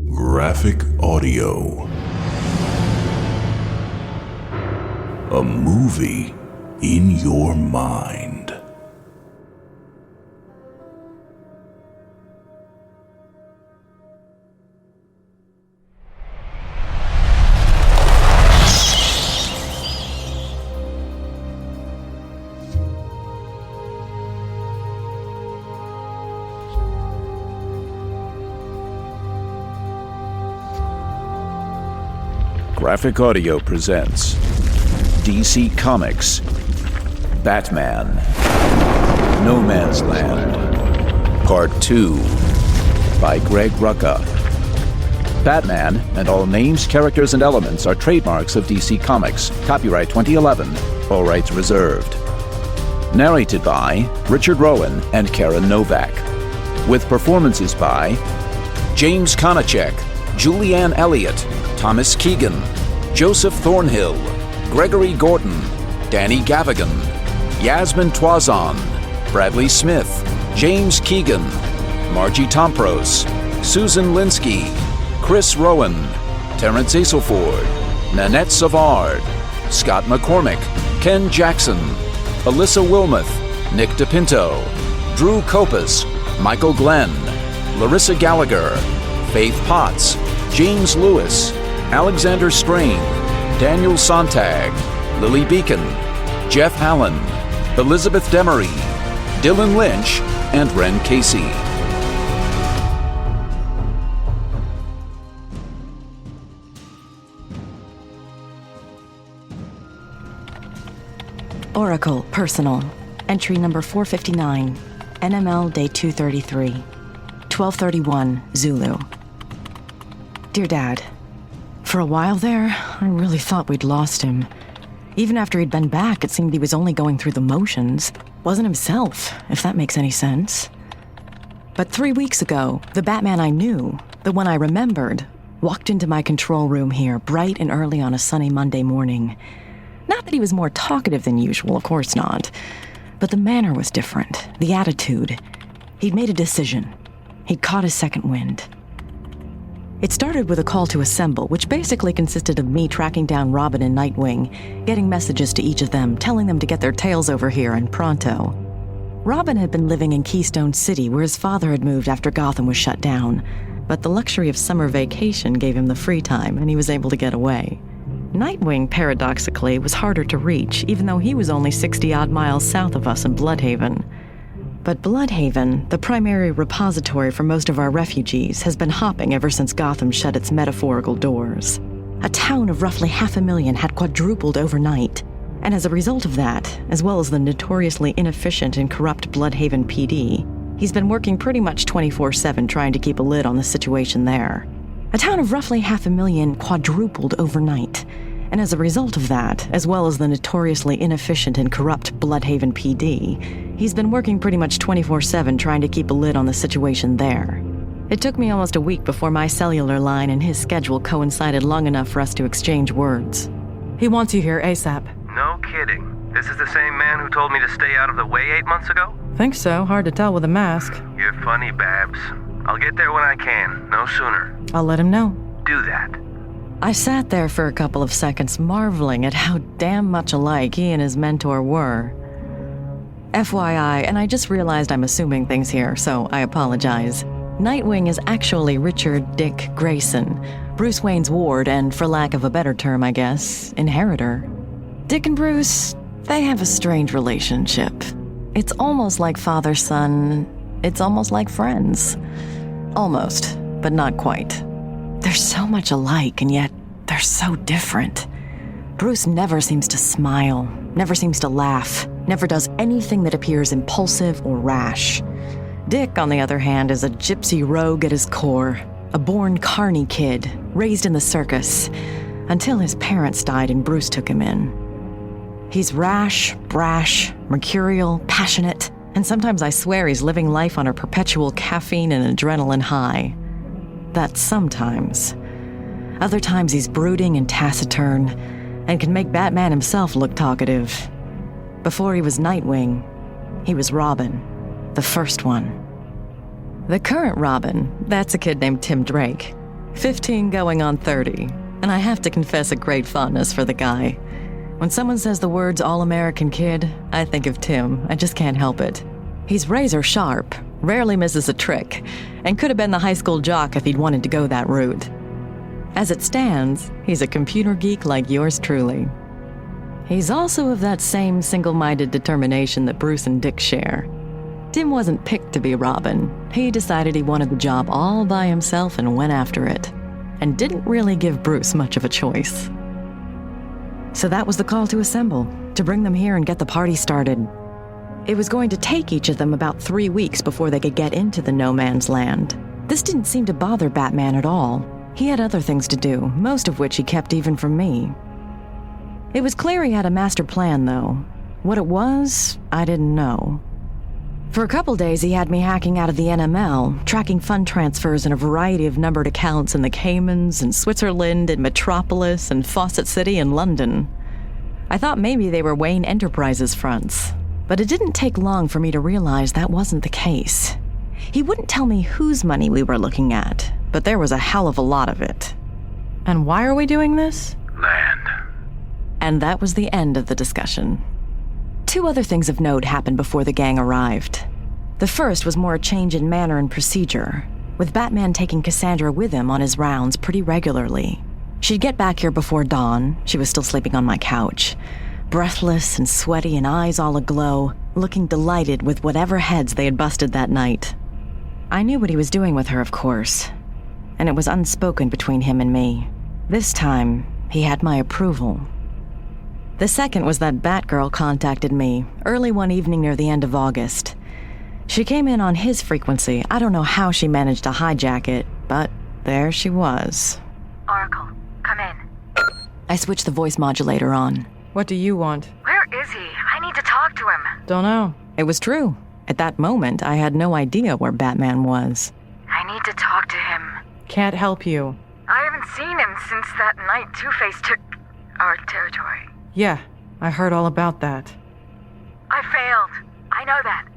Graphic audio. A movie in your mind. Graphic Audio presents DC Comics Batman No Man's Land Part 2 by Greg Rucka. Batman and all names, characters, and elements are trademarks of DC Comics. Copyright 2011. All rights reserved. Narrated by Richard Rowan and Karen Novak. With performances by James Konachek, Julianne Elliott, Thomas Keegan, Joseph Thornhill, Gregory Gordon, Danny Gavigan, Yasmin Twazon, Bradley Smith, James Keegan, Margie Tomprose, Susan Linsky, Chris Rowan, Terrence Aselford, Nanette Savard, Scott McCormick, Ken Jackson, Alyssa Wilmoth, Nick DePinto, Drew Copas, Michael Glenn, Larissa Gallagher, Faith Potts, James Lewis, Alexander Strain, Daniel Sontag, Lily Beacon, Jeff Allen, Elizabeth Demery, Dylan Lynch, and Ren Casey. Oracle, Personal, entry number 459, NML Day 233, 1231, Zulu. Dear Dad, for a while there, I really thought we'd lost him. Even after he'd been back, it seemed he was only going through the motions. Wasn't himself, if that makes any sense. But 3 weeks ago, the Batman I knew, the one I remembered, walked into my control room here bright and early on a sunny Monday morning. Not that he was more talkative than usual, of course not. But the manner was different, the attitude. He'd made a decision. He'd caught his second wind. It started with a call to assemble, which basically consisted of me tracking down Robin and Nightwing, getting messages to each of them, telling them to get their tails over here and pronto. Robin had been living in Keystone City, where his father had moved after Gotham was shut down, but the luxury of summer vacation gave him the free time, and he was able to get away. Nightwing, paradoxically, was harder to reach, even though he was only 60-odd miles south of us in Bloodhaven. But Bloodhaven, the primary repository for most of our refugees, has been hopping ever since Gotham shut its metaphorical doors. A town of roughly 500,000 had quadrupled overnight, and as a result of that, as well as the notoriously inefficient and corrupt Bloodhaven PD, he's been working pretty much 24/7 trying to keep a lid on the situation there. A town of roughly 500,000 quadrupled overnight, and as a result of that, as well as the notoriously inefficient and corrupt Bloodhaven PD, he's been working pretty much 24/7 trying to keep a lid on the situation there. It took me almost a week before my cellular line and his schedule coincided long enough for us to exchange words. He wants you here ASAP. No kidding. This is the same man who told me to stay out of the way 8 months ago? Think so. Hard to tell with a mask. You're funny, Babs. I'll get there when I can, no sooner. I'll let him know. Do that. I sat there for a couple of seconds, marveling at how damn much alike he and his mentor were. FYI, and I just realized I'm assuming things here, so I apologize. Nightwing is actually Richard Dick Grayson, Bruce Wayne's ward and, for lack of a better term, I guess, inheritor. Dick and Bruce, they have a strange relationship. It's almost like father-son. It's almost like friends. Almost, but not quite. They're so much alike, and yet they're so different. Bruce never seems to smile, never seems to laugh, never does anything that appears impulsive or rash. Dick, on the other hand, is a gypsy rogue at his core, a born carny kid, raised in the circus, until his parents died and Bruce took him in. He's rash, brash, mercurial, passionate, and sometimes I swear he's living life on a perpetual caffeine and adrenaline high. That's sometimes. Other times he's brooding and taciturn, and can make Batman himself look talkative. Before he was Nightwing, he was Robin. The first one. The current Robin, that's a kid named Tim Drake. 15 going on 30. And I have to confess a great fondness for the guy. When someone says the words all-American kid, I think of Tim. I just can't help it. He's razor sharp, rarely misses a trick, and could have been the high school jock if he'd wanted to go that route. As it stands, he's a computer geek like yours truly. He's also of that same single-minded determination that Bruce and Dick share. Tim wasn't picked to be Robin. He decided he wanted the job all by himself and went after it, and didn't really give Bruce much of a choice. So that was the call to assemble, to bring them here and get the party started. It was going to take each of them about 3 weeks before they could get into the no man's land. This didn't seem to bother Batman at all. He had other things to do, most of which he kept even from me. It was clear he had a master plan, though. What it was, I didn't know. For a couple days, he had me hacking out of the NML, tracking fund transfers in a variety of numbered accounts in the Caymans and Switzerland and Metropolis and Fawcett City and London. I thought maybe they were Wayne Enterprises fronts, but it didn't take long for me to realize that wasn't the case. He wouldn't tell me whose money we were looking at, but there was a hell of a lot of it. And why are we doing this? Land. And that was the end of the discussion. 2 other things of note happened before the gang arrived. The first was more a change in manner and procedure, with Batman taking Cassandra with him on his rounds pretty regularly. She'd get back here before dawn. She was still sleeping on my couch, breathless and sweaty and eyes all aglow, looking delighted with whatever heads they had busted that night. I knew what he was doing with her, of course, and it was unspoken between him and me. This time, he had my approval. The second was that Batgirl contacted me early one evening near the end of August. She came in on his frequency. I don't know how she managed to hijack it, but there she was. Oracle, come in. I switched the voice modulator on. What do you want? Where is he? I need to talk to him. Don't know. It was true. At that moment, I had no idea where Batman was. I need to talk to him. Can't help you. I haven't seen him since that night Two-Face took our territory. Yeah, I heard all about that. I failed. I know that.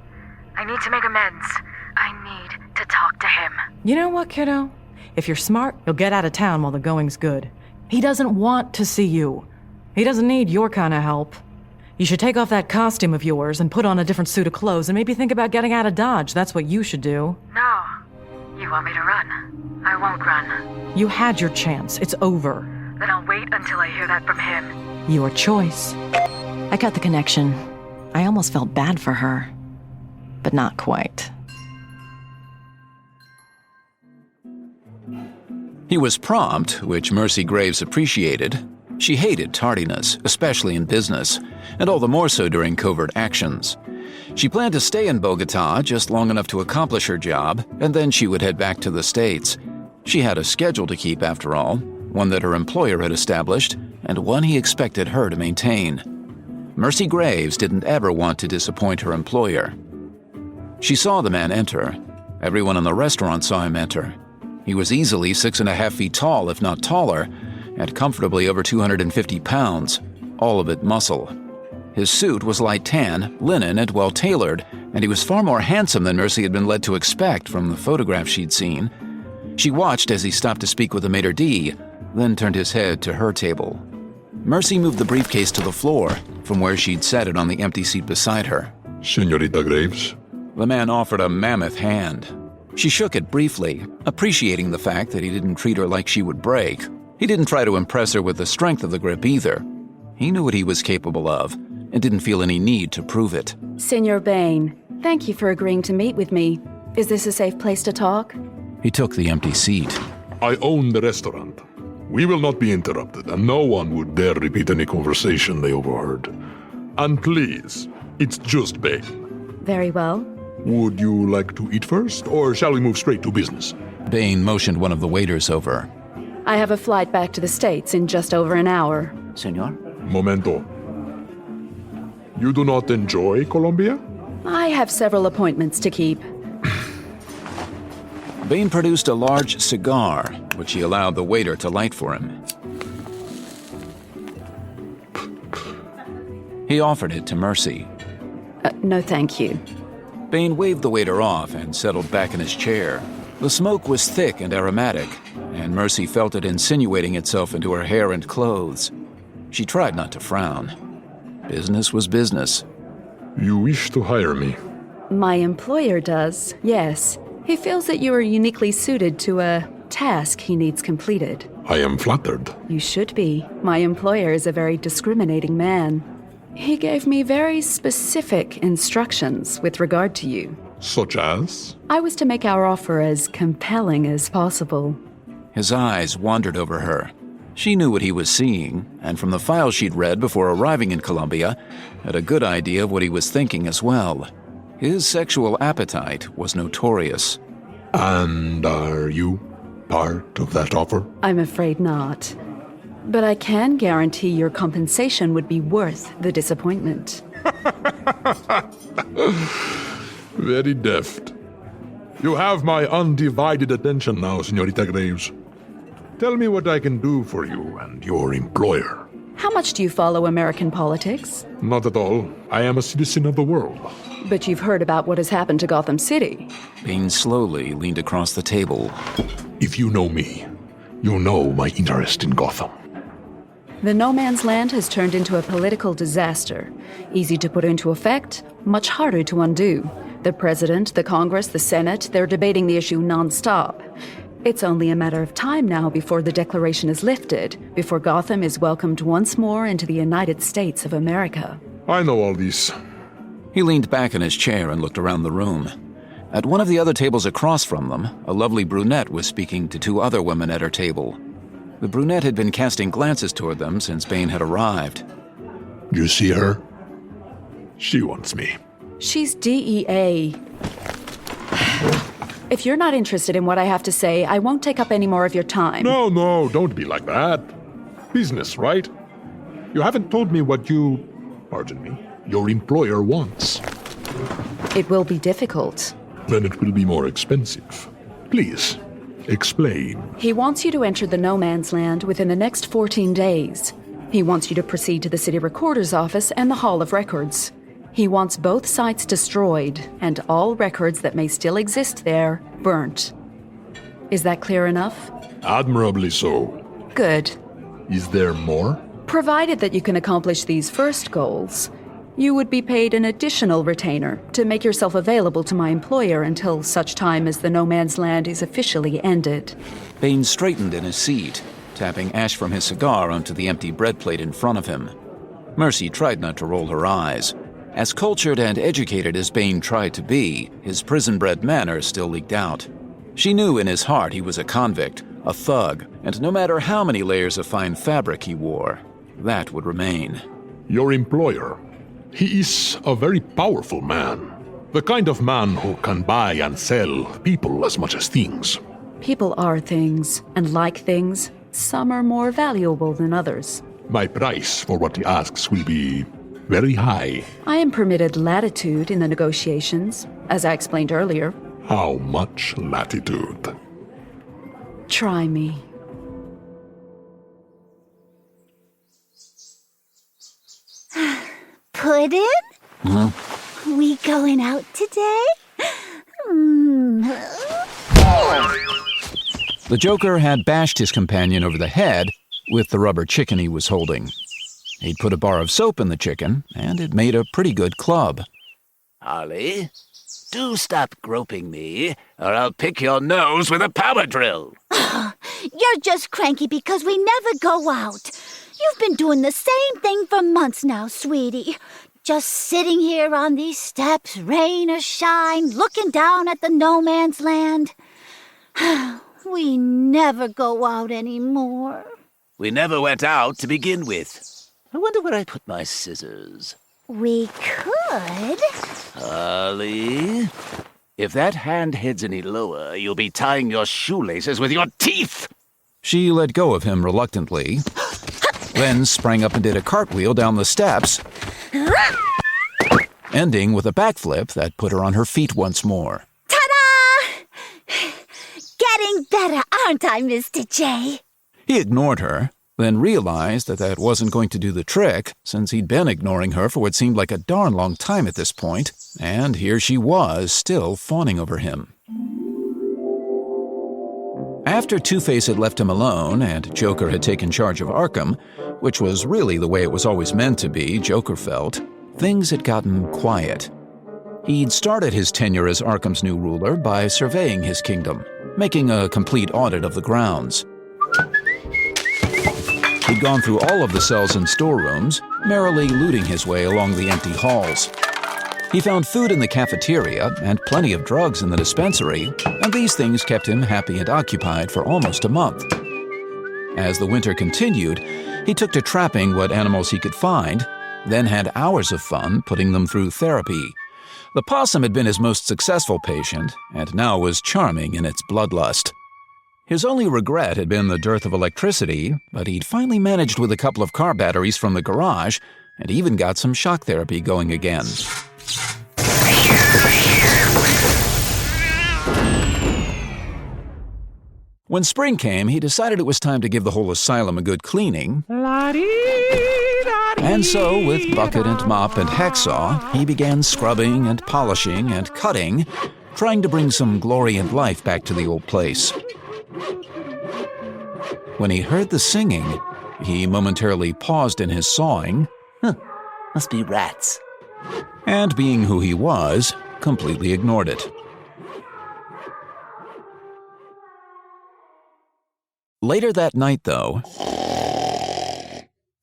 I need to make amends. I need to talk to him. You know what, kiddo? If you're smart, you'll get out of town while the going's good. He doesn't want to see you. He doesn't need your kind of help. You should take off that costume of yours and put on a different suit of clothes and maybe think about getting out of Dodge. That's what you should do. No. You want me to run? I won't run. You had your chance. It's over. Then I'll wait until I hear that from him. Your choice. I cut the connection. I almost felt bad for her, but not quite. He was prompt, which Mercy Graves appreciated. She hated tardiness, especially in business, and all the more so during covert actions. She planned to stay in Bogota just long enough to accomplish her job, and then she would head back to the States. She had a schedule to keep, after all, one that her employer had established, and one he expected her to maintain. Mercy Graves didn't ever want to disappoint her employer. She saw the man enter. Everyone in the restaurant saw him enter. He was easily 6.5 feet tall, if not taller, and comfortably over 250 pounds, all of it muscle. His suit was light tan, linen, and well-tailored, and he was far more handsome than Mercy had been led to expect from the photographs she'd seen. She watched as he stopped to speak with the maitre d', then turned his head to her table. Mercy moved the briefcase to the floor, from where she'd set it on the empty seat beside her. Señorita Graves? The man offered a mammoth hand. She shook it briefly, appreciating the fact that he didn't treat her like she would break. He didn't try to impress her with the strength of the grip either. He knew what he was capable of, and didn't feel any need to prove it. Senor Bain, thank you for agreeing to meet with me. Is this a safe place to talk? He took the empty seat. I own the restaurant. We will not be interrupted, and no one would dare repeat any conversation they overheard. And please, it's just Bain. Very well. Would you like to eat first, or shall we move straight to business? Bain motioned one of the waiters over. I have a flight back to the States in just over an hour. Senor? Momento. You do not enjoy Colombia? I have several appointments to keep. Bain produced a large cigar, which he allowed the waiter to light for him. He offered it to Mercy. No, thank you. Bane waved the waiter off and settled back in his chair. The smoke was thick and aromatic, and Mercy felt it insinuating itself into her hair and clothes. She tried not to frown. Business was business. You wish to hire me? My employer does, yes. He feels that you are uniquely suited to a task he needs completed. I am flattered. You should be. My employer is a very discriminating man. He gave me very specific instructions with regard to you. Such as? I was to make our offer as compelling as possible. His eyes wandered over her. She knew what he was seeing, and from the file she'd read before arriving in Columbia, had a good idea of what he was thinking as well. His sexual appetite was notorious. And are you part of that offer? I'm afraid not. But I can guarantee your compensation would be worth the disappointment. Very deft. You have my undivided attention now, Senorita Graves. Tell me what I can do for you and your employer. How much do you follow American politics? Not at all. I am a citizen of the world. But you've heard about what has happened to Gotham City. Bane slowly leaned across the table. If you know me, you know my interest in Gotham. The No Man's Land has turned into a political disaster. Easy to put into effect, much harder to undo. The President, the Congress, the Senate, they're debating the issue non-stop. It's only a matter of time now before the declaration is lifted, before Gotham is welcomed once more into the United States of America. I know all this. He leaned back in his chair and looked around the room. At one of the other tables across from them, a lovely brunette was speaking to two other women at her table. The brunette had been casting glances toward them since Bane had arrived. You see her? She wants me. She's DEA. If you're not interested in what I have to say, I won't take up any more of your time. No, don't be like that. Business, right? You haven't told me what your employer wants. It will be difficult. Then it will be more expensive. Please, explain. He wants you to enter the No Man's Land within the next 14 days. He wants you to proceed to the city recorder's office and the Hall of Records. He wants both sites destroyed and all records that may still exist there burnt. Is that clear enough? Admirably so. Good. Is there more? Provided that you can accomplish these first goals, you would be paid an additional retainer to make yourself available to my employer until such time as the No Man's Land is officially ended. Bane straightened in his seat, tapping ash from his cigar onto the empty bread plate in front of him. Mercy tried not to roll her eyes. As cultured and educated as Bane tried to be, his prison-bred manners still leaked out. She knew in his heart he was a convict, a thug, and no matter how many layers of fine fabric he wore, that would remain. Your employer. He is a very powerful man. The kind of man who can buy and sell people as much as things. People are things, and like things, some are more valuable than others. My price for what he asks will be very high. I am permitted latitude in the negotiations, as I explained earlier. How much latitude? Try me. Puddin'? We going out today? The Joker had bashed his companion over the head with the rubber chicken he was holding. He'd put a bar of soap in the chicken, and it made a pretty good club. Harley, do stop groping me, or I'll pick your nose with a power drill. You're just cranky because we never go out. You've been doing the same thing for months now, sweetie. Just sitting here on these steps, rain or shine, looking down at the No Man's Land. We never go out anymore. We never went out to begin with. I wonder where I put my scissors. We could. Harley, if that hand heads any lower, you'll be tying your shoelaces with your teeth. She let go of him reluctantly, then sprang up and did a cartwheel down the steps, ending with a backflip that put her on her feet once more. Ta-da! Getting better, aren't I, Mr. J? He ignored her, then realized that that wasn't going to do the trick, since he'd been ignoring her for what seemed like a darn long time at this point, and here she was, still fawning over him. After Two-Face had left him alone and Joker had taken charge of Arkham, which was really the way it was always meant to be, Joker felt, things had gotten quiet. He'd started his tenure as Arkham's new ruler by surveying his kingdom, making a complete audit of the grounds. He'd gone through all of the cells and storerooms, merrily looting his way along the empty halls. He found food in the cafeteria and plenty of drugs in the dispensary, and these things kept him happy and occupied for almost a month. As the winter continued, he took to trapping what animals he could find, then had hours of fun putting them through therapy. The possum had been his most successful patient, and now was charming in its bloodlust. His only regret had been the dearth of electricity, but he'd finally managed with a couple of car batteries from the garage, and even got some shock therapy going again. When spring came, he decided it was time to give the whole asylum a good cleaning. And so, with bucket and mop and hacksaw, he began scrubbing and polishing and cutting, trying to bring some glory and life back to the old place. When he heard the singing, he momentarily paused in his sawing. Must be rats. And being who he was, completely ignored it. Later that night, though,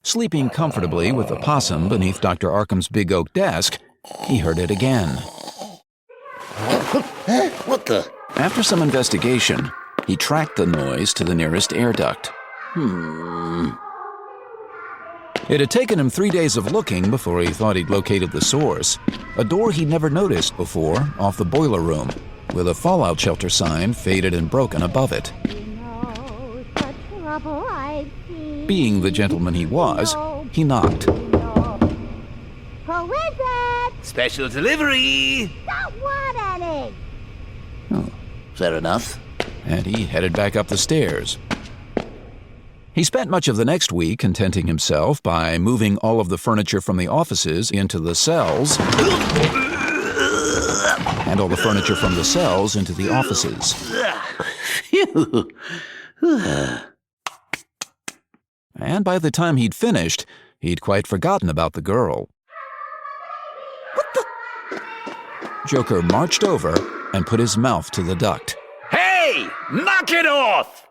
sleeping comfortably with the possum beneath Dr. Arkham's big oak desk, he heard it again. What the? After some investigation, he tracked the noise to the nearest air duct. It had taken him 3 days of looking before he thought he'd located the source, a door he'd never noticed before off the boiler room, with a fallout shelter sign faded and broken above it. Being the gentleman he was, he knocked. Who is it? Special delivery! Don't want any. Oh, Fair enough. and he headed back up the stairs. He spent much of the next week contenting himself by moving all of the furniture from the offices into the cells, and all the furniture from the cells into the offices. Phew. And by the time he'd finished, he'd quite forgotten about the girl. Joker marched over and put his mouth to the duct. Hey! Knock it off!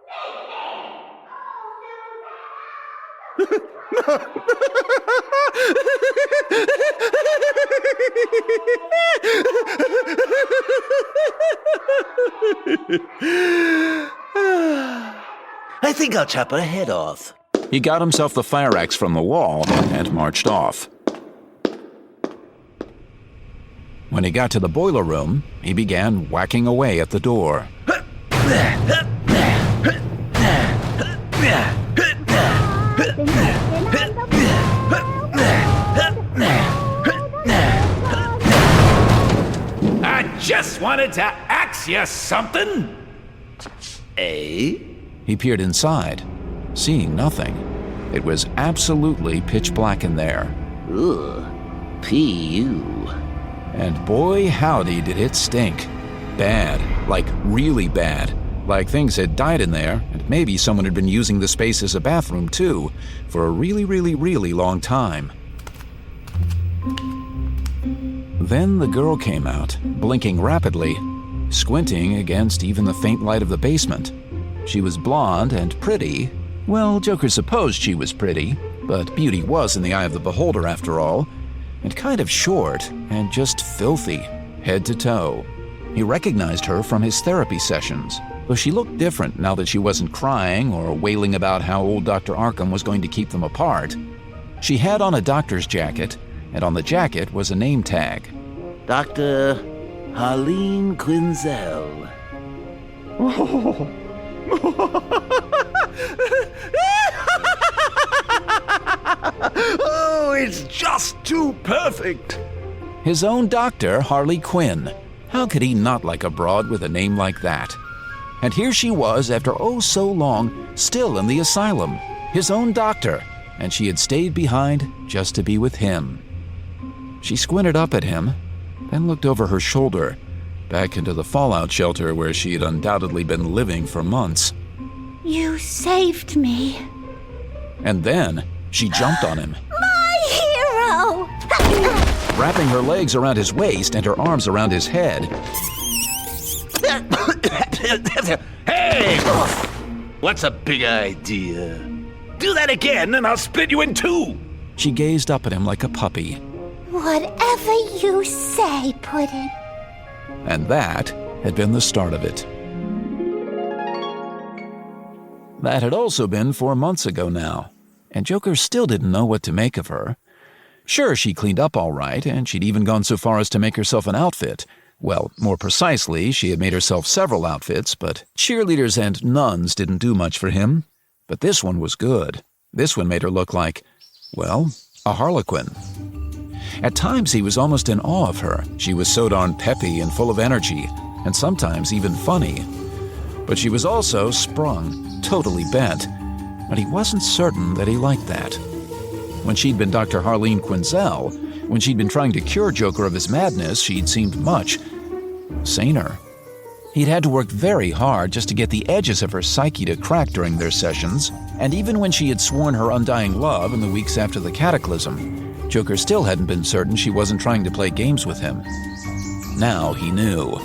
I think I'll chop her head off. He got himself the fire axe from the wall and marched off. When he got to the boiler room, he began whacking away at the door. I just wanted to ask you something. Eh? He peered inside, seeing nothing. It was absolutely pitch black in there. Ugh. P.U. And boy, howdy did it stink. Bad, like really bad. Like things had died in there, and maybe someone had been using the space as a bathroom too, for a really, really, really long time. Then the girl came out, blinking rapidly, squinting against even the faint light of the basement. She was blonde and pretty. Well, Joker supposed she was pretty, but beauty was in the eye of the beholder after all, and kind of short and just filthy, head to toe. He recognized her from his therapy sessions, though she looked different now that she wasn't crying or wailing about how old Dr. Arkham was going to keep them apart. She had on a doctor's jacket, and on the jacket was a name tag. Dr. Harleen Quinzel. Oh, it's just too perfect. His own doctor, Harley Quinn. How could he not like a broad with a name like that? And here she was, after oh so long, still in the asylum. his own doctor, and she had stayed behind just to be with him. She squinted up at him, then looked over her shoulder, back into the fallout shelter where she had undoubtedly been living for months. You saved me. And then she jumped on him, My hero! wrapping her legs around his waist and her arms around his head. Hey! What's a big idea? Do that again and I'll split you in two! She gazed up at him like a puppy. Whatever you say, Puddin'. And that had been the start of it. That had also been 4 months ago now, and Joker still didn't know what to make of her. Sure, she cleaned up all right, and she'd even gone so far as to make herself an outfit. Well, more precisely, she had made herself several outfits, but cheerleaders and nuns didn't do much for him. But this one was good. This one made her look like, well, a harlequin. At times he was almost in awe of her. She was so darn peppy and full of energy, and sometimes even funny. But she was also sprung, totally bent, but he wasn't certain that he liked that. When she'd been Dr. Harleen Quinzel, when she'd been trying to cure Joker of his madness, she'd seemed much saner. He'd had to work very hard just to get the edges of her psyche to crack during their sessions, and even when she had sworn her undying love in the weeks after the cataclysm, Joker still hadn't been certain she wasn't trying to play games with him. Now he knew.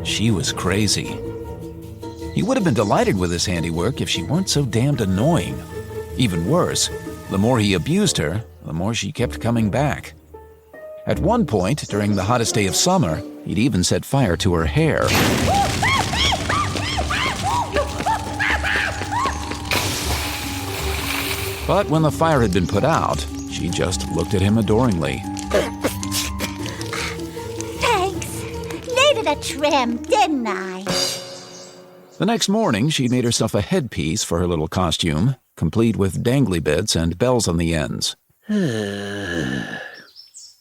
She was crazy. He would have been delighted with his handiwork if she weren't so damned annoying. Even worse, the more he abused her, the more she kept coming back. At one point, during the hottest day of summer, he'd even set fire to her hair. But when the fire had been put out, she just looked at him adoringly. Thanks. Needed a trim, didn't I? The next morning, she made herself a headpiece for her little costume, complete with dangly bits and bells on the ends.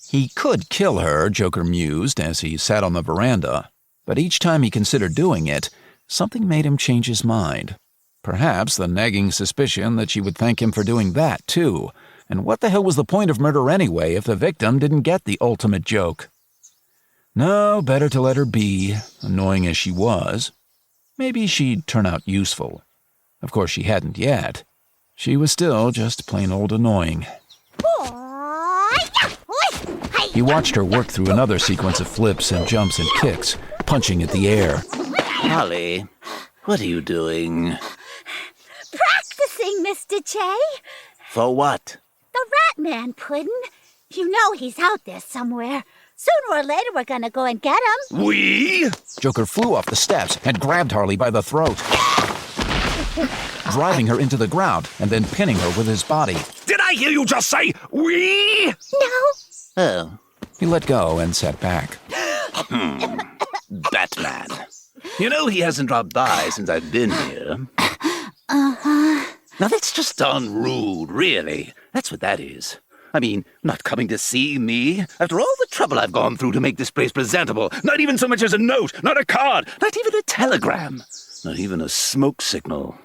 He could kill her, Joker mused as he sat on the veranda, but each time he considered doing it, something made him change his mind. Perhaps the nagging suspicion that she would thank him for doing that, too. And what the hell was the point of murder anyway if the victim didn't get the ultimate joke? No, better to let her be, annoying as she was. Maybe she'd turn out useful. Of course, she hadn't yet. She was still just plain old annoying. He watched her work through another sequence of flips and jumps and kicks, punching at the air. Holly, what are you doing? Practicing, Mr. J. For what? The Rat Man, Puddin'. You know he's out there somewhere. Sooner or later we're gonna go and get him. We? Joker flew off the steps and grabbed Harley by the throat, driving her into the ground and then pinning her with his body. Did I hear you just say, we? No. Oh. He let go and sat back. Batman. You know he hasn't dropped by since I've been here. Uh-huh. Now that's just darn rude, really. That's what that is. I mean, not coming to see me. After all the trouble I've gone through to make this place presentable. Not even so much as a note, not a card, not even a telegram. Not even a smoke signal.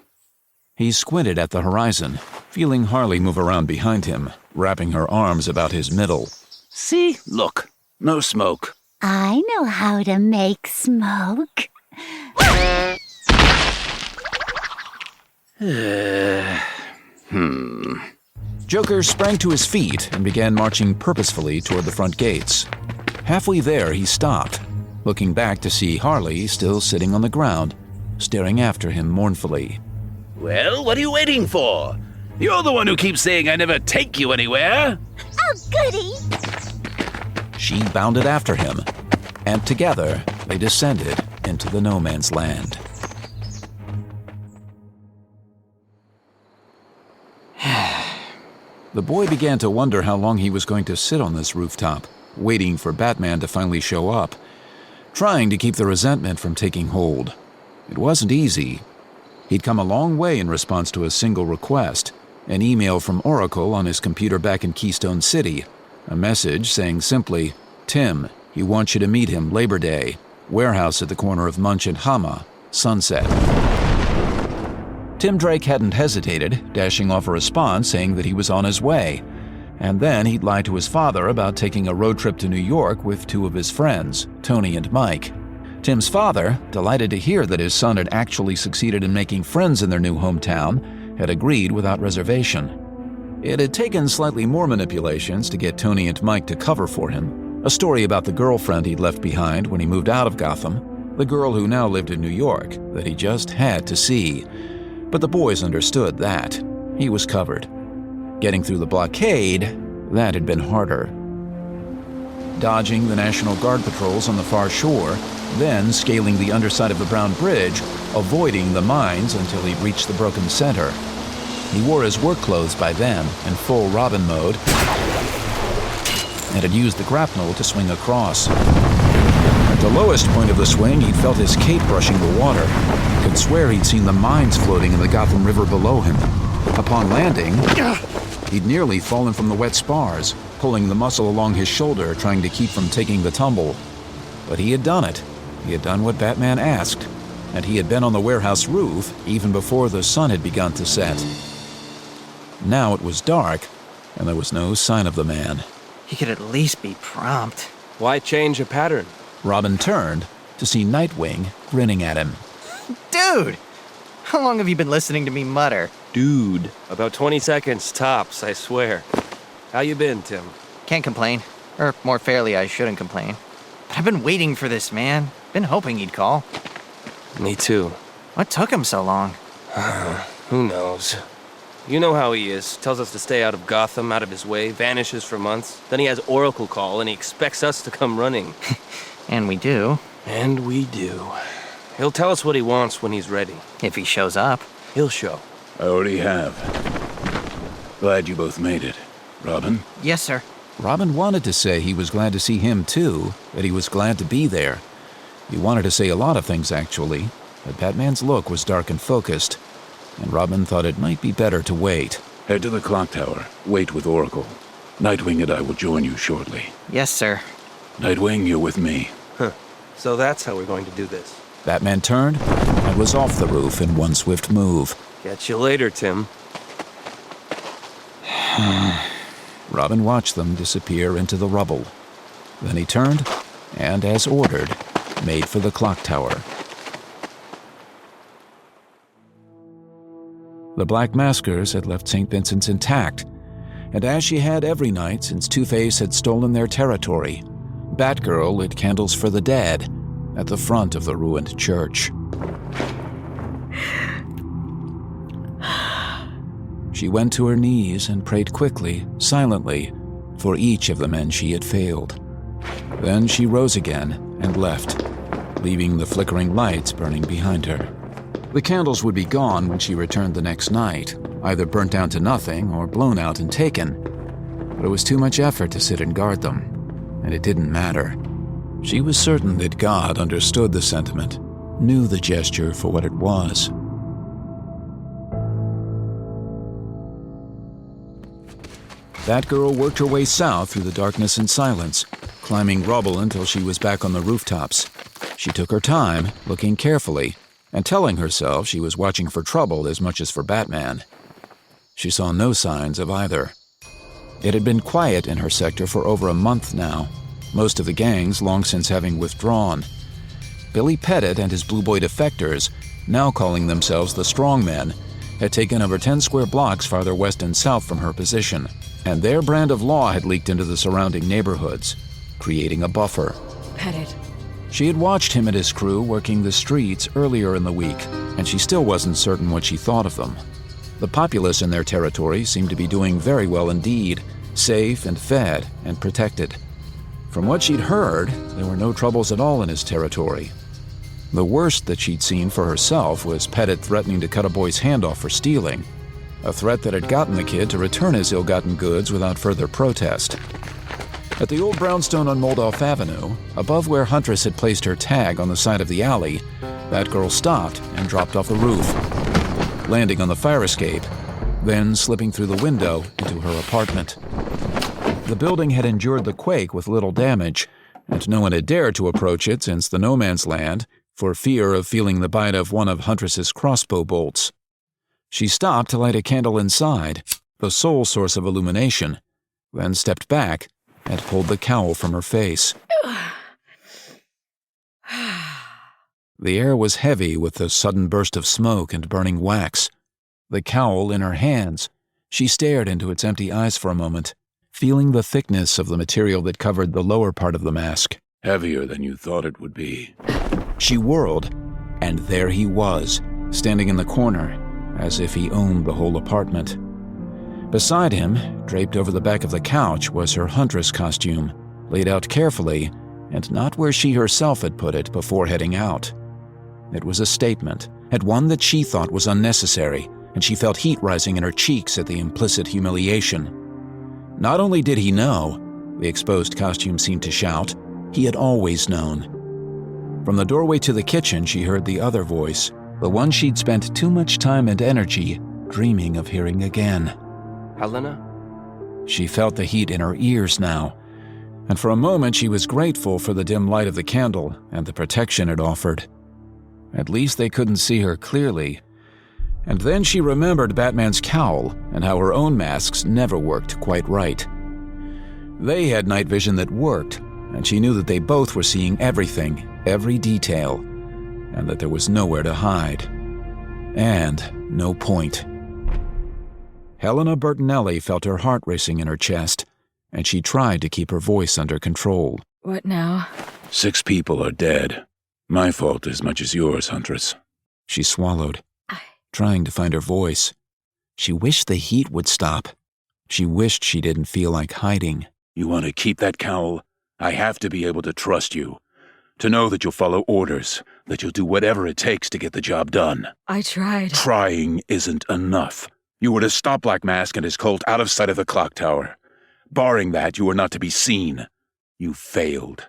He squinted at the horizon, feeling Harley move around behind him, wrapping her arms about his middle. See? Look. No smoke. I know how to make smoke. Joker sprang to his feet and began marching purposefully toward the front gates. Halfway there, he stopped, looking back to see Harley still sitting on the ground, staring after him mournfully. Well, what are you waiting for? You're the one who keeps saying I never take you anywhere. Oh, goody! She bounded after him, and together they descended into the no man's land. The boy began to wonder how long he was going to sit on this rooftop, waiting for Batman to finally show up, trying to keep the resentment from taking hold. It wasn't easy. He'd come a long way in response to a single request, an email from Oracle on his computer back in Keystone City, a message saying simply, "Tim, he wants you to meet him Labor Day, warehouse at the corner of Munch and Hama, Sunset." Tim Drake hadn't hesitated, dashing off a response saying that he was on his way. And then he'd lied to his father about taking a road trip to New York with two of his friends, Tony and Mike. Tim's father, delighted to hear that his son had actually succeeded in making friends in their new hometown, had agreed without reservation. It had taken slightly more manipulations to get Tony and Mike to cover for him. A story about the girlfriend he'd left behind when he moved out of Gotham, the girl who now lived in New York, that he just had to see. But the boys understood that. He was covered. Getting through the blockade, that had been harder. Dodging the National Guard patrols on the far shore, then scaling the underside of the Brown Bridge, avoiding the mines until he reached the broken center. He wore his work clothes by then, in full Robin mode, and had used the grapnel to swing across. At the lowest point of the swing, he'd felt his cape brushing the water. He could swear he'd seen the mines floating in the Gotham River below him. Upon landing, he'd nearly fallen from the wet spars, pulling the muscle along his shoulder, trying to keep from taking the tumble. But he had done it. He had done what Batman asked, and he had been on the warehouse roof even before the sun had begun to set. Now it was dark, and there was no sign of the man. He could at least be prompt. Why change a pattern? Robin turned to see Nightwing grinning at him. Dude! How long have you been listening to me mutter? Dude. About 20 seconds tops, I swear. How you been, Tim? Can't complain. Or more fairly, I shouldn't complain. But I've been waiting for this, man. Been hoping he'd call. Me too. What took him so long? Who knows? You know how he is. Tells us to stay out of Gotham, out of his way, vanishes for months. Then he has Oracle call, and he expects us to come running. And we do. And we do. He'll tell us what he wants when he's ready. If he shows up. He'll show. I already have. Glad you both made it. Robin? Yes, sir. Robin wanted to say he was glad to see him too, that he was glad to be there. He wanted to say a lot of things, actually, but Batman's look was dark and focused, and Robin thought it might be better to wait. Head to the clock tower. Wait with Oracle. Nightwing and I will join you shortly. Yes, sir. Nightwing, you're with me. So that's how we're going to do this. Batman turned and was off the roof in one swift move. Catch you later, Tim. Robin watched them disappear into the rubble. Then he turned and, as ordered, made for the clock tower. The Black Maskers had left St. Vincent's intact, and as she had every night since Two-Face had stolen their territory, Batgirl lit candles for the dead at the front of the ruined church. She went to her knees and prayed quickly, silently, for each of the men she had failed. Then she rose again and left, leaving the flickering lights burning behind her. The candles would be gone when she returned the next night, either burnt down to nothing or blown out and taken. But it was too much effort to sit and guard them, and it didn't matter. She was certain that God understood the sentiment, knew the gesture for what it was. Batgirl worked her way south through the darkness and silence, climbing rubble until she was back on the rooftops. She took her time, looking carefully, and telling herself she was watching for trouble as much as for Batman. She saw no signs of either. It had been quiet in her sector for over a month now, most of the gangs long since having withdrawn. Billy Pettit and his Blue Boy defectors, now calling themselves the Strongmen, had taken over 10 square blocks farther west and south from her position, and their brand of law had leaked into the surrounding neighborhoods, creating a buffer. Pettit. She had watched him and his crew working the streets earlier in the week, and she still wasn't certain what she thought of them. The populace in their territory seemed to be doing very well indeed, safe and fed and protected. From what she'd heard, there were no troubles at all in his territory. The worst that she'd seen for herself was Pettit threatening to cut a boy's hand off for stealing, a threat that had gotten the kid to return his ill-gotten goods without further protest. At the old brownstone on Moldoff Avenue, above where Huntress had placed her tag on the side of the alley, Batgirl stopped and dropped off the roof, landing on the fire escape, then slipping through the window into her apartment. The building had endured the quake with little damage, and no one had dared to approach it since the no man's land for fear of feeling the bite of one of Huntress's crossbow bolts. She stopped to light a candle inside, the sole source of illumination, then stepped back and pulled the cowl from her face. The air was heavy with the sudden burst of smoke and burning wax. The cowl in her hands, she stared into its empty eyes for a moment, feeling the thickness of the material that covered the lower part of the mask. Heavier than you thought it would be. She whirled, and there he was, standing in the corner, as if he owned the whole apartment. Beside him, draped over the back of the couch, was her huntress costume, laid out carefully, and not where she herself had put it before heading out. It was a statement, and one that she thought was unnecessary, and she felt heat rising in her cheeks at the implicit humiliation. Not only did he know, the exposed costume seemed to shout, he had always known. From the doorway to the kitchen, she heard the other voice, the one she'd spent too much time and energy dreaming of hearing again. Helena? She felt the heat in her ears now, and for a moment she was grateful for the dim light of the candle and the protection it offered. At least they couldn't see her clearly. And then she remembered Batman's cowl and how her own masks never worked quite right. They had night vision that worked, and she knew that they both were seeing everything, every detail, and that there was nowhere to hide. And no point. Helena Bertinelli felt her heart racing in her chest, and she tried to keep her voice under control. What now? 6 people are dead. My fault as much as yours, Huntress. She swallowed, trying to find her voice. She wished the heat would stop. She wished she didn't feel like hiding. You want to keep that cowl? I have to be able to trust you. To know that you'll follow orders, that you'll do whatever it takes to get the job done. I tried. Trying isn't enough. You were to stop Black Mask and his cult out of sight of the clock tower. Barring that, you were not to be seen. You failed.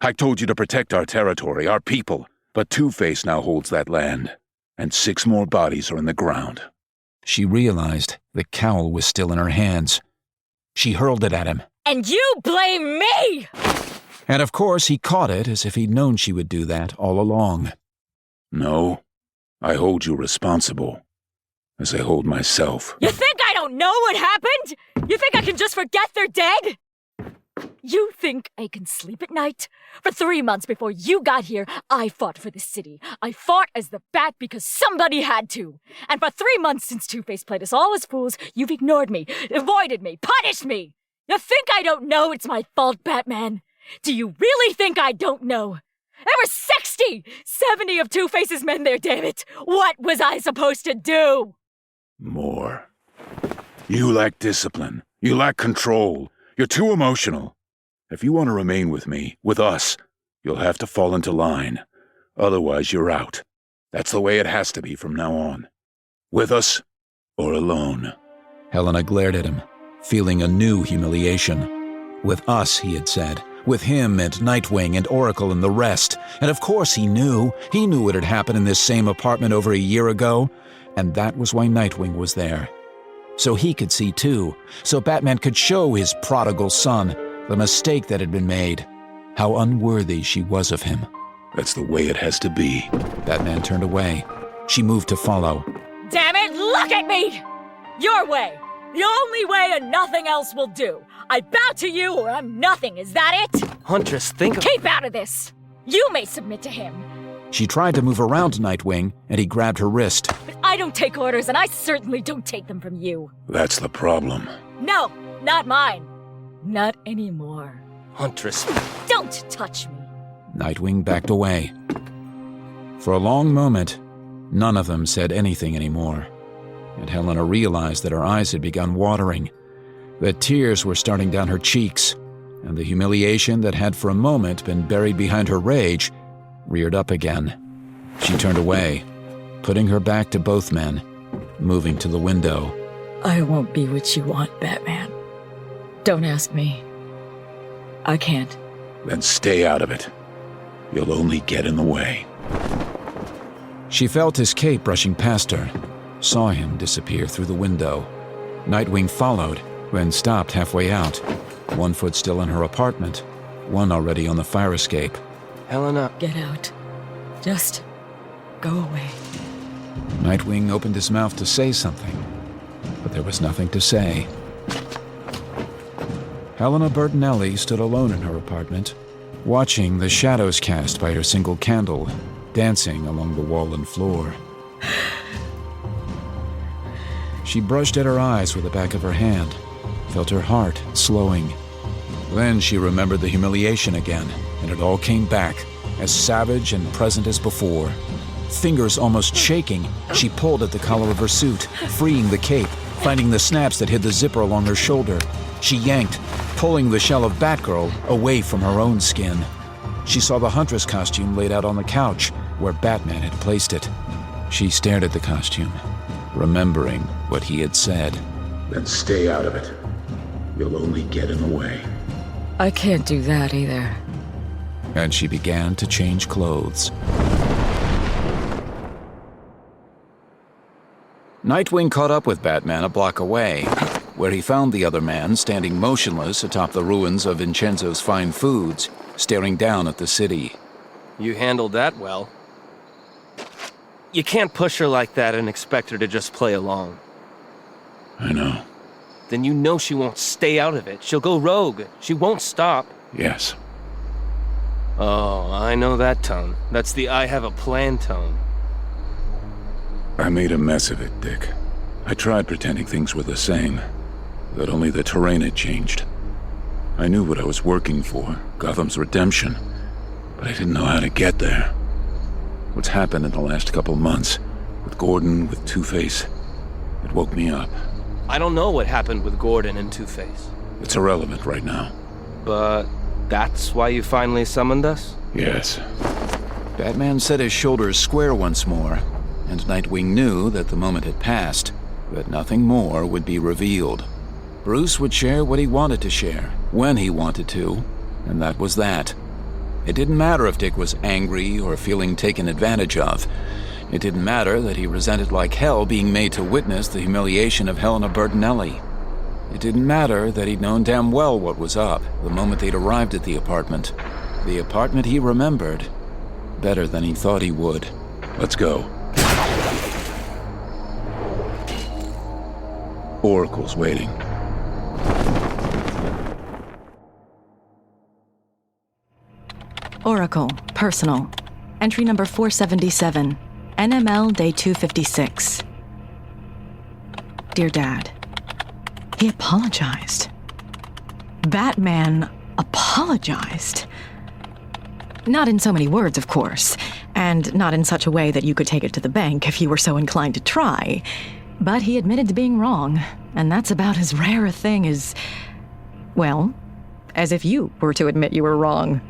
I told you to protect our territory, our people, but Two-Face now holds that land, and 6 more bodies are in the ground. She realized the cowl was still in her hands. She hurled it at him. And you blame me! And of course he caught it as if he'd known she would do that all along. No, I hold you responsible, as I hold myself. You think I don't know what happened? You think I can just forget they're dead? You think I can sleep at night? For 3 months before you got here, I fought for this city. I fought as the Bat because somebody had to. And for 3 months since Two-Face played us all as fools, you've ignored me, avoided me, punished me. You think I don't know it's my fault, Batman? Do you really think I don't know? There were 60, 70 of Two-Face's men there, damn it. What was I supposed to do? More. You lack discipline. You lack control. You're too emotional. If you want to remain with me, with us, you'll have to fall into line. Otherwise, you're out. That's the way it has to be from now on. With us, or alone. Helena glared at him, feeling a new humiliation. With us, he had said. With him and Nightwing and Oracle and the rest. And of course he knew. He knew what had happened in this same apartment over a year ago. And that was why Nightwing was there. So he could see too. So Batman could show his prodigal son the mistake that had been made. How unworthy she was of him. That's the way it has to be. Batman turned away. She moved to follow. Damn it, look at me! Your way. The only way and nothing else will do. I bow to you or I'm nothing, is that it? Huntress, think of... Keep out of this! You may submit to him. She tried to move around Nightwing, and he grabbed her wrist. But I don't take orders, and I certainly don't take them from you. That's the problem. No, not mine. Not anymore. Huntress. Don't touch me. Nightwing backed away. For a long moment, none of them said anything anymore. And Helena realized that her eyes had begun watering, that tears were starting down her cheeks, and the humiliation that had for a moment been buried behind her rage reared up again. She turned away, putting her back to both men, moving to the window. I won't be what you want, Batman. Don't ask me. I can't. Then stay out of it. You'll only get in the way. She felt his cape brushing past her, saw him disappear through the window. Nightwing followed, then stopped halfway out, 1 foot still in her apartment, one already on the fire escape. Helena. Get out. Just go away. Nightwing opened his mouth to say something, but there was nothing to say. Helena Bertinelli stood alone in her apartment, watching the shadows cast by her single candle dancing along the wall and floor. She brushed at her eyes with the back of her hand, felt her heart slowing. Then she remembered the humiliation again, and it all came back, as savage and present as before. Fingers almost shaking, she pulled at the collar of her suit, freeing the cape, finding the snaps that hid the zipper along her shoulder. She yanked, pulling the shell of Batgirl away from her own skin. She saw the Huntress costume laid out on the couch, where Batman had placed it. She stared at the costume, remembering what he had said. Then stay out of it. You'll only get in the way. I can't do that either. And she began to change clothes. Nightwing caught up with Batman a block away, where he found the other man standing motionless atop the ruins of Vincenzo's Fine Foods, staring down at the city. You handled that well. You can't push her like that and expect her to just play along. I know. Then you know she won't stay out of it. She'll go rogue. She won't stop. Yes. Oh, I know that tone. That's the I have a plan tone. I made a mess of it, Dick. I tried pretending things were the same, that only the terrain had changed. I knew what I was working for, Gotham's redemption, but I didn't know how to get there. What's happened in the last couple months, with Gordon, with Two-Face, it woke me up. I don't know what happened with Gordon and Two-Face. It's irrelevant right now. But that's why you finally summoned us? Yes. Batman set his shoulders square once more, and Nightwing knew that the moment had passed, that nothing more would be revealed. Bruce would share what he wanted to share, when he wanted to, and that was that. It didn't matter if Dick was angry or feeling taken advantage of. It didn't matter that he resented like hell being made to witness the humiliation of Helena Bertinelli. It didn't matter that he'd known damn well what was up the moment they'd arrived at the apartment. The apartment he remembered better than he thought he would. Let's go. Oracle's waiting. Oracle, personal. Entry number 477. NML day 256. Dear Dad, he apologized. Batman apologized. Not in so many words, of course, and not in such a way that you could take it to the bank if you were so inclined to try. But he admitted to being wrong, and that's about as rare a thing as, well, as if you were to admit you were wrong.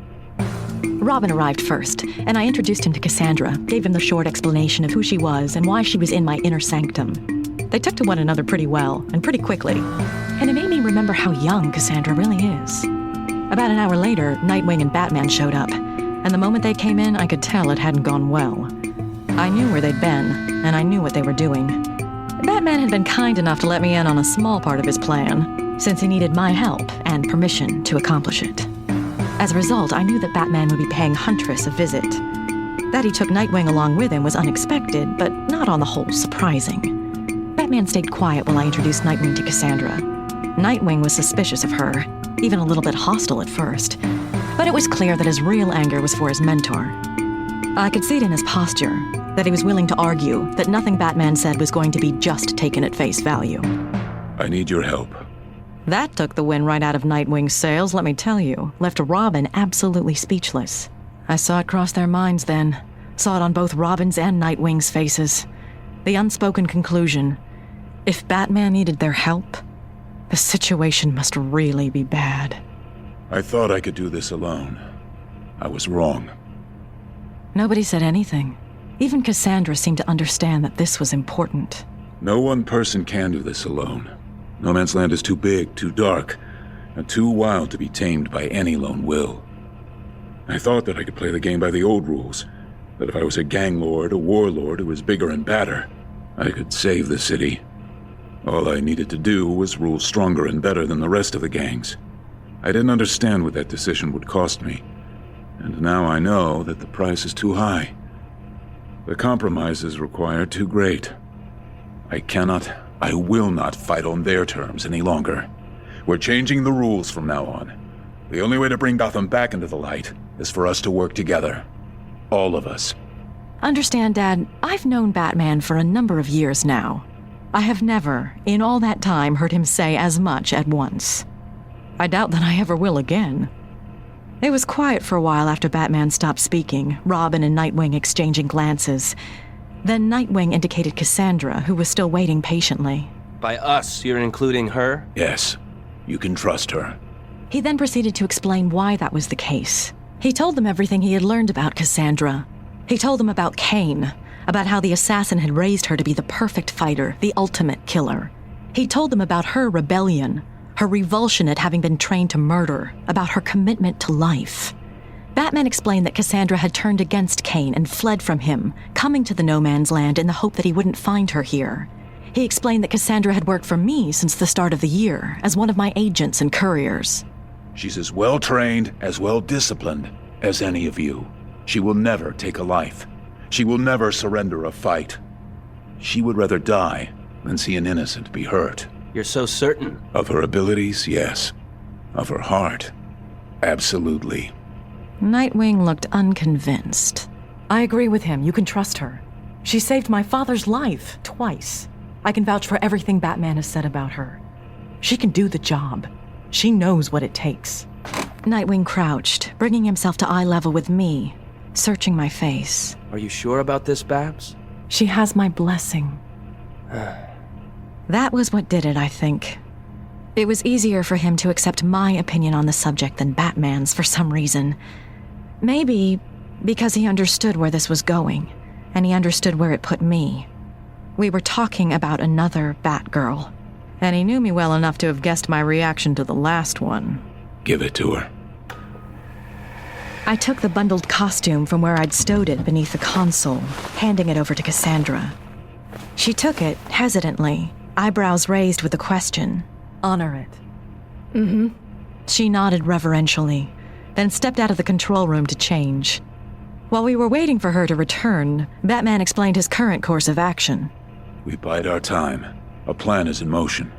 Robin arrived first, and I introduced him to Cassandra, gave him the short explanation of who she was and why she was in my inner sanctum. They took to one another pretty well, and pretty quickly, and it made me remember how young Cassandra really is. About an hour later, Nightwing and Batman showed up, and the moment they came in, I could tell it hadn't gone well. I knew where they'd been, and I knew what they were doing. Batman had been kind enough to let me in on a small part of his plan, since he needed my help and permission to accomplish it. As a result, I knew that Batman would be paying Huntress a visit. That he took Nightwing along with him was unexpected, but not on the whole surprising. Batman stayed quiet while I introduced Nightwing to Cassandra. Nightwing was suspicious of her, even a little bit hostile at first, but it was clear that his real anger was for his mentor. I could see it in his posture, that he was willing to argue that nothing Batman said was going to be just taken at face value. I need your help. That took the wind right out of Nightwing's sails, let me tell you. Left Robin absolutely speechless. I saw it cross their minds then. Saw it on both Robin's and Nightwing's faces. The unspoken conclusion. If Batman needed their help, the situation must really be bad. I thought I could do this alone. I was wrong. Nobody said anything. Even Cassandra seemed to understand that this was important. No one person can do this alone. No Man's Land is too big, too dark, and too wild to be tamed by any lone will. I thought that I could play the game by the old rules, that if I was a gang lord, a warlord who was bigger and badder, I could save the city. All I needed to do was rule stronger and better than the rest of the gangs. I didn't understand what that decision would cost me, and now I know that the price is too high. The compromises required too great. I will not fight on their terms any longer. We're changing the rules from now on. The only way to bring Gotham back into the light is for us to work together. All of us. Understand, Dad, I've known Batman for a number of years now. I have never, in all that time, heard him say as much at once. I doubt that I ever will again. It was quiet for a while after Batman stopped speaking, Robin and Nightwing exchanging glances. Then Nightwing indicated Cassandra, who was still waiting patiently. By us, you're including her? Yes, you can trust her. He then proceeded to explain why that was the case. He told them everything he had learned about Cassandra. He told them about Kane, about how the assassin had raised her to be the perfect fighter, the ultimate killer. He told them about her rebellion, her revulsion at having been trained to murder, about her commitment to life. Batman explained that Cassandra had turned against Kane and fled from him, coming to the No Man's Land in the hope that he wouldn't find her here. He explained that Cassandra had worked for me since the start of the year, as one of my agents and couriers. She's as well-trained, as well-disciplined as any of you. She will never take a life. She will never surrender a fight. She would rather die than see an innocent be hurt. You're so certain? Of her abilities, yes. Of her heart, absolutely. Nightwing looked unconvinced. I agree with him. You can trust her. She saved my father's life twice. I can vouch for everything Batman has said about her. She can do the job. She knows what it takes. Nightwing crouched, bringing himself to eye level with me, searching my face. Are you sure about this, Babs? She has my blessing. That was what did it, I think. It was easier for him to accept my opinion on the subject than Batman's for some reason. Maybe because he understood where this was going, and he understood where it put me. We were talking about another Batgirl, and he knew me well enough to have guessed my reaction to the last one. Give it to her. I took the bundled costume from where I'd stowed it beneath the console, handing it over to Cassandra. She took it hesitantly, eyebrows raised with a question. Honor it. Mm-hmm. She nodded reverentially, then stepped out of the control room to change. While we were waiting for her to return, Batman explained his current course of action. We bide our time. A plan is in motion.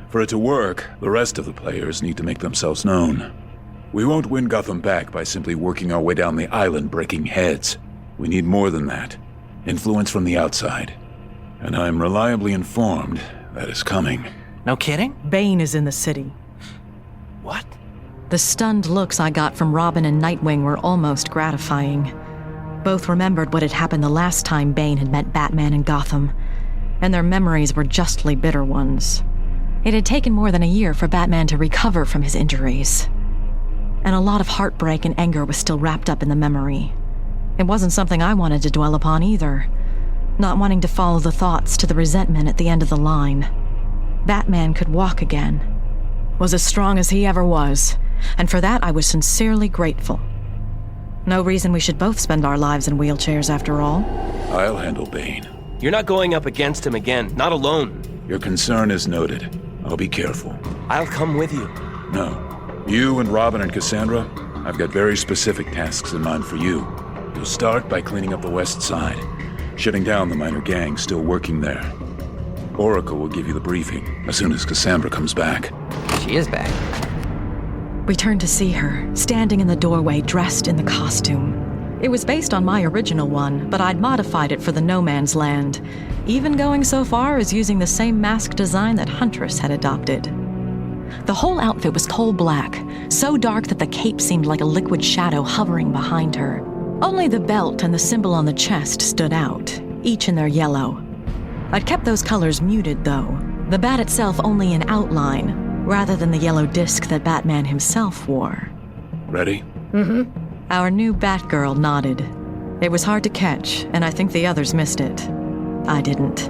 For it to work, the rest of the players need to make themselves known. We won't win Gotham back by simply working our way down the island breaking heads. We need more than that. Influence from the outside. And I'm reliably informed that is coming. No kidding? Bane is in the city. What? The stunned looks I got from Robin and Nightwing were almost gratifying. Both remembered what had happened the last time Bane had met Batman in Gotham, and their memories were justly bitter ones. It had taken more than a year for Batman to recover from his injuries, and a lot of heartbreak and anger was still wrapped up in the memory. It wasn't something I wanted to dwell upon either, not wanting to follow the thoughts to the resentment at the end of the line. Batman could walk again, was as strong as he ever was, and for that I was sincerely grateful. No reason we should both spend our lives in wheelchairs after all. I'll handle Bane. You're not going up against him again, not alone. Your concern is noted. I'll be careful. I'll come with you. No. You and Robin and Cassandra, I've got very specific tasks in mind for you. You'll start by cleaning up the west side, shutting down the minor gangs still working there. Oracle will give you the briefing as soon as Cassandra comes back. She is back. We turned to see her, standing in the doorway dressed in the costume. It was based on my original one, but I'd modified it for the No Man's Land, even going so far as using the same mask design that Huntress had adopted. The whole outfit was coal black, so dark that the cape seemed like a liquid shadow hovering behind her. Only the belt and the symbol on the chest stood out, each in their yellow. I'd kept those colors muted, though, the bat itself only in outline, rather than the yellow disc that Batman himself wore. Ready? Mm-hmm. Our new Batgirl nodded. It was hard to catch, and I think the others missed it. I didn't.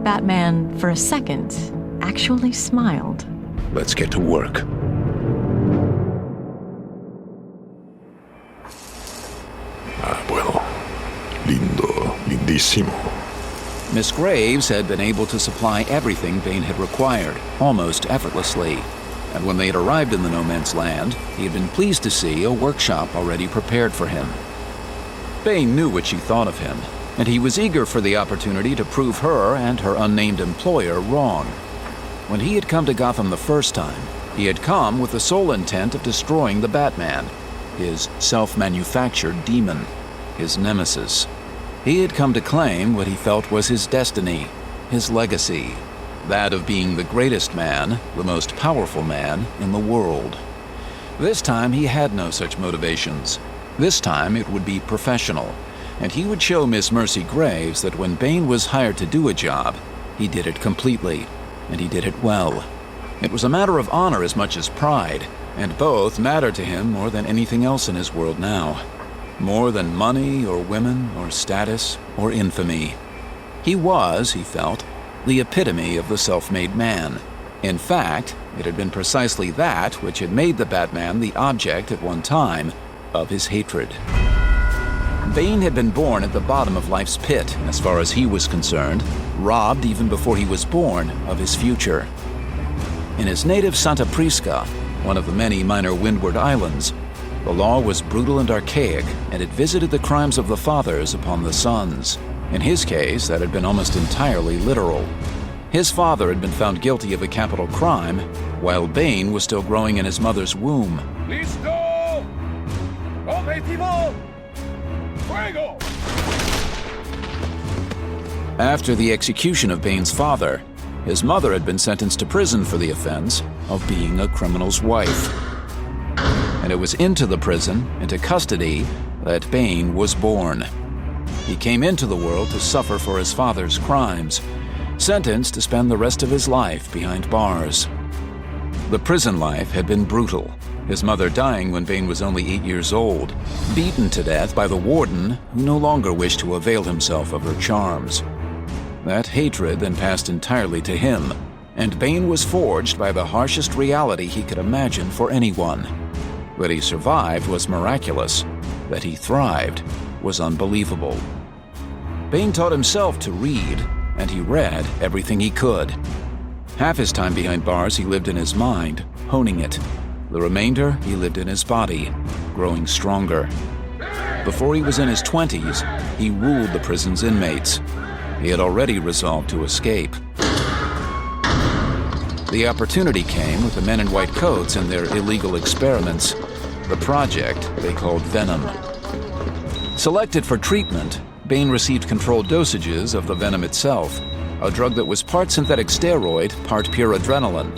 Batman, for a second, actually smiled. Let's get to work. Bueno. Lindo, lindísimo. Miss Graves had been able to supply everything Bane had required, almost effortlessly. And when they had arrived in the No Man's Land, he had been pleased to see a workshop already prepared for him. Bane knew what she thought of him, and he was eager for the opportunity to prove her and her unnamed employer wrong. When he had come to Gotham the first time, he had come with the sole intent of destroying the Batman, his self-manufactured demon, his nemesis. He had come to claim what he felt was his destiny, his legacy, that of being the greatest man, the most powerful man in the world. This time he had no such motivations. This time it would be professional, and he would show Miss Mercy Graves that when Bane was hired to do a job, he did it completely, and he did it well. It was a matter of honor as much as pride, and both mattered to him more than anything else in his world now. More than money or women or status or infamy. He was, he felt, the epitome of the self-made man. In fact, it had been precisely that which had made the Batman the object at one time of his hatred. Bane had been born at the bottom of life's pit, as far as he was concerned, robbed even before he was born of his future. In his native Santa Prisca, one of the many minor Windward Islands, the law was brutal and archaic, and it visited the crimes of the fathers upon the sons. In his case, that had been almost entirely literal. His father had been found guilty of a capital crime, while Bane was still growing in his mother's womb. Listo! Objetivo! Fuego! After the execution of Bane's father, his mother had been sentenced to prison for the offense of being a criminal's wife. And it was into the prison, into custody, that Bane was born. He came into the world to suffer for his father's crimes, sentenced to spend the rest of his life behind bars. The prison life had been brutal, his mother dying when Bane was only 8 years old, beaten to death by the warden who no longer wished to avail himself of her charms. That hatred then passed entirely to him, and Bane was forged by the harshest reality he could imagine for anyone. That he survived was miraculous. That he thrived was unbelievable. Bane taught himself to read, and he read everything he could. Half his time behind bars he lived in his mind, honing it. The remainder he lived in his body, growing stronger. Before he was in his 20s, he ruled the prison's inmates. He had already resolved to escape. The opportunity came with the men in white coats and their illegal experiments, the project they called Venom. Selected for treatment, Bane received controlled dosages of the venom itself, a drug that was part synthetic steroid, part pure adrenaline,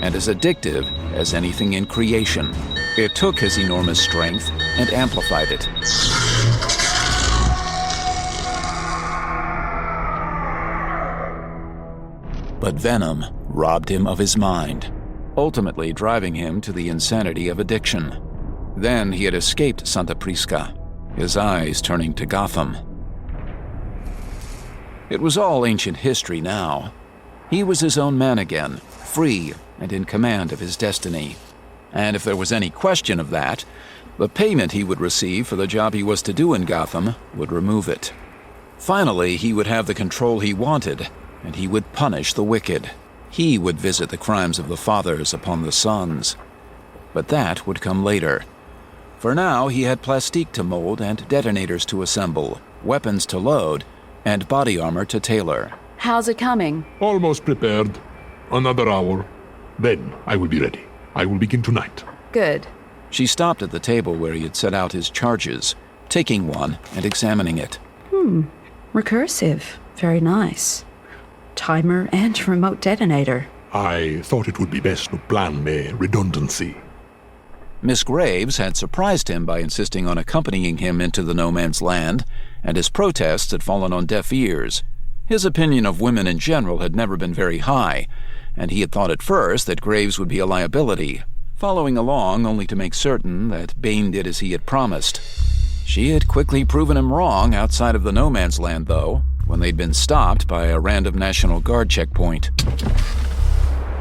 and as addictive as anything in creation. It took his enormous strength and amplified it. But venom robbed him of his mind, ultimately driving him to the insanity of addiction. Then he had escaped Santa Prisca, his eyes turning to Gotham. It was all ancient history now. He was his own man again, free and in command of his destiny. And if there was any question of that, the payment he would receive for the job he was to do in Gotham would remove it. Finally, he would have the control he wanted, and he would punish the wicked. He would visit the crimes of the fathers upon the sons. But that would come later. For now, he had plastique to mold and detonators to assemble, weapons to load, and body armor to tailor. How's it coming? Almost prepared. Another hour. Then I will be ready. I will begin tonight. Good. She stopped at the table where he had set out his charges, taking one and examining it. Recursive. Very nice. Timer and remote detonator. I thought it would be best to plan a redundancy. Miss Graves had surprised him by insisting on accompanying him into the no man's land, and his protests had fallen on deaf ears. His opinion of women in general had never been very high, and he had thought at first that Graves would be a liability, following along only to make certain that Bane did as he had promised. She had quickly proven him wrong outside of the no man's land, though, when they'd been stopped by a random National Guard checkpoint.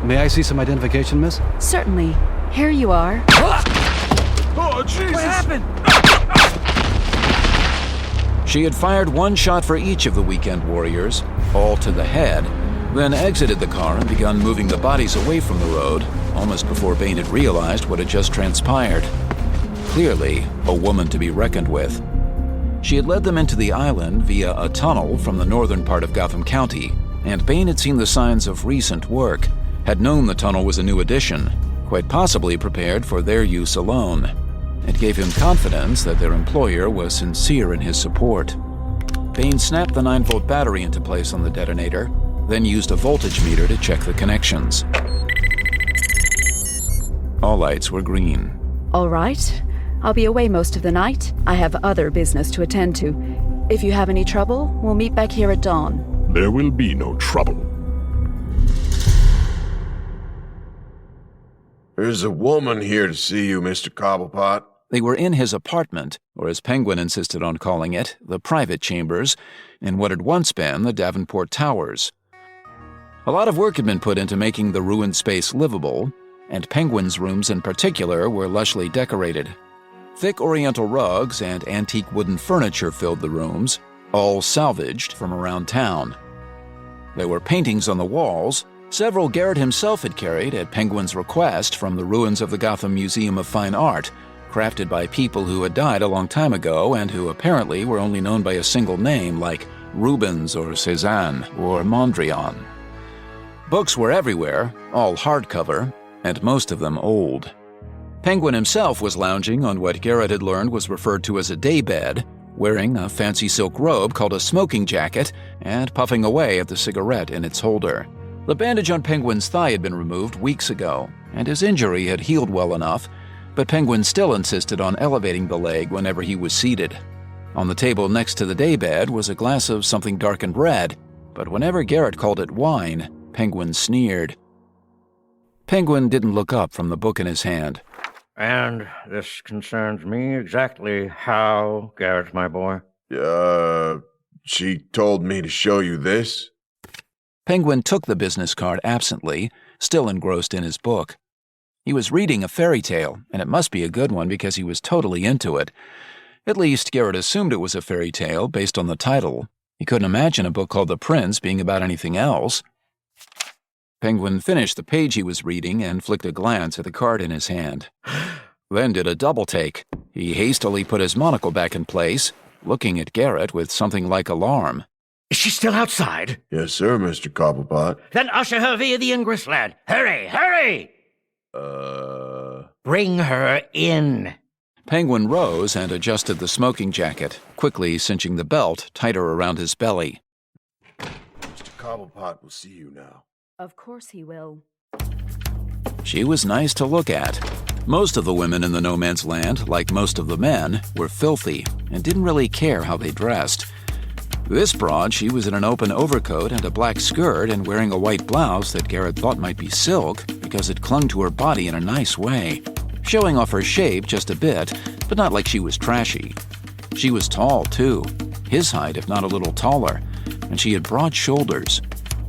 May I see some identification, miss? Certainly. Here you are. Oh, Jesus! What happened? She had fired one shot for each of the weekend warriors, all to the head, then exited the car and begun moving the bodies away from the road, almost before Bane had realized what had just transpired. Clearly, a woman to be reckoned with. She had led them into the island via a tunnel from the northern part of Gotham County, and Bane had seen the signs of recent work, had known the tunnel was a new addition, quite possibly prepared for their use alone. It gave him confidence that their employer was sincere in his support. Bane snapped the 9-volt battery into place on the detonator, then used a voltage meter to check the connections. All lights were green. All right. I'll be away most of the night. I have other business to attend to. If you have any trouble, we'll meet back here at dawn. There will be no trouble. There's a woman here to see you, Mr. Cobblepot. They were in his apartment, or as Penguin insisted on calling it, the private chambers, in what had once been the Davenport Towers. A lot of work had been put into making the ruined space livable, and Penguin's rooms in particular were lushly decorated. Thick oriental rugs and antique wooden furniture filled the rooms, all salvaged from around town. There were paintings on the walls, several Garrett himself had carried at Penguin's request from the ruins of the Gotham Museum of Fine Art, crafted by people who had died a long time ago and who apparently were only known by a single name like Rubens or Cézanne or Mondrian. Books were everywhere, all hardcover, and most of them old. Penguin himself was lounging on what Garrett had learned was referred to as a daybed, wearing a fancy silk robe called a smoking jacket and puffing away at the cigarette in its holder. The bandage on Penguin's thigh had been removed weeks ago, and his injury had healed well enough, but Penguin still insisted on elevating the leg whenever he was seated. On the table next to the daybed was a glass of something dark and red, but whenever Garrett called it wine, Penguin sneered. Penguin didn't look up from the book in his hand. And this concerns me exactly how, Garrett, my boy? She told me to show you this. Penguin took the business card absently, still engrossed in his book. He was reading a fairy tale, and it must be a good one because he was totally into it. At least, Garrett assumed it was a fairy tale based on the title. He couldn't imagine a book called The Prince being about anything else. Penguin finished the page he was reading and flicked a glance at the card in his hand. Then did a double take. He hastily put his monocle back in place, looking at Garrett with something like alarm. Is she still outside? Yes, sir, Mr. Cobblepot. Then usher her via the ingress, lad. Hurry, hurry! Bring her in. Penguin rose and adjusted the smoking jacket, quickly cinching the belt tighter around his belly. Mr. Cobblepot will see you now. Of course he will. She was nice to look at. Most of the women in the No Man's Land, like most of the men, were filthy and didn't really care how they dressed. This broad, she was in an open overcoat and a black skirt and wearing a white blouse that Garrett thought might be silk because it clung to her body in a nice way, showing off her shape just a bit, but not like she was trashy. She was tall, too, his height if not a little taller, and she had broad shoulders.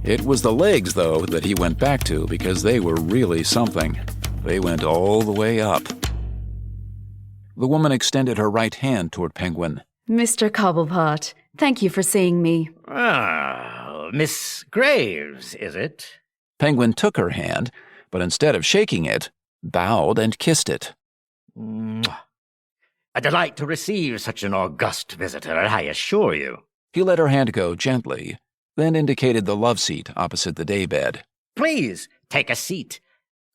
It was the legs, though, that he went back to because they were really something. They went all the way up. The woman extended her right hand toward Penguin. Mr. Cobblepot, thank you for seeing me. Ah, Miss Graves, is it? Penguin took her hand, but instead of shaking it, bowed and kissed it. A delight to receive such an august visitor, I assure you. He let her hand go gently, then indicated the love seat opposite the daybed. Please, take a seat.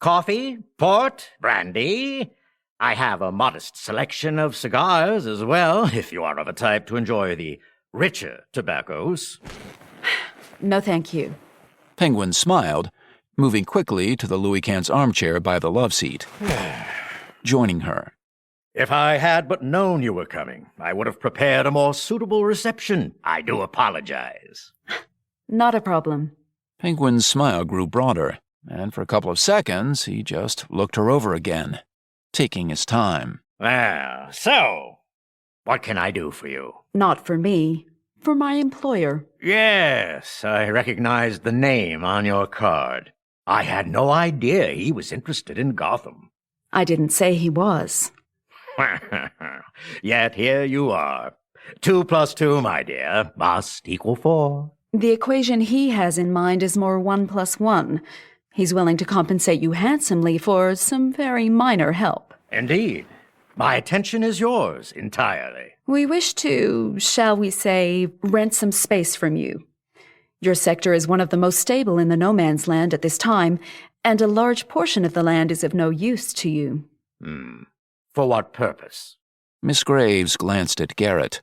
Coffee, port, brandy. I have a modest selection of cigars as well, if you are of a type to enjoy the richer tobaccos. No, thank you. Penguin smiled, moving quickly to the Louis Can's armchair by the love seat, joining her. If I had but known you were coming, I would have prepared a more suitable reception. I do apologize. Not a problem. Penguin's smile grew broader, and for a couple of seconds he just looked her over again, taking his time. Well, so, what can I do for you? Not for me. For my employer. Yes, I recognized the name on your card. I had no idea he was interested in Gotham. I didn't say he was. Yet here you are. 2 + 2, my dear, must equal 4. The equation he has in mind is more 1 + 1. He's willing to compensate you handsomely for some very minor help. Indeed. My attention is yours entirely. We wish to, shall we say, rent some space from you. Your sector is one of the most stable in the no man's land at this time, and a large portion of the land is of no use to you. For what purpose? Miss Graves glanced at Garrett.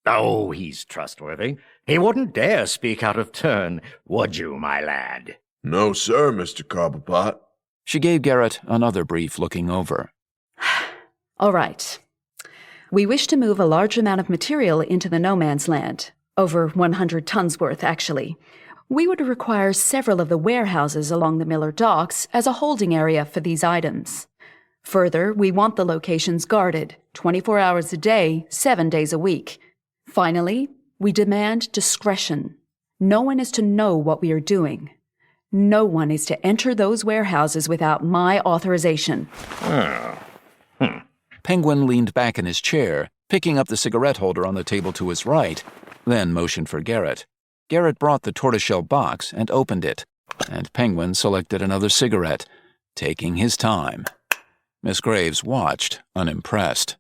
Oh, he's trustworthy. He wouldn't dare speak out of turn, would you, my lad? No, sir, Mr. Cobblepot. She gave Garrett another brief looking over. All right. We wish to move a large amount of material into the no man's land. Over 100 tons worth, actually. We would require several of the warehouses along the Miller docks as a holding area for these items. Further, we want the locations guarded, 24 hours a day, 7 days a week. Finally, we demand discretion. No one is to know what we are doing. No one is to enter those warehouses without my authorization. Penguin leaned back in his chair, picking up the cigarette holder on the table to his right, then motioned for Garrett. Garrett brought the tortoiseshell box and opened it, and Penguin selected another cigarette, taking his time. Miss Graves watched, unimpressed.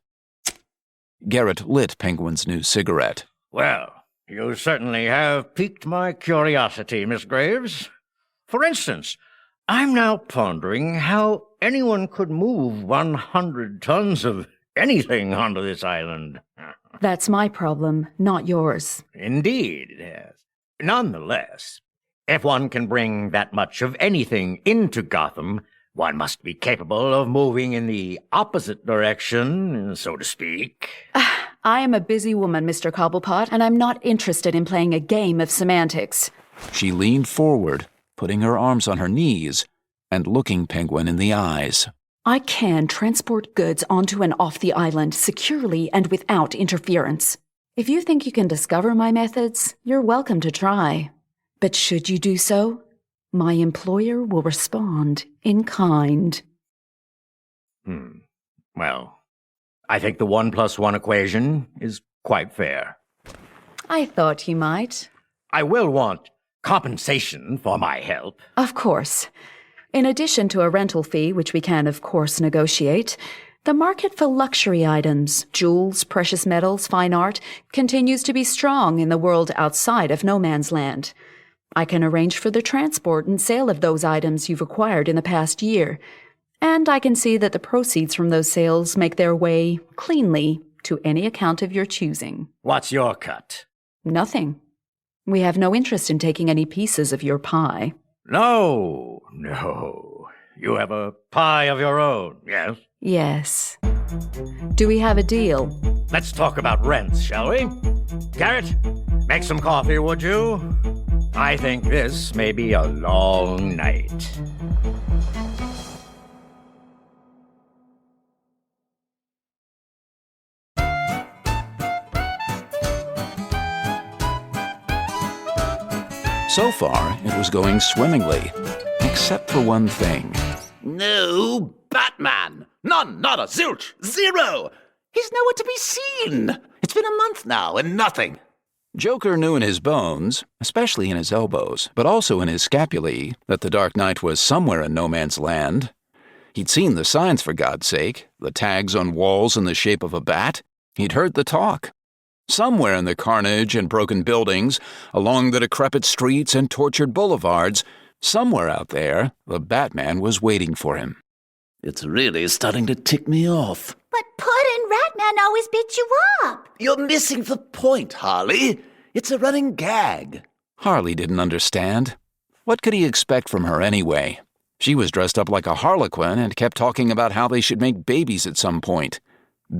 Garrett lit Penguin's new cigarette. Well, you certainly have piqued my curiosity, Miss Graves. For instance, I'm now pondering how anyone could move 100 tons of anything onto this island. That's my problem, not yours. Indeed, yes. Nonetheless, if one can bring that much of anything into Gotham, one must be capable of moving in the opposite direction, so to speak. I am a busy woman, Mr. Cobblepot, and I'm not interested in playing a game of semantics. She leaned forward, putting her arms on her knees and looking Penguin in the eyes. I can transport goods onto and off the island securely and without interference. If you think you can discover my methods, you're welcome to try. But should you do so, my employer will respond in kind. Well, I think the 1 + 1 equation is quite fair. I thought you might. I will want compensation for my help. Of course. In addition to a rental fee, which we can, of course, negotiate, the market for luxury items, jewels, precious metals, fine art, continues to be strong in the world outside of no man's land. I can arrange for the transport and sale of those items you've acquired in the past year, and I can see that the proceeds from those sales make their way cleanly to any account of your choosing. What's your cut? Nothing. We have no interest in taking any pieces of your pie. No. You have a pie of your own, yes? Yes. Do we have a deal? Let's talk about rents, shall we? Garrett, make some coffee, would you? I think this may be a long night. So far, it was going swimmingly, except for one thing. No Batman! None, nada, zilch, zero! He's nowhere to be seen! It's been a month now, and nothing. Joker knew in his bones, especially in his elbows, but also in his scapulae, that the Dark Knight was somewhere in no man's land. He'd seen the signs, for God's sake, the tags on walls in the shape of a bat. He'd heard the talk. Somewhere in the carnage and broken buildings, along the decrepit streets and tortured boulevards, somewhere out there, the Batman was waiting for him. It's really starting to tick me off. But Puddin' Ratman always beats you up. You're missing the point, Harley. It's a running gag. Harley didn't understand. What could he expect from her anyway? She was dressed up like a harlequin and kept talking about how they should make babies at some point.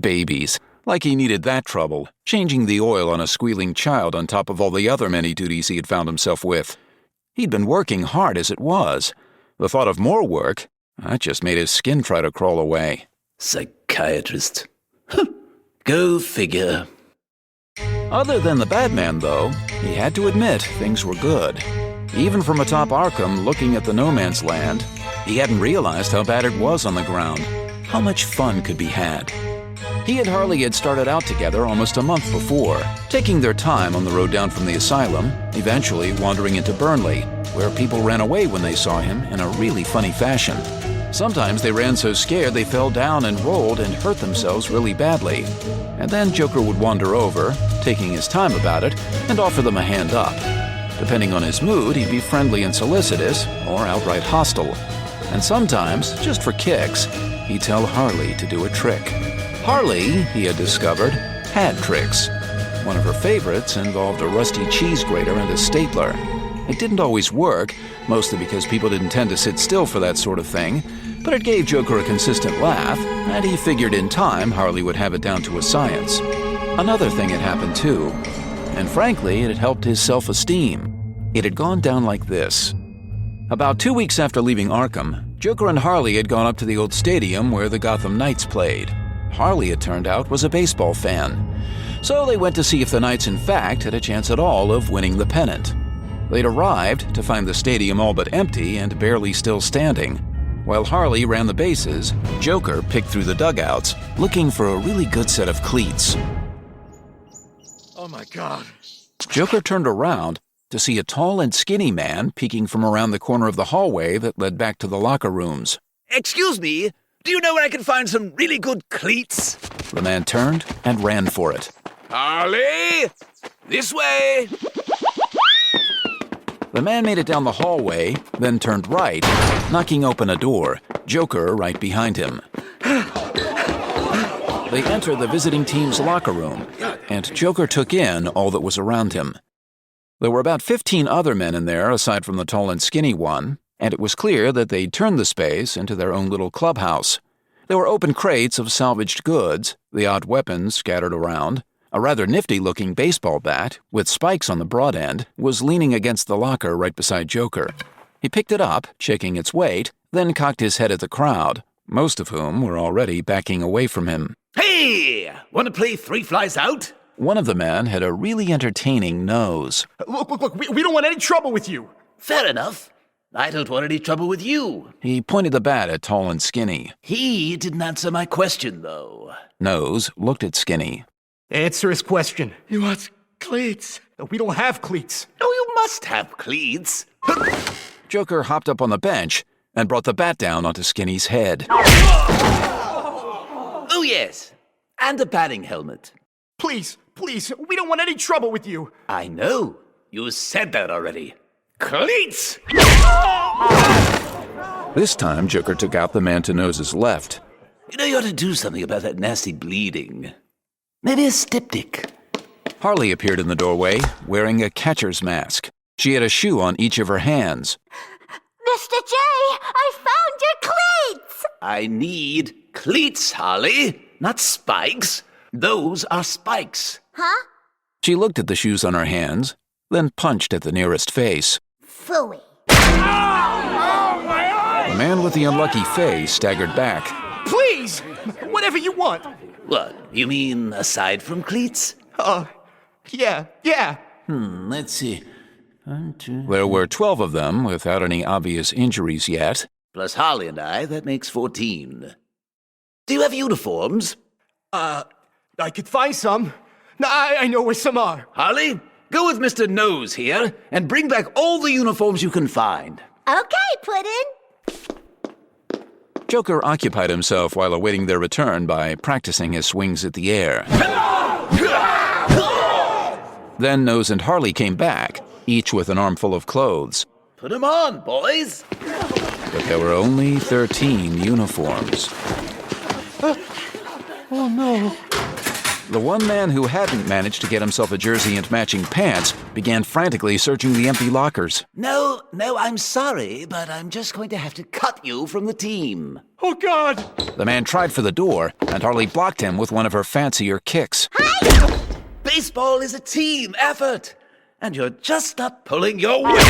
Babies. Like he needed that trouble, changing the oil on a squealing child on top of all the other many duties he had found himself with. He'd been working hard as it was. The thought of more work, that just made his skin try to crawl away. Psychiatrist. Go figure. Other than the Batman, though, he had to admit things were good. Even from atop Arkham, looking at the no man's land, he hadn't realized how bad it was on the ground, how much fun could be had. He and Harley had started out together almost a month before, taking their time on the road down from the asylum, eventually wandering into Burnley, where people ran away when they saw him in a really funny fashion. Sometimes they ran so scared they fell down and rolled and hurt themselves really badly. And then Joker would wander over, taking his time about it, and offer them a hand up. Depending on his mood, he'd be friendly and solicitous, or outright hostile. And sometimes, just for kicks, he'd tell Harley to do a trick. Harley, he had discovered, had tricks. One of her favorites involved a rusty cheese grater and a stapler. It didn't always work, mostly because people didn't tend to sit still for that sort of thing, but it gave Joker a consistent laugh, and he figured in time Harley would have it down to a science. Another thing had happened too, and frankly, it had helped his self-esteem. It had gone down like this. About 2 weeks after leaving Arkham, Joker and Harley had gone up to the old stadium where the Gotham Knights played. Harley, it turned out, was a baseball fan. So they went to see if the Knights in fact had a chance at all of winning the pennant. They'd arrived to find the stadium all but empty and barely still standing. While Harley ran the bases, Joker picked through the dugouts, looking for a really good set of cleats. Oh my God. Joker turned around to see a tall and skinny man peeking from around the corner of the hallway that led back to the locker rooms. Excuse me, do you know where I can find some really good cleats? The man turned and ran for it. Harley! This way! The man made it down the hallway, then turned right, knocking open a door, Joker right behind him. They entered the visiting team's locker room, and Joker took in all that was around him. There were about 15 other men in there aside from the tall and skinny one, and it was clear that they'd turned the space into their own little clubhouse. There were open crates of salvaged goods, the odd weapons scattered around. A rather nifty-looking baseball bat, with spikes on the broad end, was leaning against the locker right beside Joker. He picked it up, checking its weight, then cocked his head at the crowd, most of whom were already backing away from him. Hey! Want to play Three Flies Out? One of the men had a really entertaining nose. Look, we don't want any trouble with you. Fair enough. I don't want any trouble with you. He pointed the bat at Tall and Skinny. He didn't answer my question, though. Nose looked at Skinny. Answer his question. He wants cleats. We don't have cleats. Oh, you must have cleats. Joker hopped up on the bench and brought the bat down onto Skinny's head. Oh, yes. And a batting helmet. Please, we don't want any trouble with you. I know. You said that already. Cleats! This time, Joker took out the man to Nose's left. You know, you ought to do something about that nasty bleeding. Maybe a styptic. Harley appeared in the doorway, wearing a catcher's mask. She had a shoe on each of her hands. Mr. J, I found your cleats! I need cleats, Harley, not spikes. Those are spikes. Huh? She looked at the shoes on her hands, then punched at the nearest face. Phooey. The man with the unlucky face staggered back. Please! Whatever you want. What, you mean aside from cleats? Yeah. Let's see. 1, 2. There were 12 of them, without any obvious injuries yet. Plus Harley and I, that makes 14. Do you have uniforms? I could find some. I know where some are. Harley, go with Mr. Nose here, and bring back all the uniforms you can find. Okay, Puddin'. Joker occupied himself while awaiting their return by practicing his swings at the air. Then Nose and Harley came back, each with an armful of clothes. Put 'em on, boys. But there were only 13 uniforms. Oh no. The one man who hadn't managed to get himself a jersey and matching pants began frantically searching the empty lockers. No, I'm sorry, but I'm just going to have to cut you from the team. Oh, God! The man tried for the door, and Harley blocked him with one of her fancier kicks. Baseball is a team effort, and you're just not pulling your weight.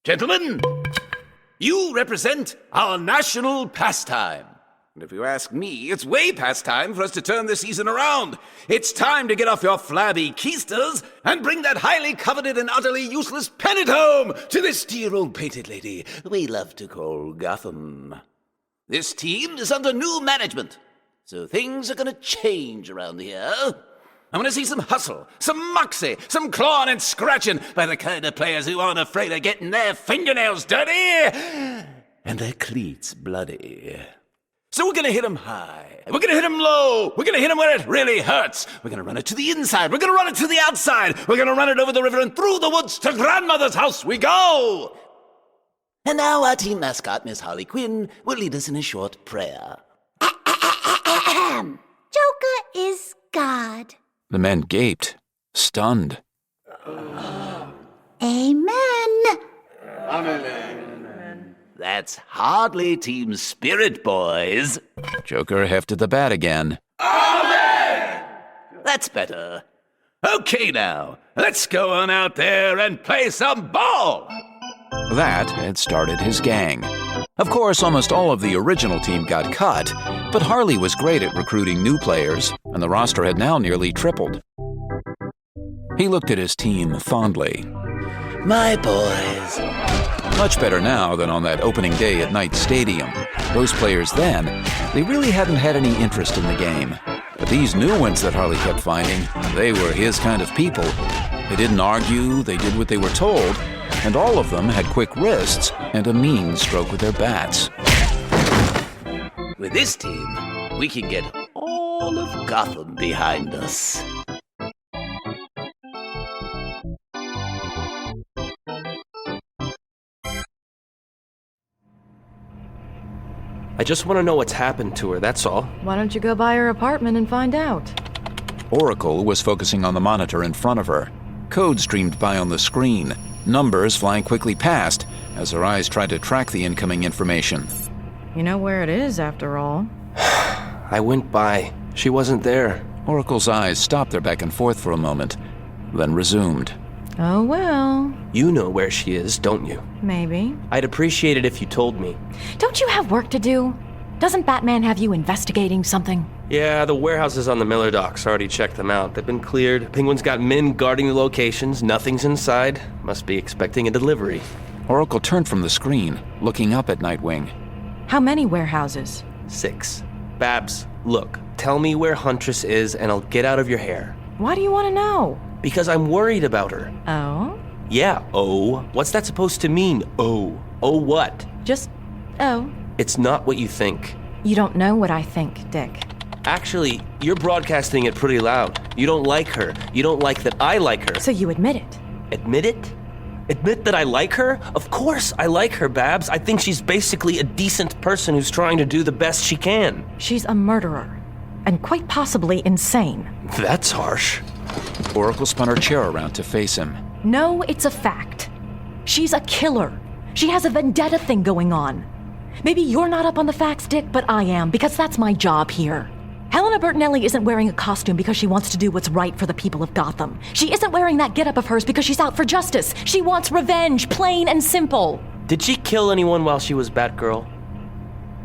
Gentlemen, you represent our national pastime. And if you ask me, it's way past time for us to turn this season around. It's time to get off your flabby keisters and bring that highly coveted and utterly useless pennant home to this dear old painted lady we love to call Gotham. This team is under new management, so things are going to change around here. I want to see some hustle, some moxie, some clawing and scratching by the kind of players who aren't afraid of getting their fingernails dirty and their cleats bloody. So we're going to hit them high. We're going to hit them low. We're going to hit them where it really hurts. We're going to run it to the inside. We're going to run it to the outside. We're going to run it over the river and through the woods to Grandmother's house we go. And now our team mascot, Miss Harley Quinn, will lead us in a short prayer. Joker is God. The men gaped, stunned. Amen. That's hardly team spirit, boys. Joker hefted the bat again. Amen! That's better. Okay now, let's go on out there and play some ball. That had started his gang. Of course, almost all of the original team got cut, but Harley was great at recruiting new players, and the roster had now nearly tripled. He looked at his team fondly. My boys. Much better now than on that opening day at Knight Stadium. Those players then, they really hadn't had any interest in the game. But these new ones that Harley kept finding, they were his kind of people. They didn't argue, they did what they were told, and all of them had quick wrists and a mean stroke with their bats. With this team, we can get all of Gotham behind us. I just want to know what's happened to her, that's all. Why don't you go by her apartment and find out? Oracle was focusing on the monitor in front of her. Code streamed by on the screen, numbers flying quickly past as her eyes tried to track the incoming information. You know where it is, after all. I went by. She wasn't there. Oracle's eyes stopped their back and forth for a moment, then resumed. Oh, well. You know where she is, don't you? Maybe. I'd appreciate it if you told me. Don't you have work to do? Doesn't Batman have you investigating something? Yeah, the warehouses on the Miller docks, already checked them out. They've been cleared. Penguin's got men guarding the locations. Nothing's inside. Must be expecting a delivery. Oracle turned from the screen, looking up at Nightwing. How many warehouses? 6. Babs, look. Tell me where Huntress is and I'll get out of your hair. Why do you want to know? Because I'm worried about her. Oh? Yeah, oh. What's that supposed to mean, oh? Oh what? Just, oh. It's not what you think. You don't know what I think, Dick. Actually, you're broadcasting it pretty loud. You don't like her. You don't like that I like her. So you admit it? Admit it? Admit that I like her? Of course I like her, Babs. I think she's basically a decent person who's trying to do the best she can. She's a murderer. And quite possibly insane. That's harsh. Oracle spun her chair around to face him. No, it's a fact. She's a killer. She has a vendetta thing going on. Maybe you're not up on the facts, Dick, but I am, because that's my job here. Helena Bertinelli isn't wearing a costume because she wants to do what's right for the people of Gotham. She isn't wearing that getup of hers because she's out for justice. She wants revenge, plain and simple. Did she kill anyone while she was Batgirl?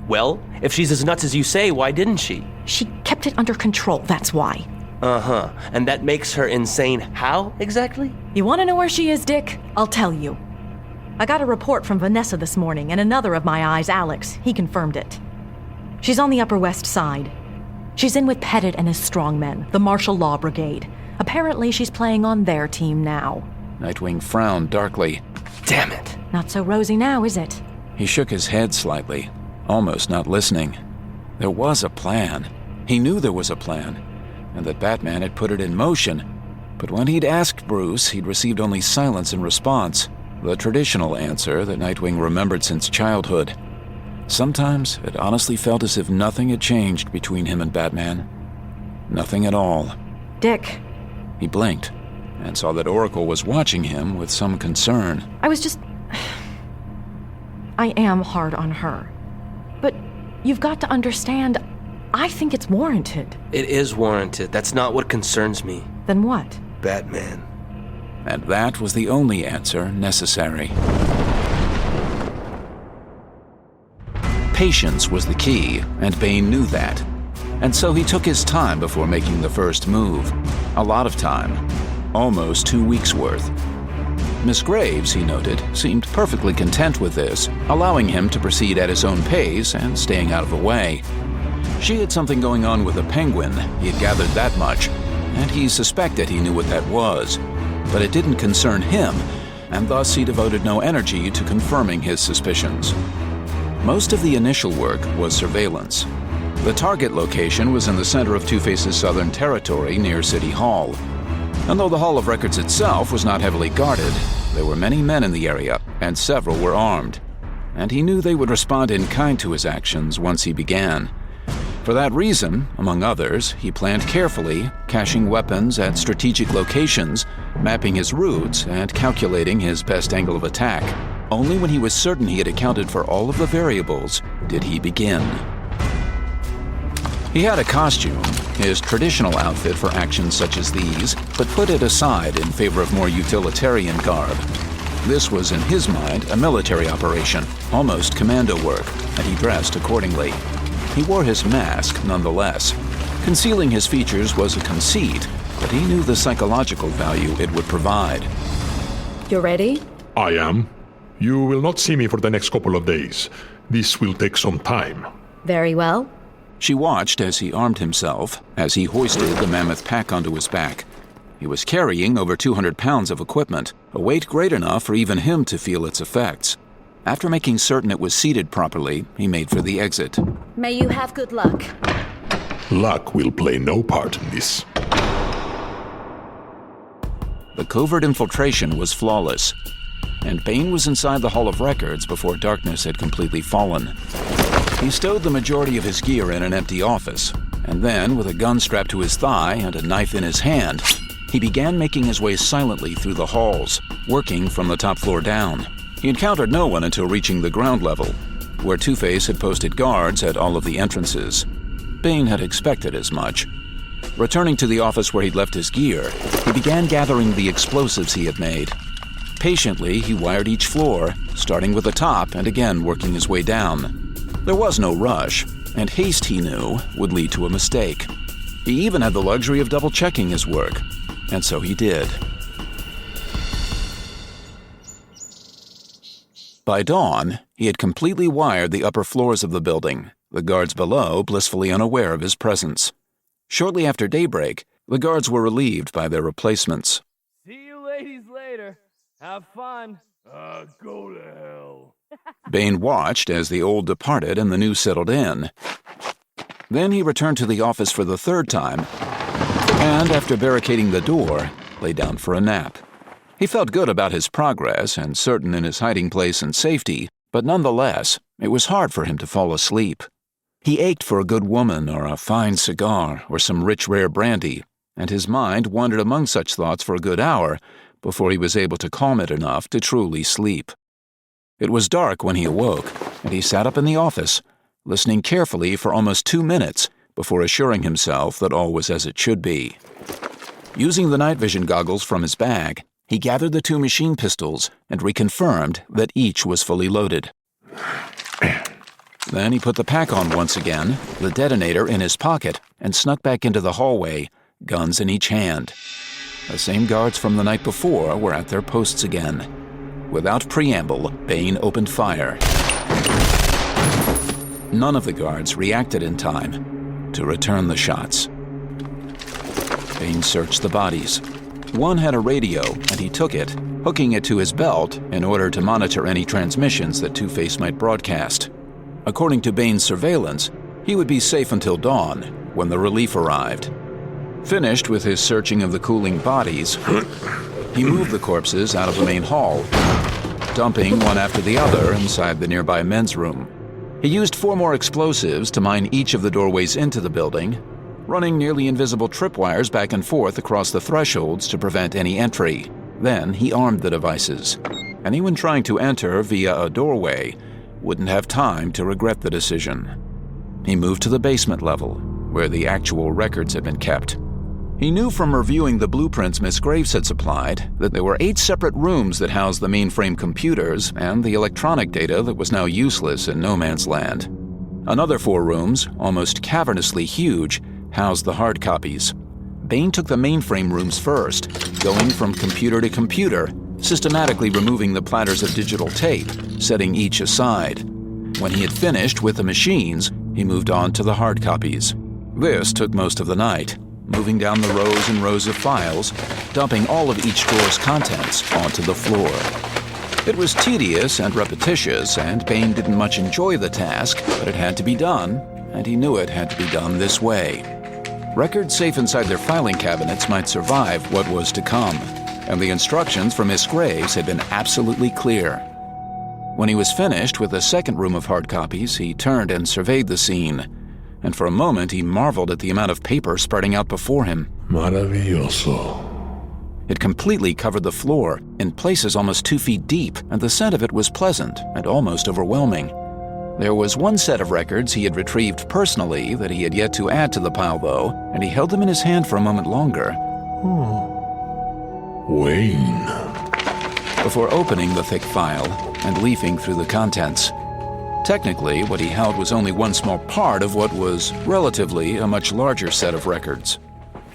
Well, if she's as nuts as you say, why didn't she? She kept it under control, that's why. Uh-huh. And that makes her insane how, exactly? You want to know where she is, Dick? I'll tell you. I got a report from Vanessa this morning, and another of my eyes, Alex. He confirmed it. She's on the Upper West Side. She's in with Pettit and his strongmen, the Martial Law Brigade. Apparently she's playing on their team now. Nightwing frowned darkly. Damn it. Not so rosy now, is it? He shook his head slightly, almost not listening. There was a plan. He knew there was a plan, and that Batman had put it in motion. But when he'd asked Bruce, he'd received only silence in response, the traditional answer that Nightwing remembered since childhood. Sometimes it honestly felt as if nothing had changed between him and Batman. Nothing at all. Dick. He blinked and saw that Oracle was watching him with some concern. I am hard on her. But you've got to understand, I think it's warranted. It is warranted. That's not what concerns me. Then what? Batman. And that was the only answer necessary. Patience was the key, and Bane knew that. And so he took his time before making the first move. A lot of time. Almost 2 weeks' worth. Miss Graves, he noted, seemed perfectly content with this, allowing him to proceed at his own pace and staying out of the way. She had something going on with the Penguin, he had gathered that much, and he suspected he knew what that was. But it didn't concern him, and thus he devoted no energy to confirming his suspicions. Most of the initial work was surveillance. The target location was in the center of Two-Face's southern territory near City Hall. And though the Hall of Records itself was not heavily guarded, there were many men in the area, and several were armed. And he knew they would respond in kind to his actions once he began. For that reason, among others, he planned carefully, caching weapons at strategic locations, mapping his routes, and calculating his best angle of attack. Only when he was certain he had accounted for all of the variables did he begin. He had a costume, his traditional outfit for actions such as these, but put it aside in favor of more utilitarian garb. This was, in his mind, a military operation, almost commando work, and he dressed accordingly. He wore his mask nonetheless. Concealing his features was a conceit, but he knew the psychological value it would provide. You ready? I am. You will not see me for the next couple of days. This will take some time. Very well. She watched as he armed himself, as he hoisted the mammoth pack onto his back. He was carrying over 200 pounds of equipment, a weight great enough for even him to feel its effects. After making certain it was seated properly, he made for the exit. May you have good luck. Luck will play no part in this. The covert infiltration was flawless, and Bain was inside the Hall of Records before darkness had completely fallen. He stowed the majority of his gear in an empty office, and then, with a gun strapped to his thigh and a knife in his hand, he began making his way silently through the halls, working from the top floor down. He encountered no one until reaching the ground level, where Two-Face had posted guards at all of the entrances. Bain had expected as much. Returning to the office where he'd left his gear, he began gathering the explosives he had made. Patiently, he wired each floor, starting with the top and again working his way down. There was no rush, and haste, he knew, would lead to a mistake. He even had the luxury of double-checking his work, and so he did. By dawn, he had completely wired the upper floors of the building, the guards below blissfully unaware of his presence. Shortly after daybreak, the guards were relieved by their replacements. See you ladies later. Have fun. Go to hell. Bain watched as the old departed and the new settled in. Then he returned to the office for the third time, and after barricading the door, lay down for a nap. He felt good about his progress and certain in his hiding place and safety, but nonetheless, it was hard for him to fall asleep. He ached for a good woman or a fine cigar or some rich, rare brandy, and his mind wandered among such thoughts for a good hour before he was able to calm it enough to truly sleep. It was dark when he awoke, and he sat up in the office, listening carefully for almost 2 minutes before assuring himself that all was as it should be. Using the night vision goggles from his bag, he gathered the 2 machine pistols and reconfirmed that each was fully loaded. Then he put the pack on once again, the detonator in his pocket, and snuck back into the hallway, guns in each hand. The same guards from the night before were at their posts again. Without preamble, Bain opened fire. None of the guards reacted in time to return the shots. Bain searched the bodies. One had a radio, and he took it, hooking it to his belt in order to monitor any transmissions that Two-Face might broadcast. According to Bain's surveillance, he would be safe until dawn, when the relief arrived. Finished with his searching of the cooling bodies, he moved the corpses out of the main hall, dumping one after the other inside the nearby men's room. He used 4 more explosives to mine each of the doorways into the building, running nearly invisible tripwires back and forth across the thresholds to prevent any entry. Then he armed the devices. Anyone trying to enter via a doorway wouldn't have time to regret the decision. He moved to the basement level, where the actual records had been kept. He knew from reviewing the blueprints Miss Graves had supplied that there were 8 separate rooms that housed the mainframe computers and the electronic data that was now useless in no man's land. Another 4 rooms, almost cavernously huge, housed the hard copies. Bain took the mainframe rooms first, going from computer to computer, systematically removing the platters of digital tape, setting each aside. When he had finished with the machines, he moved on to the hard copies. This took most of the night. moving down the rows and rows of files, dumping all of each drawer's contents onto the floor. It was tedious and repetitious, and Bain didn't much enjoy the task, but it had to be done, and he knew it had to be done this way. Records safe inside their filing cabinets might survive what was to come, and the instructions from Miss Graves had been absolutely clear. When he was finished with the second room of hard copies, he turned and surveyed the scene, and for a moment he marveled at the amount of paper spreading out before him. Maravilloso. It completely covered the floor, in places almost 2 feet deep, and the scent of it was pleasant and almost overwhelming. There was one set of records he had retrieved personally that he had yet to add to the pile, though, and he held them in his hand for a moment longer. Wayne. Before opening the thick file and leafing through the contents. Technically, what he held was only one small part of what was, relatively, a much larger set of records.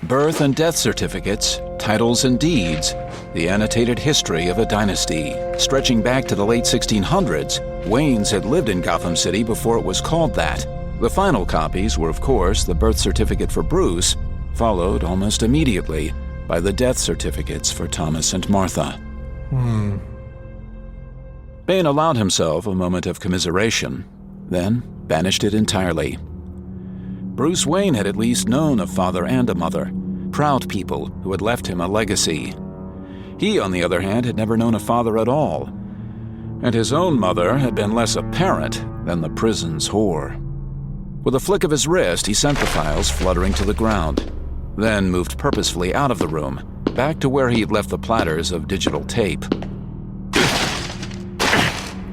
Birth and death certificates, titles and deeds, the annotated history of a dynasty. Stretching back to the late 1600s, Waynes had lived in Gotham City before it was called that. The final copies were, of course, the birth certificate for Bruce, followed almost immediately by the death certificates for Thomas and Martha. Bain allowed himself a moment of commiseration, then banished it entirely. Bruce Wayne had at least known a father and a mother, proud people who had left him a legacy. He, on the other hand, had never known a father at all, and his own mother had been less a parent than the prison's whore. With a flick of his wrist, he sent the files fluttering to the ground, then moved purposefully out of the room, back to where he had left the platters of digital tape.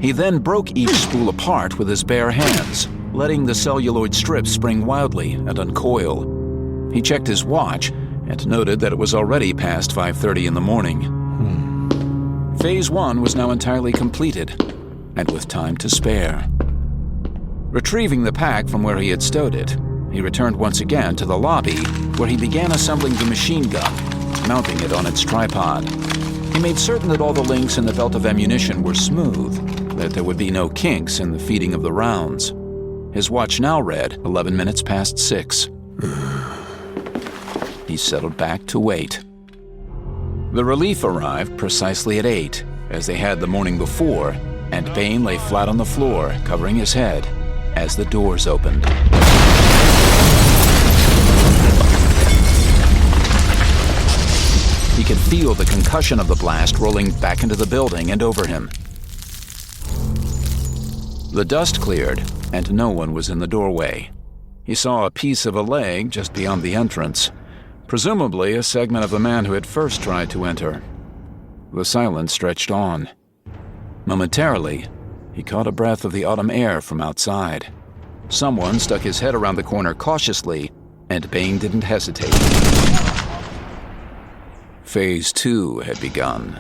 He then broke each spool apart with his bare hands, letting the celluloid strips spring wildly and uncoil. He checked his watch and noted that it was already past 5:30 in the morning. Phase 1 was now entirely completed, and with time to spare. Retrieving the pack from where he had stowed it, he returned once again to the lobby, where he began assembling the machine gun, mounting it on its tripod. He made certain that all the links in the belt of ammunition were smooth, that there would be no kinks in the feeding of the rounds. His watch now read 11 minutes past 6. He settled back to wait. The relief arrived precisely at 8, as they had the morning before, and Bain lay flat on the floor, covering his head, as the doors opened. He could feel the concussion of the blast rolling back into the building and over him. The dust cleared, and no one was in the doorway. He saw a piece of a leg just beyond the entrance, presumably a segment of the man who had first tried to enter. The silence stretched on. Momentarily, he caught a breath of the autumn air from outside. Someone stuck his head around the corner cautiously, and Bain didn't hesitate. Phase 2 had begun.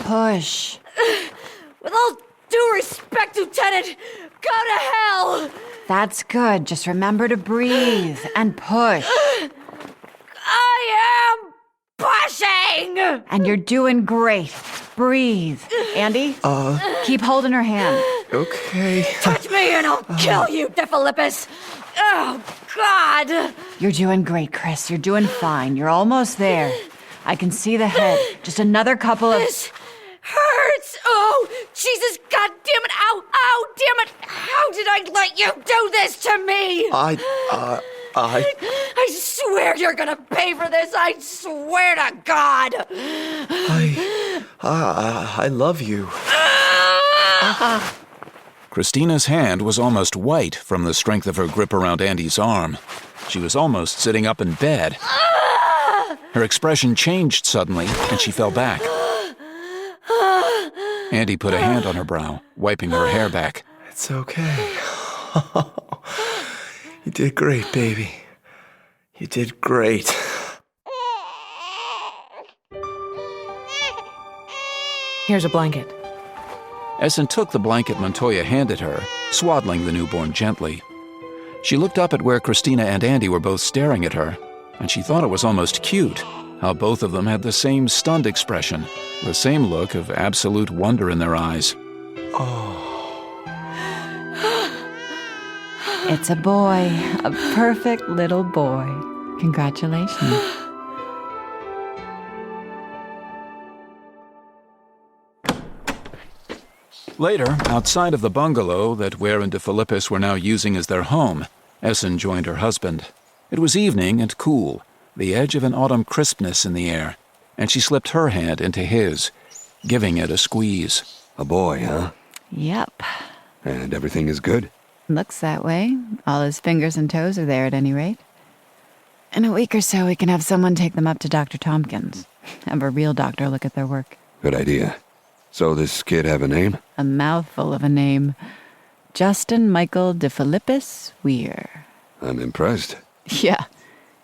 Push. With all due respect, Lieutenant, go to hell! That's good. Just remember to breathe and push. I am pushing! And you're doing great. Breathe. Andy? Keep holding her hand. Okay. Touch me and I'll kill you, Diphilippus! Oh, God! You're doing great, Chris. You're doing fine. You're almost there. I can see the head. Just another couple of... This hurts! Oh, Jesus, God damn it! Ow! Ow! Damn it! How did I let you do this to me? I swear you're gonna pay for this! I swear to God! I love you. Christina's hand was almost white from the strength of her grip around Andy's arm. She was almost sitting up in bed. Her expression changed suddenly, and she fell back. Andy put a hand on her brow, wiping her hair back. It's okay. You did great, baby. You did great. Here's a blanket. Essen took the blanket Montoya handed her, swaddling the newborn gently. She looked up at where Christina and Andy were both staring at her, and she thought it was almost cute, how both of them had the same stunned expression, the same look of absolute wonder in their eyes. It's a boy, a perfect little boy. Congratulations. Later, outside of the bungalow that Ware and De Philippis were now using as their home, Essen joined her husband. It was evening and cool, the edge of an autumn crispness in the air, and she slipped her hand into his, giving it a squeeze. A boy, huh? Yep. And everything is good? Looks that way. All his fingers and toes are there at any rate. In a week or so, we can have someone take them up to Dr. Tompkins. Have a real doctor look at their work. Good idea. So this kid have a name? A mouthful of a name. Justin Michael De Philippis Weir. I'm impressed. Yeah.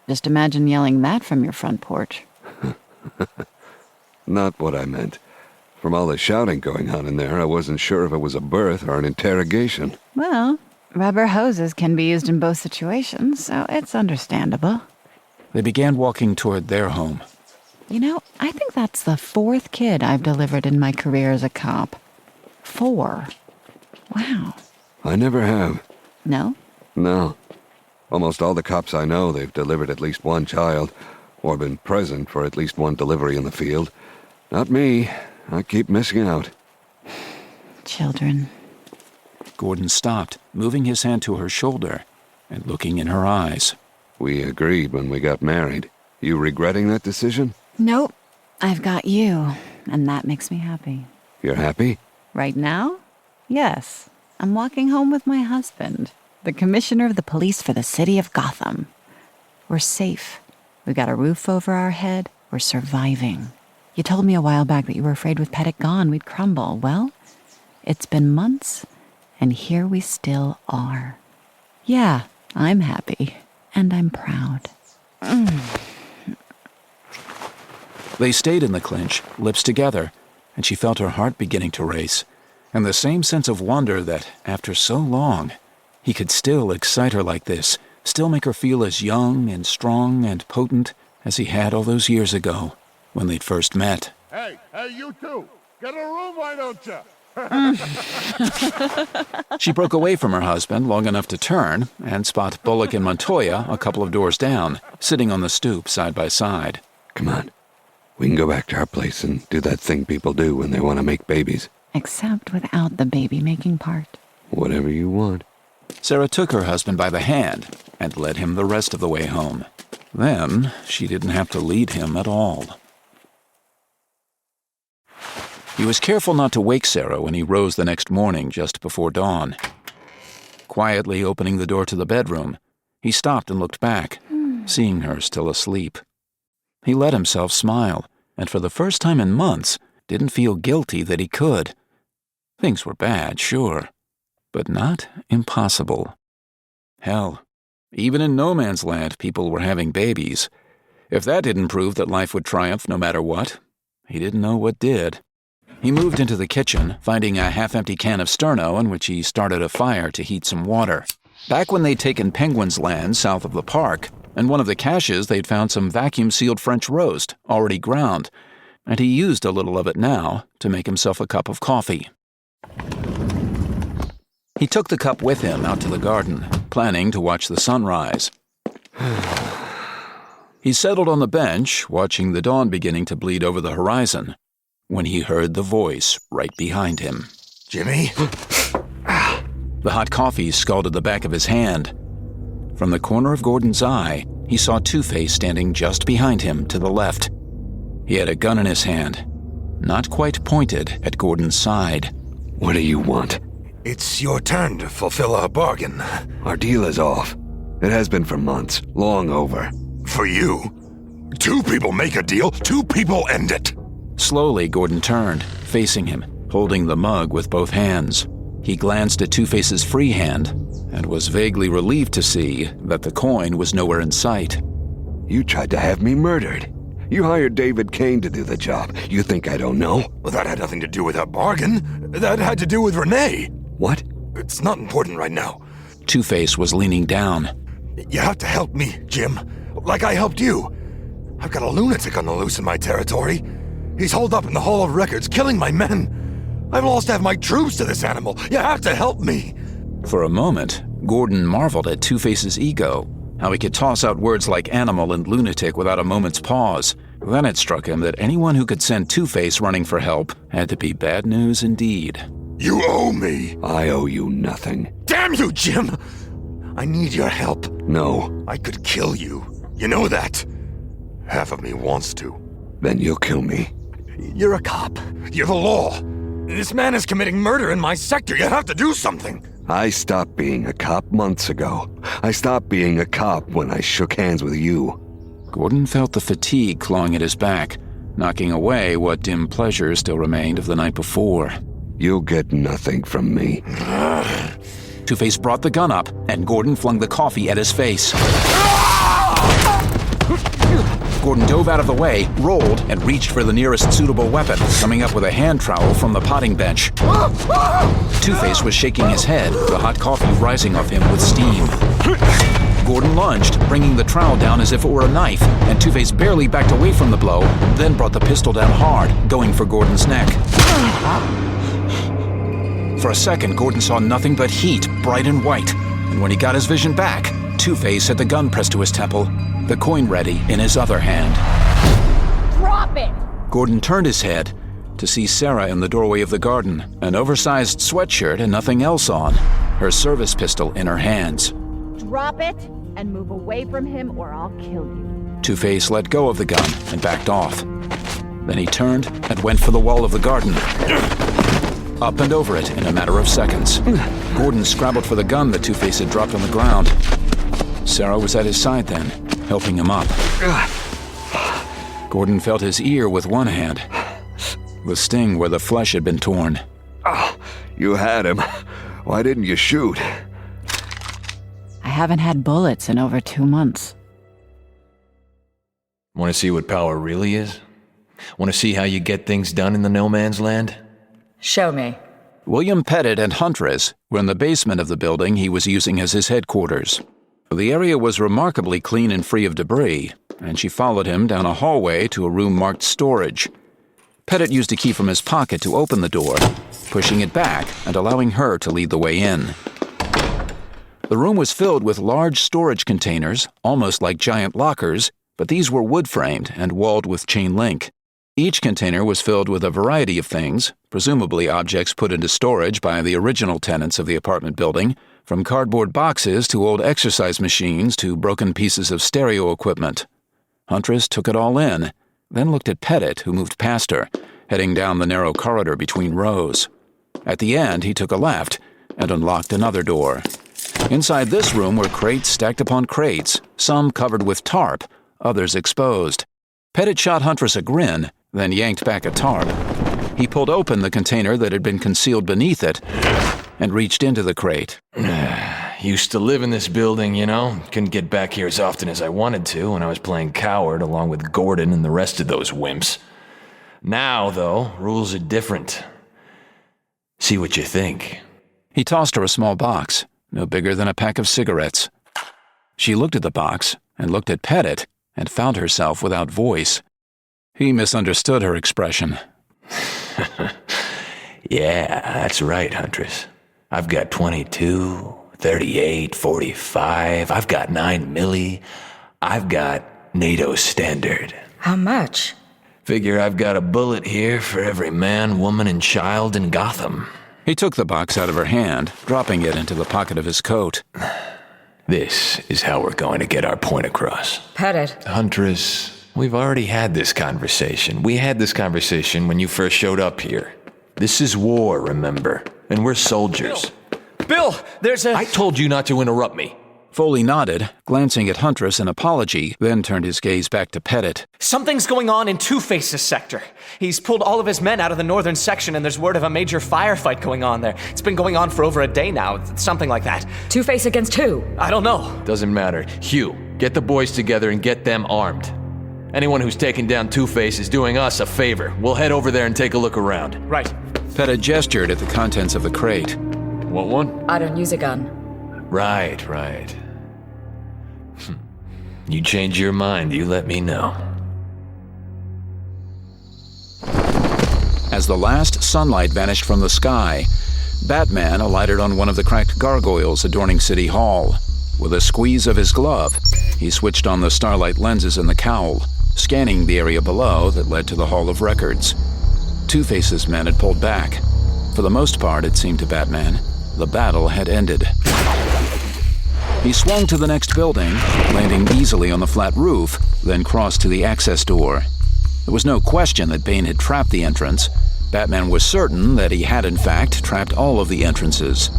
Just imagine yelling that from your front porch. Not what I meant. From all the shouting going on in there, I wasn't sure if it was a birth or an interrogation. Well, rubber hoses can be used in both situations, so it's understandable. They began walking toward their home. You know, I think that's the 4th kid I've delivered in my career as a cop. 4. Wow. I never have. No? No. Almost all the cops I know, they've delivered at least one child, or been present for at least one delivery in the field. Not me. I keep missing out. Children. Gordon stopped, moving his hand to her shoulder and looking in her eyes. We agreed when we got married. You regretting that decision? Nope. I've got you, and that makes me happy. You're happy? Right now? Yes. I'm walking home with my husband, the commissioner of the police for the city of Gotham. We're safe. We've got a roof over our head. We're surviving. You told me a while back that you were afraid with Pettit gone we'd crumble. Well, it's been months, and here we still are. Yeah, I'm happy, and I'm proud. They stayed in the clinch, lips together, and she felt her heart beginning to race, and the same sense of wonder that, after so long, he could still excite her like this, still make her feel as young and strong and potent as he had all those years ago, when they'd first met. Hey, you two! Get a room, why don't you? She broke away from her husband long enough to turn and spot Bullock and Montoya a couple of doors down, sitting on the stoop side by side. Come on. We can go back to our place and do that thing people do when they want to make babies. Except without the baby-making part. Whatever you want. Sarah took her husband by the hand and led him the rest of the way home. Then she didn't have to lead him at all. He was careful not to wake Sarah when he rose the next morning just before dawn. Quietly opening the door to the bedroom, he stopped and looked back, seeing her still asleep. He let himself smile, and for the first time in months, didn't feel guilty that he could. Things were bad, sure, but not impossible. Hell, even in no man's land, people were having babies. If that didn't prove that life would triumph no matter what, he didn't know what did. He moved into the kitchen, finding a half-empty can of sterno in which he started a fire to heat some water. Back when they'd taken Penguin's land south of the park, in one of the caches they'd found some vacuum-sealed French roast, already ground, and he used a little of it now to make himself a cup of coffee. He took the cup with him out to the garden, planning to watch the sunrise. He settled on the bench, watching the dawn beginning to bleed over the horizon, when he heard the voice right behind him. Jimmy? The hot coffee scalded the back of his hand. From the corner of Gordon's eye, he saw Two-Face standing just behind him to the left. He had a gun in his hand, not quite pointed at Gordon's side. What do you want? It's your turn to fulfill our bargain. Our deal is off. It has been for months, long over. For you? 2 people make a deal, 2 people end it. Slowly, Gordon turned, facing him, holding the mug with both hands. He glanced at Two-Face's free hand and was vaguely relieved to see that the coin was nowhere in sight. You tried to have me murdered. You hired David Kane to do the job. You think I don't know? Well, that had nothing to do with our bargain. That had to do with Renee. What? It's not important right now. Two-Face was leaning down. You have to help me, Jim. Like I helped you. I've got a lunatic on the loose in my territory. He's holed up in the Hall of Records, killing my men. I've lost half my troops to this animal. You have to help me. For a moment, Gordon marveled at Two-Face's ego, how he could toss out words like animal and lunatic without a moment's pause. Then it struck him that anyone who could send Two-Face running for help had to be bad news indeed. You owe me. I owe you nothing. Damn you, Jim! I need your help. No. I could kill you. You know that. Half of me wants to. Then you'll kill me. You're a cop. You're the law. This man is committing murder in my sector. You have to do something. I stopped being a cop months ago. I stopped being a cop when I shook hands with you. Gordon felt the fatigue clawing at his back, knocking away what dim pleasure still remained of the night before. You'll get nothing from me. Two-Face brought the gun up, and Gordon flung the coffee at his face. Gordon dove out of the way, rolled, and reached for the nearest suitable weapon, coming up with a hand trowel from the potting bench. Two-Face was shaking his head, the hot coffee rising off him with steam. Gordon lunged, bringing the trowel down as if it were a knife, and Two-Face barely backed away from the blow, then brought the pistol down hard, going for Gordon's neck. For a second, Gordon saw nothing but heat, bright and white, and when he got his vision back, Two-Face had the gun pressed to his temple, the coin ready in his other hand. Drop it! Gordon turned his head to see Sarah in the doorway of the garden, an oversized sweatshirt and nothing else on, her service pistol in her hands. Drop it and move away from him or I'll kill you. Two-Face let go of the gun and backed off. Then he turned and went for the wall of the garden. Up and over it in a matter of seconds. Gordon scrabbled for the gun that Two-Face had dropped on the ground. Sarah was at his side then, helping him up. Gordon felt his ear with one hand, the sting where the flesh had been torn. You had him. Why didn't you shoot? I haven't had bullets in over 2 months. Want to see what power really is? Want to see how you get things done in the no man's land? Show me. William Pettit and Huntress were in the basement of the building he was using as his headquarters. The area was remarkably clean and free of debris, and she followed him down a hallway to a room marked storage. Pettit used a key from his pocket to open the door, pushing it back and allowing her to lead the way in. The room was filled with large storage containers, almost like giant lockers, but these were wood-framed and walled with chain link. Each container was filled with a variety of things, presumably objects put into storage by the original tenants of the apartment building, from cardboard boxes to old exercise machines to broken pieces of stereo equipment. Huntress took it all in, then looked at Pettit, who moved past her, heading down the narrow corridor between rows. At the end, he took a left and unlocked another door. Inside this room were crates stacked upon crates, some covered with tarp, others exposed. Pettit shot Huntress a grin, then yanked back a tarp. He pulled open the container that had been concealed beneath it and reached into the crate. Used to live in this building, you know. Couldn't get back here as often as I wanted to when I was playing coward along with Gordon and the rest of those wimps. Now, though, rules are different. See what you think. He tossed her a small box, no bigger than a pack of cigarettes. She looked at the box and looked at Pettit and found herself without voice. He misunderstood her expression. Yeah, that's right, Huntress. I've got 22, 38, 45. I've got 9 milli. I've got NATO standard. How much? Figure I've got a bullet here for every man, woman, and child in Gotham. He took the box out of her hand, dropping it into the pocket of his coat. This is how we're going to get our point across. Pettit. Huntress, we've already had this conversation. We had this conversation when you first showed up here. This is war, remember? And we're soldiers. Bill, there's a... I told you not to interrupt me. Foley nodded, glancing at Huntress in apology, then turned his gaze back to Pettit. Something's going on in Two-Face's sector. He's pulled all of his men out of the northern section, and there's word of a major firefight going on there. It's been going on for over a day now, something like that. Two-Face against who? I don't know. Doesn't matter. Hugh, get the boys together and get them armed. Anyone who's taking down Two-Face is doing us a favor. We'll head over there and take a look around. Right. Pettit gestured at the contents of the crate. Want one? I don't use a gun. Right. You change your mind, you let me know. as the last sunlight vanished from the sky, Batman alighted on one of the cracked gargoyles adorning City Hall. With a squeeze of his glove, he switched on the starlight lenses in the cowl, scanning the area below that led to the Hall of Records. Two-Face's men had pulled back. For the most part, it seemed to Batman, the battle had ended. He swung to the next building, landing easily on the flat roof, then crossed to the access door. There was no question that Bane had trapped the entrance. Batman was certain that he had in fact trapped all of the entrances.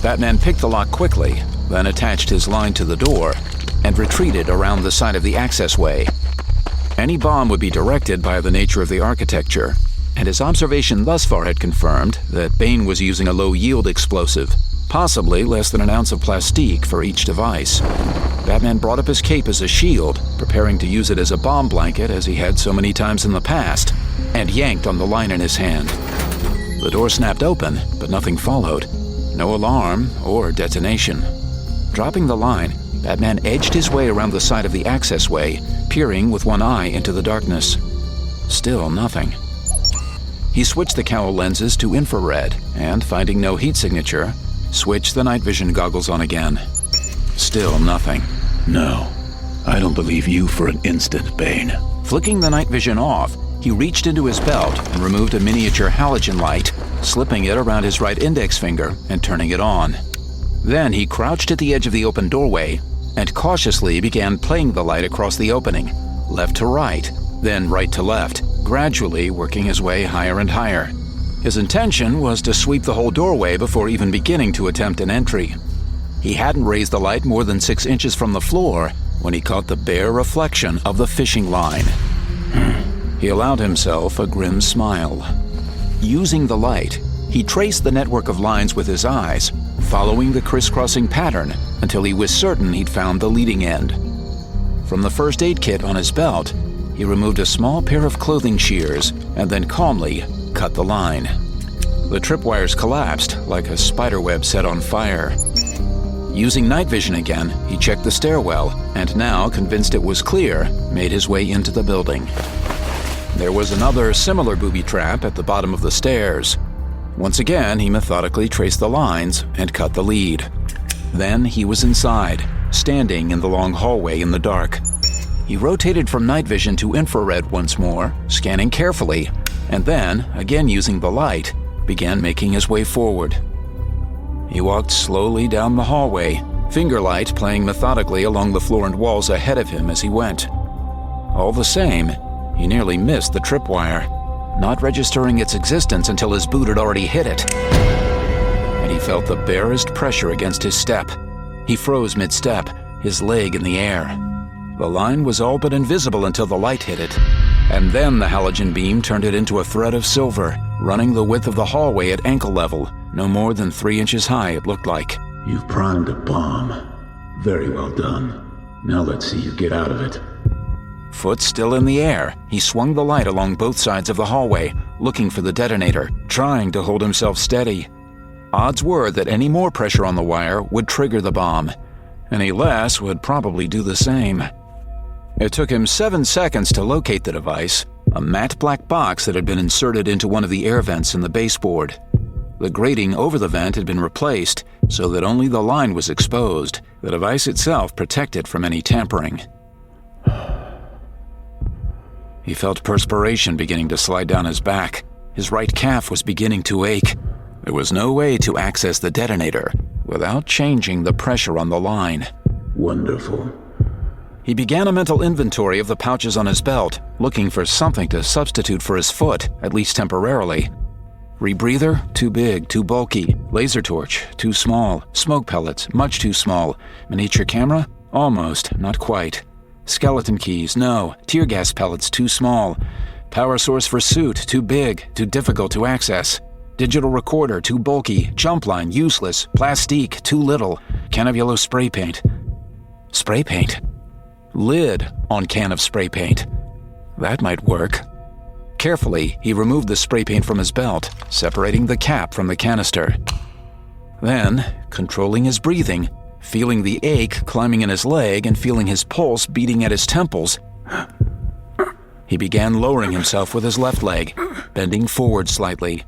Batman picked the lock quickly, then attached his line to the door, and retreated around the side of the accessway. Any bomb would be directed by the nature of the architecture, and his observation thus far had confirmed that Bane was using a low-yield explosive, possibly less than an ounce of plastique for each device. Batman brought up his cape as a shield, preparing to use it as a bomb blanket as he had so many times in the past, and yanked on the line in his hand. The door snapped open, but nothing followed. No alarm or detonation. Dropping the line, Batman edged his way around the side of the accessway, peering with one eye into the darkness. Still nothing. He switched the cowl lenses to infrared, and finding no heat signature, switched the night vision goggles on again. Still nothing. No, I don't believe you for an instant, Bane. Flicking the night vision off, he reached into his belt and removed a miniature halogen light, slipping it around his right index finger and turning it on. Then he crouched at the edge of the open doorway and cautiously began playing the light across the opening, left to right, then right to left, gradually working his way higher and higher. His intention was to sweep the whole doorway before even beginning to attempt an entry. He hadn't raised the light more than 6 inches from the floor when he caught the bare reflection of the fishing line. He allowed himself a grim smile. Using the light, he traced the network of lines with his eyes, following the crisscrossing pattern until he was certain he'd found the leading end. From the first aid kit on his belt, he removed a small pair of clothing shears and then calmly cut the line. The tripwires collapsed like a spiderweb set on fire. Using night vision again, he checked the stairwell and now, convinced it was clear, made his way into the building. There was another similar booby trap at the bottom of the stairs. Once again, he methodically traced the lines and cut the lead. Then he was inside, standing in the long hallway in the dark. He rotated from night vision to infrared once more, scanning carefully, and then, again using the light, began making his way forward. He walked slowly down the hallway, fingerlight playing methodically along the floor and walls ahead of him as he went. All the same, he nearly missed the tripwire, not registering its existence until his boot had already hit it. And he felt the barest pressure against his step. He froze mid-step, his leg in the air. The line was all but invisible until the light hit it, and then the halogen beam turned it into a thread of silver, running the width of the hallway at ankle level, no more than 3 inches high, it looked like. You've primed a bomb. Very well done. Now let's see you get out of it. Foot still in the air, he swung the light along both sides of the hallway, looking for the detonator, trying to hold himself steady. Odds were that any more pressure on the wire would trigger the bomb. Any less would probably do the same. It took him 7 seconds to locate the device, a matte black box that had been inserted into one of the air vents in the baseboard. The grating over the vent had been replaced so that only the line was exposed, the device itself protected from any tampering. He felt perspiration beginning to slide down his back. His right calf was beginning to ache. There was no way to access the detonator without changing the pressure on the line. Wonderful. He began a mental inventory of the pouches on his belt, looking for something to substitute for his foot, at least temporarily. Rebreather? Too big, too bulky. Laser torch? Too small. Smoke pellets? Much too small. Miniature camera? Almost, not quite. Skeleton keys? No. Tear gas pellets? Too small. Power source for suit? Too big, too difficult to access. Digital recorder? Too bulky. Jump line? Useless. Plastique? Too little. Can of yellow spray paint. Spray paint? Lid on can of spray paint. That might work. Carefully, he removed the spray paint from his belt, separating the cap from the canister. Then, controlling his breathing, feeling the ache climbing in his leg and feeling his pulse beating at his temples, He began lowering himself with his left leg, bending forward slightly.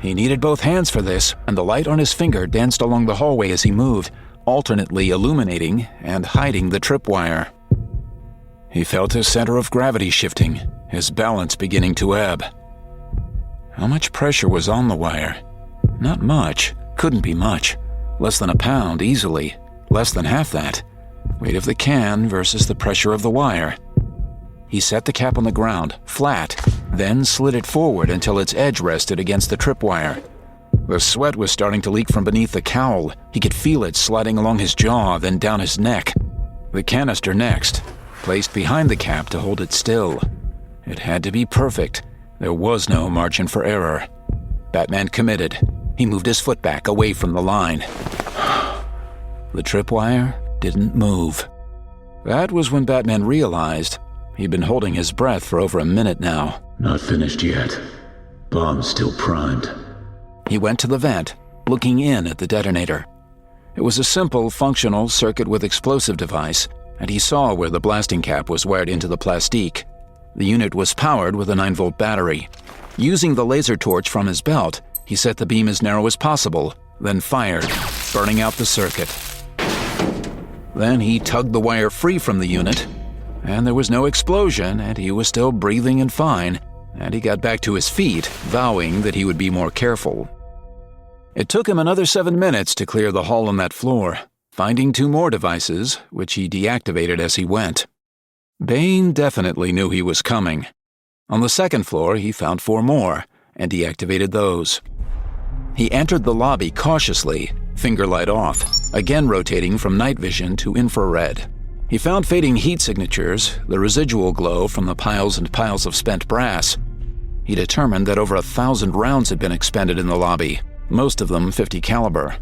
He needed both hands for this, and the light on his finger danced along the hallway as he moved, alternately illuminating and hiding the tripwire. He felt his center of gravity shifting, his balance beginning to ebb. How much pressure was on the wire? Not much. Couldn't be much. Less than a pound, easily. Less than half that. Weight of the can versus the pressure of the wire. He set the cap on the ground, flat, then slid it forward until its edge rested against the tripwire. The sweat was starting to leak from beneath the cowl. He could feel it sliding along his jaw, then down his neck. The canister next, placed behind the cap to hold it still. It had to be perfect. There was no margin for error. Batman committed. He moved his foot back away from the line. The tripwire didn't move. That was when Batman realized he'd been holding his breath for over a minute now. Not finished yet. Bomb's still primed. He went to the vent, looking in at the detonator. It was a simple, functional circuit with explosive device, and he saw where the blasting cap was wired into the plastique. The unit was powered with a 9-volt battery. Using the laser torch from his belt, he set the beam as narrow as possible, then fired, burning out the circuit. Then he tugged the wire free from the unit, and there was no explosion, and he was still breathing and fine, and he got back to his feet, vowing that he would be more careful. It took him another 7 minutes to clear the hall on that floor, finding 2 more devices, which he deactivated as he went. Bane definitely knew he was coming. On the second floor, he found 4 more, and deactivated those. He entered the lobby cautiously, finger light off, again rotating from night vision to infrared. He found fading heat signatures, the residual glow from the piles and piles of spent brass. He determined that over 1,000 rounds had been expended in the lobby, most of them .50 caliber.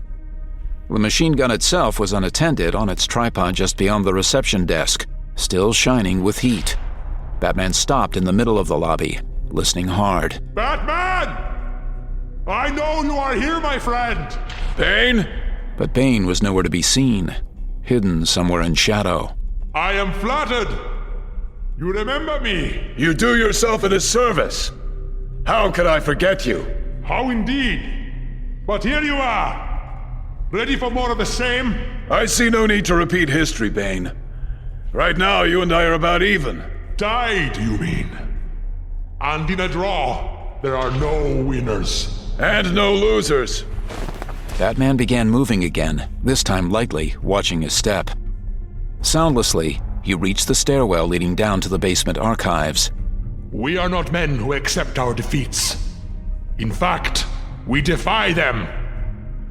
The machine gun itself was unattended on its tripod just beyond the reception desk, still shining with heat. Batman stopped in the middle of the lobby, listening hard. Batman! I know you are here, my friend! Bane? But Bane was nowhere to be seen, hidden somewhere in shadow. I am flattered. You remember me. You do yourself a disservice. How could I forget you? How indeed. But here you are. Ready for more of the same? I see no need to repeat history, Bane. Right now, you and I are about even. Tied, you mean? And in a draw, there are no winners. And no losers. Batman began moving again, this time lightly, watching his step. Soundlessly, he reached the stairwell leading down to the basement archives. We are not men who accept our defeats. In fact, we defy them.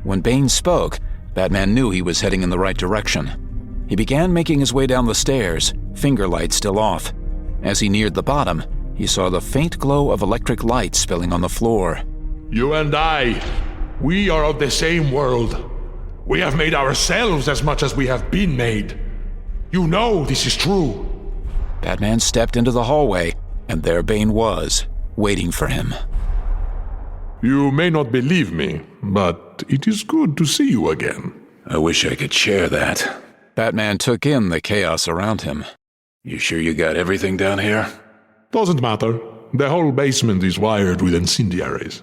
When Bane spoke, Batman knew he was heading in the right direction. He began making his way down the stairs, finger light still off. As he neared the bottom, he saw the faint glow of electric light spilling on the floor. You and I, we are of the same world. We have made ourselves as much as we have been made. You know this is true. Batman stepped into the hallway, and there Bane was, waiting for him. You may not believe me, but it is good to see you again. I wish I could share that. Batman took in the chaos around him. You sure you got everything down here? Doesn't matter. The whole basement is wired with incendiaries.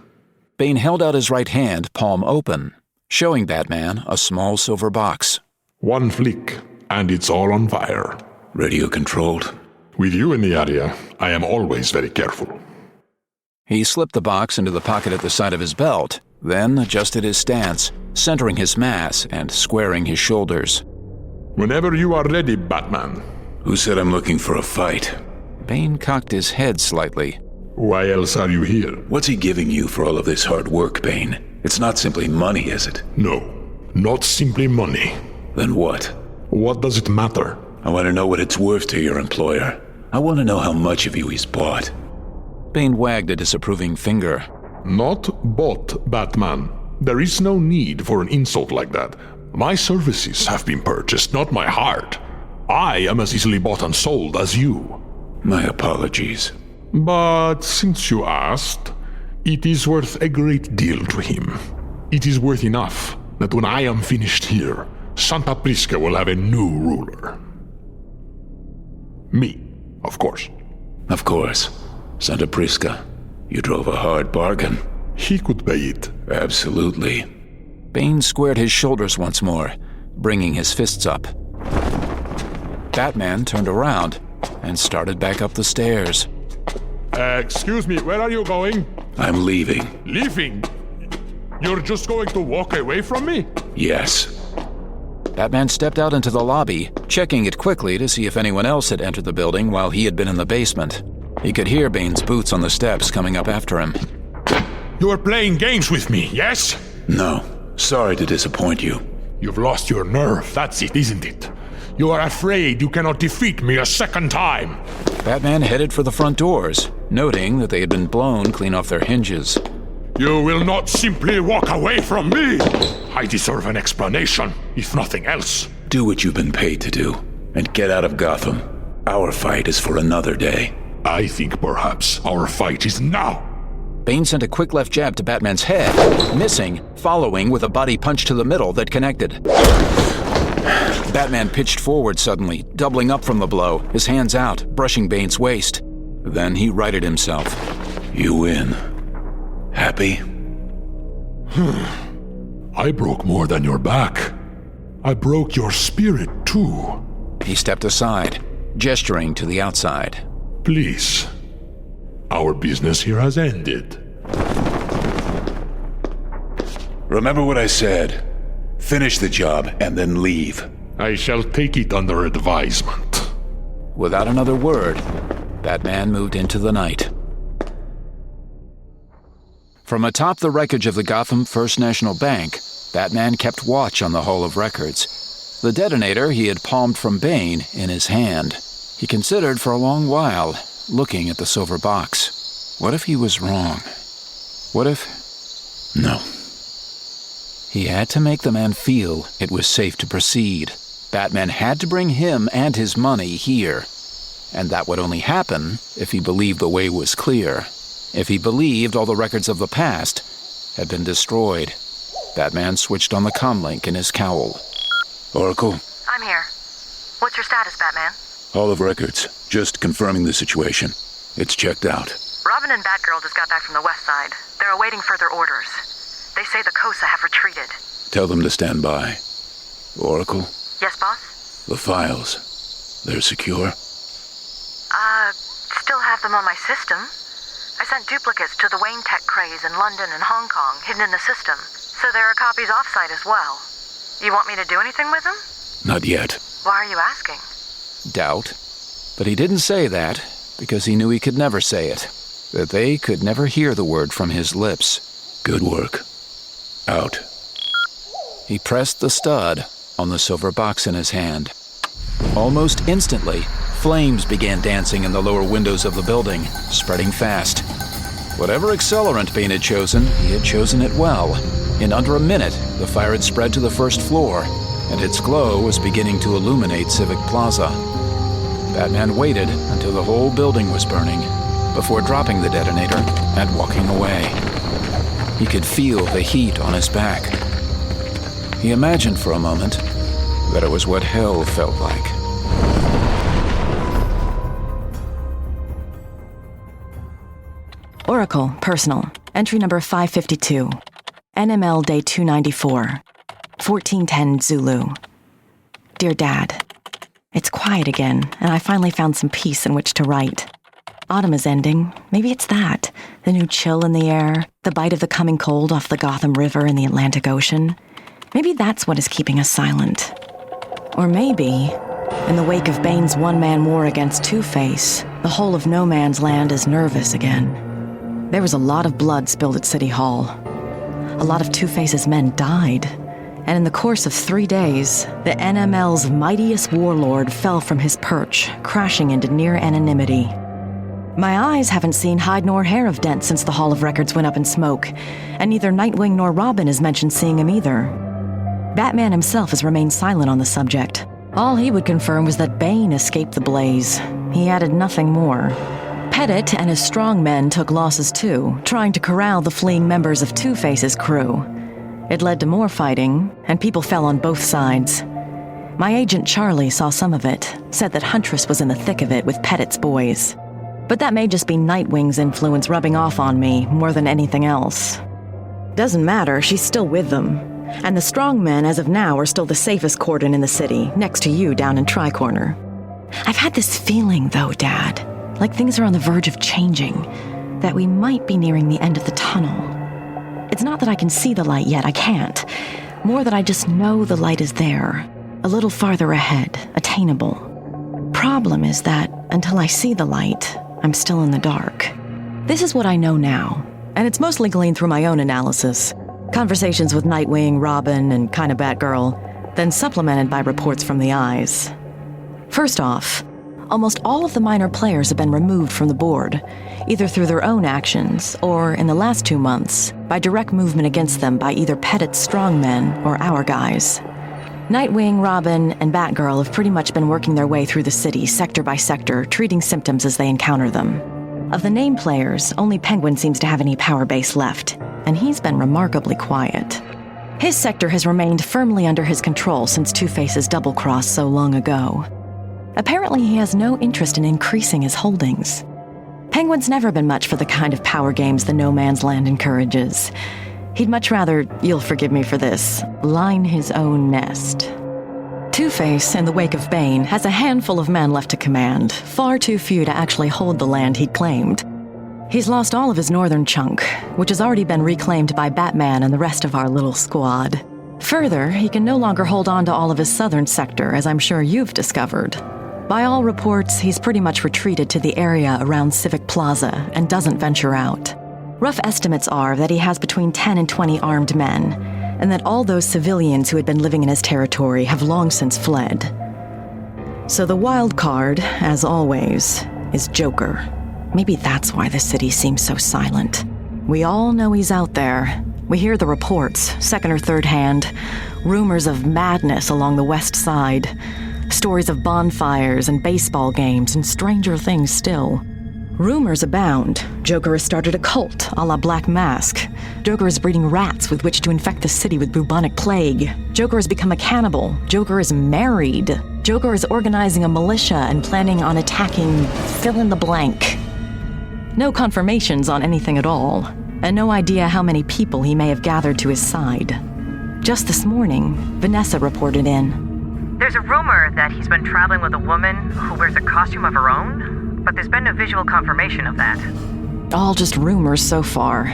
Bane held out his right hand, palm open, showing Batman a small silver box. One flick, and it's all on fire. Radio controlled? With you in the area, I am always very careful. He slipped the box into the pocket at the side of his belt, then adjusted his stance, centering his mass and squaring his shoulders. Whenever you are ready, Batman. Who said I'm looking for a fight? Bane cocked his head slightly. Why else are you here? What's he giving you for all of this hard work, Bane? It's not simply money, is it? No, not simply money. Then what? What does it matter? I want to know what it's worth to your employer. I want to know how much of you he's bought. Bane wagged a disapproving finger. Not bought, Batman. There is no need for an insult like that. My services have been purchased, not my heart. I am as easily bought and sold as you. My apologies. But since you asked, it is worth a great deal to him. It is worth enough that when I am finished here, Santa Prisca will have a new ruler. Me, of course. Of course. Santa Prisca. You drove a hard bargain. He could pay it. Absolutely. Bane squared his shoulders once more, bringing his fists up. Batman turned around and started back up the stairs. Excuse me, where are you going? I'm leaving. Leaving? You're just going to walk away from me? Yes. Batman stepped out into the lobby, checking it quickly to see if anyone else had entered the building while he had been in the basement. He could hear Bane's boots on the steps coming up after him. You're playing games with me, yes? No. Sorry to disappoint you. You've lost your nerve, that's it, isn't it? You are afraid you cannot defeat me a second time. Batman headed for the front doors, noting that they had been blown clean off their hinges. You will not simply walk away from me! I deserve an explanation, if nothing else. Do what you've been paid to do, and get out of Gotham. Our fight is for another day. I think perhaps our fight is now. Bane sent a quick left jab to Batman's head, missing, following with a body punch to the middle that connected. Batman pitched forward suddenly, doubling up from the blow, his hands out, brushing Bane's waist. Then he righted himself. You win. Happy? I broke more than your back. I broke your spirit, too. He stepped aside, gesturing to the outside. Please. Our business here has ended. Remember what I said. Finish the job and then leave. I shall take it under advisement. Without another word, Batman moved into the night. From atop the wreckage of the Gotham First National Bank, Batman kept watch on the Hall of Records. The detonator he had palmed from Bane in his hand. He considered for a long while, looking at the silver box. What if he was wrong? What if... No. He had to make the man feel it was safe to proceed. Batman had to bring him and his money here. And that would only happen if he believed the way was clear. If he believed all the records of the past had been destroyed. Batman switched on the comlink in his cowl. Oracle? I'm here. What's your status, Batman? Hall of Records. Just confirming the situation. It's checked out. Robin and Batgirl just got back from the west side. They're awaiting further orders. They say the Cosa have retreated. Tell them to stand by. Oracle? Yes, boss? The files. They're secure? Still have them on my system. I sent duplicates to the Wayne Tech craze in London and Hong Kong, hidden in the system. So there are copies off-site as well. You want me to do anything with them? Not yet. Why are you asking? Doubt. But he didn't say that because he knew he could never say it. That they could never hear the word from his lips. Good work. Out. He pressed the stud on the silver box in his hand. Almost instantly, flames began dancing in the lower windows of the building, spreading fast. Whatever accelerant Bane had chosen, he had chosen it well. In under a minute, the fire had spread to the first floor, and its glow was beginning to illuminate Civic Plaza. Batman waited until the whole building was burning, before dropping the detonator and walking away. He could feel the heat on his back. He imagined for a moment that it was what hell felt like. Oracle, personal, entry number 552, NML day 294, 1410 Zulu. Dear Dad, it's quiet again, and I finally found some peace in which to write. Autumn is ending. Maybe it's that. The new chill in the air, the bite of the coming cold off the Gotham River and the Atlantic Ocean. Maybe that's what is keeping us silent. Or maybe, in the wake of Bane's one-man war against Two-Face, the whole of No Man's Land is nervous again. There was a lot of blood spilled at City Hall. A lot of Two-Face's men died. And in the course of 3 days, the NML's mightiest warlord fell from his perch, crashing into near anonymity. My eyes haven't seen hide nor hair of Dent since the Hall of Records went up in smoke, and neither Nightwing nor Robin has mentioned seeing him either. Batman himself has remained silent on the subject. All he would confirm was that Bane escaped the blaze. He added nothing more. Pettit and his strong men took losses too, trying to corral the fleeing members of Two-Face's crew. It led to more fighting, and people fell on both sides. My agent Charlie saw some of it, said that Huntress was in the thick of it with Pettit's boys. But that may just be Nightwing's influence rubbing off on me more than anything else. Doesn't matter, she's still with them. And the strongmen, as of now, are still the safest cordon in the city, next to you down in Tri-Corner. I've had this feeling, though, Dad, like things are on the verge of changing, that we might be nearing the end of the tunnel. It's not that I can see the light yet, I can't. More that I just know the light is there, a little farther ahead, attainable. Problem is that, until I see the light, I'm still in the dark. This is what I know now, and it's mostly gleaned through my own analysis. Conversations with Nightwing, Robin, and kinda Batgirl, then supplemented by reports from the Eyes. First off, almost all of the minor players have been removed from the board, either through their own actions, or, in the last 2 months, by direct movement against them by either Pettit's strongmen or our guys. Nightwing, Robin, and Batgirl have pretty much been working their way through the city, sector by sector, treating symptoms as they encounter them. Of the named players, only Penguin seems to have any power base left, and he's been remarkably quiet. His sector has remained firmly under his control since Two-Face's double-cross so long ago. Apparently, he has no interest in increasing his holdings. Penguin's never been much for the kind of power games the No Man's Land encourages. He'd much rather, you'll forgive me for this, line his own nest. Two-Face, in the wake of Bane, has a handful of men left to command, far too few to actually hold the land he'd claimed. He's lost all of his northern chunk, which has already been reclaimed by Batman and the rest of our little squad. Further, he can no longer hold on to all of his southern sector, as I'm sure you've discovered. By all reports, he's pretty much retreated to the area around Civic Plaza and doesn't venture out. Rough estimates are that he has between 10 and 20 armed men, and that all those civilians who had been living in his territory have long since fled. So the wild card, as always, is Joker. Maybe that's why the city seems so silent. We all know he's out there. We hear the reports, second or third hand, rumors of madness along the west side, stories of bonfires and baseball games and stranger things still. Rumors abound. Joker has started a cult, a la Black Mask. Joker is breeding rats with which to infect the city with bubonic plague. Joker has become a cannibal. Joker is married. Joker is organizing a militia and planning on attacking fill in the blank. No confirmations on anything at all, and no idea how many people he may have gathered to his side. Just this morning, Vanessa reported in. There's a rumor that he's been traveling with a woman who wears a costume of her own, but there's been no visual confirmation of that. All just rumors so far,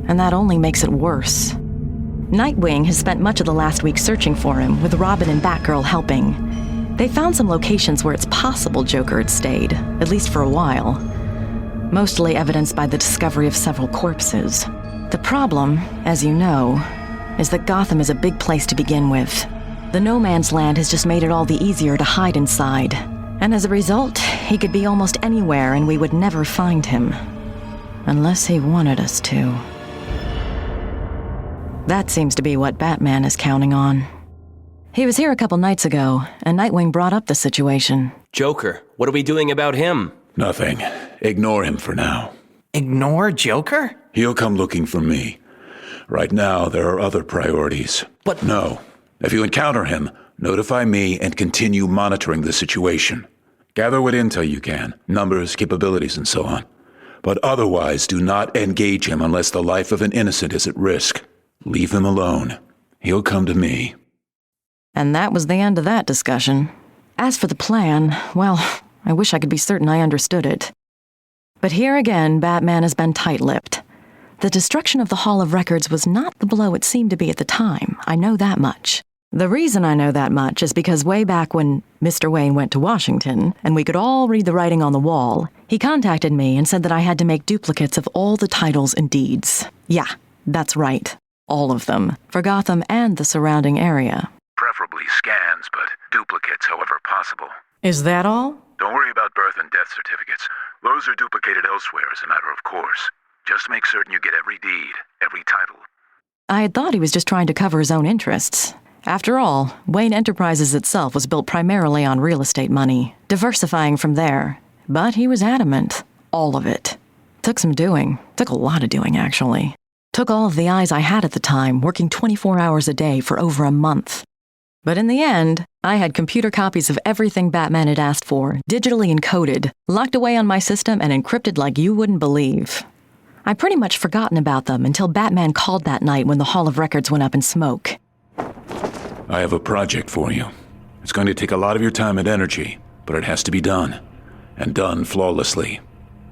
and that only makes it worse. Nightwing has spent much of the last week searching for him, with Robin and Batgirl helping. They found some locations where it's possible Joker had stayed, at least for a while. Mostly evidenced by the discovery of several corpses. The problem, as you know, is that Gotham is a big place to begin with. The No Man's Land has just made it all the easier to hide inside. And as a result, he could be almost anywhere and we would never find him. Unless he wanted us to. That seems to be what Batman is counting on. He was here a couple nights ago, and Nightwing brought up the situation. Joker, what are we doing about him? Nothing. Ignore him for now. Ignore Joker? He'll come looking for me. Right now, there are other priorities. But no. If you encounter him, notify me and continue monitoring the situation. Gather what intel you can, numbers, capabilities, and so on. But otherwise, do not engage him unless the life of an innocent is at risk. Leave him alone. He'll come to me. And that was the end of that discussion. As for the plan, well, I wish I could be certain I understood it. But here again, Batman has been tight-lipped. The destruction of the Hall of Records was not the blow it seemed to be at the time. I know that much. The reason I know that much is because way back when Mr. Wayne went to Washington, and we could all read the writing on the wall, he contacted me and said that I had to make duplicates of all the titles and deeds. Yeah, that's right. All of them. For Gotham and the surrounding area. Preferably scans, but duplicates however possible. Is that all? Don't worry about birth and death certificates. Those are duplicated elsewhere as a matter of course. Just make certain you get every deed, every title. I had thought he was just trying to cover his own interests. After all, Wayne Enterprises itself was built primarily on real estate money, diversifying from there. But he was adamant. All of it. Took some doing. Took a lot of doing, actually. Took all of the eyes I had at the time, working 24 hours a day for over a month. But in the end, I had computer copies of everything Batman had asked for, digitally encoded, locked away on my system and encrypted like you wouldn't believe. I'd pretty much forgotten about them until Batman called that night when the Hall of Records went up in smoke. I have a project for you. It's going to take a lot of your time and energy, but it has to be done. And done flawlessly.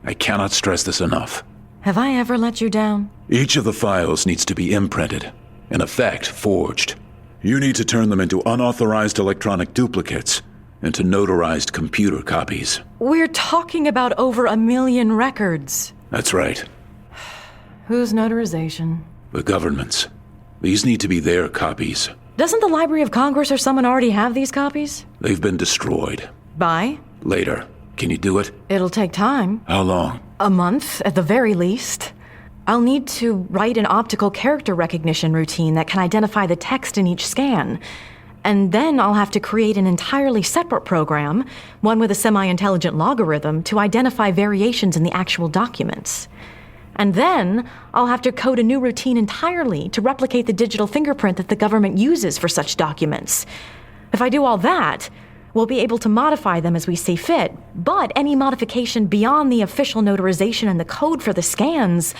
I cannot stress this enough. Have I ever let you down? Each of the files needs to be imprinted, in effect, forged. You need to turn them into unauthorized electronic duplicates, into notarized computer copies. We're talking about over 1 million records. That's right. Whose notarization? The government's. These need to be their copies. Doesn't the Library of Congress or someone already have these copies? They've been destroyed. By? Later. Can you do it? It'll take time. How long? A month, at the very least. I'll need to write an optical character recognition routine that can identify the text in each scan. And then I'll have to create an entirely separate program, one with a semi-intelligent logarithm, to identify variations in the actual documents. And then I'll have to code a new routine entirely to replicate the digital fingerprint that the government uses for such documents. If I do all that, we'll be able to modify them as we see fit, but any modification beyond the official notarization and the code for the scans,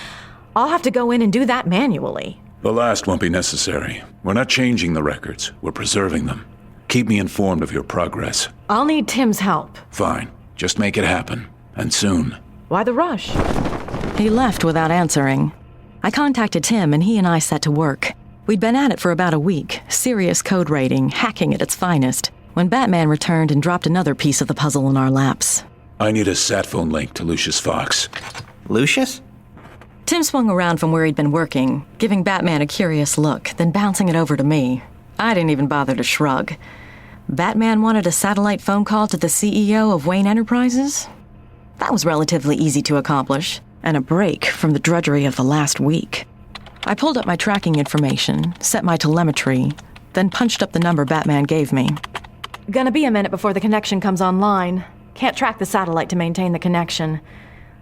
I'll have to go in and do that manually. The last won't be necessary. We're not changing the records. We're preserving them. Keep me informed of your progress. I'll need Tim's help. Fine. Just make it happen. And soon. Why the rush? He left without answering. I contacted Tim and he and I set to work. We'd been at it for about a week, serious code rating, hacking at its finest, when Batman returned and dropped another piece of the puzzle in our laps. I need a sat phone link to Lucius Fox. Lucius? Tim swung around from where he'd been working, giving Batman a curious look, then bouncing it over to me. I didn't even bother to shrug. Batman wanted a satellite phone call to the CEO of Wayne Enterprises? That was relatively easy to accomplish, and a break from the drudgery of the last week. I pulled up my tracking information, set my telemetry, then punched up the number Batman gave me. Gonna be a minute before the connection comes online. Can't track the satellite to maintain the connection.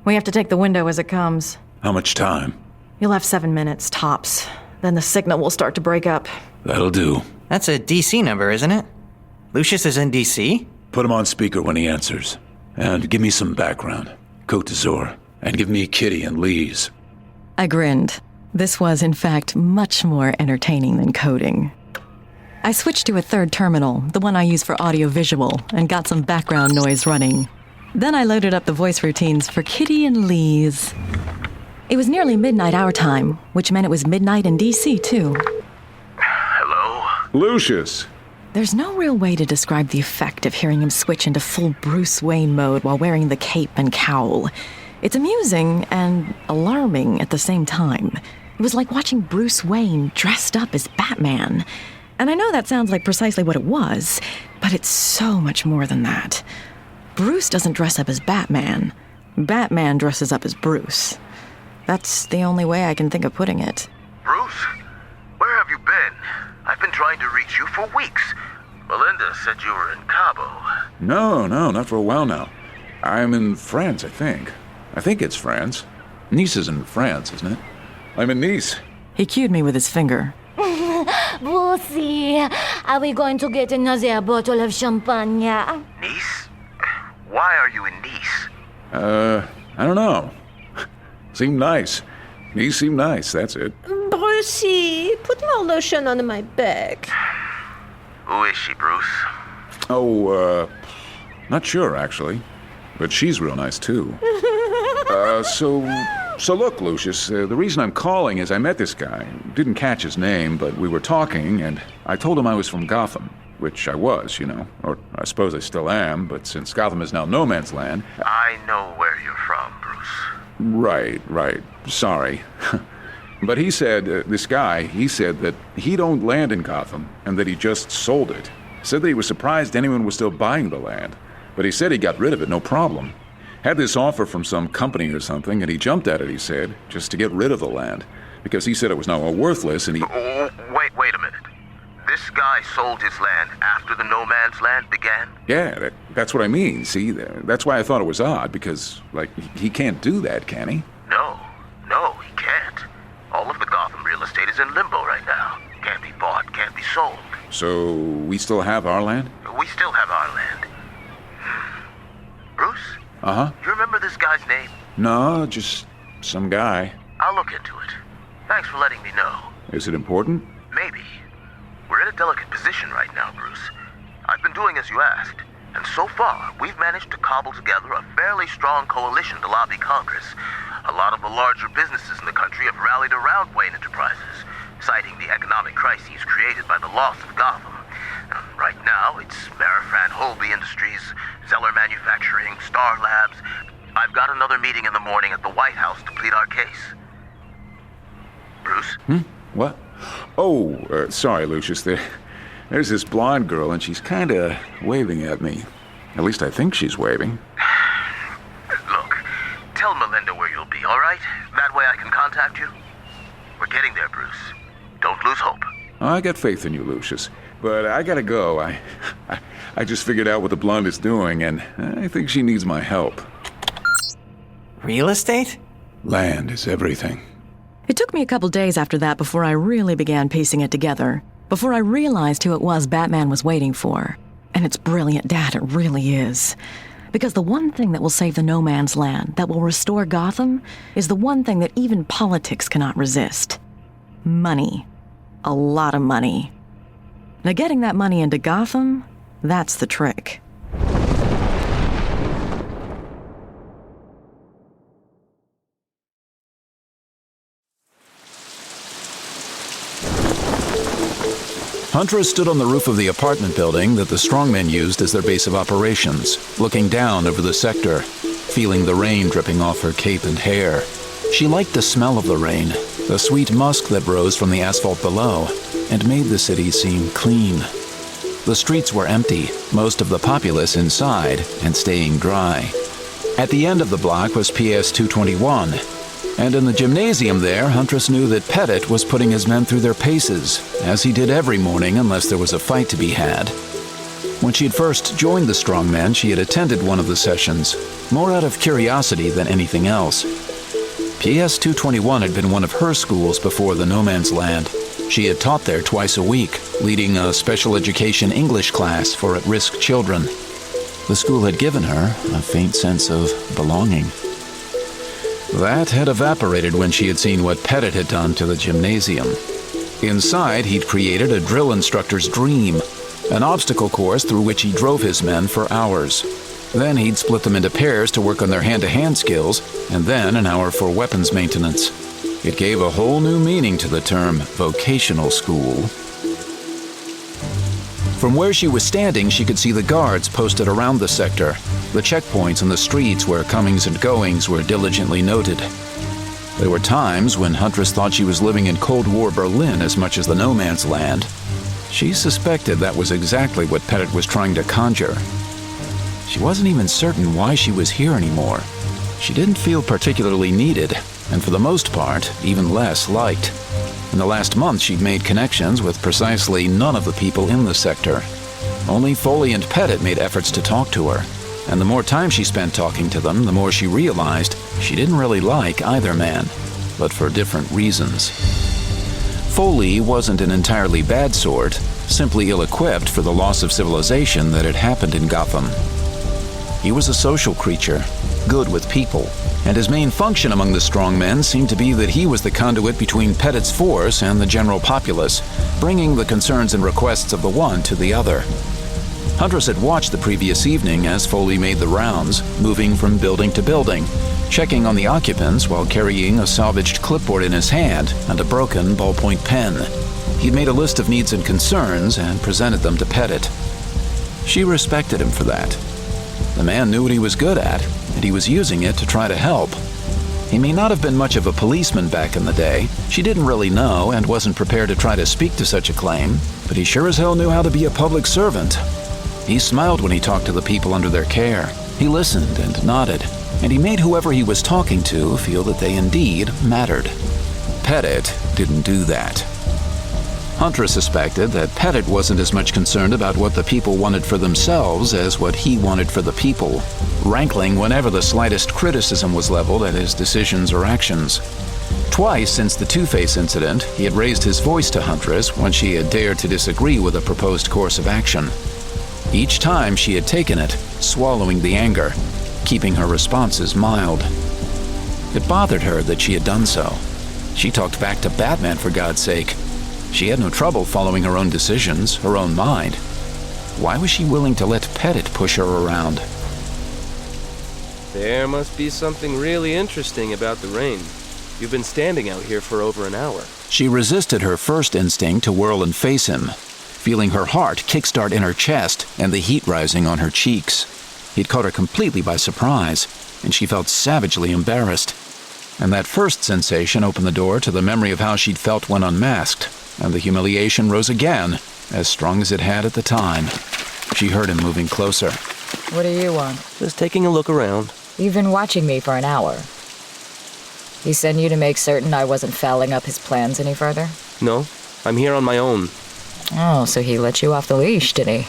We have to take the window as it comes. How much time? You'll have 7 minutes, tops. Then the signal will start to break up. That'll do. That's a DC number, isn't it? Lucius is in DC? Put him on speaker when he answers. And give me some background. Côte d'Azur. And give me Kitty and Lee's. I grinned. This was, in fact, much more entertaining than coding. I switched to a third terminal, the one I use for audio-visual, and got some background noise running. Then I loaded up the voice routines for Kitty and Lee's. It was nearly midnight our time, which meant it was midnight in DC, too. Hello? Lucius. There's no real way to describe the effect of hearing him switch into full Bruce Wayne mode while wearing the cape and cowl. It's amusing and alarming at the same time. It was like watching Bruce Wayne dressed up as Batman. And I know that sounds like precisely what it was, but it's so much more than that. Bruce doesn't dress up as Batman. Batman dresses up as Bruce. That's the only way I can think of putting it. Bruce, where have you been? I've been trying to reach you for weeks. Melinda said you were in Cabo. No, not for a while now. I'm in France, I think. I think it's France. Nice is in France, isn't it? I'm in Nice. He cued me with his finger. Brucey, are we going to get another bottle of champagne? Nice? Why are you in Nice? I don't know. Seemed nice. Nice seemed nice, that's it. Brucey, put more lotion on my back. Who is she, Bruce? Oh, not sure, actually. But she's real nice, too. So look, Lucius, the reason I'm calling is I met this guy. Didn't catch his name, but we were talking, and I told him I was from Gotham, which I was, you know. Or I suppose I still am, but since Gotham is now no man's land... I know where you're from, Bruce. Right. Sorry. But he said, this guy, he said that he'd owned land in Gotham, and that he just sold it. Said that he was surprised anyone was still buying the land. But he said he got rid of it, no problem. Had this offer from some company or something, and he jumped at it, he said, just to get rid of the land. Because he said it was now worthless, and he... Oh, wait a minute. This guy sold his land after the no man's land began? Yeah, that's what I mean, see? That's why I thought it was odd, because, he can't do that, can he? No, he can't. All of the Gotham real estate is in limbo right now. Can't be bought, can't be sold. So, we still have our land? We still have our land. Bruce? Uh-huh. You remember this guy's name? No, just some guy. I'll look into it. Thanks for letting me know. Is it important? Maybe. We're in a delicate position right now, Bruce. I've been doing as you asked, and so far, we've managed to cobble together a fairly strong coalition to lobby Congress. A lot of the larger businesses in the country have rallied around Wayne Enterprises, citing the economic crises created by the loss of Gotham. Right now, it's Marifran Holby Industries, Zeller Manufacturing, Star Labs. I've got another meeting in the morning at the White House to plead our case. Bruce? What? Oh, sorry, Lucius. There's this blonde girl, and she's kinda waving at me. At least I think she's waving. Look, tell Melinda where you'll be, all right? That way I can contact you. We're getting there, Bruce. Don't lose hope. I got faith in you, Lucius. But I gotta go. I just figured out what the blonde is doing, and I think she needs my help. Real estate? Land is everything. It took me a couple days after that before I really began piecing it together, before I realized who it was Batman was waiting for. And it's brilliant, Dad, it really is. Because the one thing that will save the no man's land, that will restore Gotham, is the one thing that even politics cannot resist. Money. A lot of money. Now getting that money into Gotham, that's the trick. Huntress stood on the roof of the apartment building that the strongmen used as their base of operations, looking down over the sector, feeling the rain dripping off her cape and hair. She liked the smell of the rain, the sweet musk that rose from the asphalt below, and made the city seem clean. The streets were empty, most of the populace inside and staying dry. At the end of the block was PS 221, and in the gymnasium there, Huntress knew that Pettit was putting his men through their paces, as he did every morning unless there was a fight to be had. When she had first joined the strongmen, she had attended one of the sessions, more out of curiosity than anything else. PS 221 had been one of her schools before the No Man's Land. She had taught there twice a week, leading a special education English class for at-risk children. The school had given her a faint sense of belonging. That had evaporated when she had seen what Pettit had done to the gymnasium. Inside, he'd created a drill instructor's dream, an obstacle course through which he drove his men for hours. Then he'd split them into pairs to work on their hand-to-hand skills, and then an hour for weapons maintenance. It gave a whole new meaning to the term vocational school. From where she was standing, she could see the guards posted around the sector, the checkpoints and the streets where comings and goings were diligently noted. There were times when Huntress thought she was living in Cold War Berlin as much as the No Man's Land. She suspected that was exactly what Pettit was trying to conjure. She wasn't even certain why she was here anymore. She didn't feel particularly needed, and for the most part, even less liked. In the last month, she'd made connections with precisely none of the people in the sector. Only Foley and Pettit made efforts to talk to her, and the more time she spent talking to them, the more she realized she didn't really like either man, but for different reasons. Foley wasn't an entirely bad sort, simply ill-equipped for the loss of civilization that had happened in Gotham. He was a social creature, good with people, and his main function among the strongmen seemed to be that he was the conduit between Pettit's force and the general populace, bringing the concerns and requests of the one to the other. Huntress had watched the previous evening as Foley made the rounds, moving from building to building, checking on the occupants while carrying a salvaged clipboard in his hand and a broken ballpoint pen. He'd made a list of needs and concerns and presented them to Pettit. She respected him for that. The man knew what he was good at, and he was using it to try to help. He may not have been much of a policeman back in the day. She didn't really know and wasn't prepared to try to speak to such a claim, but he sure as hell knew how to be a public servant. He smiled when he talked to the people under their care. He listened and nodded, and he made whoever he was talking to feel that they indeed mattered. Pettit didn't do that. Huntress suspected that Pettit wasn't as much concerned about what the people wanted for themselves as what he wanted for the people, rankling whenever the slightest criticism was leveled at his decisions or actions. Twice since the Two-Face incident, he had raised his voice to Huntress when she had dared to disagree with a proposed course of action. Each time she had taken it, swallowing the anger, keeping her responses mild. It bothered her that she had done so. She talked back to Batman, for God's sake. She had no trouble following her own decisions, her own mind. Why was she willing to let Pettit push her around? There must be something really interesting about the rain. You've been standing out here for over an hour. She resisted her first instinct to whirl and face him, feeling her heart kickstart in her chest and the heat rising on her cheeks. He'd caught her completely by surprise, and she felt savagely embarrassed. And that first sensation opened the door to the memory of how she'd felt when unmasked, and the humiliation rose again, as strong as it had at the time. She heard him moving closer. What do you want? Just taking a look around. You've been watching me for an hour. He sent you to make certain I wasn't fouling up his plans any further? No, I'm here on my own. Oh, so he let you off the leash, did he?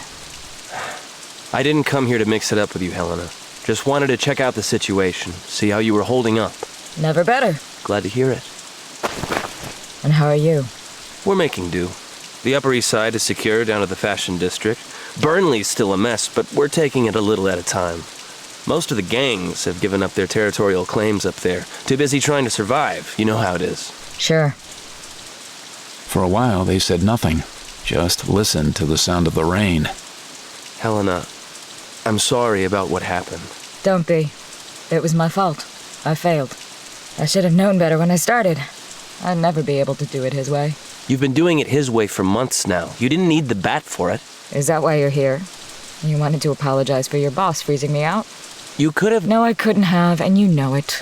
I didn't come here to mix it up with you, Helena. Just wanted to check out the situation, see how you were holding up. Never better. Glad to hear it. And how are you? We're making do. The Upper East Side is secure down to the Fashion District. Burnley's still a mess, but we're taking it a little at a time. Most of the gangs have given up their territorial claims up there. Too busy trying to survive. You know how it is. Sure. For a while, they said nothing. Just listened to the sound of the rain. Helena, I'm sorry about what happened. Don't be. It was my fault. I failed. I should have known better when I started. I'd never be able to do it his way. You've been doing it his way for months now. You didn't need the bat for it. Is that why you're here? You wanted to apologize for your boss freezing me out? You could have... No, I couldn't have, and you know it.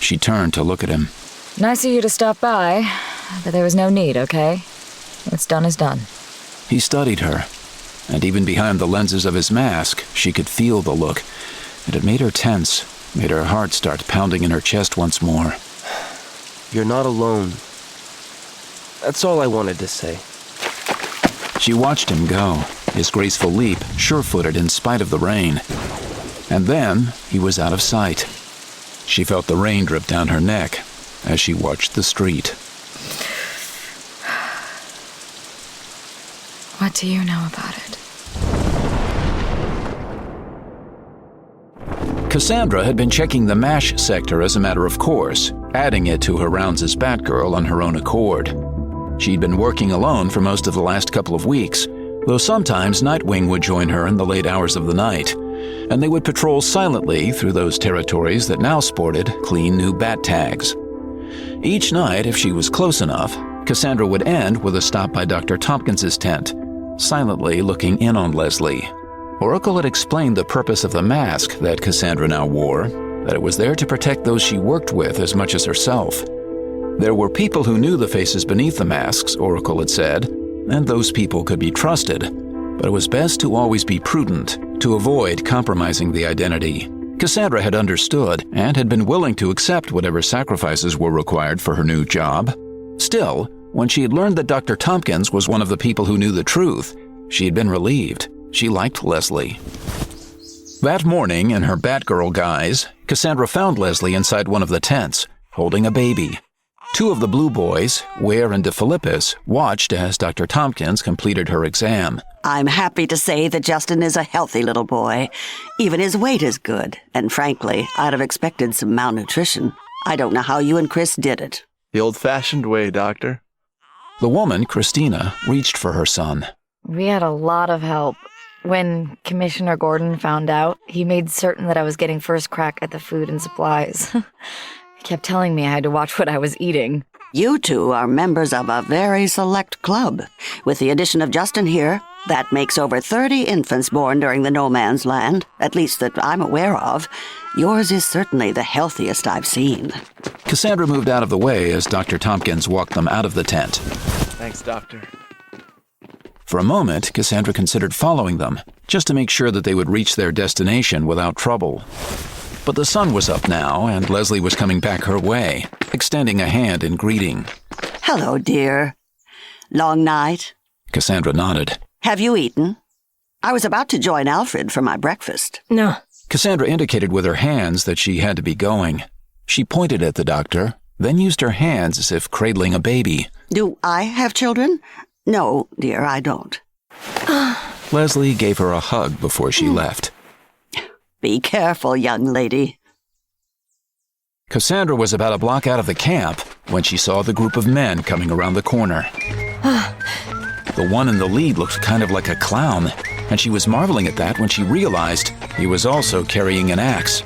She turned to look at him. Nice of you to stop by, but there was no need, okay? What's done is done. He studied her, and even behind the lenses of his mask, she could feel the look, and it made her tense, made her heart start pounding in her chest once more. You're not alone. That's all I wanted to say. She watched him go, his graceful leap sure-footed in spite of the rain. And then he was out of sight. She felt the rain drip down her neck as she watched the street. What do you know about it? Cassandra had been checking the MASH sector as a matter of course, adding it to her rounds as Batgirl on her own accord. She'd been working alone for most of the last couple of weeks, though sometimes Nightwing would join her in the late hours of the night, and they would patrol silently through those territories that now sported clean new bat tags. Each night, if she was close enough, Cassandra would end with a stop by Dr. Tompkins's tent, silently looking in on Leslie. Oracle had explained the purpose of the mask that Cassandra now wore, that it was there to protect those she worked with as much as herself. There were people who knew the faces beneath the masks, Oracle had said, and those people could be trusted, but it was best to always be prudent, to avoid compromising the identity. Cassandra had understood and had been willing to accept whatever sacrifices were required for her new job. Still, when she had learned that Dr. Tompkins was one of the people who knew the truth, she had been relieved. She liked Leslie. That morning, in her Batgirl guise, Cassandra found Leslie inside one of the tents, holding a baby. Two of the Blue Boys, Ware and DeFilippis, watched as Dr. Tompkins completed her exam. I'm happy to say that Justin is a healthy little boy. Even his weight is good, and frankly, I'd have expected some malnutrition. I don't know how you and Chris did it. The old-fashioned way, Doctor. The woman, Christina, reached for her son. We had a lot of help. When Commissioner Gordon found out, he made certain that I was getting first crack at the food and supplies. He kept telling me I had to watch what I was eating. You two are members of a very select club. With the addition of Justin here, that makes over 30 infants born during the No Man's Land, at least that I'm aware of. Yours is certainly the healthiest I've seen. Cassandra moved out of the way as Dr. Tompkins walked them out of the tent. Thanks, Doctor. For a moment, Cassandra considered following them, just to make sure that they would reach their destination without trouble. But the sun was up now, and Leslie was coming back her way, extending a hand in greeting. Hello, dear. Long night? Cassandra nodded. Have you eaten? I was about to join Alfred for my breakfast. No. Cassandra indicated with her hands that she had to be going. She pointed at the doctor, then used her hands as if cradling a baby. Do I have children? No, dear, I don't. Leslie gave her a hug before she left. Be careful, young lady. Cassandra was about a block out of the camp when she saw the group of men coming around the corner. The one in the lead looked kind of like a clown, and she was marveling at that when she realized he was also carrying an axe.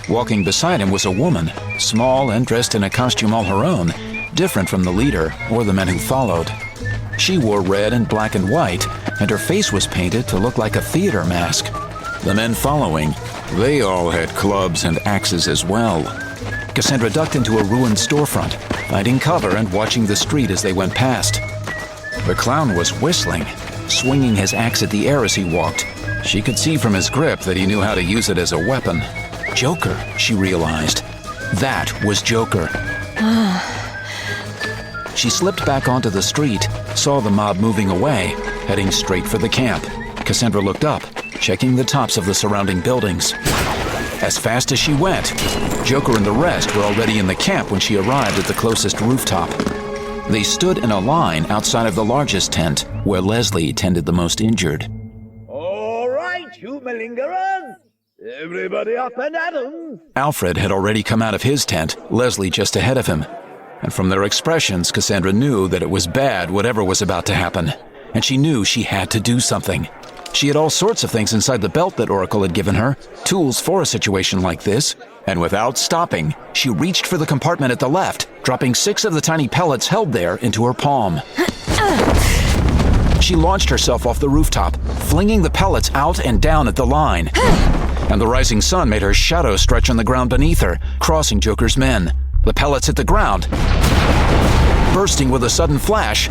Walking beside him was a woman, small and dressed in a costume all her own, different from the leader or the men who followed. She wore red and black and white, and her face was painted to look like a theater mask. The men following, they all had clubs and axes as well. Cassandra ducked into a ruined storefront, finding cover and watching the street as they went past. The clown was whistling, swinging his axe at the air as he walked. She could see from his grip that he knew how to use it as a weapon. Joker, she realized. That was Joker. She slipped back onto the street, saw the mob moving away, heading straight for the camp. Cassandra looked up, checking the tops of the surrounding buildings. As fast as she went, Joker and the rest were already in the camp when she arrived at the closest rooftop. They stood in a line outside of the largest tent, where Leslie tended the most injured. All right, you malingerers! Everybody up and at 'em! Alfred had already come out of his tent, Leslie just ahead of him. And from their expressions, Cassandra knew that it was bad whatever was about to happen. And she knew she had to do something. She had all sorts of things inside the belt that Oracle had given her, tools for a situation like this. And without stopping, she reached for the compartment at the left, dropping 6 of the tiny pellets held there into her palm. She launched herself off the rooftop, flinging the pellets out and down at the line. And the rising sun made her shadow stretch on the ground beneath her, crossing Joker's men. The pellets hit the ground, bursting with a sudden flash.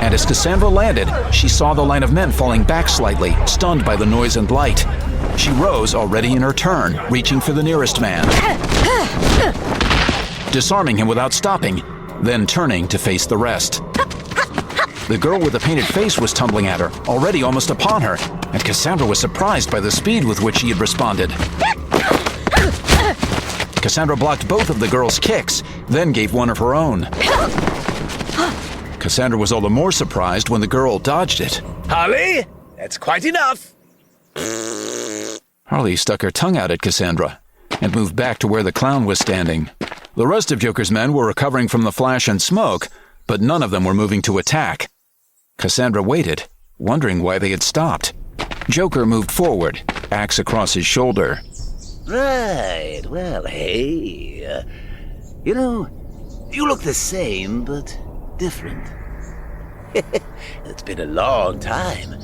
And as Cassandra landed, she saw the line of men falling back slightly, stunned by the noise and light. She rose, already in her turn, reaching for the nearest man, disarming him without stopping, then turning to face the rest. The girl with the painted face was tumbling at her, already almost upon her, and Cassandra was surprised by the speed with which she had responded. Cassandra blocked both of the girl's kicks, then gave one of her own. Cassandra was all the more surprised when the girl dodged it. Harley, that's quite enough. Harley stuck her tongue out at Cassandra and moved back to where the clown was standing. The rest of Joker's men were recovering from the flash and smoke, but none of them were moving to attack. Cassandra waited, wondering why they had stopped. Joker moved forward, axe across his shoulder. Right, well, hey. You know, you look the same, but different. It's been a long time.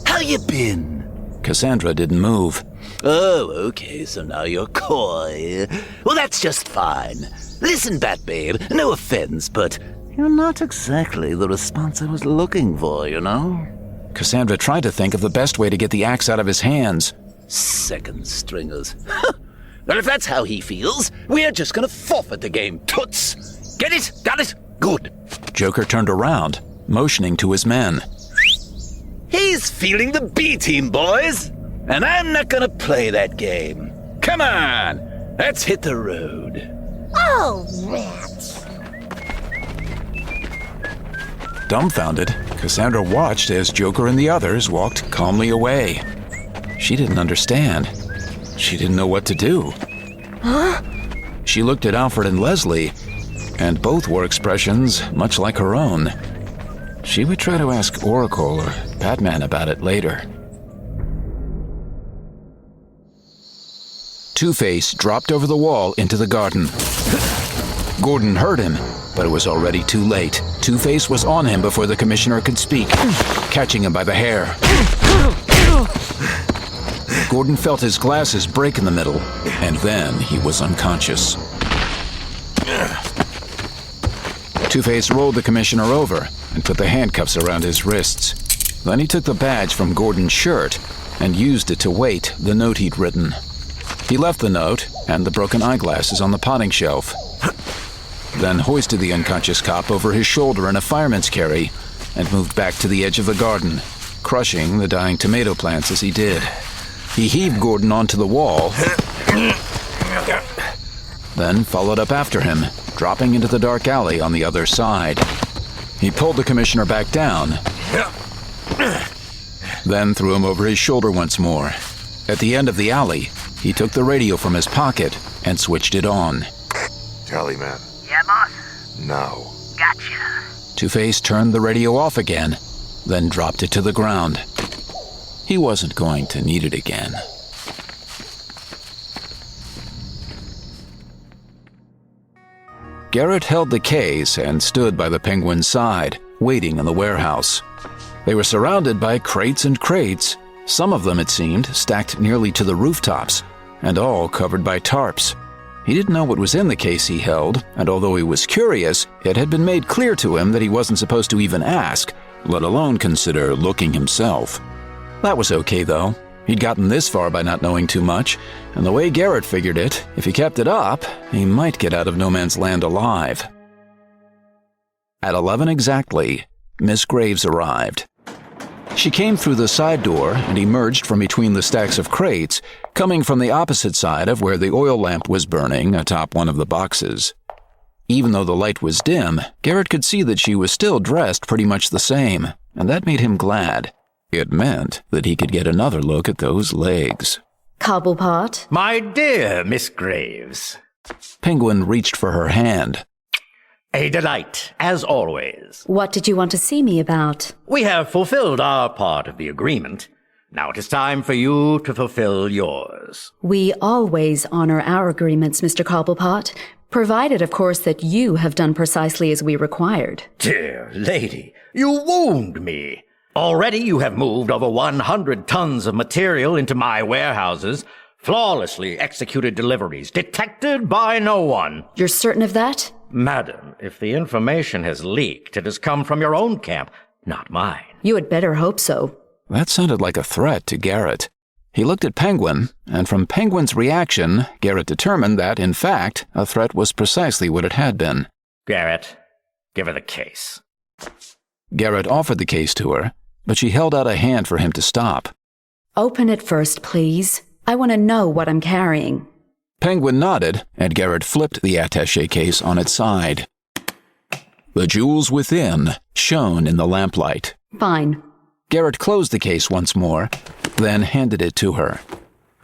How you been? Cassandra didn't move. Oh, okay, so now you're coy. Well, that's just fine. Listen, Batbabe, no offense, but you're not exactly the response I was looking for, you know? Cassandra tried to think of the best way to get the axe out of his hands. Second stringers. Well, if that's how he feels, we're just gonna forfeit the game, toots. Get it? Got it? Good. Joker turned around, motioning to his men. He's feeling the B-team, boys. And I'm not gonna play that game. Come on, let's hit the road. Oh, rats. Dumbfounded, Cassandra watched as Joker and the others walked calmly away. She didn't understand. She didn't know what to do. Huh? She looked at Alfred and Leslie, and both wore expressions much like her own. She would try to ask Oracle or Batman about it later. Two-Face dropped over the wall into the garden. Gordon heard him, but it was already too late. Two-Face was on him before the commissioner could speak, catching him by the hair. Gordon felt his glasses break in the middle, and then he was unconscious. Two-Face rolled the commissioner over and put the handcuffs around his wrists. Then he took the badge from Gordon's shirt and used it to weight the note he'd written. He left the note and the broken eyeglasses on the potting shelf, then hoisted the unconscious cop over his shoulder in a fireman's carry and moved back to the edge of the garden, crushing the dying tomato plants as he did. He heaved Gordon onto the wall then followed up after him, dropping into the dark alley on the other side. He pulled the commissioner back down, then threw him over his shoulder once more. At the end of the alley, he took the radio from his pocket and switched it on. Tally, man. Yeah, boss? Now. Gotcha. Two-Face turned the radio off again, then dropped it to the ground. He wasn't going to need it again. Garrett held the case and stood by the Penguin's side, waiting in the warehouse. They were surrounded by crates and crates, some of them, it seemed, stacked nearly to the rooftops, and all covered by tarps. He didn't know what was in the case he held, and although he was curious, it had been made clear to him that he wasn't supposed to even ask, let alone consider looking himself. That was okay, though. He'd gotten this far by not knowing too much, and the way Garrett figured it, if he kept it up, he might get out of No Man's Land alive. At 11 exactly, Miss Graves arrived. She came through the side door and emerged from between the stacks of crates, coming from the opposite side of where the oil lamp was burning atop one of the boxes. Even though the light was dim, Garrett could see that she was still dressed pretty much the same, and that made him glad. It meant that he could get another look at those legs. Cobblepot? My dear Miss Graves. Penguin reached for her hand. A delight, as always. What did you want to see me about? We have fulfilled our part of the agreement. Now it is time for you to fulfill yours. We always honor our agreements, Mr. Cobblepot, provided, of course, that you have done precisely as we required. Dear lady, you wound me. Already you have moved over 100 tons of material into my warehouses, flawlessly executed deliveries, detected by no one. You're certain of that? Madam, if the information has leaked, it has come from your own camp, not mine. You had better hope so. That sounded like a threat to Garrett. He looked at Penguin, and from Penguin's reaction, Garrett determined that, in fact, a threat was precisely what it had been. Garrett, give her the case. Garrett offered the case to her, but she held out a hand for him to stop. Open it first, please. I want to know what I'm carrying. Penguin nodded, and Garrett flipped the attaché case on its side. The jewels within shone in the lamplight. Fine. Garrett closed the case once more, then handed it to her.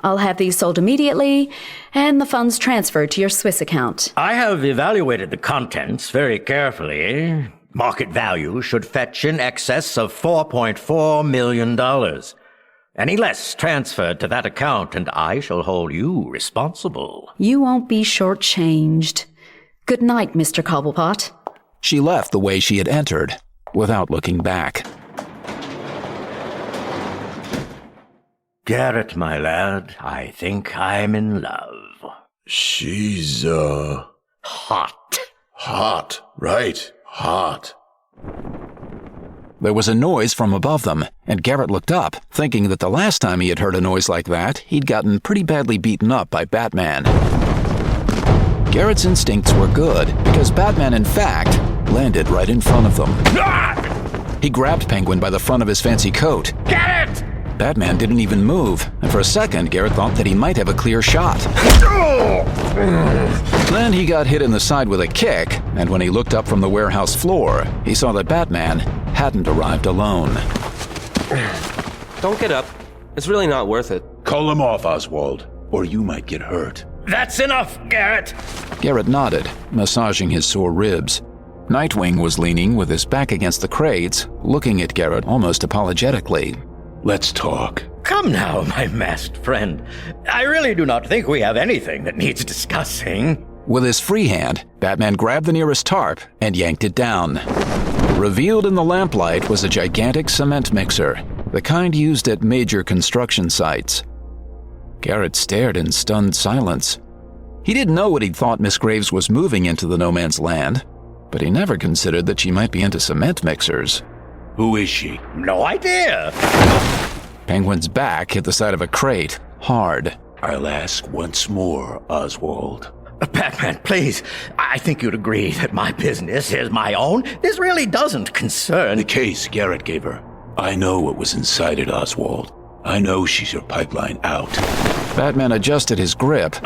I'll have these sold immediately, and the funds transferred to your Swiss account. I have evaluated the contents very carefully. Market value should fetch in excess of $4.4 million. Any less transferred to that account, and I shall hold you responsible. You won't be shortchanged. Good night, Mr. Cobblepot. She left the way she had entered, without looking back. Garrett, my lad, I think I'm in love. She's, hot. Hot, right. Hot. There was a noise from above them, and Garrett looked up, thinking that the last time he had heard a noise like that, he'd gotten pretty badly beaten up by Batman. Garrett's instincts were good, because Batman, in fact, landed right in front of them. He grabbed Penguin by the front of his fancy coat. Get it! Batman didn't even move, and for a second, Garrett thought that he might have a clear shot. Then he got hit in the side with a kick, and when he looked up from the warehouse floor, he saw that Batman hadn't arrived alone. Don't get up. It's really not worth it. Call him off, Oswald, or you might get hurt. That's enough, Garrett! Garrett nodded, massaging his sore ribs. Nightwing was leaning with his back against the crates, looking at Garrett almost apologetically. Let's talk. Come now, my masked friend. I really do not think we have anything that needs discussing. With his free hand, Batman grabbed the nearest tarp and yanked it down. Revealed in the lamplight was a gigantic cement mixer, the kind used at major construction sites. Garrett stared in stunned silence. He didn't know what he'd thought Miss Graves was moving into the No Man's Land, but he never considered that she might be into cement mixers. Who is she? No idea. Penguin's back hit the side of a crate, hard. I'll ask once more, Oswald. Batman, please. I think you'd agree that my business is my own. This really doesn't concern... The case Garrett gave her. I know what was inside it, Oswald. I know she's your pipeline out. Batman adjusted his grip,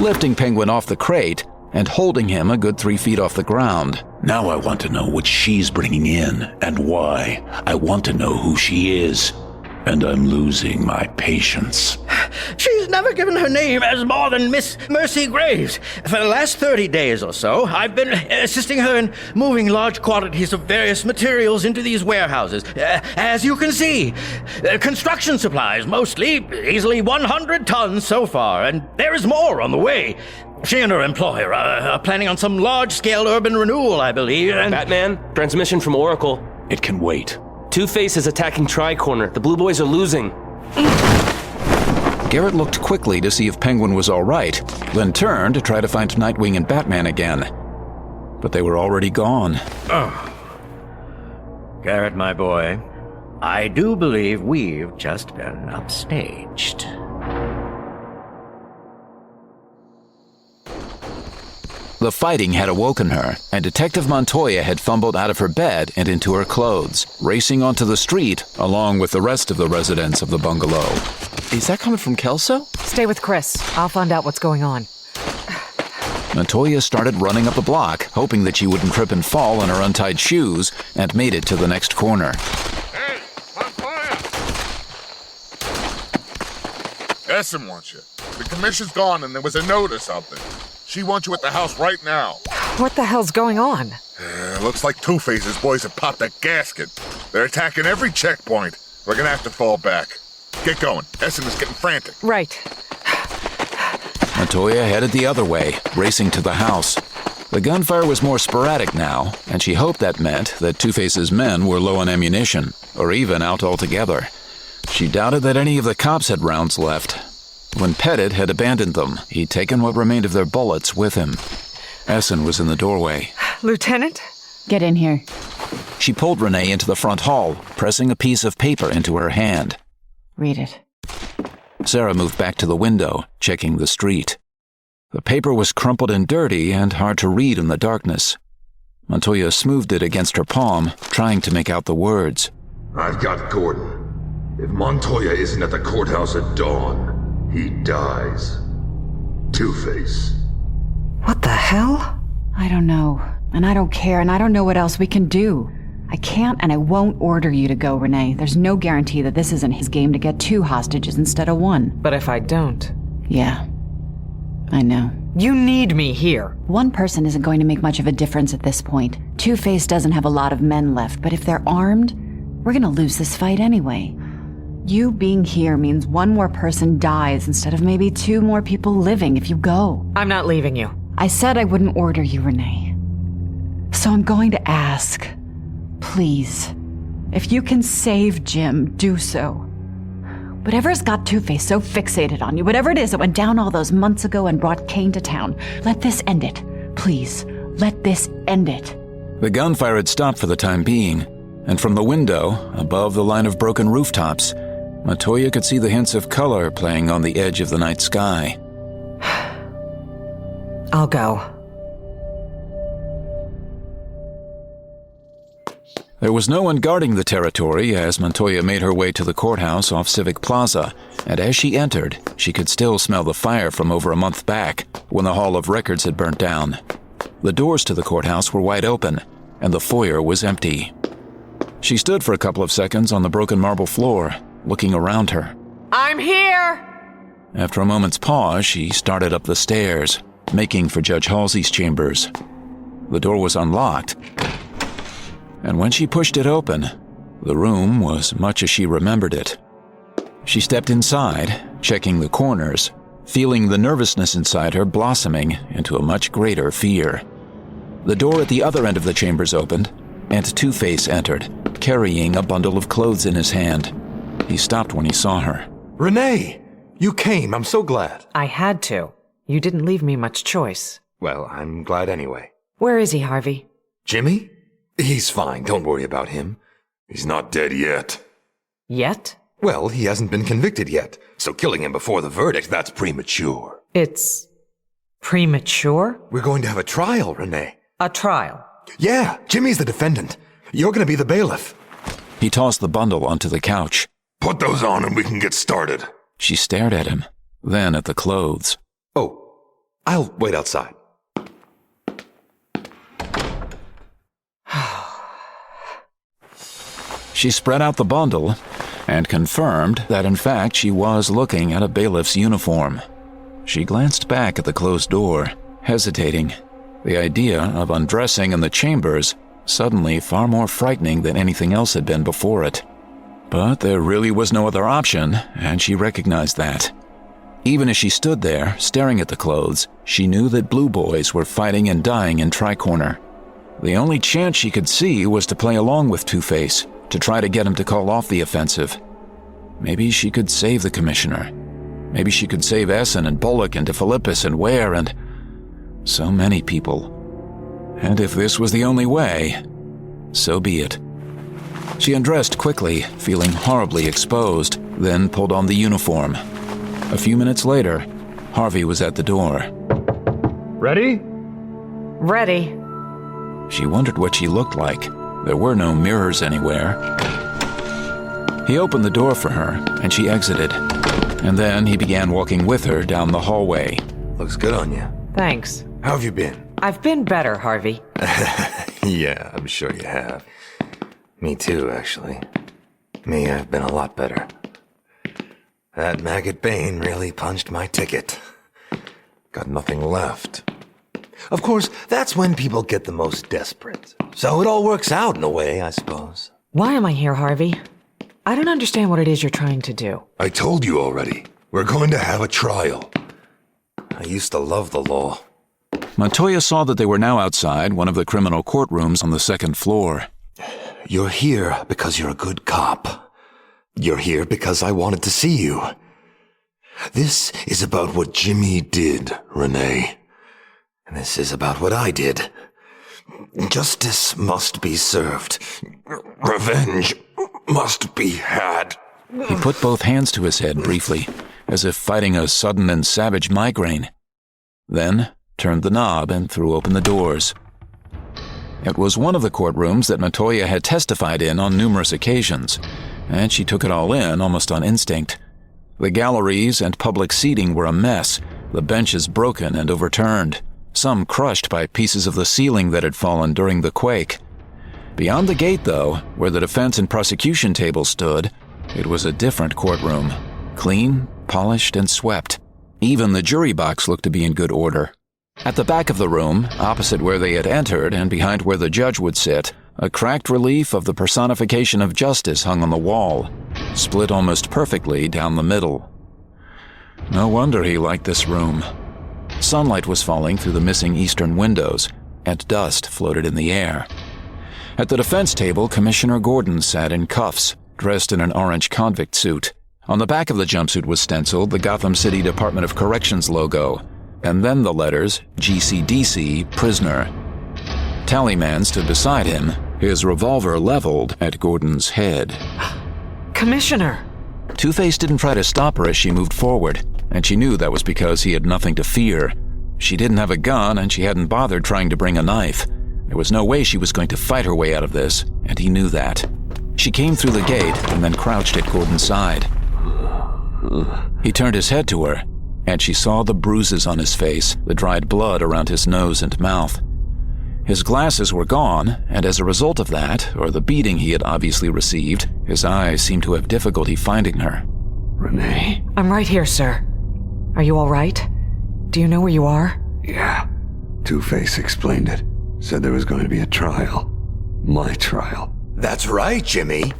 lifting Penguin off the crate and holding him a good 3 feet off the ground. Now I want to know what she's bringing in and why. I want to know who she is. And I'm losing my patience. She's never given her name as more than Miss Mercy Graves. For the last 30 days or so, I've been assisting her in moving large quantities of various materials into these warehouses. As you can see, construction supplies mostly, easily 100 tons so far, and there is more on the way. She and her employer are planning on some large-scale urban renewal, I believe, and... Batman, transmission from Oracle. It can wait. Two-Face is attacking Tri-Corner. The Blue Boys are losing. Garrett looked quickly to see if Penguin was all right, then turned to try to find Nightwing and Batman again. But they were already gone. Oh. Garrett, my boy, I do believe we've just been upstaged. The fighting had awoken her, and Detective Montoya had fumbled out of her bed and into her clothes, racing onto the street along with the rest of the residents of the bungalow. Is that coming from Kelso? Stay with Chris. I'll find out what's going on. Montoya started running up the block, hoping that she wouldn't trip and fall in her untied shoes, and made it to the next corner. Hey, Montoya! Essen wants you. The commission's gone and there was a note or something. She wants you at the house right now. What the hell's going on? Looks like Two-Face's boys have popped a gasket. They're attacking every checkpoint. We're gonna have to fall back. Get going. Essen is getting frantic. Right. Montoya headed the other way, racing to the house. The gunfire was more sporadic now, and she hoped that meant that Two-Face's men were low on ammunition, or even out altogether. She doubted that any of the cops had rounds left. When Pettit had abandoned them, he'd taken what remained of their bullets with him. Essen was in the doorway. Lieutenant? Get in here. She pulled Renee into the front hall, pressing a piece of paper into her hand. Read it. Sarah moved back to the window, checking the street. The paper was crumpled and dirty and hard to read in the darkness. Montoya smoothed it against her palm, trying to make out the words. I've got Gordon. If Montoya isn't at the courthouse at dawn, he dies. Two-Face. What the hell? I don't know, and I don't care, and I don't know what else we can do. I can't and I won't order you to go, Renee. There's no guarantee that this isn't his game to get 2 hostages instead of 1. But if I don't... Yeah, I know. You need me here. 1 person isn't going to make much of a difference at this point. Two-Face doesn't have a lot of men left, but if they're armed, we're gonna lose this fight anyway. You being here means 1 more person dies instead of maybe 2 more people living if you go. I'm not leaving you. I said I wouldn't order you, Renee. So I'm going to ask, please, if you can save Jim, do so. Whatever's got Two-Face so fixated on you, whatever it is that went down all those months ago and brought Kane to town, let this end it. Please, let this end it. The gunfire had stopped for the time being, and from the window, above the line of broken rooftops, Montoya could see the hints of color playing on the edge of the night sky. I'll go. There was no one guarding the territory as Montoya made her way to the courthouse off Civic Plaza, and as she entered, she could still smell the fire from over a month back, when the Hall of Records had burnt down. The doors to the courthouse were wide open, and the foyer was empty. She stood for a couple of seconds on the broken marble floor, looking around her. I'm here! After a moment's pause, she started up the stairs, making for Judge Halsey's chambers. The door was unlocked, and when she pushed it open, the room was much as she remembered it. She stepped inside, checking the corners, feeling the nervousness inside her blossoming into a much greater fear. The door at the other end of the chambers opened, and Two-Face entered, carrying a bundle of clothes in his hand. He stopped when he saw her. Renee! You came, I'm so glad. I had to. You didn't leave me much choice. Well, I'm glad anyway. Where is he, Harvey? Jimmy? He's fine, don't worry about him. He's not dead yet. Yet? Well, he hasn't been convicted yet, so killing him before the verdict, that's premature. It's... premature? We're going to have a trial, Renee. A trial? Yeah, Jimmy's the defendant. You're going to be the bailiff. He tossed the bundle onto the couch. Put those on and we can get started. She stared at him. then at the clothes. Oh, I'll wait outside. She spread out the bundle and confirmed that in fact she was looking at a bailiff's uniform. She glanced back at the closed door, hesitating. The idea of undressing in the chambers suddenly far more frightening than anything else had been before it. But there really was no other option, and she recognized that. Even as she stood there, staring at the clothes, she knew that Blue Boys were fighting and dying in Tricorner. The only chance she could see was to play along with Two-Face, to try to get him to call off the offensive. Maybe she could save the Commissioner. Maybe she could save Essen and Bullock and DeFilippis and Ware and so many people. And if this was the only way, so be it. She undressed quickly, feeling horribly exposed, then pulled on the uniform. A few minutes later, Harvey was at the door. Ready? Ready. She wondered what she looked like. There were no mirrors anywhere. He opened the door for her, and she exited. And then he began walking with her down the hallway. Looks good on you. Thanks. How have you been? I've been better, Harvey. Yeah, I'm sure you have. Me too, actually. I've been a lot better. That maggot Bane really punched my ticket. Got nothing left. Of course, that's when people get the most desperate. So it all works out in a way, I suppose. Why am I here, Harvey? I don't understand what it is you're trying to do. I told you already. We're going to have a trial. I used to love the law. Montoya saw that they were now outside one of the criminal courtrooms on the second floor. You're here because you're a good cop. You're here because I wanted to see you. This is about what Jimmy did, Renee. And this is about what I did. Justice must be served. Revenge must be had. He put both hands to his head briefly, as if fighting a sudden and savage migraine. Then turned the knob and threw open the doors. It was one of the courtrooms that Montoya had testified in on numerous occasions, and she took it all in almost on instinct. The galleries and public seating were a mess, the benches broken and overturned, some crushed by pieces of the ceiling that had fallen during the quake. Beyond the gate, though, where the defense and prosecution tables stood, it was a different courtroom, clean, polished, and swept. Even the jury box looked to be in good order. At the back of the room, opposite where they had entered and behind where the judge would sit, a cracked relief of the personification of justice hung on the wall, split almost perfectly down the middle. No wonder he liked this room. Sunlight was falling through the missing eastern windows, and dust floated in the air. At the defense table, Commissioner Gordon sat in cuffs, dressed in an orange convict suit. On the back of the jumpsuit was stenciled the Gotham City Department of Corrections logo, and then the letters GCDC Prisoner. Tallyman stood beside him, his revolver leveled at Gordon's head. Commissioner! Two-Face didn't try to stop her as she moved forward, and she knew that was because he had nothing to fear. She didn't have a gun, and she hadn't bothered trying to bring a knife. There was no way she was going to fight her way out of this, and he knew that. She came through the gate and then crouched at Gordon's side. He turned his head to her, and she saw the bruises on his face, the dried blood around his nose and mouth. His glasses were gone, and as a result of that, or the beating he had obviously received, his eyes seemed to have difficulty finding her. Renee? I'm right here, sir. Are you all right? Do you know where you are? Yeah. Two-Face explained it. Said there was going to be a trial. My trial. That's right, Jimmy.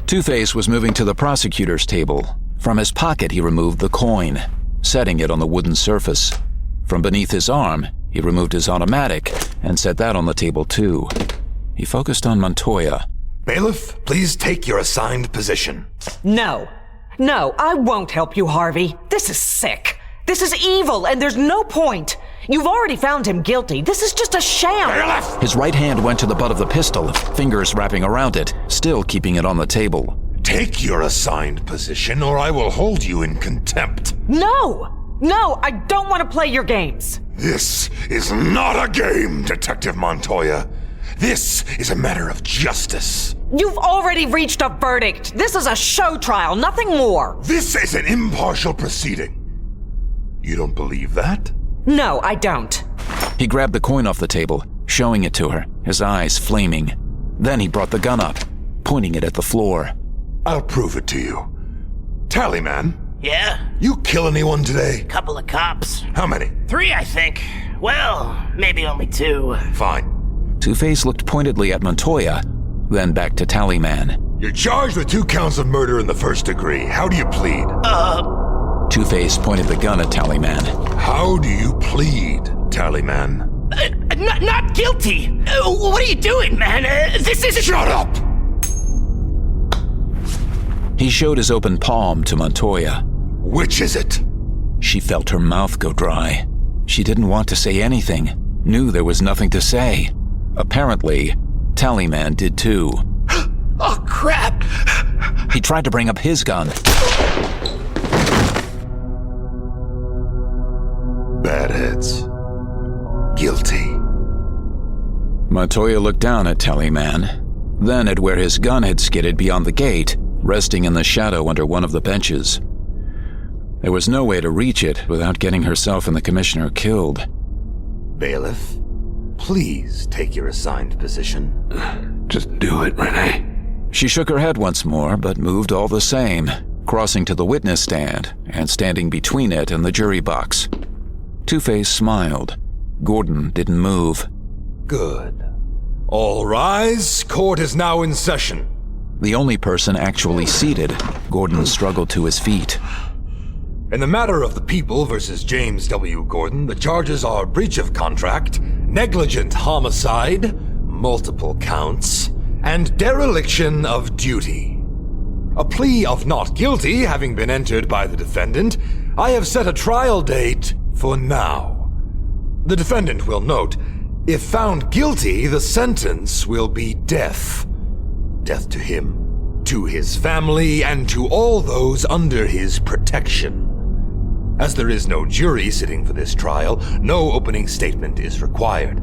Two-Face was moving to the prosecutor's table. From his pocket, he removed the coin, setting it on the wooden surface. From beneath his arm, he removed his automatic and set that on the table too. He focused on Montoya. Bailiff, please take your assigned position. No, I won't help you, Harvey. This is sick. This is evil, and there's no point. You've already found him guilty. This is just a sham. Bailiff! His right hand went to the butt of the pistol, fingers wrapping around it, still keeping it on the table. Take your assigned position, or I will hold you in contempt. No, I don't want to play your games. This is not a game, Detective Montoya. This is a matter of justice. You've already reached a verdict. This is a show trial, nothing more. This is an impartial proceeding. You don't believe that? No, I don't. He grabbed the coin off the table, showing it to her, his eyes flaming. Then he brought the gun up, pointing it at the floor. I'll prove it to you. Tallyman. Yeah? You kill anyone today? Couple of cops. How many? 3, I think. Well, maybe only 2. Fine. Two-Face looked pointedly at Montoya, then back to Tallyman. You're charged with 2 counts of murder in the first degree. How do you plead? Two-Face pointed the gun at Tallyman. How do you plead, Tallyman? Not guilty! What are you doing, man? This isn't— Shut up! He showed his open palm to Montoya. Which is it? She felt her mouth go dry. She didn't want to say anything, knew there was nothing to say. Apparently, Tallyman did too. Oh, crap! He tried to bring up his gun. Bad heads. Guilty. Montoya looked down at Tallyman, then at where his gun had skidded beyond the gate, resting in the shadow under one of the benches. There was no way to reach it without getting herself and the commissioner killed. Bailiff, please take your assigned position. Just do it, Renee. She shook her head once more, but moved all the same, crossing to the witness stand and standing between it and the jury box. Two-Face smiled. Gordon didn't move. Good. All rise. Court is now in session. The only person actually seated, Gordon struggled to his feet. In the matter of the People versus James W. Gordon, the charges are breach of contract, negligent homicide, multiple counts, and dereliction of duty. A plea of not guilty having been entered by the defendant, I have set a trial date for now. The defendant will note, if found guilty, the sentence will be death. Death to him, to his family, and to all those under his protection. As there is no jury sitting for this trial, no opening statement is required.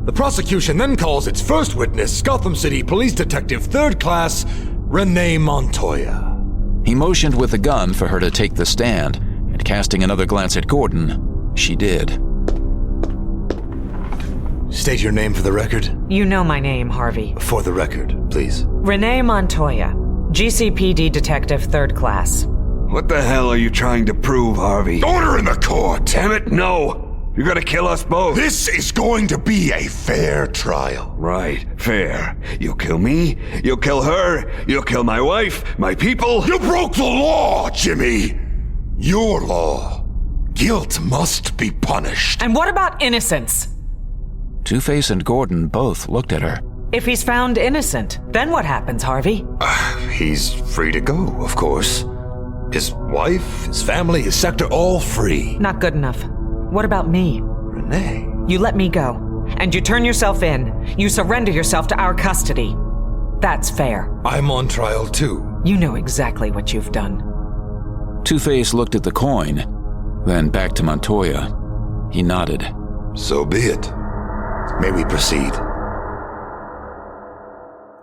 The prosecution then calls its first witness, Gotham City Police Detective 3rd Class, Renee Montoya. He motioned with the gun for her to take the stand, and casting another glance at Gordon, she did. State your name for the record. You know my name, Harvey. For the record, please. Renee Montoya, GCPD Detective 3rd Class. What the hell are you trying to prove, Harvey? Order in the court! Damn it, no! You're gonna kill us both! This is going to be a fair trial. Right, fair. You'll kill me, you'll kill her, you'll kill my wife, my people. You broke the law, Jimmy! Your law. Guilt must be punished. And what about innocence? Two-Face and Gordon both looked at her. If he's found innocent, then what happens, Harvey? He's free to go, of course. His wife, his family, his sector, all free. Not good enough. What about me? Renee. You let me go, and you turn yourself in. You surrender yourself to our custody. That's fair. I'm on trial too. You know exactly what you've done. Two-Face looked at the coin, then back to Montoya. He nodded. So be it. May we proceed?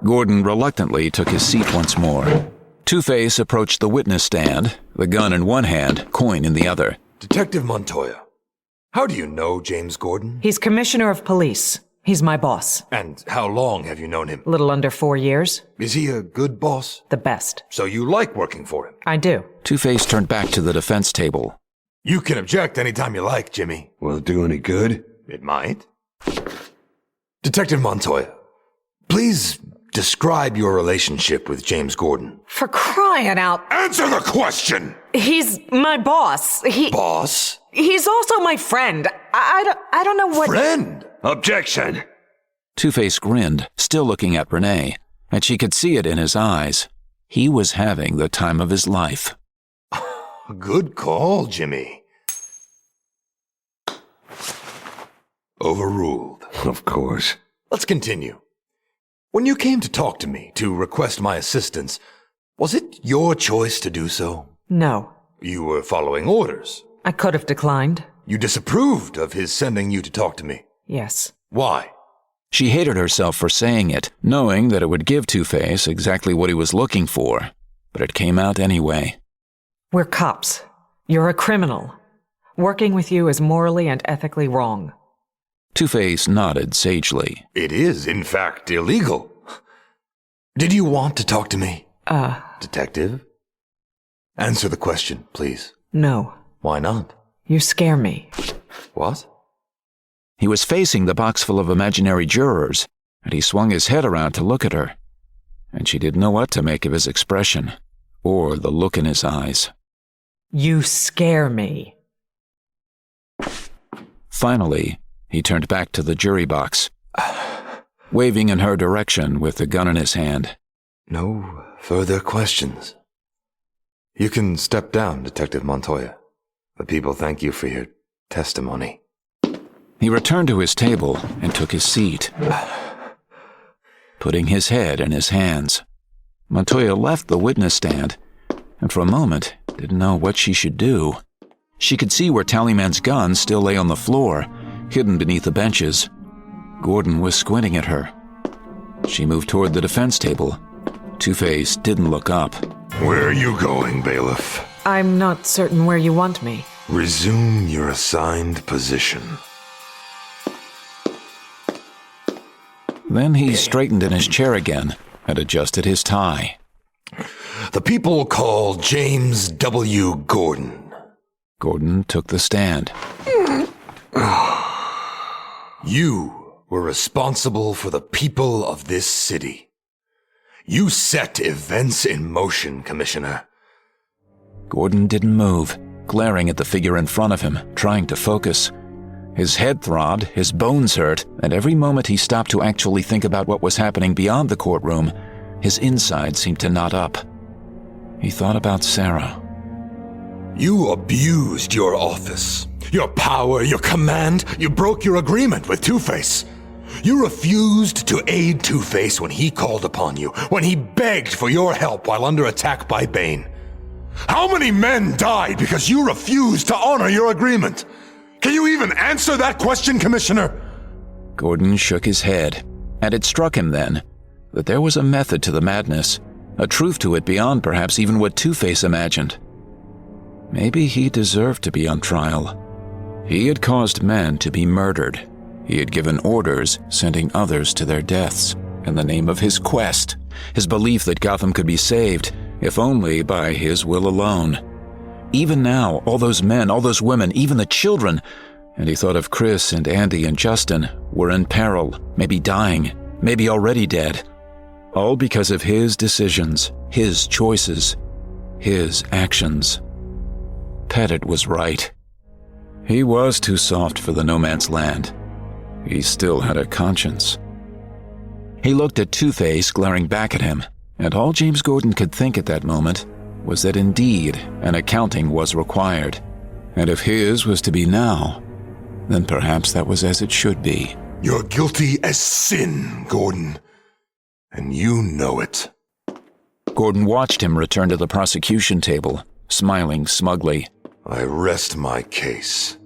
Gordon reluctantly took his seat once more. Two-Face approached the witness stand, the gun in one hand, coin in the other. Detective Montoya, how do you know James Gordon? He's Commissioner of Police. He's my boss. And how long have you known him? A little under 4 years. Is he a good boss? The best. So you like working for him? I do. Two-Face turned back to the defense table. You can object anytime you like, Jimmy. Will it do any good? It might. Detective Montoya, please describe your relationship with James Gordon. For crying out... Answer the question! He's my boss. Boss? He's also my friend. I don't know what... Friend? Objection! Two-Face grinned, still looking at Renee, and she could see it in his eyes. He was having the time of his life. Good call, Jimmy. Overruled. Of course. Let's continue. When you came to talk to me, to request my assistance, was it your choice to do so? No. You were following orders. I could have declined. You disapproved of his sending you to talk to me? Yes. Why? She hated herself for saying it, knowing that it would give Two-Face exactly what he was looking for, but it came out anyway. We're cops. You're a criminal. Working with you is morally and ethically wrong. Two-Face nodded sagely. It is, in fact, illegal. Did you want to talk to me? Detective? Answer the question, please. No. Why not? You scare me. What? He was facing the box full of imaginary jurors, and he swung his head around to look at her. And she didn't know what to make of his expression, or the look in his eyes. You scare me. Finally, he turned back to the jury box, waving in her direction with the gun in his hand. No further questions. You can step down, Detective Montoya. The people thank you for your testimony. He returned to his table and took his seat, putting his head in his hands. Montoya left the witness stand, and for a moment didn't know what she should do. She could see where Tallyman's gun still lay on the floor, hidden beneath the benches. Gordon was squinting at her. She moved toward the defense table. Two-Face didn't look up. Where are you going, bailiff? I'm not certain where you want me. Resume your assigned position. Then he straightened in his chair again and adjusted his tie. The people call James W. Gordon. Gordon took the stand. You were responsible for the people of this city. You set events in motion, Commissioner. Gordon didn't move, glaring at the figure in front of him, trying to focus. His head throbbed, his bones hurt, and every moment he stopped to actually think about what was happening beyond the courtroom, his insides seemed to knot up. He thought about Sarah. You abused your office, your power, your command. You broke your agreement with Two-Face. You refused to aid Two-Face when he called upon you, when he begged for your help while under attack by Bane. How many men died because you refused to honor your agreement? Can you even answer that question, Commissioner? Gordon shook his head, and it struck him then that there was a method to the madness, a truth to it beyond perhaps even what Two-Face imagined. Maybe he deserved to be on trial. He had caused men to be murdered. He had given orders sending others to their deaths in the name of his quest, his belief that Gotham could be saved, if only by his will alone. Even now, all those men, all those women, even the children, and he thought of Chris and Andy and Justin, were in peril, maybe dying, maybe already dead. All because of his decisions, his choices, his actions. Pettit was right. He was too soft for the no man's land. He still had a conscience. He looked at Two-Face glaring back at him, and all James Gordon could think at that moment was that indeed an accounting was required. And if his was to be now, then perhaps that was as it should be. You're guilty as sin, Gordon. And you know it. Gordon watched him return to the prosecution table, smiling smugly. I rest my case.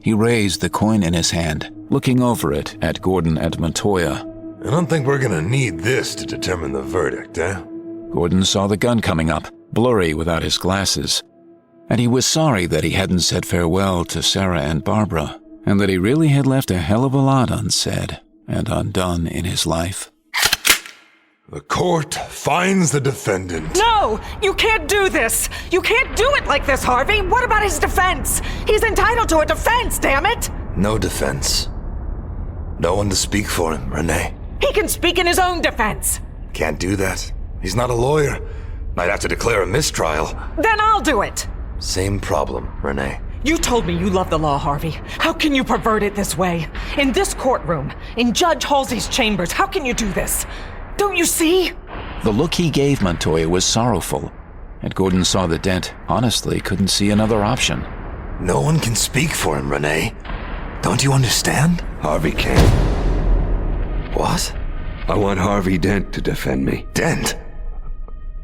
He raised the coin in his hand, looking over it at Gordon and Montoya. I don't think we're gonna need this to determine the verdict, eh? Gordon saw the gun coming up, blurry without his glasses. And he was sorry that he hadn't said farewell to Sarah and Barbara, and that he really had left a hell of a lot unsaid and undone in his life. The court finds the defendant. No! You can't do this! You can't do it like this, Harvey! What about his defense? He's entitled to a defense, damn it! No defense. No one to speak for him, Renee. He can speak in his own defense! Can't do that. He's not a lawyer. Might have to declare a mistrial. Then I'll do it! Same problem, Renee. You told me you love the law, Harvey. How can you pervert it this way? In this courtroom, in Judge Halsey's chambers, how can you do this? Don't you see? The look he gave Montoya was sorrowful, and Gordon saw that Dent honestly couldn't see another option. No one can speak for him, Renee. Don't you understand? Harvey can. What? I want Harvey Dent to defend me. Dent?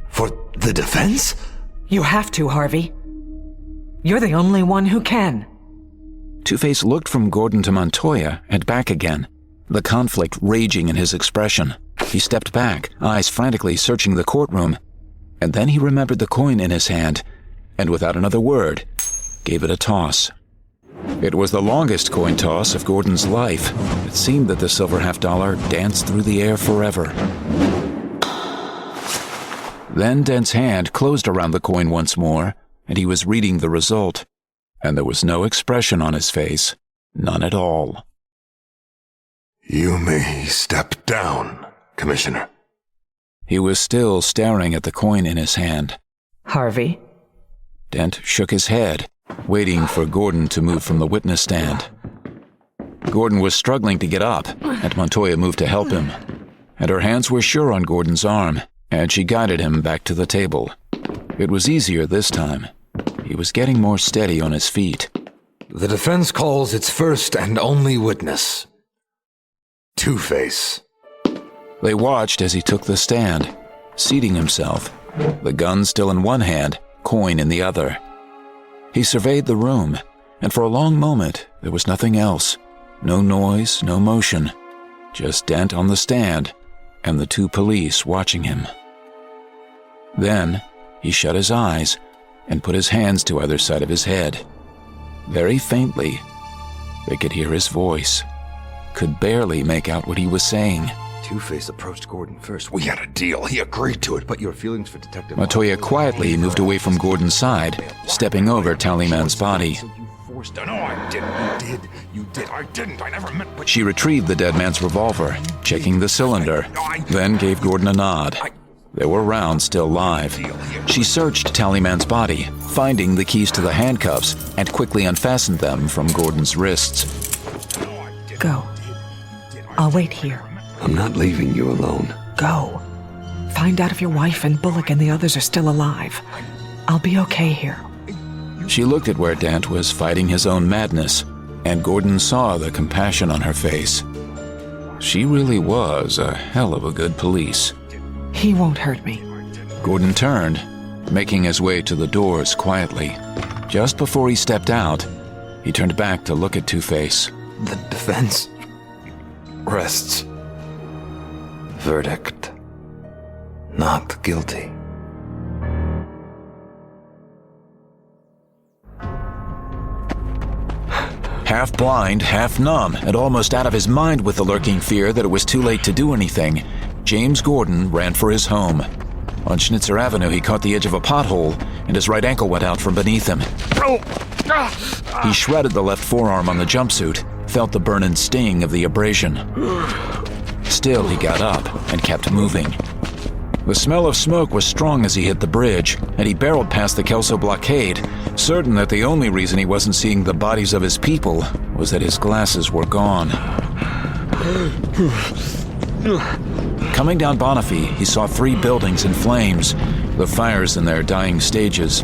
For the defense? You have to, Harvey. You're the only one who can. Two-Face looked from Gordon to Montoya and back again, the conflict raging in his expression. He stepped back, eyes frantically searching the courtroom, and then he remembered the coin in his hand, and without another word, gave it a toss. It was the longest coin toss of Gordon's life. It seemed that the silver half-dollar danced through the air forever. Then Dent's hand closed around the coin once more, and he was reading the result, and there was no expression on his face, none at all. You may step down, Commissioner. He was still staring at the coin in his hand. Harvey? Dent shook his head, waiting for Gordon to move from the witness stand. Gordon was struggling to get up, and Montoya moved to help him. And her hands were sure on Gordon's arm, and she guided him back to the table. It was easier this time. He was getting more steady on his feet. The defense calls its first and only witness, Two-Face. They watched as he took the stand, seating himself, the gun still in one hand, coin in the other. He surveyed the room, and for a long moment there was nothing else. No noise, no motion, just Dent on the stand and the two police watching him. Then he shut his eyes and put his hands to either side of his head. Very faintly, they could hear his voice, could barely make out what he was saying. Two-Face approached Gordon first. We had a deal. He agreed to it, but your feelings for Detective... Montoya quietly moved away from Gordon's side, stepping over Tallyman's body. No, I didn't. You did. I didn't. I never meant... She retrieved the dead man's revolver, checking the cylinder, then gave Gordon a nod. There were rounds still live. She searched Tallyman's body, finding the keys to the handcuffs, and quickly unfastened them from Gordon's wrists. Go. I'll wait here. I'm not leaving you alone. Go. Find out if your wife and Bullock and the others are still alive. I'll be okay here. She looked at where Dent was fighting his own madness, and Gordon saw the compassion on her face. She really was a hell of a good police. He won't hurt me. Gordon turned, making his way to the doors quietly. Just before he stepped out, he turned back to look at Two-Face. The defense rests. Verdict: not guilty. Half blind, half numb, and almost out of his mind with the lurking fear that it was too late to do anything, James Gordon ran for his home. On Schnitzer Avenue, he caught the edge of a pothole, and his right ankle went out from beneath him. He shredded the left forearm on the jumpsuit, felt the burn and sting of the abrasion. Still, he got up and kept moving. The smell of smoke was strong as he hit the bridge, and he barreled past the Kelso blockade, certain that the only reason he wasn't seeing the bodies of his people was that his glasses were gone. Coming down Bonifay, he saw 3 buildings in flames, the fires in their dying stages.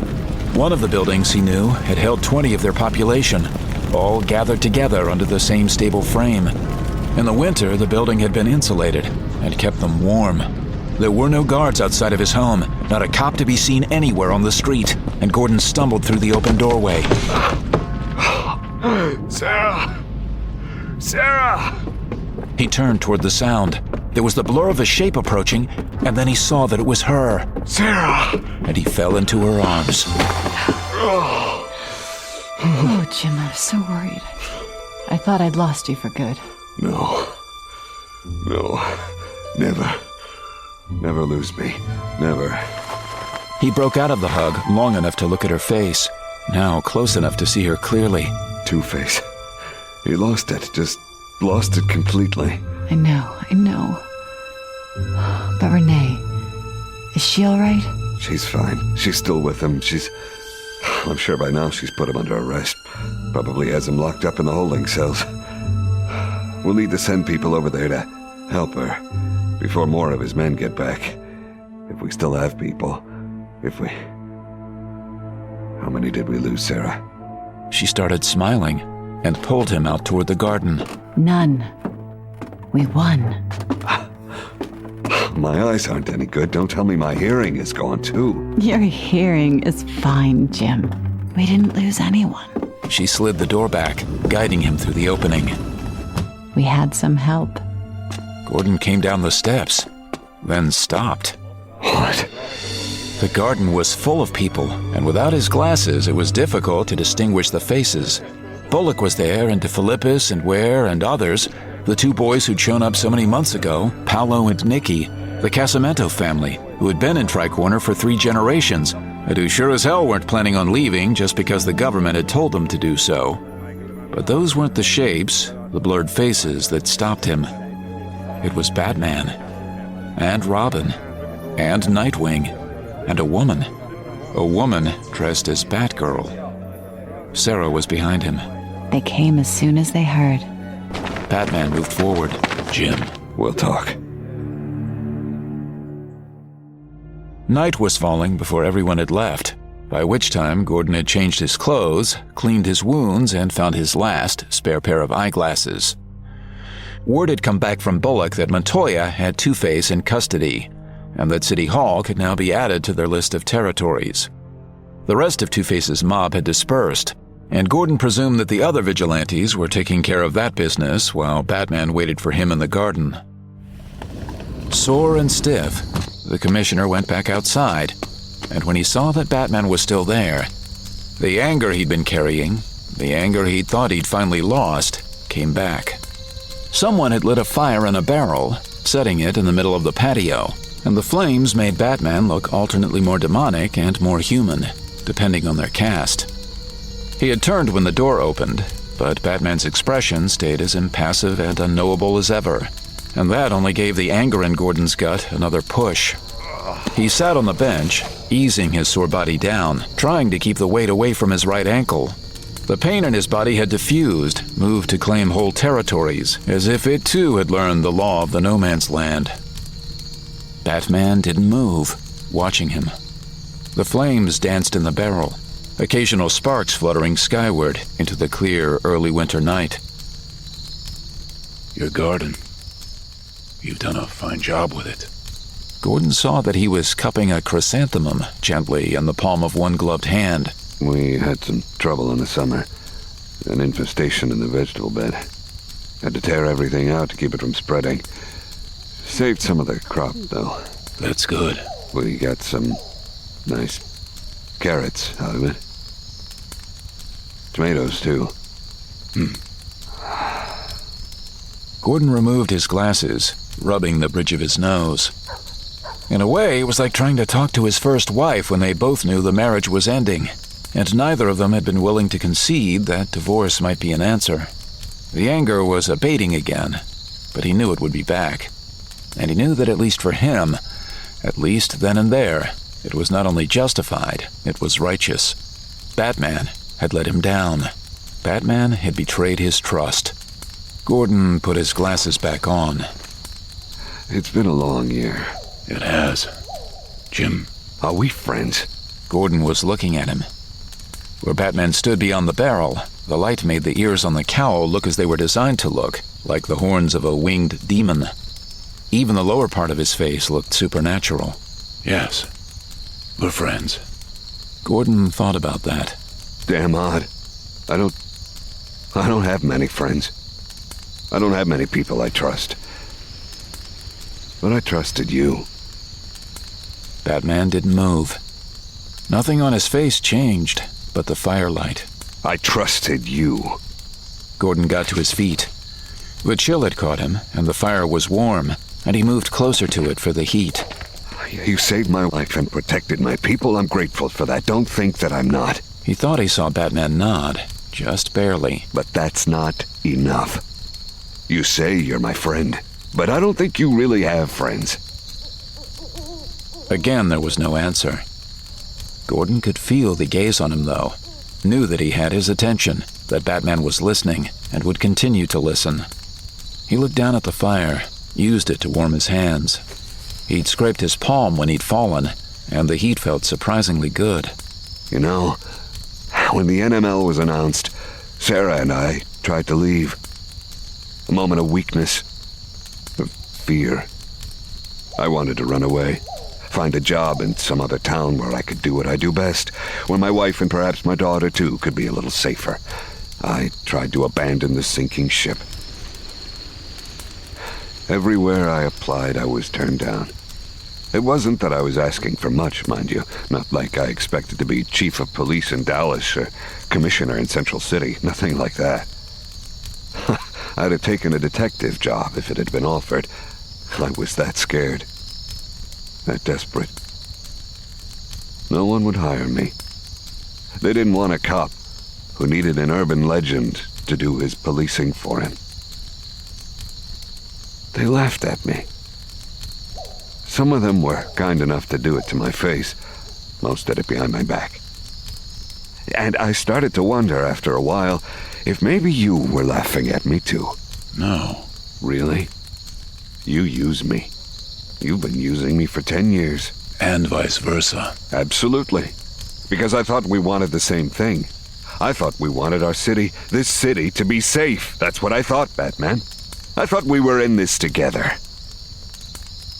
One of the buildings, he knew, had held 20 of their population, all gathered together under the same stable frame. In the winter, the building had been insulated and kept them warm. There were no guards outside of his home, not a cop to be seen anywhere on the street, and Gordon stumbled through the open doorway. Sarah! Sarah! He turned toward the sound. There was the blur of a shape approaching, and then he saw that it was her. Sarah! And he fell into her arms. Oh, Jim, I was so worried. I thought I'd lost you for good. No. Never. Never lose me. Never. He broke out of the hug long enough to look at her face, now close enough to see her clearly. Two-Face. He lost it. Just lost it completely. I know. But Renee, is she all right? She's fine. She's still with him. I'm sure by now she's put him under arrest. Probably has him locked up in the holding cells. We'll need to send people over there to help her before more of his men get back. If we still have people. How many did we lose, Sarah? She started smiling and pulled him out toward the garden. None. We won. My eyes aren't any good. Don't tell me my hearing is gone too. Your hearing is fine, Jim. We didn't lose anyone. She slid the door back, guiding him through the opening. We had some help. Gordon came down the steps, then stopped. What? The garden was full of people, and without his glasses, it was difficult to distinguish the faces. Bullock was there, and DeFilippis and Ware and others, the two boys who'd shown up so many months ago, Paolo and Nicky, the Casamento family, who had been in Tricorner for 3 generations, and who sure as hell weren't planning on leaving just because the government had told them to do so. But those weren't the shapes, the blurred faces that stopped him. It was Batman, and Robin, and Nightwing, and a woman dressed as Batgirl. Sarah was behind him. They came as soon as they heard. Batman moved forward. Jim, we'll talk. Night was falling before everyone had left, by which time Gordon had changed his clothes, cleaned his wounds, and found his last spare pair of eyeglasses. Word had come back from Bullock that Montoya had Two-Face in custody, and that City Hall could now be added to their list of territories. The rest of Two-Face's mob had dispersed, and Gordon presumed that the other vigilantes were taking care of that business while Batman waited for him in the garden. Sore and stiff, the commissioner went back outside, and when he saw that Batman was still there, the anger he'd been carrying, the anger he'd thought he'd finally lost, came back. Someone had lit a fire in a barrel, setting it in the middle of the patio, and the flames made Batman look alternately more demonic and more human, depending on their cast. He had turned when the door opened, but Batman's expression stayed as impassive and unknowable as ever, and that only gave the anger in Gordon's gut another push. He sat on the bench, easing his sore body down, trying to keep the weight away from his right ankle. The pain in his body had diffused, moved to claim whole territories, as if it too had learned the law of the no man's land. Batman didn't move, watching him. The flames danced in the barrel, occasional sparks fluttering skyward into the clear early winter night. Your garden. You've done a fine job with it. Gordon saw that he was cupping a chrysanthemum gently in the palm of one gloved hand. We had some trouble in the summer. An infestation in the vegetable bed. Had to tear everything out to keep it from spreading. Saved some of the crop, though. That's good. We got some nice carrots out of it. Tomatoes, too. Gordon removed his glasses, rubbing the bridge of his nose. In a way, it was like trying to talk to his first wife when they both knew the marriage was ending, and neither of them had been willing to concede that divorce might be an answer. The anger was abating again, but he knew it would be back. And he knew that at least for him, at least then and there, it was not only justified, it was righteous. Batman had let him down. Batman had betrayed his trust. Gordon put his glasses back on. It's been a long year. It has. Jim, are we friends? Gordon was looking at him. Where Batman stood beyond the barrel, the light made the ears on the cowl look as they were designed to look, like the horns of a winged demon. Even the lower part of his face looked supernatural. Yes, we're friends. Gordon thought about that. Damn odd. I don't have many friends. I don't have many people I trust. But I trusted you. Batman didn't move. Nothing on his face changed, but the firelight. I trusted you. Gordon got to his feet. The chill had caught him, and the fire was warm, and he moved closer to it for the heat. You saved my life and protected my people. I'm grateful for that. Don't think that I'm not. He thought he saw Batman nod, just barely. But that's not enough. You say you're my friend, but I don't think you really have friends. Again, there was no answer. Gordon could feel the gaze on him, though. Knew that he had his attention, that Batman was listening, and would continue to listen. He looked down at the fire, used it to warm his hands. He'd scraped his palm when he'd fallen, and the heat felt surprisingly good. You know, when the NML was announced, Sarah and I tried to leave. A moment of weakness, of fear. I wanted to run away, find a job in some other town where I could do what I do best, where my wife and perhaps my daughter too could be a little safer. I tried to abandon the sinking ship. Everywhere I applied, I was turned down. It wasn't that I was asking for much, mind you. Not like I expected to be chief of police in Dallas or commissioner in Central City. Nothing like that. I'd have taken a detective job if it had been offered. I was that scared. That desperate. No one would hire me. They didn't want a cop who needed an urban legend to do his policing for him. They laughed at me. Some of them were kind enough to do it to my face. Most did it behind my back. And I started to wonder after a while if maybe you were laughing at me too. No. Really? You use me. You've been using me for 10 years. And vice versa. Absolutely. Because I thought we wanted the same thing. I thought we wanted our city, this city, to be safe. That's what I thought, Batman. I thought we were in this together.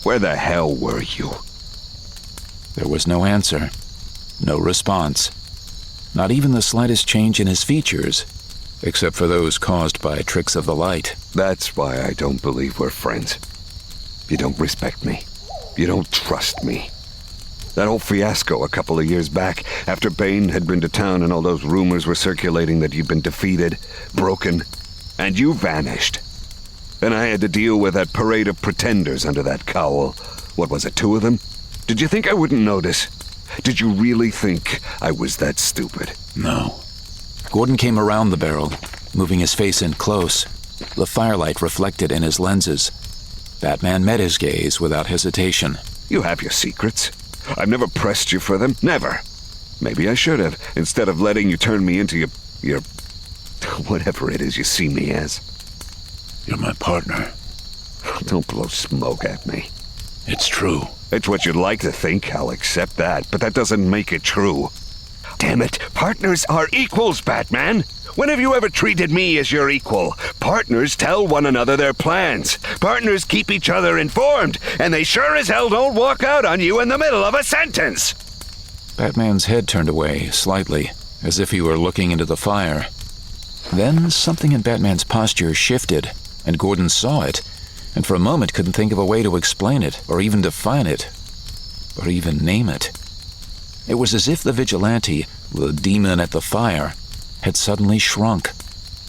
Where the hell were you? There was no answer. No response. Not even the slightest change in his features, except for those caused by tricks of the light. That's why I don't believe we're friends. You don't respect me. You don't trust me. That whole fiasco a couple of years back, after Bane had been to town and all those rumors were circulating that you'd been defeated, broken, and you vanished. Then I had to deal with that parade of pretenders under that cowl. What was it, 2 of them? Did you think I wouldn't notice? Did you really think I was that stupid? No. Gordon came around the barrel, moving his face in close. The firelight reflected in his lenses. Batman met his gaze without hesitation. You have your secrets. I've never pressed you for them. Never. Maybe I should have, instead of letting you turn me into your whatever it is you see me as. You're my partner. Don't blow smoke at me. It's true. It's what you'd like to think. I'll accept that, but that doesn't make it true. Damn it, partners are equals, Batman. When have you ever treated me as your equal? Partners tell one another their plans. Partners keep each other informed, and they sure as hell don't walk out on you in the middle of a sentence. Batman's head turned away, slightly, as if he were looking into the fire. Then something in Batman's posture shifted, and Gordon saw it, and for a moment couldn't think of a way to explain it, or even define it, or even name it. It was as if the vigilante, the demon at the fire, had suddenly shrunk.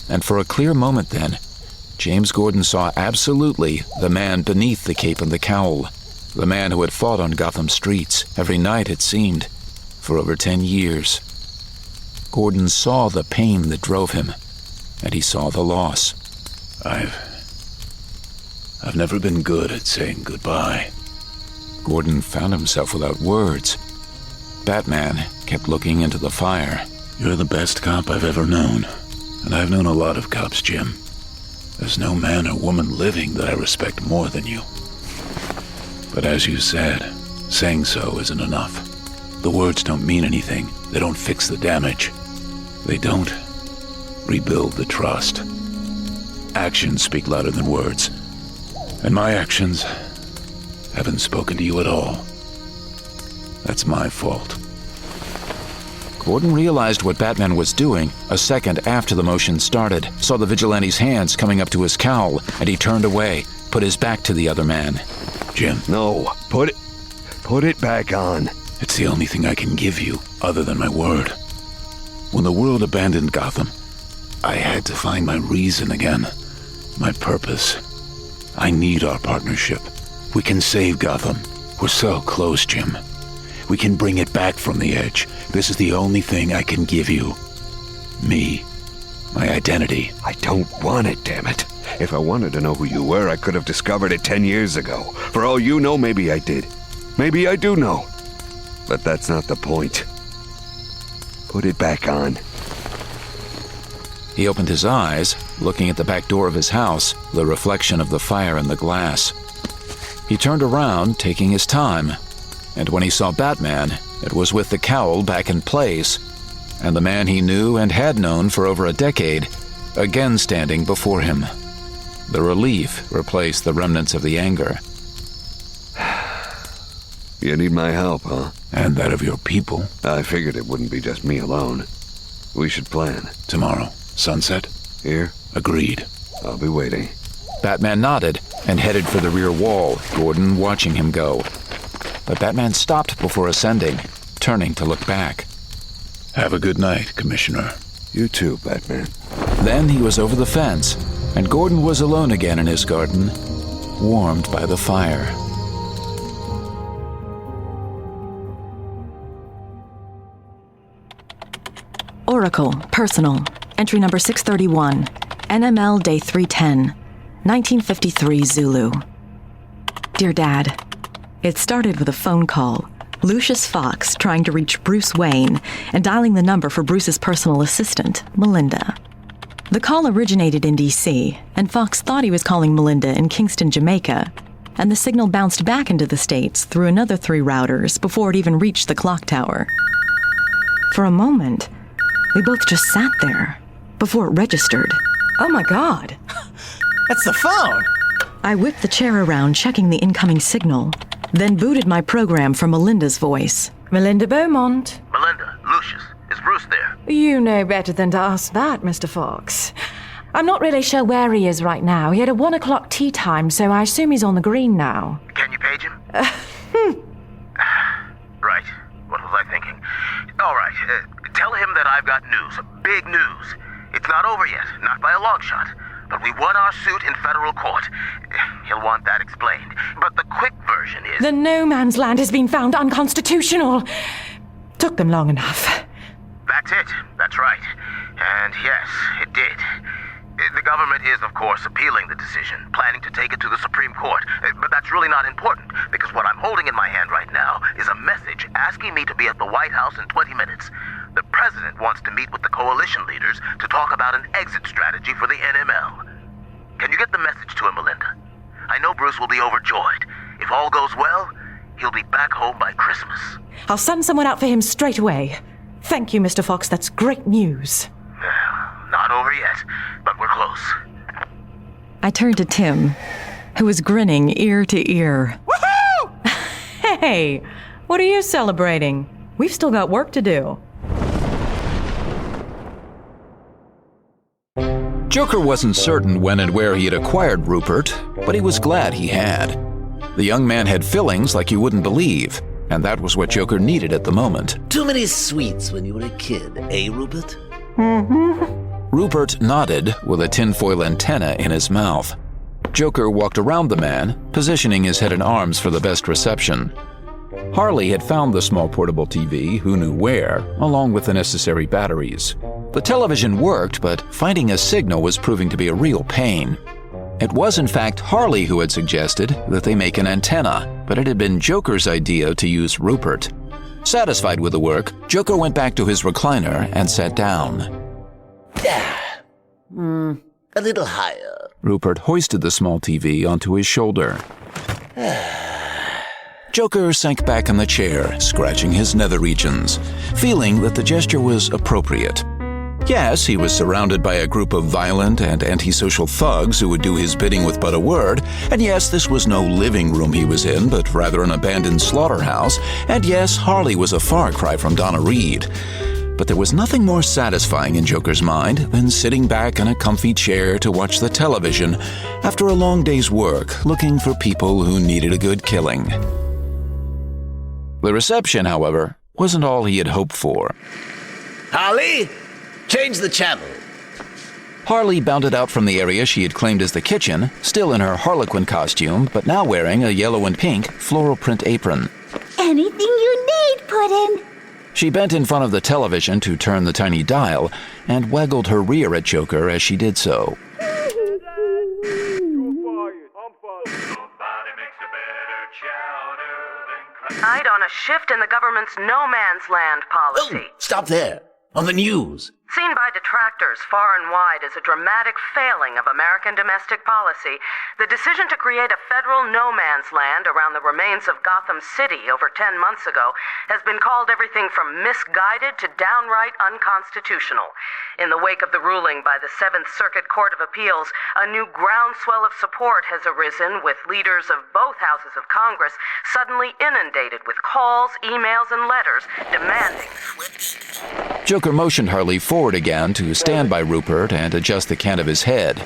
And for a clear moment then, James Gordon saw absolutely the man beneath the cape and the cowl, the man who had fought on Gotham streets every night, it seemed, for over 10 years. Gordon saw the pain that drove him, and he saw the loss. I've never been good at saying goodbye. Gordon found himself without words. Batman kept looking into the fire. You're the best cop I've ever known, and I've known a lot of cops, Jim. There's no man or woman living that I respect more than you. But as you said, saying so isn't enough. The words don't mean anything. They don't fix the damage. They don't rebuild the trust. Actions speak louder than words. And my actions haven't spoken to you at all. That's my fault. Gordon realized what Batman was doing a second after the motion started, saw the vigilante's hands coming up to his cowl, and he turned away, put his back to the other man. Jim. No, put it back on. It's the only thing I can give you, other than my word. When the world abandoned Gotham, I had to find my reason again, my purpose. I need our partnership. We can save Gotham. We're so close, Jim. We can bring it back from the edge. This is the only thing I can give you. Me. My identity. I don't want it, damn it. If I wanted to know who you were, I could have discovered it 10 years ago. For all you know, maybe I did. Maybe I do know. But that's not the point. Put it back on. He opened his eyes, looking at the back door of his house, the reflection of the fire in the glass. He turned around, taking his time, and when he saw Batman, it was with the cowl back in place, and the man he knew and had known for over a decade, again standing before him. The relief replaced the remnants of the anger. You need my help, huh? And that of your people. I figured it wouldn't be just me alone. We should plan. Tomorrow. Sunset? Here? Agreed. I'll be waiting. Batman nodded and headed for the rear wall, Gordon watching him go. But Batman stopped before ascending, turning to look back. Have a good night, Commissioner. You too, Batman. Then he was over the fence, and Gordon was alone again in his garden, warmed by the fire. Oracle, personal, entry number 631, NML day 310, 1953 Zulu. Dear Dad, it started with a phone call. Lucius Fox trying to reach Bruce Wayne and dialing the number for Bruce's personal assistant, Melinda. The call originated in D.C., and Fox thought he was calling Melinda in Kingston, Jamaica, and the signal bounced back into the States through another 3 routers before it even reached the clock tower. For a moment, we both just sat there before it registered. Oh my God. That's the phone. I whipped the chair around, checking the incoming signal, then booted my program from Melinda's voice. Melinda Beaumont. Melinda, Lucius, is Bruce there? You know better than to ask that, Mr. Fox. I'm not really sure where he is right now. He had a 1 o'clock tea time, so I assume he's on the green now. Can you page him? Right. What was I thinking? All right. Tell him that I've got news. Big news. It's not over yet. Not by a long shot. But we won our suit in federal court. He'll want that explained. But the quick version is... The no man's land has been found unconstitutional. Took them long enough. That's it. That's right. And yes, it did. The government is, of course, appealing the decision, planning to take it to the Supreme Court. But that's really not important, because what I'm holding in my hand right now is a message asking me to be at the White House in 20 minutes. The president wants to meet with the coalition leaders to talk about an exit strategy for the NML. Can you get the message to him, Melinda? I know Bruce will be overjoyed. If all goes well, he'll be back home by Christmas. I'll send someone out for him straight away. Thank you, Mr. Fox. That's great news. Not over yet, but we're close. I turned to Tim, who was grinning ear to ear. Woohoo! Hey, what are you celebrating? We've still got work to do. Joker wasn't certain when and where he had acquired Rupert, but he was glad he had. The young man had fillings like you wouldn't believe, and that was what Joker needed at the moment. Too many sweets when you were a kid, eh, Rupert? Mm-hmm. Rupert nodded with a tinfoil antenna in his mouth. Joker walked around the man, positioning his head and arms for the best reception. Harley had found the small portable TV, who knew where, along with the necessary batteries. The television worked, but finding a signal was proving to be a real pain. It was in fact Harley who had suggested that they make an antenna, but it had been Joker's idea to use Rupert. Satisfied with the work, Joker went back to his recliner and sat down. A little higher. Rupert hoisted the small TV onto his shoulder. Joker sank back in the chair, scratching his nether regions, feeling that the gesture was appropriate. Yes, he was surrounded by a group of violent and antisocial thugs who would do his bidding with but a word, and yes, this was no living room he was in, but rather an abandoned slaughterhouse, and yes, Harley was a far cry from Donna Reed. But there was nothing more satisfying in Joker's mind than sitting back in a comfy chair to watch the television after a long day's work, looking for people who needed a good killing. The reception, however, wasn't all he had hoped for. Harley, change the channel. Harley bounded out from the area she had claimed as the kitchen, still in her Harlequin costume, but now wearing a yellow and pink floral print apron. Anything you need, Puddin'. She bent in front of the television to turn the tiny dial and waggled her rear at Joker as she did so. Tonight on a shift in the government's no man's land policy. Oh, stop there. On the news. Seen by detractors far and wide as a dramatic failing of American domestic policy, the decision to create a federal no man's land around the remains of Gotham City over 10 months ago has been called everything from misguided to downright unconstitutional. In the wake of the ruling by the 7th Circuit Court of Appeals, a new groundswell of support has arisen, with leaders of both houses of Congress suddenly inundated with calls, emails, and letters demanding swift... Joker motioned Harley forward again to stand by Rupert and adjust the can of his head.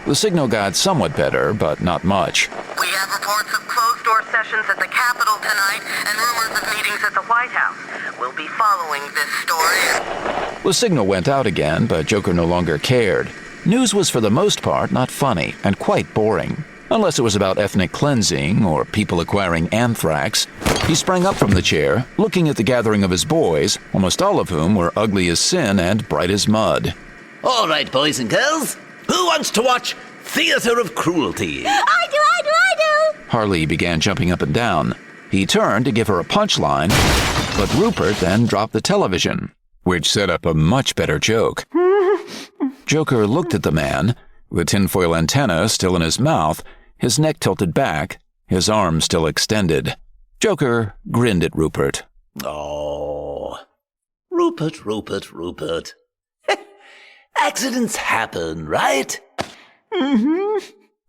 The signal got somewhat better, but not much. We have reports of closed-door sessions at the Capitol tonight and rumors of meetings at the White House. We'll be following this story. The signal went out again, but Joker no longer cared. News was for the most part not funny and quite boring. Unless it was about ethnic cleansing or people acquiring anthrax. He sprang up from the chair, looking at the gathering of his boys, almost all of whom were ugly as sin and bright as mud. All right, boys and girls. Who wants to watch Theater of Cruelty? I do! Harley began jumping up and down. He turned to give her a punchline, but Rupert then dropped the television, which set up a much better joke. Joker looked at the man, with tinfoil antenna still in his mouth, his neck tilted back, his arms still extended. Joker grinned at Rupert. Oh, Rupert. Accidents happen, right?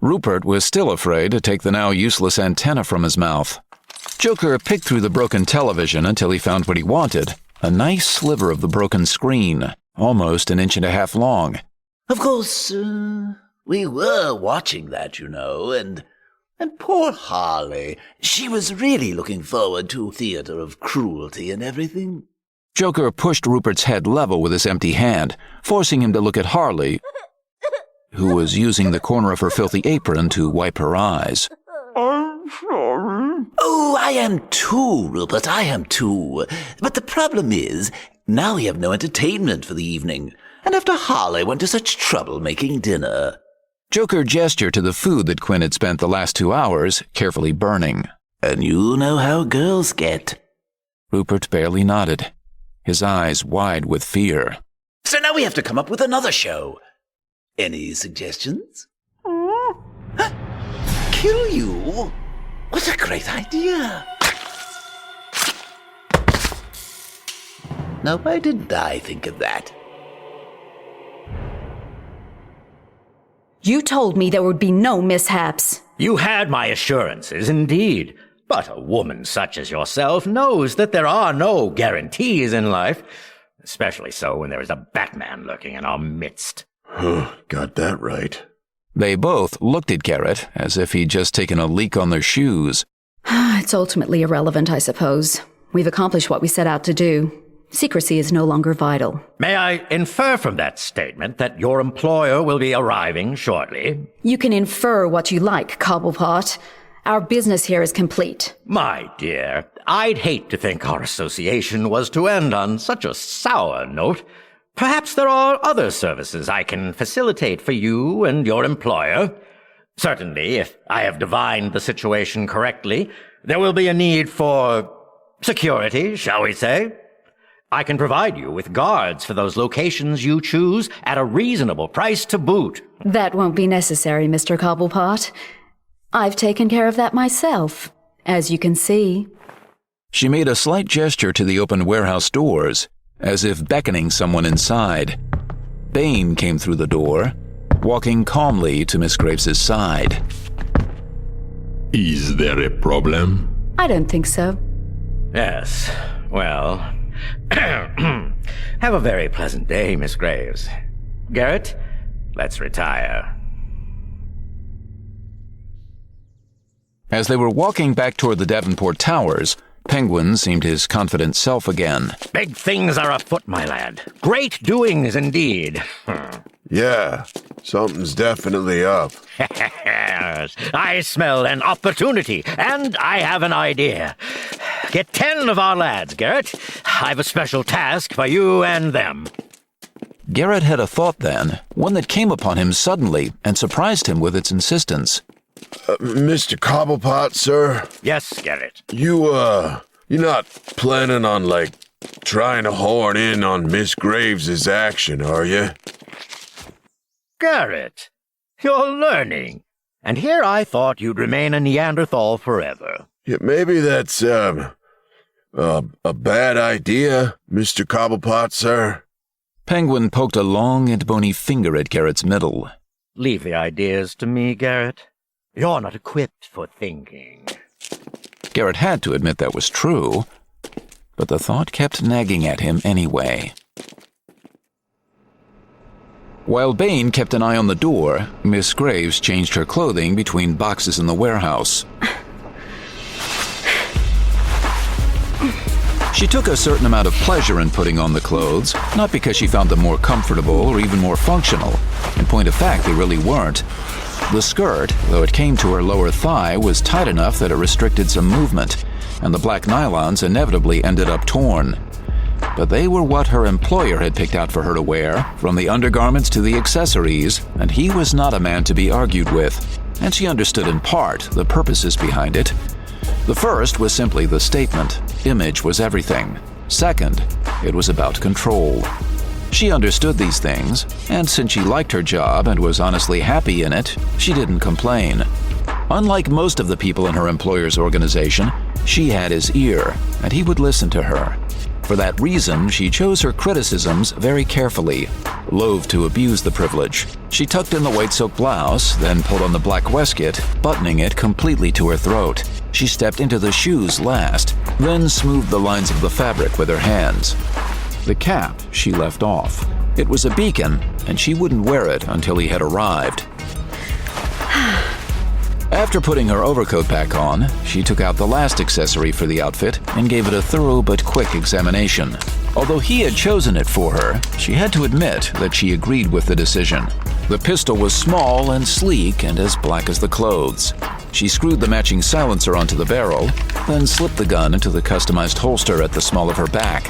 Rupert was still afraid to take the now useless antenna from his mouth. Joker picked through the broken television until he found what he wanted, a nice sliver of the broken screen, almost an 1.5 inches long. Of course, we were watching that, you know, and poor Harley, she was really looking forward to Theater of Cruelty and everything. Joker pushed Rupert's head level with his empty hand, forcing him to look at Harley, who was using the corner of her filthy apron to wipe her eyes. I'm sorry. Oh, I am too, Rupert, I am too. But the problem is, now we have no entertainment for the evening, and after Harley went to such trouble making dinner. Joker gestured to the food that Quinn had spent the last 2 hours carefully burning. And you know how girls get. Rupert barely nodded, his eyes wide with fear. So now we have to come up with another show. Any suggestions? Kill you? What a great idea. Now, why didn't I think of that? You told me there would be no mishaps. You had my assurances, indeed. But a woman such as yourself knows that there are no guarantees in life, especially so when there is a Batman lurking in our midst. Got that right. They both looked at Garrett as if he'd just taken a leak on their shoes. It's ultimately irrelevant, I suppose. We've accomplished what we set out to do. Secrecy is no longer vital. May I infer from that statement that your employer will be arriving shortly? You can infer what you like, Cobblepot. Our business here is complete. My dear, I'd hate to think our association was to end on such a sour note. Perhaps there are other services I can facilitate for you and your employer. Certainly, if I have divined the situation correctly, there will be a need for security, shall we say? I can provide you with guards for those locations you choose at a reasonable price to boot. That won't be necessary, Mr. Cobblepot. I've taken care of that myself, as you can see. She made a slight gesture to the open warehouse doors, as if beckoning someone inside. Bane came through the door, walking calmly to Miss Graves's side. Is there a problem? I don't think so. Yes, well, have a very pleasant day, Miss Graves. Garrett, let's retire. As they were walking back toward the Davenport Towers, Penguin seemed his confident self again. Big things are afoot, my lad. Great doings indeed. Yeah, something's definitely up. I smell an opportunity, and I have an idea. Get 10 of our lads, Garrett. I've a special task for you and them. Garrett had a thought then, one that came upon him suddenly and surprised him with its insistence. Mr. Cobblepot, sir? Yes, Garrett. You're not planning on, trying to horn in on Miss Graves's action, are you? Garrett, you're learning. And here I thought you'd remain a Neanderthal forever. Yeah, maybe that's, a bad idea, Mr. Cobblepot, sir. Penguin poked a long and bony finger at Garrett's middle. Leave the ideas to me, Garrett. You're not equipped for thinking. Garrett had to admit that was true, but the thought kept nagging at him anyway. While Bain kept an eye on the door, Miss Graves changed her clothing between boxes in the warehouse. She took a certain amount of pleasure in putting on the clothes, not because she found them more comfortable or even more functional. In point of fact, they really weren't. The skirt, though it came to her lower thigh, was tight enough that it restricted some movement, and the black nylons inevitably ended up torn. But they were what her employer had picked out for her to wear, from the undergarments to the accessories, and he was not a man to be argued with, and she understood in part the purposes behind it. The first was simply the statement: image was everything. Second, it was about control. She understood these things, and since she liked her job and was honestly happy in it, she didn't complain. Unlike most of the people in her employer's organization, she had his ear, and he would listen to her. For that reason, she chose her criticisms very carefully. Loath to abuse the privilege, she tucked in the white silk blouse, then pulled on the black waistcoat, buttoning it completely to her throat. She stepped into the shoes last, then smoothed the lines of the fabric with her hands. The cap she left off. It was a beacon, and she wouldn't wear it until he had arrived. After putting her overcoat back on, she took out the last accessory for the outfit and gave it a thorough but quick examination. Although he had chosen it for her, she had to admit that she agreed with the decision. The pistol was small and sleek and as black as the clothes. She screwed the matching silencer onto the barrel, then slipped the gun into the customized holster at the small of her back.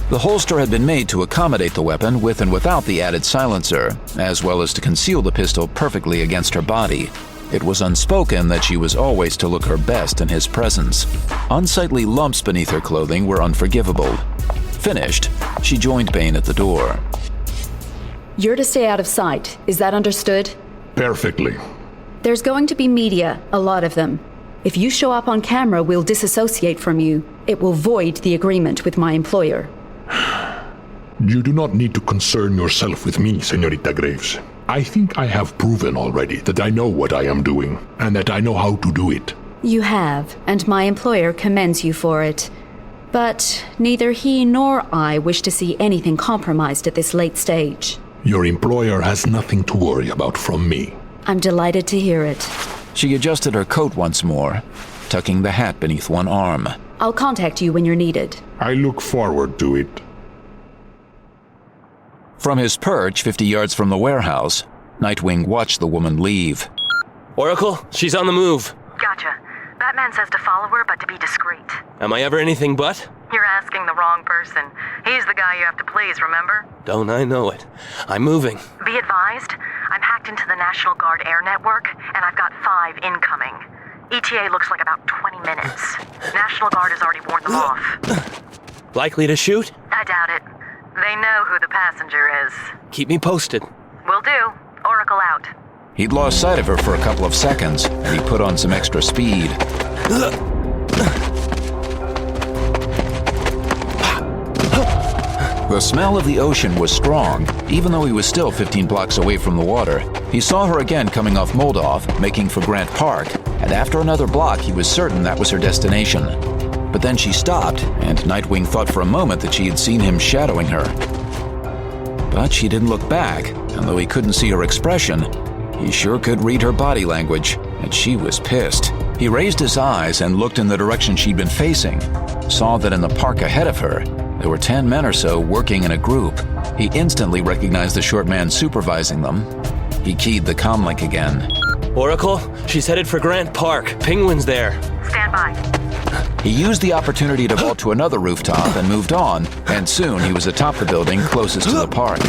The holster had been made to accommodate the weapon with and without the added silencer, as well as to conceal the pistol perfectly against her body. It was unspoken that she was always to look her best in his presence. Unsightly lumps beneath her clothing were unforgivable. Finished, she joined Bain at the door. You're to stay out of sight. Is that understood? Perfectly. There's going to be media, a lot of them. If you show up on camera, we'll disassociate from you. It will void the agreement with my employer. You do not need to concern yourself with me, Señorita Graves. I think I have proven already that I know what I am doing, and that I know how to do it. You have, and my employer commends you for it. But neither he nor I wish to see anything compromised at this late stage. Your employer has nothing to worry about from me. I'm delighted to hear it. She adjusted her coat once more, tucking the hat beneath one arm. I'll contact you when you're needed. I look forward to it. From his perch 50 yards from the warehouse, Nightwing watched the woman leave. Oracle, she's on the move. Gotcha. Batman says to follow her, but to be discreet. Am I ever anything but? You're asking the wrong person. He's the guy you have to please, remember? Don't I know it. I'm moving. Be advised, I'm hacked into the National Guard air network, and I've got 5 incoming. ETA looks like about 20 minutes. National Guard has already warned them off. Likely to shoot? I doubt it. They know who the passenger is. Keep me posted. Will do. Oracle out. He'd lost sight of her for a couple of seconds, and he put on some extra speed. The smell of the ocean was strong, even though he was still 15 blocks away from the water. He saw her again coming off Moldoff, making for Grant Park, and after another block he was certain that was her destination. But then she stopped, and Nightwing thought for a moment that she had seen him shadowing her. But she didn't look back, and though he couldn't see her expression, he sure could read her body language, and she was pissed. He raised his eyes and looked in the direction she'd been facing, saw that in the park ahead of her, there were 10 men or so working in a group. He instantly recognized the short man supervising them. He keyed the comlink again. Oracle, she's headed for Grant Park. Penguin's there. Stand by. He used the opportunity to vault to another rooftop and moved on, and soon he was atop the building closest to the park.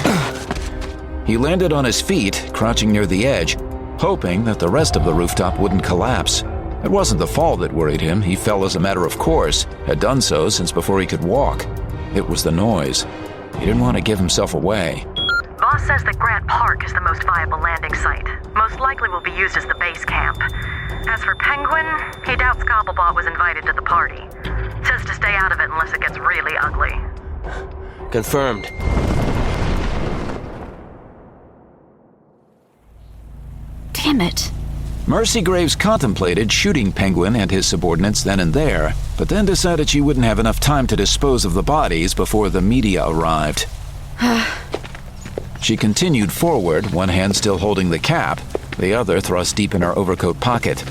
He landed on his feet, crouching near the edge, hoping that the rest of the rooftop wouldn't collapse. It wasn't the fall that worried him. He fell as a matter of course, had done so since before he could walk. It was the noise. He didn't want to give himself away. Boss says that Grant Park is the most viable landing site. Most likely will be used as the base camp. As for Penguin, he doubts Cobblepot was invited to the party. Says to stay out of it unless it gets really ugly. Confirmed. Damn it. Mercy Graves contemplated shooting Penguin and his subordinates then and there, but then decided she wouldn't have enough time to dispose of the bodies before the media arrived. She continued forward, one hand still holding the cap, the other thrust deep in her overcoat pocket.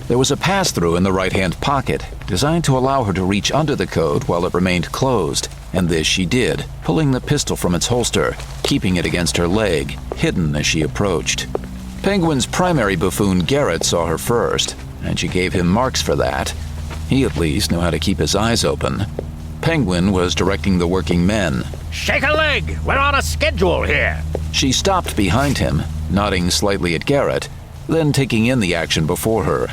There was a pass-through in the right-hand pocket, designed to allow her to reach under the coat while it remained closed, and this she did, pulling the pistol from its holster, keeping it against her leg, hidden as she approached. Penguin's primary buffoon Garrett saw her first, and she gave him marks for that. He at least knew how to keep his eyes open. Penguin was directing the working men. Shake a leg! We're on a schedule here! She stopped behind him, nodding slightly at Garrett, then taking in the action before her.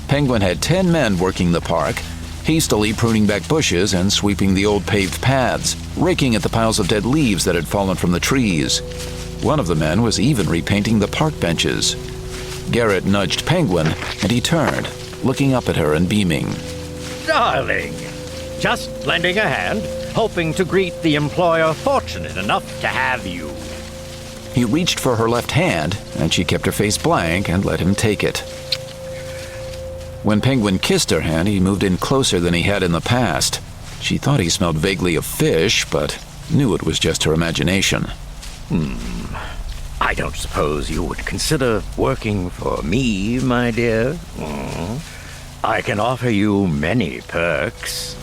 Penguin had 10 men working the park, hastily pruning back bushes and sweeping the old paved paths, raking at the piles of dead leaves that had fallen from the trees. One of the men was even repainting the park benches. Garrett nudged Penguin, and he turned, looking up at her and beaming. Darling, just lending a hand, hoping to greet the employer fortunate enough to have you. He reached for her left hand, and she kept her face blank and let him take it. When Penguin kissed her hand, he moved in closer than he had in the past. She thought he smelled vaguely of fish, but knew it was just her imagination. I don't suppose you would consider working for me, my dear? I can offer you many perks.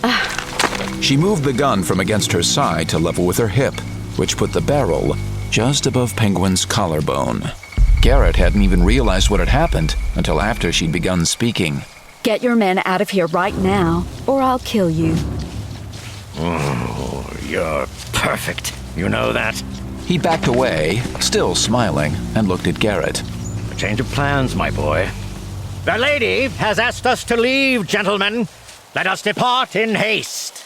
She moved the gun from against her side to level with her hip, which put the barrel just above Penguin's collarbone. Garrett hadn't even realized what had happened until after she'd begun speaking. Get your men out of here right now, or I'll kill you. Oh, you're perfect. You know that? He backed away, still smiling, and looked at Garrett. A change of plans, my boy. The lady has asked us to leave, gentlemen. Let us depart in haste.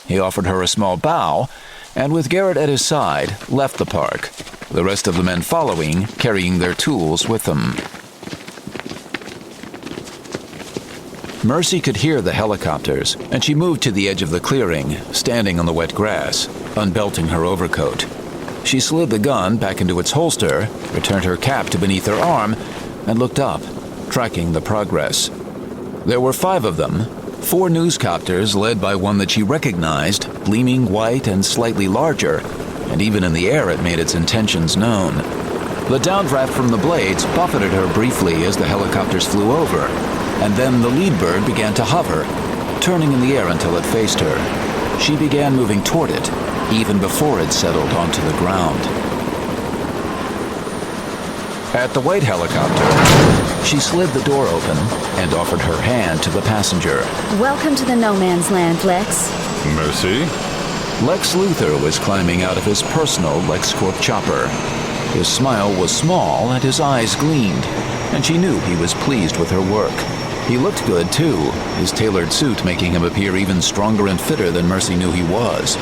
He offered her a small bow, and with Garrett at his side, left the park, the rest of the men following, carrying their tools with them. Mercy could hear the helicopters, and she moved to the edge of the clearing, standing on the wet grass, unbelting her overcoat. She slid the gun back into its holster, returned her cap to beneath her arm, and looked up, tracking the progress. There were 5 of them, 4 newscopters led by one that she recognized, gleaming white and slightly larger, and even in the air it made its intentions known. The downdraft from the blades buffeted her briefly as the helicopters flew over, and then the lead bird began to hover, turning in the air until it faced her. She began moving toward it, even before it settled onto the ground. At the white helicopter, she slid the door open and offered her hand to the passenger. Welcome to the no man's land, Lex. Mercy? Lex Luthor was climbing out of his personal LexCorp chopper. His smile was small and his eyes gleamed, and she knew he was pleased with her work. He looked good, too, his tailored suit making him appear even stronger and fitter than Mercy knew he was.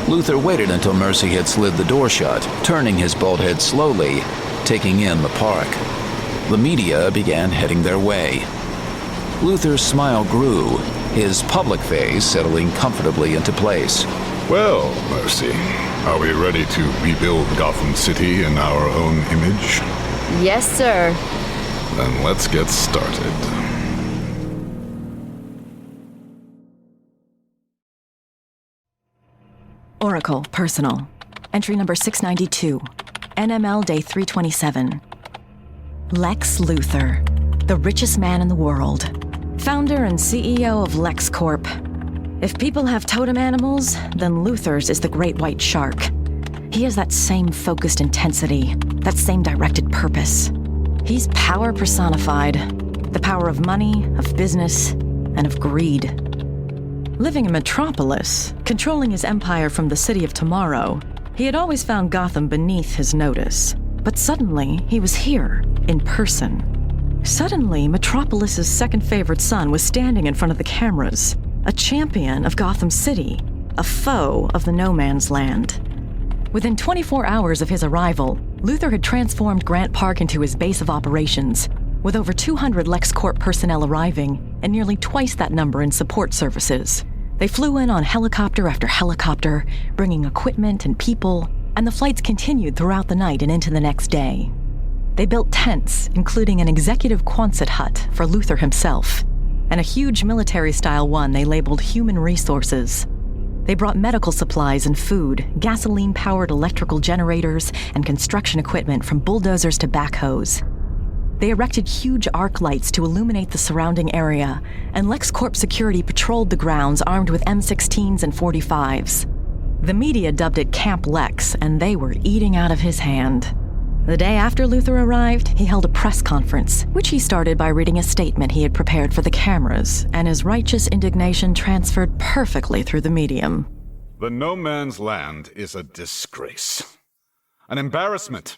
Luthor waited until Mercy had slid the door shut, turning his bald head slowly, taking in the park. The media began heading their way. Luthor's smile grew, his public face settling comfortably into place. Well, Mercy, are we ready to rebuild Gotham City in our own image? Yes, sir. Then let's get started. Oracle, personal. Entry number 692. NML day 327. Lex Luthor, the richest man in the world. Founder and CEO of LexCorp. If people have totem animals, then Luthor's is the great white shark. He has that same focused intensity, that same directed purpose. He's power personified. The power of money, of business, and of greed. Living in Metropolis, controlling his empire from the city of tomorrow, he had always found Gotham beneath his notice. But suddenly, he was here, in person. Suddenly, Metropolis's second favorite son was standing in front of the cameras, a champion of Gotham City, a foe of the no man's land. Within 24 hours of his arrival, Luthor had transformed Grant Park into his base of operations, with over 200 LexCorp personnel arriving and nearly twice that number in support services. They flew in on helicopter after helicopter, bringing equipment and people, and the flights continued throughout the night and into the next day. They built tents, including an executive Quonset hut for Luthor himself, and a huge military-style one they labeled Human Resources. They brought medical supplies and food, gasoline-powered electrical generators, and construction equipment from bulldozers to backhoes. They erected huge arc lights to illuminate the surrounding area, and LexCorp security patrolled the grounds armed with M16s and 45s. The media dubbed it Camp Lex, and they were eating out of his hand. The day after Luther arrived, he held a press conference, which he started by reading a statement he had prepared for the cameras, and his righteous indignation transferred perfectly through the medium. The no man's land is a disgrace, an embarrassment,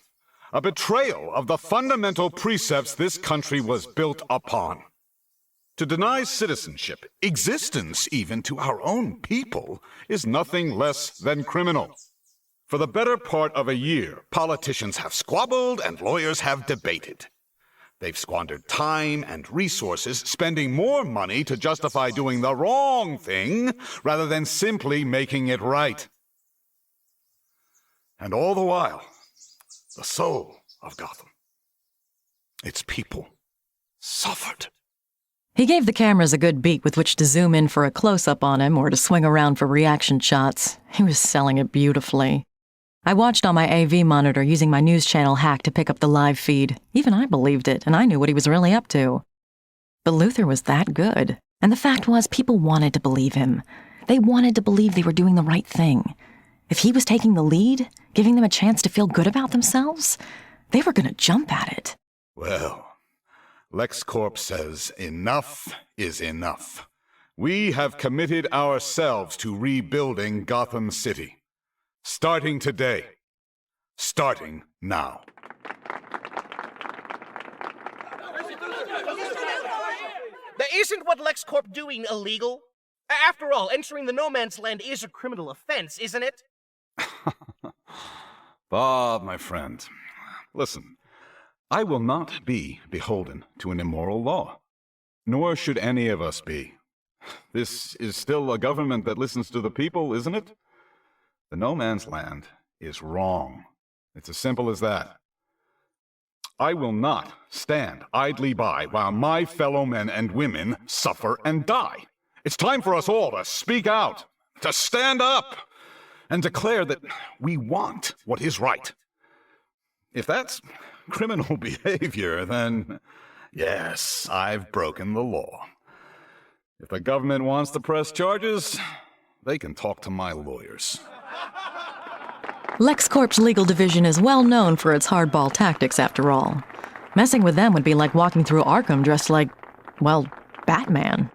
a betrayal of the fundamental precepts this country was built upon. To deny citizenship, existence even, to our own people is nothing less than criminal. For the better part of a year, politicians have squabbled and lawyers have debated. They've squandered time and resources spending more money to justify doing the wrong thing rather than simply making it right. And all the while, the soul of Gotham, its people, suffered. He gave the cameras a good beat with which to zoom in for a close-up on him or to swing around for reaction shots. He was selling it beautifully. I watched on my AV monitor using my news channel hack to pick up the live feed. Even I believed it, and I knew what he was really up to. But Luther was that good. And the fact was, people wanted to believe him. They wanted to believe they were doing the right thing. If he was taking the lead, giving them a chance to feel good about themselves, they were going to jump at it. Well, LexCorp says enough is enough. We have committed ourselves to rebuilding Gotham City. Starting today. Starting now. Isn't what LexCorp doing illegal? After all, entering the no man's land is a criminal offense, isn't it? Bob, my friend, listen. I will not be beholden to an immoral law. Nor should any of us be. This is still a government that listens to the people, isn't it? The no man's land is wrong. It's as simple as that. I will not stand idly by while my fellow men and women suffer and die. It's time for us all to speak out, to stand up, and declare that we want what is right. If that's criminal behavior, then yes, I've broken the law. If the government wants to press charges, they can talk to my lawyers. LexCorp's legal division is well known for its hardball tactics, after all. Messing with them would be like walking through Arkham dressed like, well, Batman.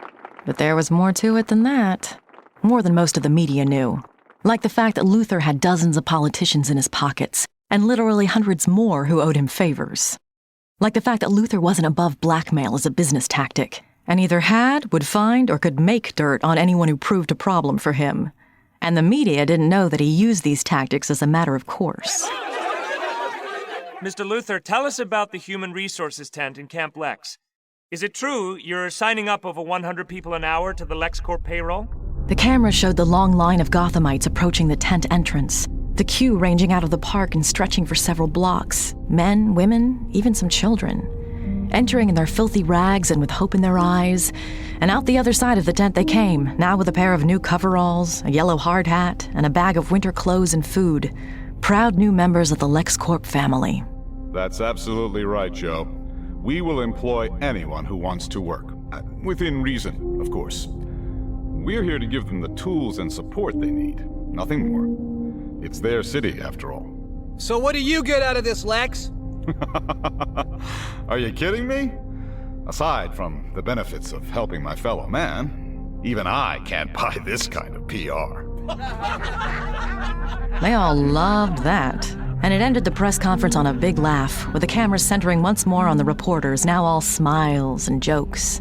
But there was more to it than that. More than most of the media knew. Like the fact that Luther had dozens of politicians in his pockets, and literally hundreds more who owed him favors. Like the fact that Luther wasn't above blackmail as a business tactic, and either had, would find, or could make dirt on anyone who proved a problem for him. And the media didn't know that he used these tactics as a matter of course. Mr. Luther, tell us about the human resources tent in Camp Lex. Is it true you're signing up over 100 people an hour to the LexCorp payroll? The camera showed the long line of Gothamites approaching the tent entrance, the queue ranging out of the park and stretching for several blocks, men, women, even some children. Entering in their filthy rags and with hope in their eyes, and out the other side of the tent they came, now with a pair of new coveralls, a yellow hard hat, and a bag of winter clothes and food. Proud new members of the LexCorp family. That's absolutely right, Joe. We will employ anyone who wants to work. Within reason, of course. We're here to give them the tools and support they need. Nothing more. It's their city, after all. So what do you get out of this, Lex? Are you kidding me? Aside from the benefits of helping my fellow man, even I can't buy this kind of PR. They all loved that. And it ended the press conference on a big laugh, with the cameras centering once more on the reporters, now all smiles and jokes.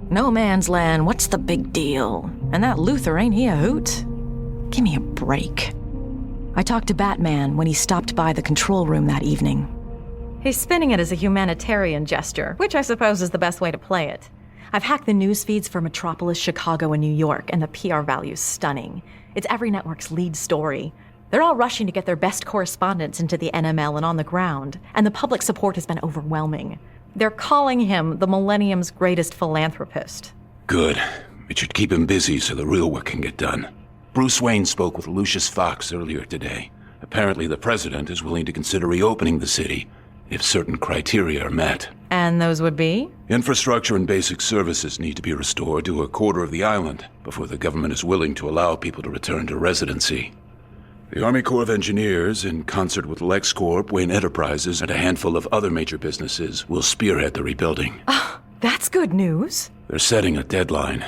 No man's land, what's the big deal? And that Luther, ain't he a hoot? Give me a break. I talked to Batman when he stopped by the control room that evening. He's spinning it as a humanitarian gesture, which I suppose is the best way to play it. I've hacked the news feeds for Metropolis, Chicago, and New York, and the PR value's stunning. It's every network's lead story. They're all rushing to get their best correspondents into the NML and on the ground, and the public support has been overwhelming. They're calling him the Millennium's greatest philanthropist. Good. It should keep him busy so the real work can get done. Bruce Wayne spoke with Lucius Fox earlier today. Apparently the president is willing to consider reopening the city if certain criteria are met. And those would be? Infrastructure and basic services need to be restored to a quarter of the island before the government is willing to allow people to return to residency. The Army Corps of Engineers, in concert with LexCorp, Wayne Enterprises, and a handful of other major businesses, will spearhead the rebuilding. Oh, that's good news. They're setting a deadline.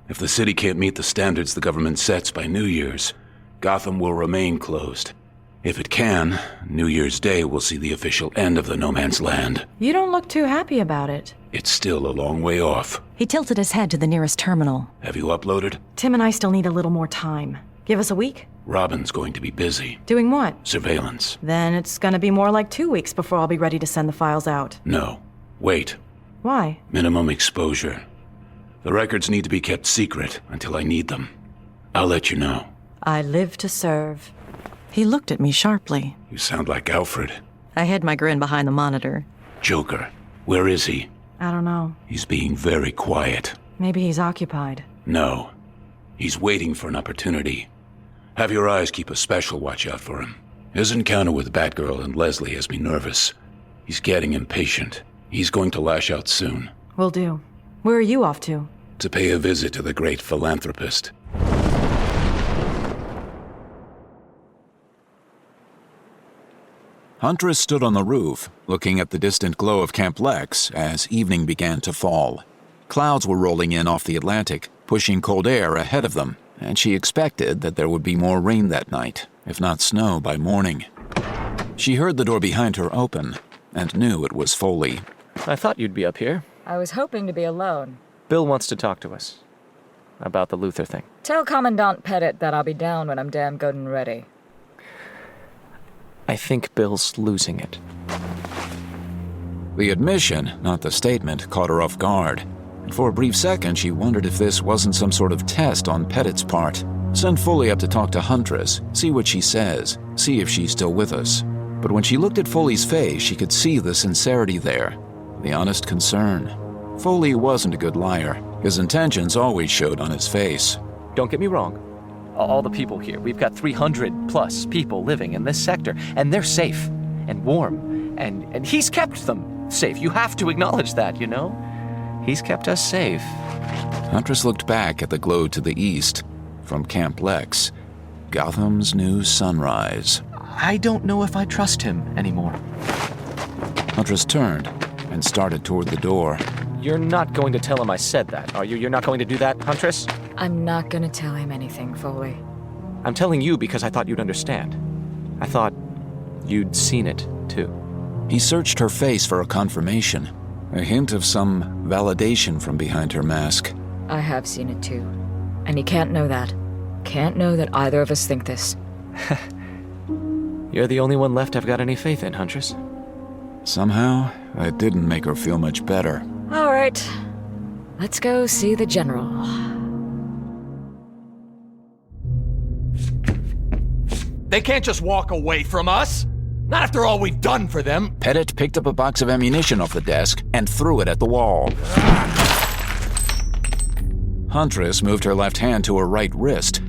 If the city can't meet the standards the government sets by New Year's, Gotham will remain closed. If it can, New Year's Day will see the official end of the No Man's Land. You don't look too happy about it. It's still a long way off. He tilted his head to the nearest terminal. Have you uploaded? Tim and I still need a little more time. Give us a week? Robin's going to be busy. Doing what? Surveillance. Then it's gonna be more like 2 weeks before I'll be ready to send the files out. No. Wait. Why? Minimum exposure. The records need to be kept secret until I need them. I'll let you know. I live to serve. He looked at me sharply. You sound like Alfred. I hid my grin behind the monitor. Joker. Where is he? I don't know. He's being very quiet. Maybe he's occupied. No. He's waiting for an opportunity. Have your eyes keep a special watch out for him. His encounter with Batgirl and Leslie has me nervous. He's getting impatient. He's going to lash out soon. Will do. Where are you off to? To pay a visit to the great philanthropist. Huntress stood on the roof, looking at the distant glow of Camp Lex as evening began to fall. Clouds were rolling in off the Atlantic, pushing cold air ahead of them, and she expected that there would be more rain that night, if not snow by morning. She heard the door behind her open, and knew it was Foley. I thought you'd be up here. I was hoping to be alone. Bill wants to talk to us. About the Luther thing. Tell Commandant Pettit that I'll be down when I'm damn good and ready. I think Bill's losing it. The admission, not the statement, caught her off guard. And for a brief second, she wondered if this wasn't some sort of test on Pettit's part. Send Foley up to talk to Huntress, see what she says, see if she's still with us. But when she looked at Foley's face, she could see the sincerity there, the honest concern. Foley wasn't a good liar. His intentions always showed on his face. Don't get me wrong. All the people here, we've got 300 plus people living in this sector, and they're safe and warm, and he's kept them safe. You have to acknowledge that, you know? He's kept us safe. Huntress looked back at the glow to the east. From Camp Lex, Gotham's new sunrise. I don't know if I trust him anymore. Huntress turned and started toward the door. You're not going to tell him I said that, are you? You're not going to do that, Huntress? I'm not gonna tell him anything, Foley. I'm telling you because I thought you'd understand. I thought you'd seen it, too. He searched her face for a confirmation, a hint of some validation from behind her mask. I have seen it, too. And he can't know that. Can't know that either of us think this. You're the only one left I've got any faith in, Huntress. Somehow, it didn't make her feel much better. All right. Let's go see the General. They can't just walk away from us. Not after all we've done for them. Pettit picked up a box of ammunition off the desk and threw it at the wall. Huntress moved her left hand to her right wrist,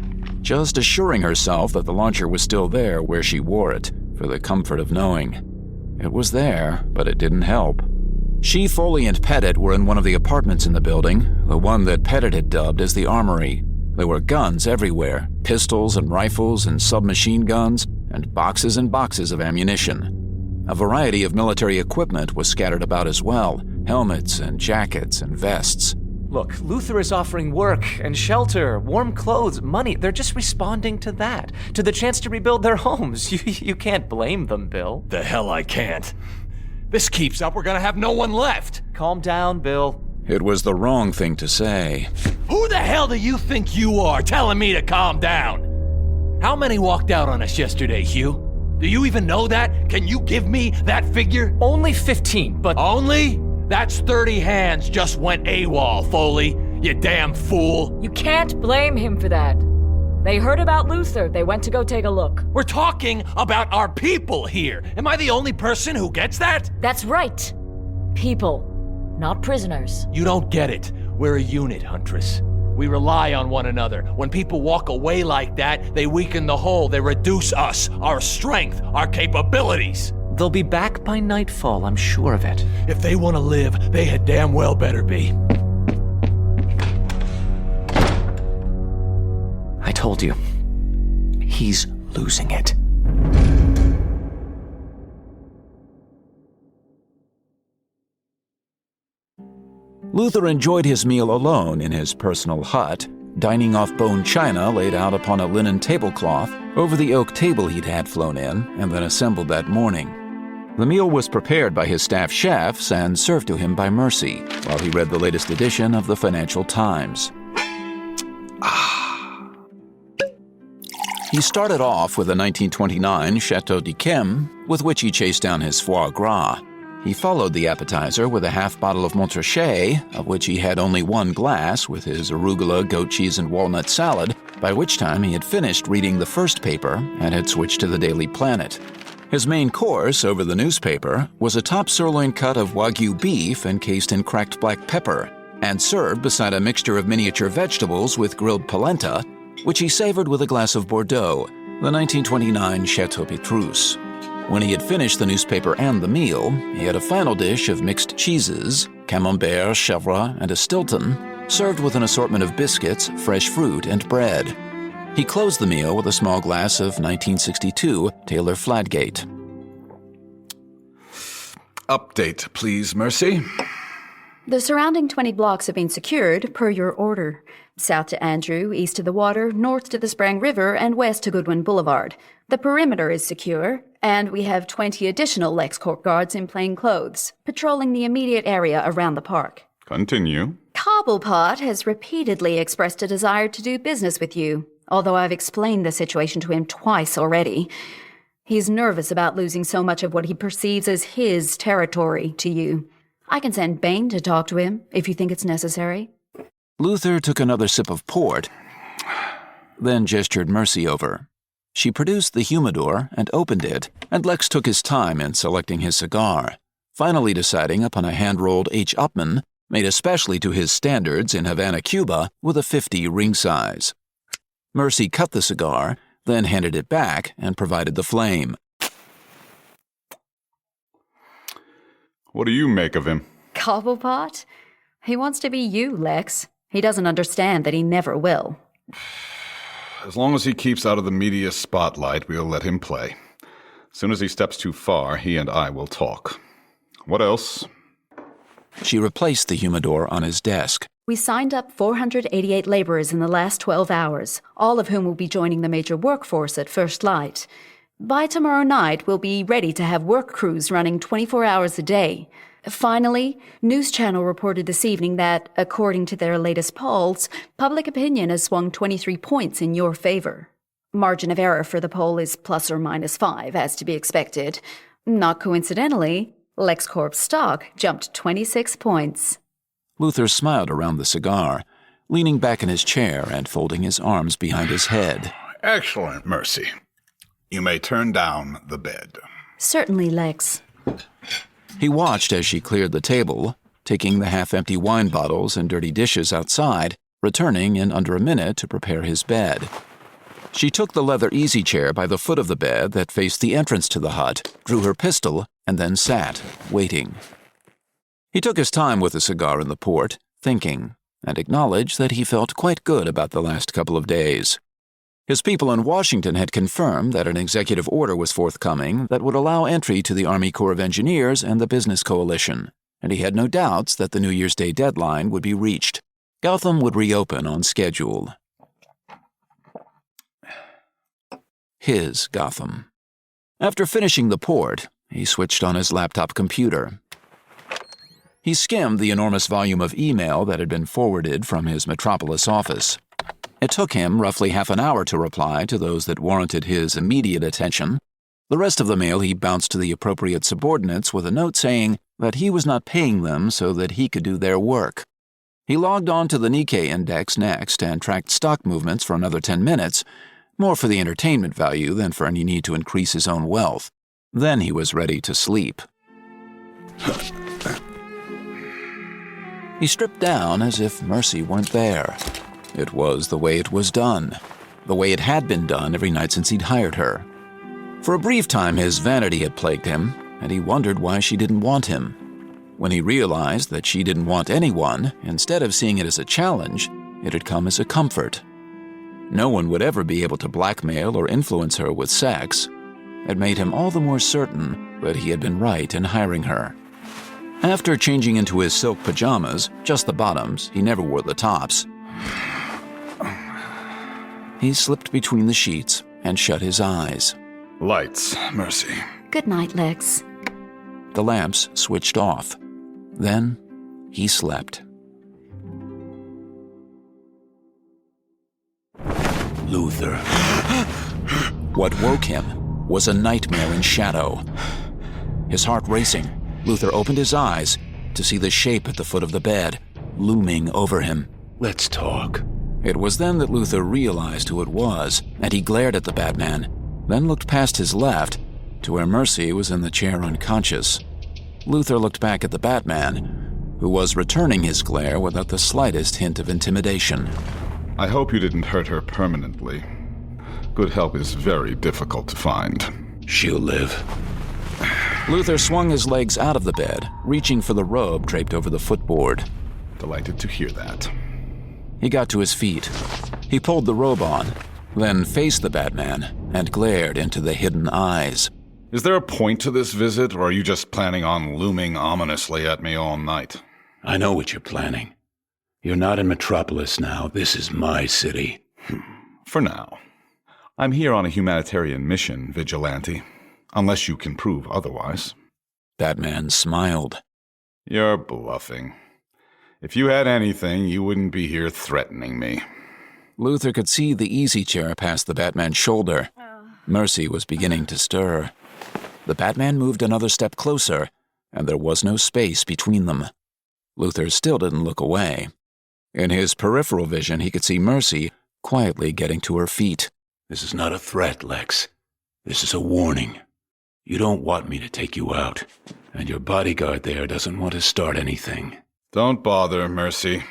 just assuring herself that the launcher was still there where she wore it, for the comfort of knowing. It was there, but it didn't help. She, Foley, and Pettit were in one of the apartments in the building, the one that Pettit had dubbed as the Armory. There were guns everywhere, pistols and rifles and submachine guns, and boxes of ammunition. A variety of military equipment was scattered about as well, helmets and jackets and vests. Look, Luther is offering work and shelter, warm clothes, money. They're just responding to that, to the chance to rebuild their homes. You can't blame them, Bill. The hell I can't. This keeps up, we're gonna have no one left. Calm down, Bill. It was the wrong thing to say. Who the hell do you think you are, telling me to calm down? How many walked out on us yesterday, Hugh? Do you even know that? Can you give me that figure? Only 15, but... Only? That's 30 hands just went AWOL, Foley. You damn fool. You can't blame him for that. They heard about Luther. They went to go take a look. We're talking about our people here. Am I the only person who gets that? That's right. People, not prisoners. You don't get it. We're a unit, Huntress. We rely on one another. When people walk away like that, they weaken the whole. They reduce us, our strength, our capabilities. They'll be back by nightfall, I'm sure of it. If they want to live, they had damn well better be. I told you. He's losing it. Luther enjoyed his meal alone in his personal hut, dining off bone china laid out upon a linen tablecloth over the oak table he'd had flown in and then assembled that morning. The meal was prepared by his staff chefs and served to him by Mercy while he read the latest edition of the Financial Times. He started off with a 1929 Chateau d'Yquem, with which he chased down his foie gras. He followed the appetizer with a half bottle of Montrachet, of which he had only one glass, with his arugula, goat cheese, and walnut salad, by which time he had finished reading the first paper and had switched to the Daily Planet. His main course, over the newspaper, was a top sirloin cut of Wagyu beef encased in cracked black pepper, and served beside a mixture of miniature vegetables with grilled polenta, which he savored with a glass of Bordeaux, the 1929 Chateau Petrus. When he had finished the newspaper and the meal, he had a final dish of mixed cheeses, camembert, chèvre, and a Stilton, served with an assortment of biscuits, fresh fruit, and bread. He closed the meal with a small glass of 1962 Taylor Fladgate. Update, please, Mercy. The surrounding 20 blocks have been secured per your order. South to Andrew, east to the water, north to the Sprang River, and west to Goodwin Boulevard. The perimeter is secure, and we have 20 additional LexCorp guards in plain clothes, patrolling the immediate area around the park. Continue. Cobblepot has repeatedly expressed a desire to do business with you, although I've explained the situation to him twice already. He's nervous about losing so much of what he perceives as his territory to you. I can send Bain to talk to him, if you think it's necessary. Luther took another sip of port, then gestured Mercy over. She produced the humidor and opened it, and Lex took his time in selecting his cigar, finally deciding upon a hand-rolled H. Upmann, made especially to his standards in Havana, Cuba, with a 50 ring size. Mercy cut the cigar, then handed it back and provided the flame. What do you make of him? Cobblepot? He wants to be you, Lex. He doesn't understand that he never will. As long as he keeps out of the media spotlight, we'll let him play. As soon as he steps too far, he and I will talk. What else? She replaced the humidor on his desk. We signed up 488 laborers in the last 12 hours, all of whom will be joining the major workforce at first light. By tomorrow night, we'll be ready to have work crews running 24 hours a day. Finally, News Channel reported this evening that, according to their latest polls, public opinion has swung 23 points in your favor. Margin of error for the poll is plus or minus 5, as to be expected. Not coincidentally, LexCorp's stock jumped 26 points. Luther smiled around the cigar, leaning back in his chair and folding his arms behind his head. Excellent, Mercy. You may turn down the bed. Certainly, Lex. He watched as she cleared the table, taking the half-empty wine bottles and dirty dishes outside, returning in under a minute to prepare his bed. She took the leather easy chair by the foot of the bed that faced the entrance to the hut, drew her pistol, and then sat, waiting. He took his time with the cigar in the port, thinking, and acknowledged that he felt quite good about the last couple of days. His people in Washington had confirmed that an executive order was forthcoming that would allow entry to the Army Corps of Engineers and the Business Coalition, and he had no doubts that the New Year's Day deadline would be reached. Gotham would reopen on schedule. His Gotham. After finishing the port, he switched on his laptop computer. He skimmed the enormous volume of email that had been forwarded from his Metropolis office. It took him roughly half an hour to reply to those that warranted his immediate attention. The rest of the mail he bounced to the appropriate subordinates with a note saying that he was not paying them so that he could do their work. He logged on to the Nikkei index next and tracked stock movements for another 10 minutes, more for the entertainment value than for any need to increase his own wealth. Then he was ready to sleep. He stripped down as if Mercy weren't there. It was the way it was done. The way it had been done every night since he'd hired her. For a brief time, his vanity had plagued him, and he wondered why she didn't want him. When he realized that she didn't want anyone, instead of seeing it as a challenge, it had come as a comfort. No one would ever be able to blackmail or influence her with sex. It made him all the more certain that he had been right in hiring her. After changing into his silk pajamas, just the bottoms, he never wore the tops, he slipped between the sheets and shut his eyes. Lights, Mercy. Good night, Lex. The lamps switched off. Then he slept. Luther. What woke him was a nightmare in shadow. His heart racing, Luther opened his eyes to see the shape at the foot of the bed, looming over him. Let's talk. It was then that Luther realized who it was, and he glared at the Batman, then looked past his left to where Mercy was in the chair unconscious. Luther looked back at the Batman, who was returning his glare without the slightest hint of intimidation. I hope you didn't hurt her permanently. Good help is very difficult to find. She'll live. Luther swung his legs out of the bed, reaching for the robe draped over the footboard. Delighted to hear that. He got to his feet. He pulled the robe on, then faced the Batman and glared into the hidden eyes. Is there a point to this visit, or are you just planning on looming ominously at me all night? I know what you're planning. You're not in Metropolis now. This is my city. For now. I'm here on a humanitarian mission, Vigilante. Unless you can prove otherwise. Batman smiled. You're bluffing. If you had anything, you wouldn't be here threatening me. Luther could see the easy chair past the Batman's shoulder. Mercy was beginning to stir. The Batman moved another step closer, and there was no space between them. Luther still didn't look away. In his peripheral vision, he could see Mercy quietly getting to her feet. This is not a threat, Lex. This is a warning. You don't want me to take you out, and your bodyguard there doesn't want to start anything. Don't bother, Mercy.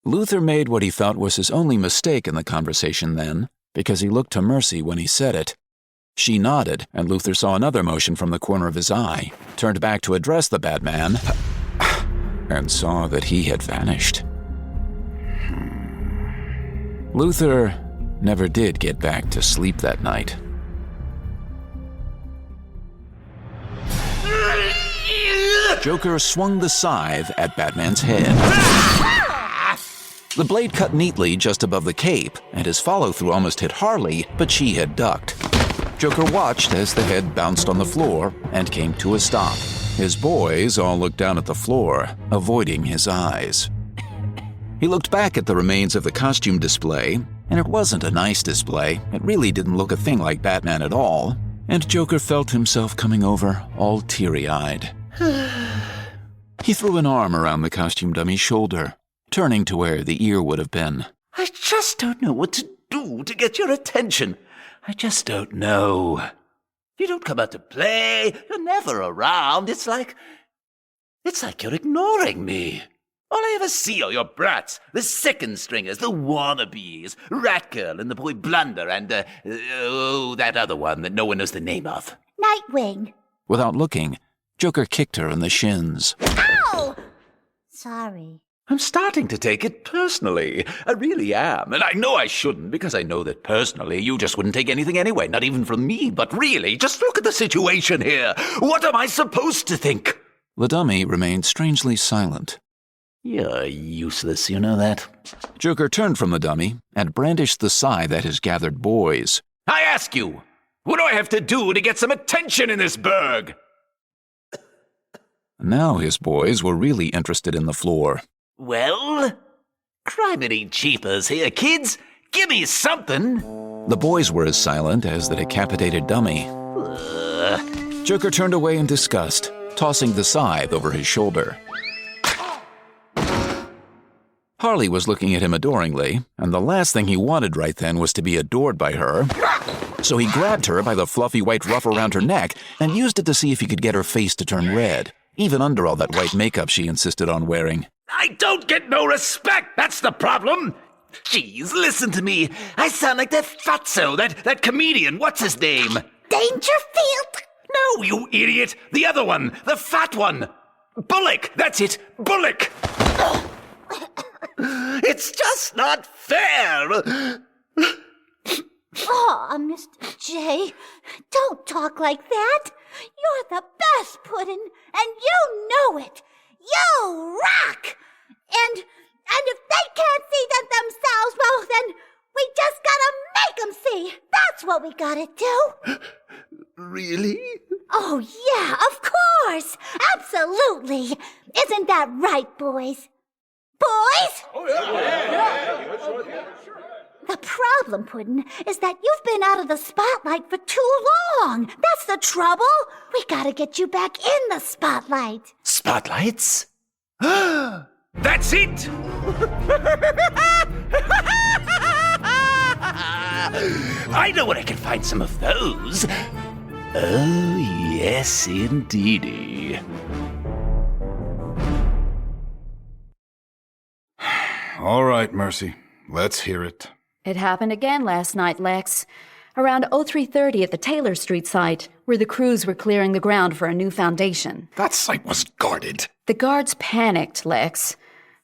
Luther made what he thought was his only mistake in the conversation then, because he looked to Mercy when he said it. She nodded, and Luther saw another motion from the corner of his eye, turned back to address the Batman, and saw that he had vanished. Luther never did get back to sleep that night. Joker swung the scythe at Batman's head. The blade cut neatly just above the cape, and his follow-through almost hit Harley, but she had ducked. Joker watched as the head bounced on the floor and came to a stop. His boys all looked down at the floor, avoiding his eyes. He looked back at the remains of the costume display, and it wasn't a nice display. It really didn't look a thing like Batman at all, and Joker felt himself coming over all teary-eyed. He threw an arm around the costume dummy's shoulder, turning to where the ear would have been. I just don't know what to do to get your attention. I just don't know. You don't come out to play. You're never around. It's like you're ignoring me. All I ever see are your brats, the second stringers, the wannabes, Ratgirl and the boy Blunder and, that other one that no one knows the name of. Nightwing. Without looking, Joker kicked her in the shins. Ow! Sorry. I'm starting to take it personally. I really am. And I know I shouldn't, because I know that personally you just wouldn't take anything anyway, not even from me. But really, just look at the situation here. What am I supposed to think? The dummy remained strangely silent. You're useless, you know that? Joker turned from the dummy and brandished the scythe at his gathered boys. I ask you, what do I have to do to get some attention in this burg? Now his boys were really interested in the floor. Well, criminy cheapers here, kids. Give me something. The boys were as silent as the decapitated dummy. Joker turned away in disgust, tossing the scythe over his shoulder. Harley was looking at him adoringly, and the last thing he wanted right then was to be adored by her. So he grabbed her by the fluffy white ruff around her neck and used it to see if he could get her face to turn red, even under all that white makeup she insisted on wearing. I don't get no respect, that's the problem. Jeez, listen to me. I sound like that fatso, that comedian. What's his name? Dangerfield? No, you idiot. The other one. The fat one. Bullock. That's it. Bullock. It's just not fair. Oh, Mr. J, don't talk like that. You're the best, Puddin', and you know it. You rock! And if they can't see that themselves, well, then we just gotta make them see. That's what we gotta do. Really? Oh, yeah, of course. Absolutely. Isn't that right, boys? Boys? Oh, yeah. The problem, Puddin', is that you've been out of the spotlight for too long. That's the trouble. We gotta get you back in the spotlight. Spotlights? That's it! I know where I can find some of those. Oh, yes, indeedy. All right, Mercy. Let's hear it. It happened again last night, Lex. Around 03:30 at the Taylor Street site, where the crews were clearing the ground for a new foundation. That site was guarded. The guards panicked, Lex.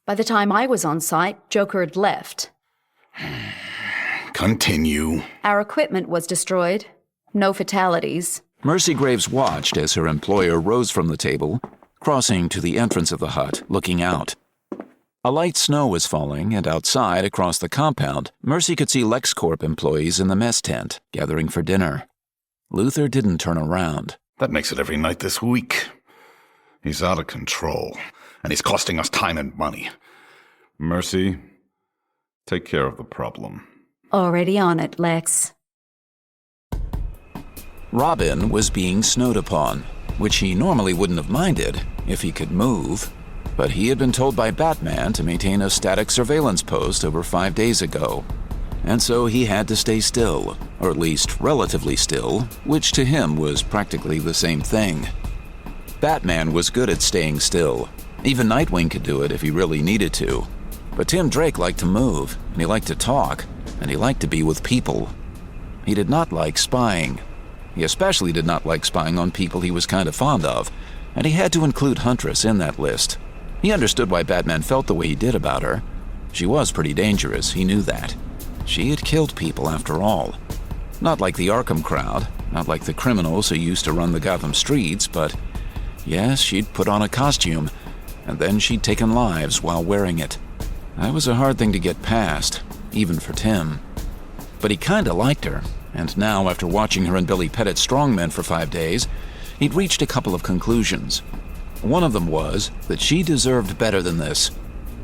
By the time I was on site, Joker had left. Continue. Our equipment was destroyed. No fatalities. Mercy Graves watched as her employer rose from the table, crossing to the entrance of the hut, looking out. A light snow was falling, and outside, across the compound, Mercy could see LexCorp employees in the mess tent, gathering for dinner. Luther didn't turn around. That makes it every night this week. He's out of control, and he's costing us time and money. Mercy, take care of the problem. Already on it, Lex. Robin was being snowed upon, which he normally wouldn't have minded if he could move. But he had been told by Batman to maintain a static surveillance post over 5 days ago. And so he had to stay still, or at least relatively still, which to him was practically the same thing. Batman was good at staying still. Even Nightwing could do it if he really needed to. But Tim Drake liked to move, and he liked to talk, and he liked to be with people. He did not like spying. He especially did not like spying on people he was kind of fond of, and he had to include Huntress in that list. He understood why Batman felt the way he did about her. She was pretty dangerous, he knew that. She had killed people, after all. Not like the Arkham crowd, not like the criminals who used to run the Gotham streets, but yes, she'd put on a costume, and then she'd taken lives while wearing it. That was a hard thing to get past, even for Tim. But he kinda liked her, and now, after watching her and Billy Pettit strongmen for 5 days, he'd reached a couple of conclusions. One of them was that she deserved better than this.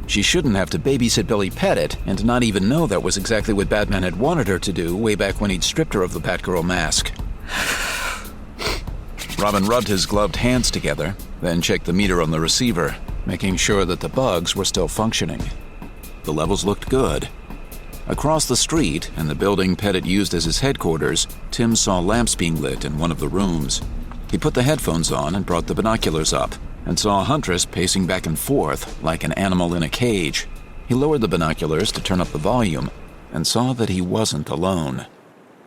She shouldn't have to babysit Billy Pettit and not even know that was exactly what Batman had wanted her to do way back when he'd stripped her of the Batgirl mask. Robin rubbed his gloved hands together, then checked the meter on the receiver, making sure that the bugs were still functioning. The levels looked good. Across the street, in the building Pettit used as his headquarters, Tim saw lamps being lit in one of the rooms. He put the headphones on and brought the binoculars up, and saw Huntress pacing back and forth like an animal in a cage. He lowered the binoculars to turn up the volume, and saw that he wasn't alone.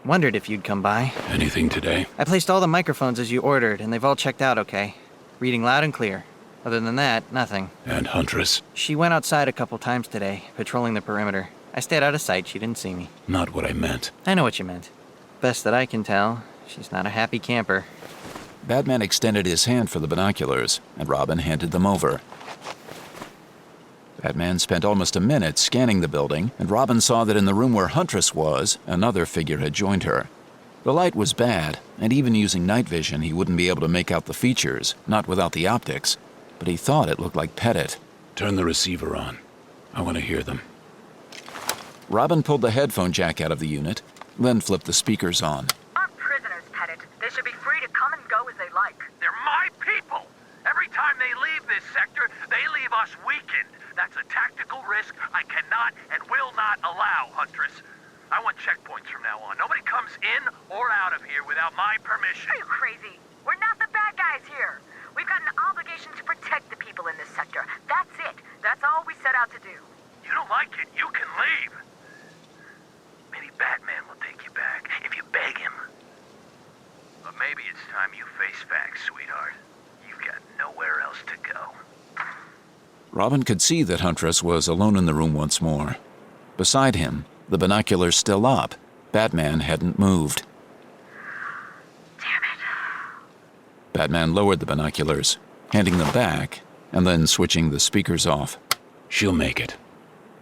Wondered if you'd come by. Anything today? I placed all the microphones as you ordered, and they've all checked out okay. Reading loud and clear. Other than that, nothing. And Huntress? She went outside a couple times today, patrolling the perimeter. I stayed out of sight, she didn't see me. Not what I meant. I know what you meant. Best that I can tell, she's not a happy camper. Batman extended his hand for the binoculars, and Robin handed them over. Batman spent almost a minute scanning the building, and Robin saw that in the room where Huntress was, another figure had joined her. The light was bad, and even using night vision, he wouldn't be able to make out the features, not without the optics. But he thought it looked like Pettit. Turn the receiver on. I want to hear them. Robin pulled the headphone jack out of the unit, then flipped the speakers on. Our prisoners, Pettit. They should be free to come and go as they like. They're my people. Every time they leave this sector, they leave us weakened. That's a tactical risk I cannot and will not allow, Huntress. I want checkpoints from now on. Nobody comes in or out of here without my permission. Are you crazy? We're not the bad guys here. We've got an obligation to protect the people in this sector. That's it. That's all we set out to do. You don't like it, you can leave. Batman will take you back if you beg him. But maybe it's time you face facts, sweetheart. You've got nowhere else to go. Robin could see that Huntress was alone in the room once more. Beside him, the binoculars still up, Batman hadn't moved. Damn it. Batman lowered the binoculars, handing them back, and then switching the speakers off. She'll make it.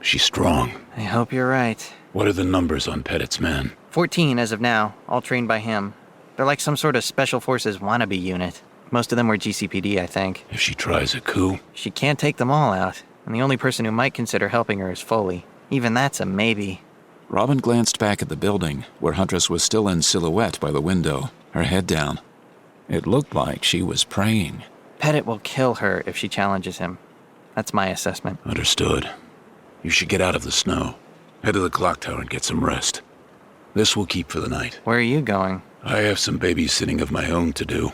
She's strong. I hope you're right. What are the numbers on Pettit's men? 14 as of now, all trained by him. They're like some sort of Special Forces wannabe unit. Most of them were GCPD, I think. If she tries a coup? She can't take them all out, and the only person who might consider helping her is Foley. Even that's a maybe. Robin glanced back at the building, where Huntress was still in silhouette by the window, her head down. It looked like she was praying. Pettit will kill her if she challenges him. That's my assessment. Understood. You should get out of the snow. Head to the clock tower and get some rest. This will keep for the night. Where are you going? I have some babysitting of my own to do.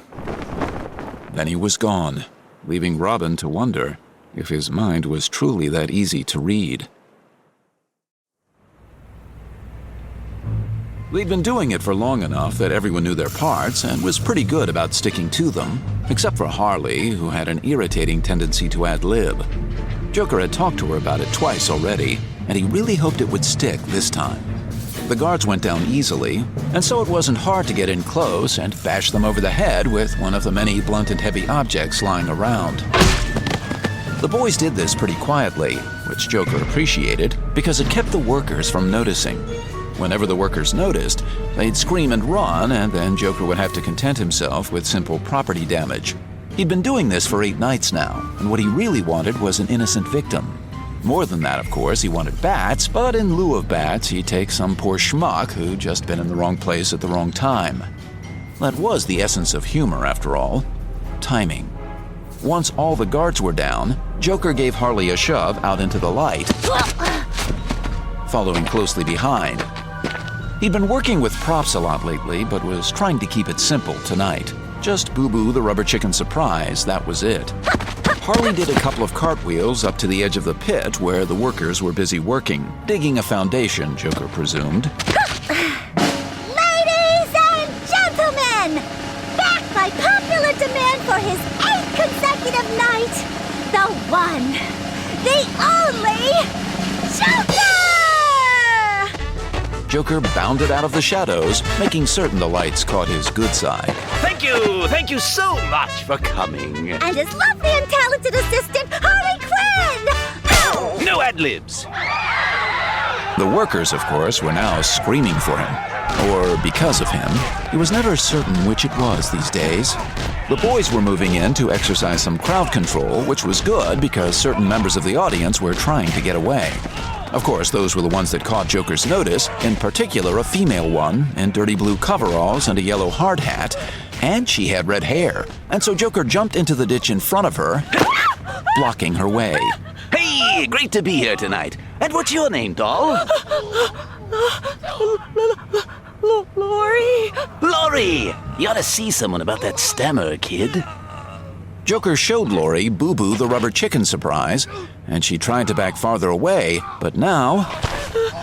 Then he was gone, leaving Robin to wonder if his mind was truly that easy to read. They'd been doing it for long enough that everyone knew their parts and was pretty good about sticking to them, except for Harley, who had an irritating tendency to ad-lib. Joker had talked to her about it twice already, and he really hoped it would stick this time. The guards went down easily, and so it wasn't hard to get in close and bash them over the head with one of the many blunt and heavy objects lying around. The boys did this pretty quietly, which Joker appreciated because it kept the workers from noticing. Whenever the workers noticed, they'd scream and run, and then Joker would have to content himself with simple property damage. He'd been doing this for 8 nights now, and what he really wanted was an innocent victim. More than that, of course, he wanted bats, but in lieu of bats, he'd take some poor schmuck who'd just been in the wrong place at the wrong time. That was the essence of humor, after all. Timing. Once all the guards were down, Joker gave Harley a shove out into the light, following closely behind. He'd been working with props a lot lately, but was trying to keep it simple tonight. Just Boo Boo the Rubber Chicken Surprise, that was it. Harley did a couple of cartwheels up to the edge of the pit where the workers were busy working, digging a foundation, Joker presumed. Ladies and gentlemen, back by popular demand for his 8th consecutive night, the one, the only, Joker! Joker bounded out of the shadows, making certain the lights caught his good side. Thank you so much for coming. And his lovely and talented assistant, Harley Quinn! Ow! No ad-libs. The workers, of course, were now screaming for him. Or because of him. He was never certain which it was these days. The boys were moving in to exercise some crowd control, which was good because certain members of the audience were trying to get away. Of course, those were the ones that caught Joker's notice, in particular a female one in dirty blue coveralls and a yellow hard hat, and she had red hair, and so Joker jumped into the ditch in front of her, blocking her way. Hey, great to be here tonight. And what's your name, doll? Laurie? Laurie! You ought to see someone about that stammer, kid. Joker showed Laurie Boo Boo the Rubber Chicken Surprise, and she tried to back farther away, but now,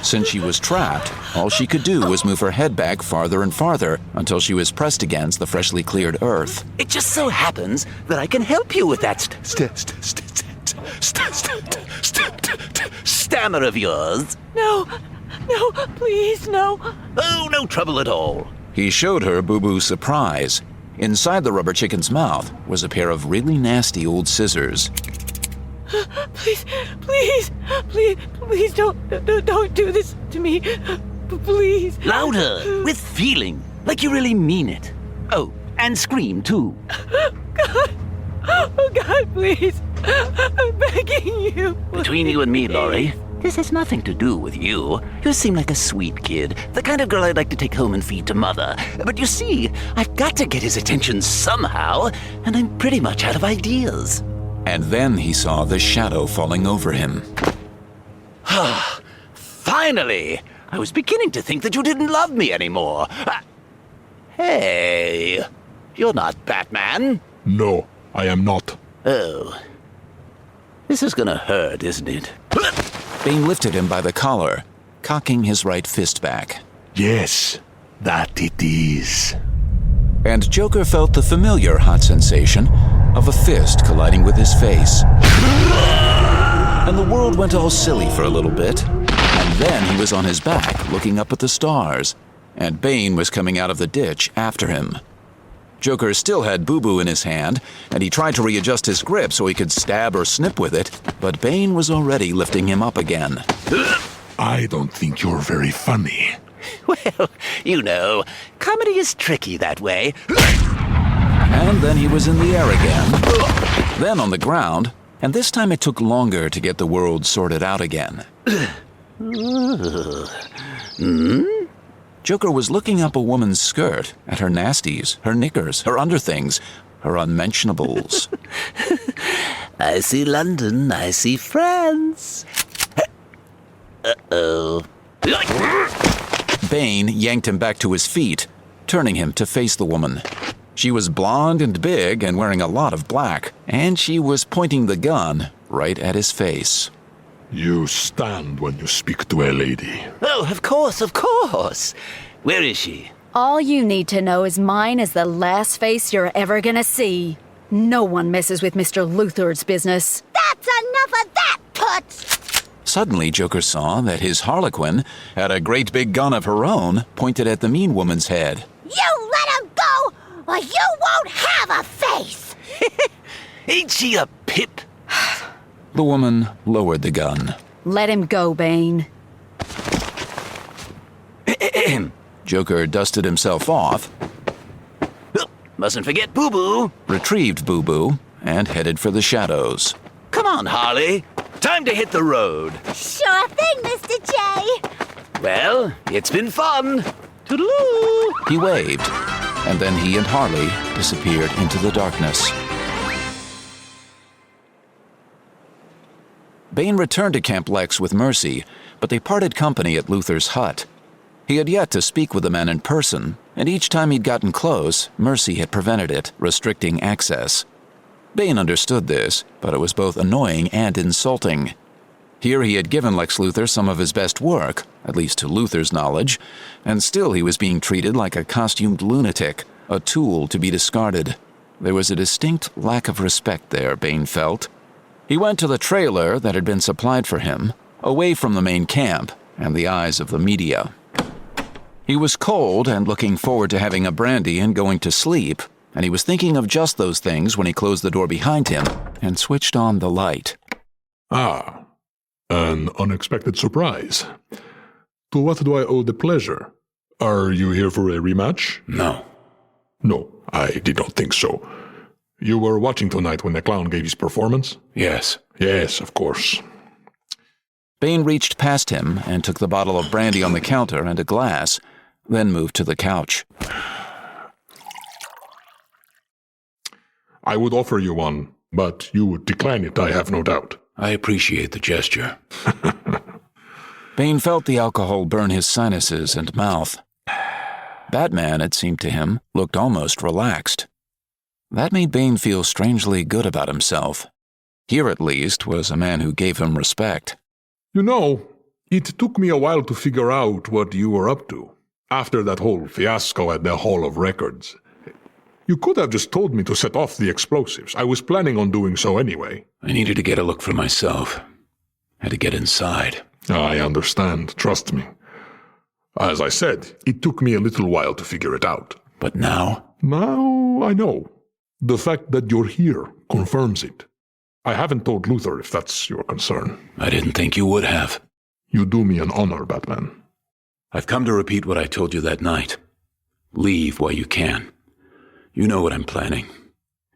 since she was trapped, all she could do was move her head back farther and farther until she was pressed against the freshly cleared earth. It just so happens that I can help you with that stammer of yours. No, please, no. Oh, no trouble at all. He showed her Boo Boo's surprise. Inside the rubber chicken's mouth was a pair of really nasty old scissors. Please don't do this to me. Please. Louder, with feeling, like you really mean it. Oh, and scream too. God, please. I'm begging you. Between you and me, Laurie, this has nothing to do with you. You seem like a sweet kid, the kind of girl I'd like to take home and feed to Mother. But you see, I've got to get his attention somehow, and I'm pretty much out of ideas. And then he saw the shadow falling over him. Finally! I was beginning to think that you didn't love me anymore. Hey, you're not Batman. No, I am not. Oh. This is gonna hurt, isn't it? Bane lifted him by the collar, cocking his right fist back. Yes, that it is. And Joker felt the familiar hot sensation of a fist colliding with his face. And the world went all silly for a little bit. And then he was on his back, looking up at the stars. And Bane was coming out of the ditch after him. Joker still had Boo Boo in his hand, and he tried to readjust his grip so he could stab or snip with it, but Bane was already lifting him up again. I don't think you're very funny. Well, you know, comedy is tricky that way. And then he was in the air again, then on the ground, and this time it took longer to get the world sorted out again. Joker was looking up a woman's skirt, at her nasties, her knickers, her underthings, her unmentionables. I see London, I see France. Uh-oh. Bane yanked him back to his feet, turning him to face the woman. She was blonde and big and wearing a lot of black, and she was pointing the gun right at his face. You stand when you speak to a lady. Oh, of course, of course. Where is she? All you need to know is mine is the last face you're ever gonna see. No one messes with Mr. Luthor's business. That's enough of that, Toots! Suddenly, Joker saw that his Harlequin had a great big gun of her own pointed at the mean woman's head. You let him go, or you won't have a face! Ain't she a pip? The woman lowered the gun. Let him go, Bane. Joker dusted himself off, Mustn't forget Boo Boo. retrieved Boo Boo, and headed for the shadows. Come on, Harley. Time to hit the road. Sure thing, Mr. J. Well, it's been fun. Toodaloo. He waved, and then he and Harley disappeared into the darkness. Bane returned to Camp Lex with Mercy, but they parted company at Luthor's hut. He had yet to speak with the man in person, and each time he'd gotten close, Mercy had prevented it, restricting access. Bane understood this, but it was both annoying and insulting. Here he had given Lex Luthor some of his best work, at least to Luthor's knowledge, and still he was being treated like a costumed lunatic, a tool to be discarded. There was a distinct lack of respect there, Bane felt. He went to the trailer that had been supplied for him, away from the main camp and the eyes of the media. He was cold and looking forward to having a brandy and going to sleep, and he was thinking of just those things when he closed the door behind him and switched on the light. Ah, an unexpected surprise. To what do I owe the pleasure? Are you here for a rematch? No. No, I did not think so. You were watching tonight when the clown gave his performance? Yes. Yes, of course. Bane reached past him and took the bottle of brandy on the counter and a glass, then moved to the couch. I would offer you one, but you would decline it, I have no doubt. I appreciate the gesture. Bane felt the alcohol burn his sinuses and mouth. Batman, it seemed to him, looked almost relaxed. That made Bane feel strangely good about himself. Here, at least, was a man who gave him respect. You know, it took me a while to figure out what you were up to, after that whole fiasco at the Hall of Records. You could have just told me to set off the explosives. I was planning on doing so anyway. I needed to get a look for myself. Had to get inside. I understand, trust me. As I said, it took me a little while to figure it out. But now? Now I know. The fact that you're here confirms it. I haven't told Luthor if that's your concern. I didn't think you would have. You do me an honor, Batman. I've come to repeat what I told you that night. Leave while you can. You know what I'm planning.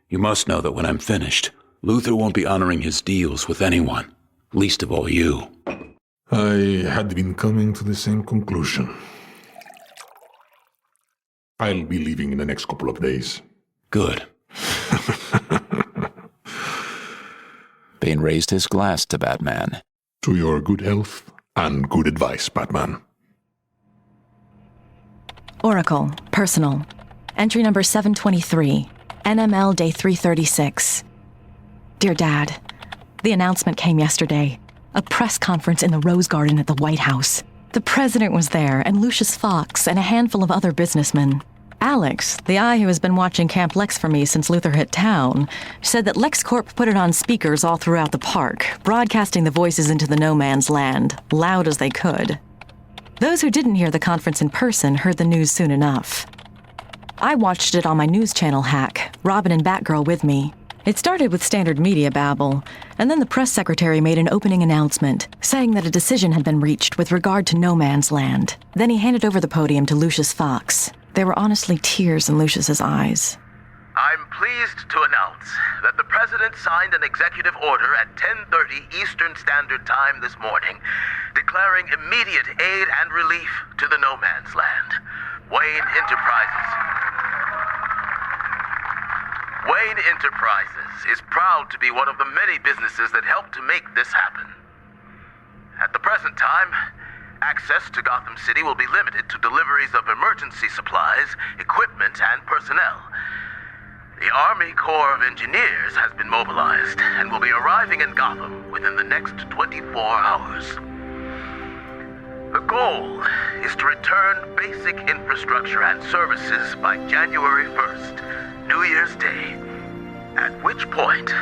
You must know that when I'm finished, Luthor won't be honoring his deals with anyone, least of all you. I had been coming to the same conclusion. I'll be leaving in the next couple of days. Good. Bane raised his glass to Batman. To your good health and good advice, Batman. Oracle, personal. Entry number 723, NML day 336. Dear Dad, the announcement came yesterday. A press conference in the Rose Garden at the White House. The president was there, and Lucius Fox, and a handful of other businessmen. Alex, the eye who has been watching Camp Lex for me since Luther hit town, said that LexCorp put it on speakers all throughout the park, broadcasting the voices into the no man's land, loud as they could. Those who didn't hear the conference in person heard the news soon enough. I watched it on my news channel hack, Robin and Batgirl with me. It started with standard media babble, and then the press secretary made an opening announcement, saying that a decision had been reached with regard to no man's land. Then he handed over the podium to Lucius Fox. There were honestly tears in Lucius's eyes. I'm pleased to announce that the President signed an executive order at 10:30 Eastern Standard Time this morning, declaring immediate aid and relief to the no man's land. Wayne Enterprises is proud to be one of the many businesses that helped to make this happen. At the present time, access to Gotham City will be limited to deliveries of emergency supplies, equipment, and personnel. The Army Corps of Engineers has been mobilized and will be arriving in Gotham within the next 24 hours. The goal is to return basic infrastructure and services by January 1st, New Year's Day, at which point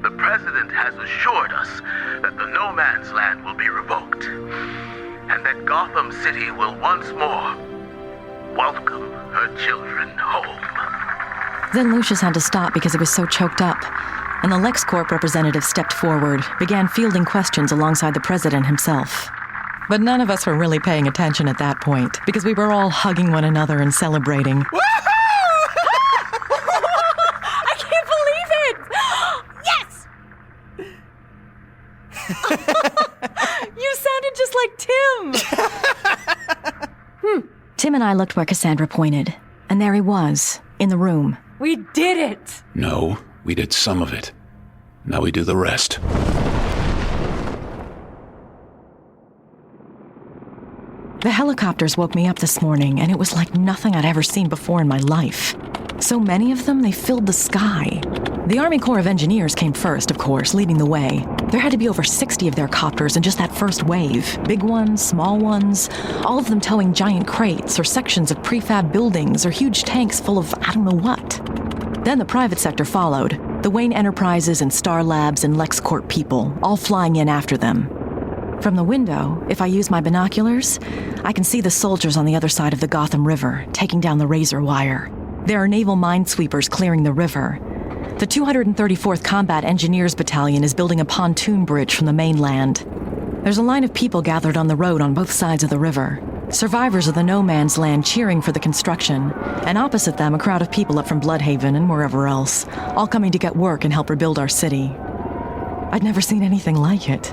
the President has assured us that the no man's land will be revoked, and that Gotham City will once more welcome her children home. Then Lucius had to stop because he was so choked up, and the LexCorp representative stepped forward, began fielding questions alongside the president himself. But none of us were really paying attention at that point, because we were all hugging one another and celebrating. I can't believe it! Yes! You sounded just like Tim! Tim and I looked where Cassandra pointed, and there he was, in the room. We did it! No, we did some of it. Now we do the rest. The helicopters woke me up this morning, and it was like nothing I'd ever seen before in my life. So many of them, they filled the sky. The Army Corps of Engineers came first, of course, leading the way. There had to be over 60 of their copters in just that first wave. Big ones, small ones, all of them towing giant crates or sections of prefab buildings or huge tanks full of I don't know what. Then the private sector followed. The Wayne Enterprises and Star Labs and LexCorp people, all flying in after them. From the window, if I use my binoculars, I can see the soldiers on the other side of the Gotham River, taking down the razor wire. There are naval minesweepers clearing the river. The 234th Combat Engineers Battalion is building a pontoon bridge from the mainland. There's a line of people gathered on the road on both sides of the river. Survivors of the no man's land cheering for the construction, and opposite them a crowd of people up from Bloodhaven and wherever else, all coming to get work and help rebuild our city. I'd never seen anything like it.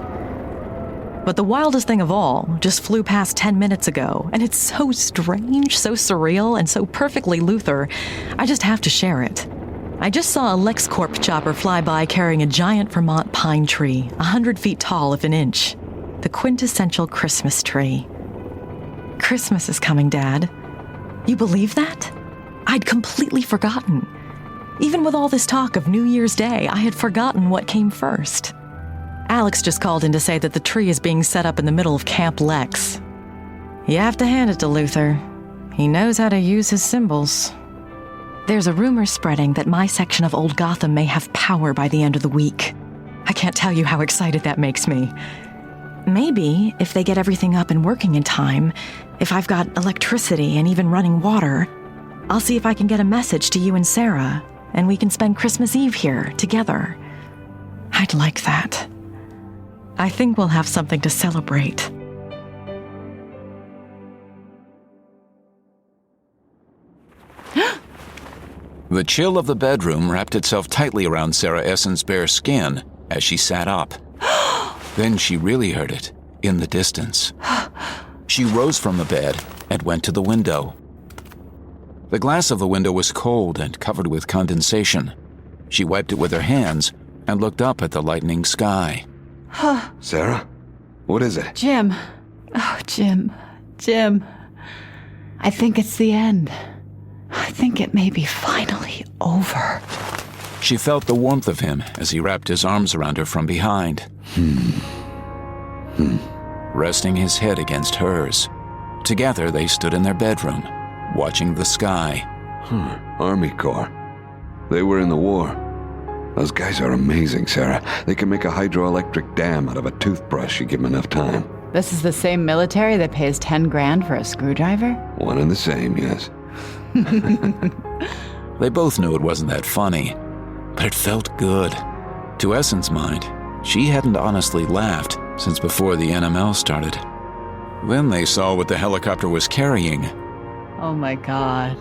But the wildest thing of all just flew past 10 minutes ago, and it's so strange, so surreal, and so perfectly Luther, I just have to share it. I just saw a LexCorp chopper fly by carrying a giant Vermont pine tree, 100 feet tall if an inch. The quintessential Christmas tree. Christmas is coming, Dad. You believe that? I'd completely forgotten. Even with all this talk of New Year's Day, I had forgotten what came first. Alex just called in to say that the tree is being set up in the middle of Camp Lex. You have to hand it to Luther. He knows how to use his symbols. There's a rumor spreading that my section of Old Gotham may have power by the end of the week. I can't tell you how excited that makes me. Maybe, if they get everything up and working in time, if I've got electricity and even running water, I'll see if I can get a message to you and Sarah, and we can spend Christmas Eve here, together. I'd like that. I think we'll have something to celebrate. The chill of the bedroom wrapped itself tightly around Sarah Essen's bare skin as she sat up. Then she really heard it, in the distance. She rose from the bed and went to the window. The glass of the window was cold and covered with condensation. She wiped it with her hands and looked up at the lightening sky. Sarah? What is it? Jim. Oh, Jim. Jim. I think it's the end. I think it may be finally over. She felt the warmth of him as he wrapped his arms around her from behind. resting his head against hers. Together, they stood in their bedroom, watching the sky. Army Corps. They were in the war. Those guys are amazing, Sarah. They can make a hydroelectric dam out of a toothbrush, you give them enough time. This is the same military that pays 10 grand for a screwdriver? One and the same, yes. They both knew it wasn't that funny, but it felt good. To Essen's mind, she hadn't honestly laughed since before the NML started. Then they saw what the helicopter was carrying. Oh my god.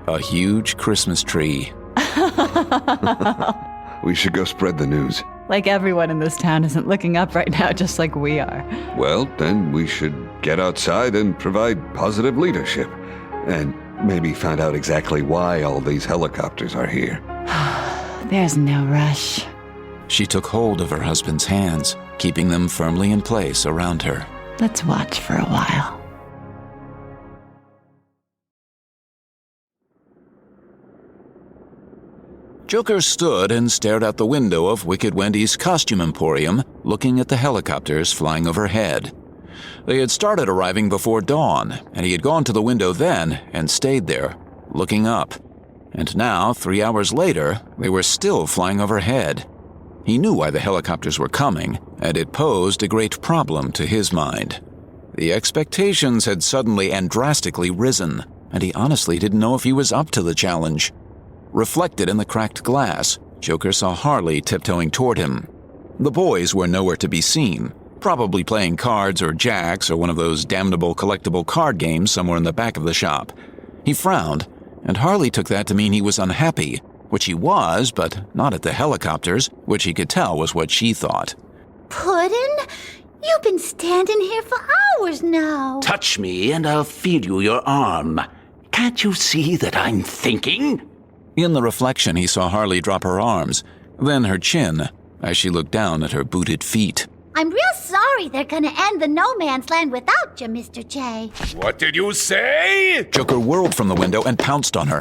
A huge Christmas tree. We should go spread the news. Like everyone in this town isn't looking up right now just like we are. Well, then we should get outside and provide positive leadership. And maybe find out exactly why all these helicopters are here. There's no rush. She took hold of her husband's hands, keeping them firmly in place around her. Let's watch for a while. Joker stood and stared out the window of Wicked Wendy's costume emporium, looking at the helicopters flying overhead. They had started arriving before dawn, and he had gone to the window then and stayed there, looking up. And now, 3 hours later, they were still flying overhead. He knew why the helicopters were coming, and it posed a great problem to his mind. The expectations had suddenly and drastically risen, and he honestly didn't know if he was up to the challenge. Reflected in the cracked glass, Joker saw Harley tiptoeing toward him. The boys were nowhere to be seen, probably playing cards or jacks or one of those damnable collectible card games somewhere in the back of the shop. He frowned, and Harley took that to mean he was unhappy, which he was, but not at the helicopters, which he could tell was what she thought. Puddin'? You've been standing here for hours now. Touch me and I'll feel you your arm. Can't you see that I'm thinking? In the reflection, he saw Harley drop her arms, then her chin, as she looked down at her booted feet. I'm real sorry they're gonna end the no man's land without you, Mr. J. What did you say? Joker whirled from the window and pounced on her,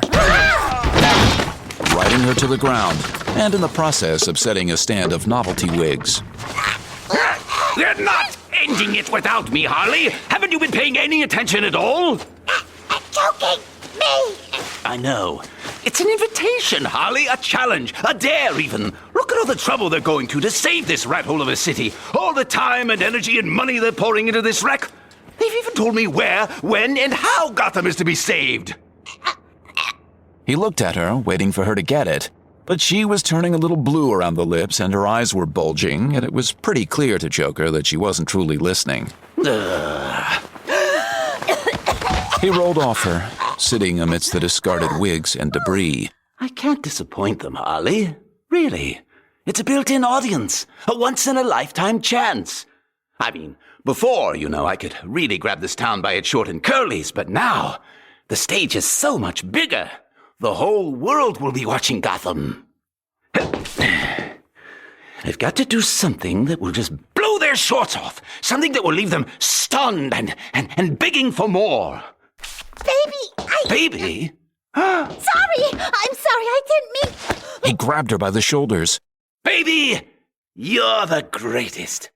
riding her to the ground, and in the process upsetting a stand of novelty wigs. They're not ending it without me, Harley. Haven't you been paying any attention at all? Joking! Me! I know. It's an invitation, Harley, a challenge, a dare even. Look at all the trouble they're going to save this rat hole of a city. All the time and energy and money they're pouring into this wreck. They've even told me where, when, and how Gotham is to be saved. He looked at her, waiting for her to get it, but she was turning a little blue around the lips and her eyes were bulging, and it was pretty clear to Joker that she wasn't truly listening. He rolled off her, sitting amidst the discarded wigs and debris. I can't disappoint them, Harley. Really. It's a built-in audience, a once-in-a-lifetime chance. I mean, before, I could really grab this town by its short and curlies, but now, the stage is so much bigger. The whole world will be watching Gotham. I've got to do something that will just blow their shorts off. Something that will leave them stunned and begging for more. Baby? Sorry! I'm sorry, I didn't mean... He grabbed her by the shoulders. Baby! You're the greatest.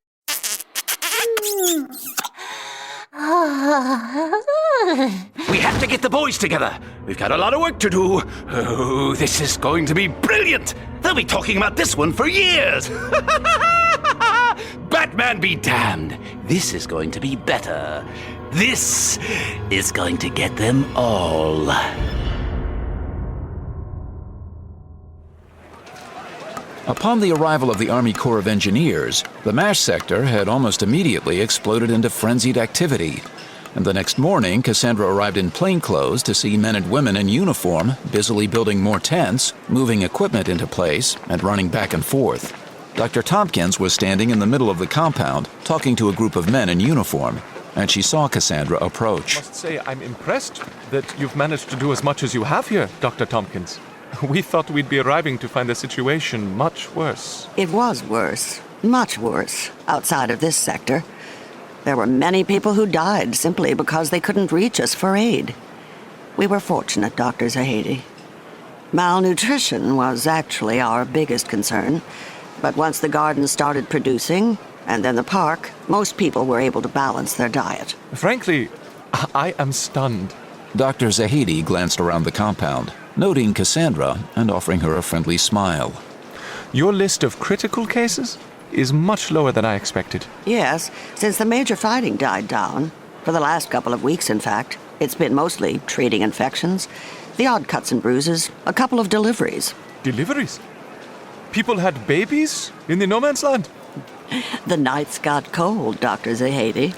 We have to get the boys together. We've got a lot of work to do. Oh, this is going to be brilliant. They'll be talking about this one for years. Batman be damned. This is going to be better. This is going to get them all. Upon the arrival of the Army Corps of Engineers, the MASH sector had almost immediately exploded into frenzied activity. And the next morning, Cassandra arrived in plainclothes to see men and women in uniform busily building more tents, moving equipment into place, and running back and forth. Dr. Tompkins was standing in the middle of the compound, talking to a group of men in uniform, and she saw Cassandra approach. I must say, I'm impressed that you've managed to do as much as you have here, Dr. Tompkins. We thought we'd be arriving to find the situation much worse. It was worse. Much worse. Outside of this sector. There were many people who died simply because they couldn't reach us for aid. We were fortunate, Dr. Zahedi. Malnutrition was actually our biggest concern. But once the garden started producing, And in the park, most people were able to balance their diet. Frankly, I am stunned. Dr. Zahedi glanced around the compound, noting Cassandra and offering her a friendly smile. Your list of critical cases is much lower than I expected. Yes, since the major fighting died down. For the last couple of weeks, in fact. It's been mostly treating infections, the odd cuts and bruises, a couple of deliveries. Deliveries? People had babies in the no man's land? The nights got cold, Dr. Zahedi.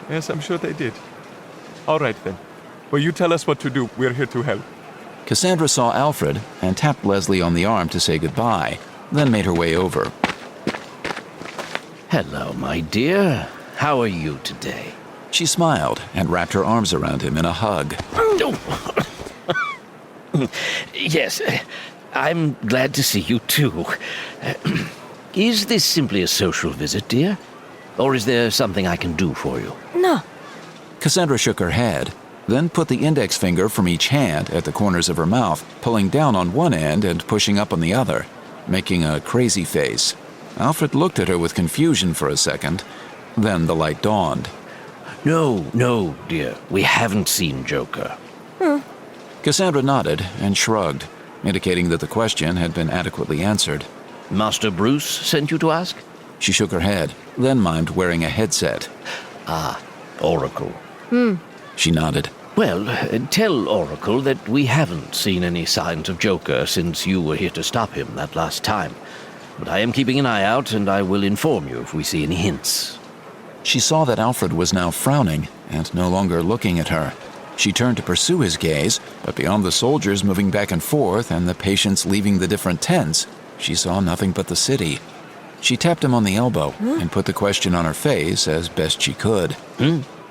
Yes, I'm sure they did. All right, then. Well, you tell us what to do. We're here to help. Cassandra saw Alfred and tapped Leslie on the arm to say goodbye, then made her way over. Hello, my dear. How are you today? She smiled and wrapped her arms around him in a hug. Yes, I'm glad to see you too. Is this simply a social visit, dear? Or is there something I can do for you? No. Cassandra shook her head, then put the index finger from each hand at the corners of her mouth, pulling down on one end and pushing up on the other, making a crazy face. Alfred looked at her with confusion for a second. Then the light dawned. No, dear. We haven't seen Joker. Cassandra nodded and shrugged, indicating that the question had been adequately answered. Master Bruce sent you to ask? She shook her head, then mimed wearing a headset. Ah, Oracle. She nodded. Well, tell Oracle that we haven't seen any signs of Joker since you were here to stop him that last time. But I am keeping an eye out, and I will inform you if we see any hints. She saw that Alfred was now frowning and no longer looking at her. She turned to pursue his gaze, but beyond the soldiers moving back and forth and the patients leaving the different tents, she saw nothing but the city. She tapped him on the elbow and put the question on her face as best she could.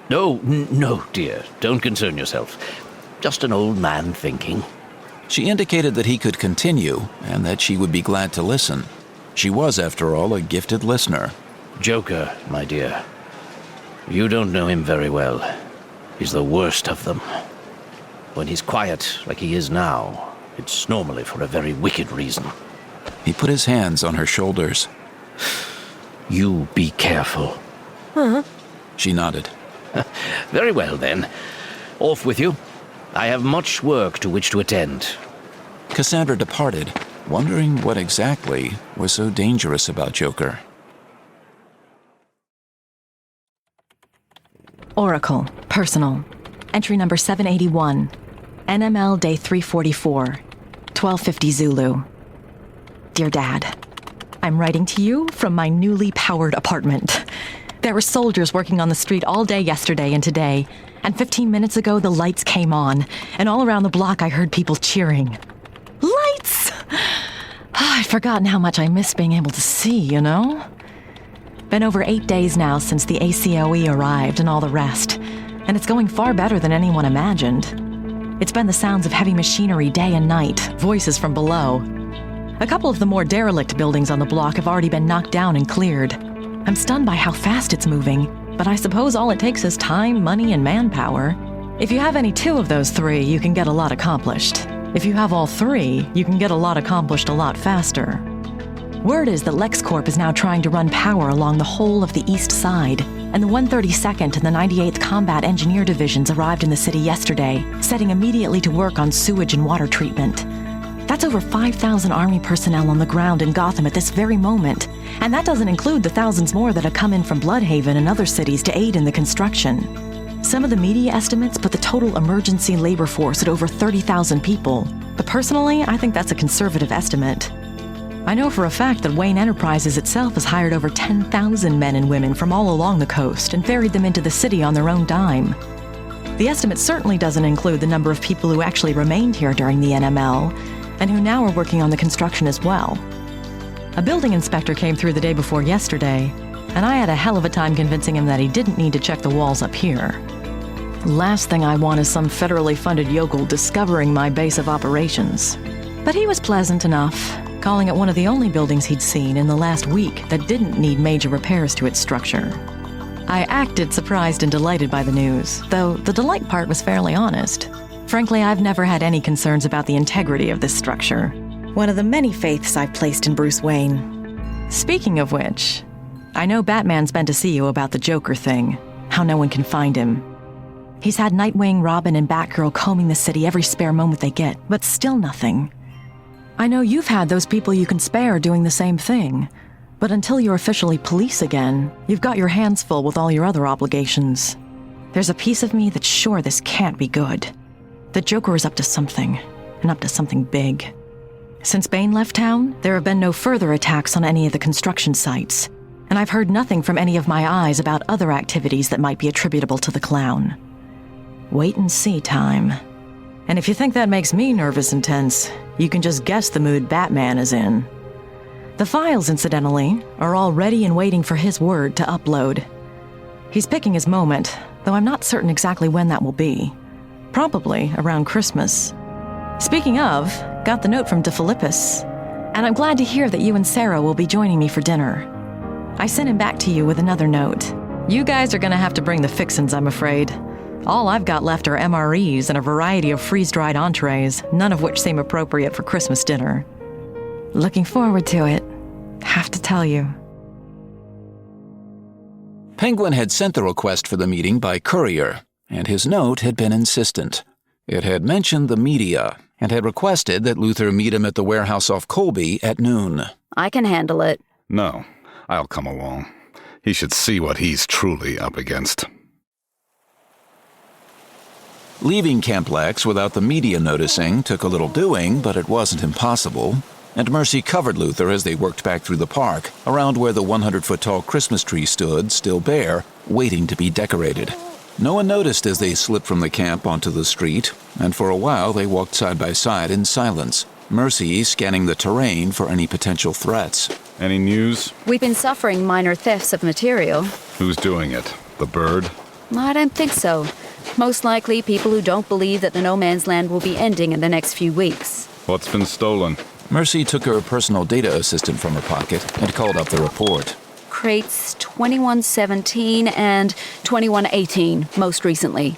No, dear. Don't concern yourself. Just an old man thinking. She indicated that he could continue and that she would be glad to listen. She was, after all, a gifted listener. Joker, my dear. You don't know him very well. He's the worst of them. When he's quiet, like he is now, it's normally for a very wicked reason. He put his hands on her shoulders. You be careful. She nodded. Very well, then. Off with you. I have much work to which to attend. Cassandra departed, wondering what exactly was so dangerous about Joker. Oracle, personal. Entry number 781. NML day 344. 1250 Zulu. Dear Dad, I'm writing to you from my newly powered apartment. There were soldiers working on the street all day yesterday and today, and 15 minutes ago the lights came on, and all around the block I heard people cheering. Lights! I'd forgotten how much I missed being able to see, you know? Been over 8 days now since the ACOE arrived and all the rest, and it's going far better than anyone imagined. It's been the sounds of heavy machinery day and night, voices from below. A couple of the more derelict buildings on the block have already been knocked down and cleared. I'm stunned by how fast it's moving, but I suppose all it takes is time, money, and manpower. If you have any two of those three, you can get a lot accomplished. If you have all three, you can get a lot accomplished a lot faster. Word is that LexCorp is now trying to run power along the whole of the east side, and the 132nd and the 98th Combat Engineer Divisions arrived in the city yesterday, setting immediately to work on sewage and water treatment. That's over 5,000 Army personnel on the ground in Gotham at this very moment, and that doesn't include the thousands more that have come in from Bloodhaven and other cities to aid in the construction. Some of the media estimates put the total emergency labor force at over 30,000 people, but personally, I think that's a conservative estimate. I know for a fact that Wayne Enterprises itself has hired over 10,000 men and women from all along the coast and ferried them into the city on their own dime. The estimate certainly doesn't include the number of people who actually remained here during the NML, and who now are working on the construction as well. A building inspector came through the day before yesterday, and I had a hell of a time convincing him that he didn't need to check the walls up here. Last thing I want is some federally funded yokel discovering my base of operations. But he was pleasant enough, calling it one of the only buildings he'd seen in the last week that didn't need major repairs to its structure. I acted surprised and delighted by the news, though the delight part was fairly honest. Frankly, I've never had any concerns about the integrity of this structure. One of the many faiths I've placed in Bruce Wayne. Speaking of which, I know Batman's been to see you about the Joker thing, how no one can find him. He's had Nightwing, Robin, and Batgirl combing the city every spare moment they get, but still nothing. I know you've had those people you can spare doing the same thing, but until you're officially police again, you've got your hands full with all your other obligations. There's a piece of me that's sure this can't be good. The Joker is up to something, and up to something big. Since Bane left town, there have been no further attacks on any of the construction sites, and I've heard nothing from any of my eyes about other activities that might be attributable to the clown. Wait and see time. And if you think that makes me nervous and tense, you can just guess the mood Batman is in. The files, incidentally, are all ready and waiting for his word to upload. He's picking his moment, though I'm not certain exactly when that will be. Probably around Christmas. Speaking of, got the note from DeFilippis, and I'm glad to hear that you and Sarah will be joining me for dinner. I sent him back to you with another note. You guys are gonna have to bring the fixins, I'm afraid. All I've got left are MREs and a variety of freeze-dried entrees, none of which seem appropriate for Christmas dinner. Looking forward to it, have to tell you. Penguin had sent the request for the meeting by courier, and his note had been insistent. It had mentioned the media, and had requested that Luther meet him at the warehouse off Colby at noon. I can handle it. No, I'll come along. He should see what he's truly up against. Leaving Camplex without the media noticing took a little doing, but it wasn't impossible, and Mercy covered Luther as they worked back through the park, around where the 100-foot-tall Christmas tree stood, still bare, waiting to be decorated. No one noticed as they slipped from the camp onto the street, and for a while they walked side by side in silence, Mercy scanning the terrain for any potential threats. Any news? We've been suffering minor thefts of material. Who's doing it? The bird? I don't think so. Most likely people who don't believe that the no man's land will be ending in the next few weeks. What's been stolen? Mercy took her personal data assistant from her pocket and called up the report. Crates 2117 and 2118, most recently.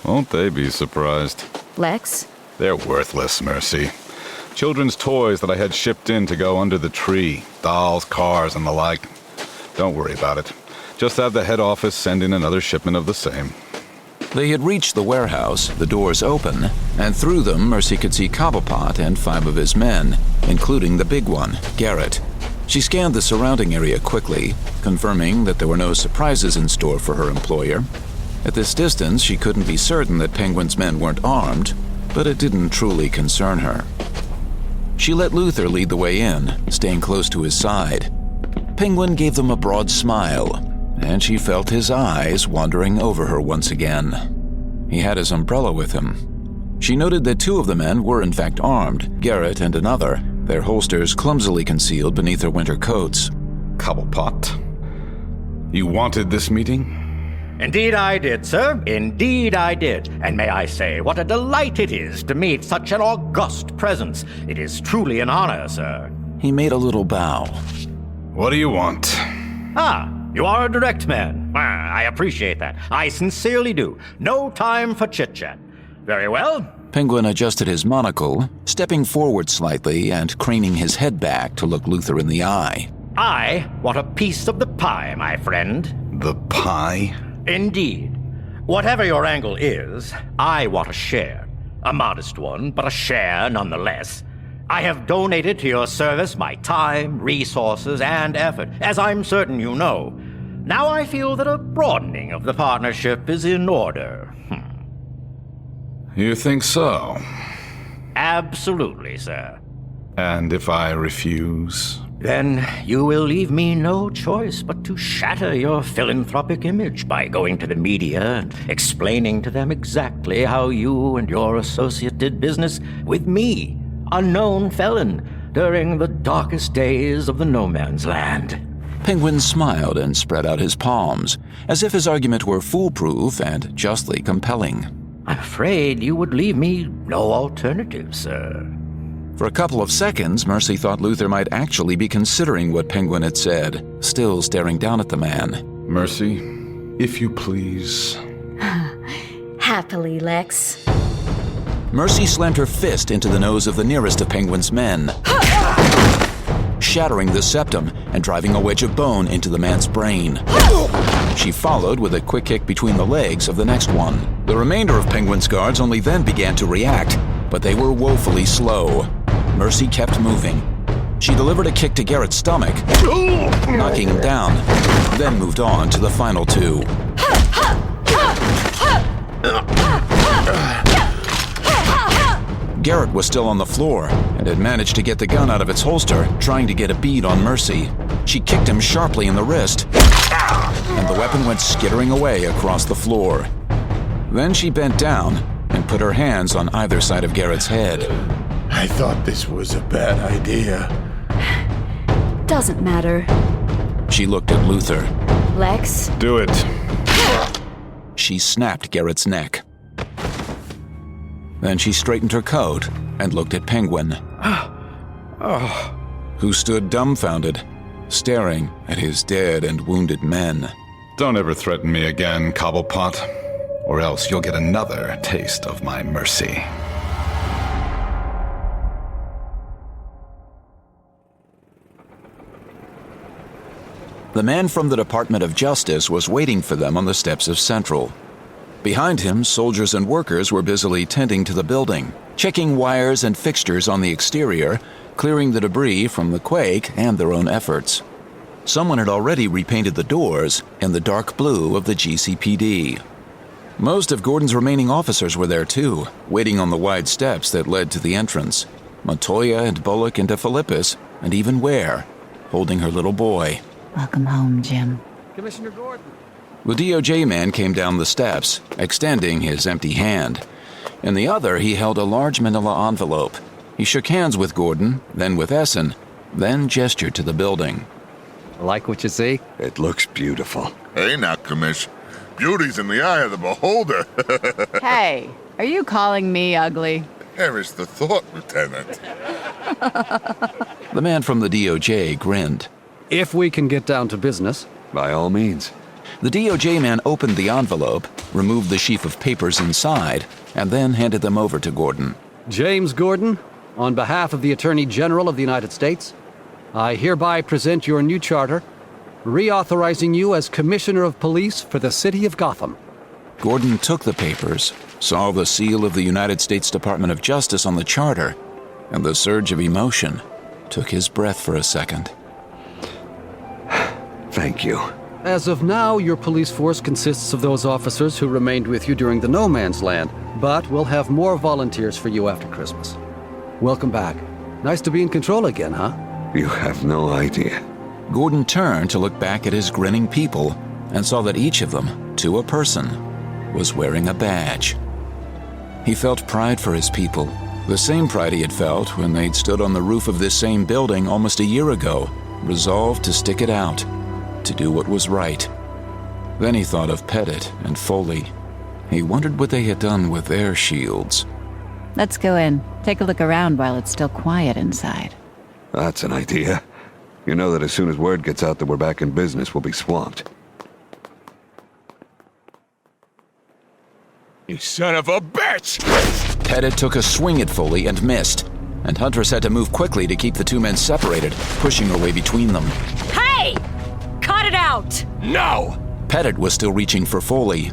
Won't they be surprised? Lex? They're worthless, Mercy. Children's toys that I had shipped in to go under the tree. Dolls, cars, and the like. Don't worry about it. Just have the head office send in another shipment of the same. They had reached the warehouse, the doors open, and through them Mercy could see Cobblepot and 5 of his men, including the big one, Garrett. She scanned the surrounding area quickly, confirming that there were no surprises in store for her employer. At this distance, she couldn't be certain that Penguin's men weren't armed, but it didn't truly concern her. She let Luther lead the way in, staying close to his side. Penguin gave them a broad smile, and she felt his eyes wandering over her once again. He had his umbrella with him. She noted that 2 of the men were in fact armed, Garrett and another, their holsters clumsily concealed beneath their winter coats. Cobblepot, you wanted this meeting? Indeed I did, sir. Indeed I did. And may I say, what a delight it is to meet such an august presence. It is truly an honor, sir. He made a little bow. What do you want? Ah, you are a direct man. I appreciate that. I sincerely do. No time for chit-chat. Very well. Penguin adjusted his monocle, stepping forward slightly and craning his head back to look Luther in the eye. I want a piece of the pie, my friend. The pie? Indeed. Whatever your angle is, I want a share. A modest one, but a share nonetheless. I have donated to your service my time, resources, and effort, as I'm certain you know. Now I feel that a broadening of the partnership is in order. You think so? Absolutely, sir. And if I refuse? Then you will leave me no choice but to shatter your philanthropic image by going to the media and explaining to them exactly how you and your associate did business with me, a known felon, during the darkest days of the no man's land. Penguin smiled and spread out his palms, as if his argument were foolproof and justly compelling. I'm afraid you would leave me no alternative, sir. For a couple of seconds, Mercy thought Luther might actually be considering what Penguin had said, still staring down at the man. Mercy, if you please. Happily, Lex. Mercy slammed her fist into the nose of the nearest of Penguin's men, shattering the septum and driving a wedge of bone into the man's brain. She followed with a quick kick between the legs of the next one. The remainder of Penguin's guards only then began to react, but they were woefully slow. Mercy kept moving. She delivered a kick to Garrett's stomach, knocking him down, then moved on to the final two. Garrett was still on the floor and had managed to get the gun out of its holster, trying to get a bead on Mercy. She kicked him sharply in the wrist, and the weapon went skittering away across the floor. Then she bent down and put her hands on either side of Garrett's head. I thought this was a bad idea. Doesn't matter. She looked at Luther. Lex? Do it. She snapped Garrett's neck. Then she straightened her coat and looked at Penguin, who stood dumbfounded, staring at his dead and wounded men. Don't ever threaten me again, Cobblepot, or else you'll get another taste of my mercy. The man from the Department of Justice was waiting for them on the steps of Central. Behind him, soldiers and workers were busily tending to the building, checking wires and fixtures on the exterior, clearing the debris from the quake and their own efforts. Someone had already repainted the doors in the dark blue of the GCPD. Most of Gordon's remaining officers were there too, waiting on the wide steps that led to the entrance. Montoya and Bullock and DeFilippis, and even Ware, holding her little boy. Welcome home, Jim. Commissioner Gordon. The DOJ man came down the steps, extending his empty hand. In the other, he held a large manila envelope. He shook hands with Gordon, then with Essen, then gestured to the building. Like what you see? It looks beautiful. Hey now, Commish. Beauty's in the eye of the beholder. Hey, are you calling me ugly? Perish the thought, Lieutenant. The man from the DOJ grinned. If we can get down to business. By all means. The DOJ man opened the envelope, removed the sheaf of papers inside, and then handed them over to Gordon. James Gordon, on behalf of the Attorney General of the United States, I hereby present your new charter, reauthorizing you as Commissioner of Police for the City of Gotham. Gordon took the papers, saw the seal of the United States Department of Justice on the charter, and the surge of emotion took his breath for a second. Thank you. As of now, your police force consists of those officers who remained with you during the No Man's Land, but we'll have more volunteers for you after Christmas. Welcome back. Nice to be in control again, huh? You have no idea. Gordon turned to look back at his grinning people and saw that each of them, to a person, was wearing a badge. He felt pride for his people, the same pride he had felt when they'd stood on the roof of this same building almost a year ago, resolved to stick it out, to do what was right. Then he thought of Pettit and Foley. He wondered what they had done with their shields. Let's go in. Take a look around while it's still quiet inside. That's an idea. You know that as soon as word gets out that we're back in business, we'll be swamped. You son of a bitch! Pettit took a swing at Foley and missed, and Huntress had to move quickly to keep the two men separated, pushing her way between them. Hey! Cut it out! No! Pettit was still reaching for Foley.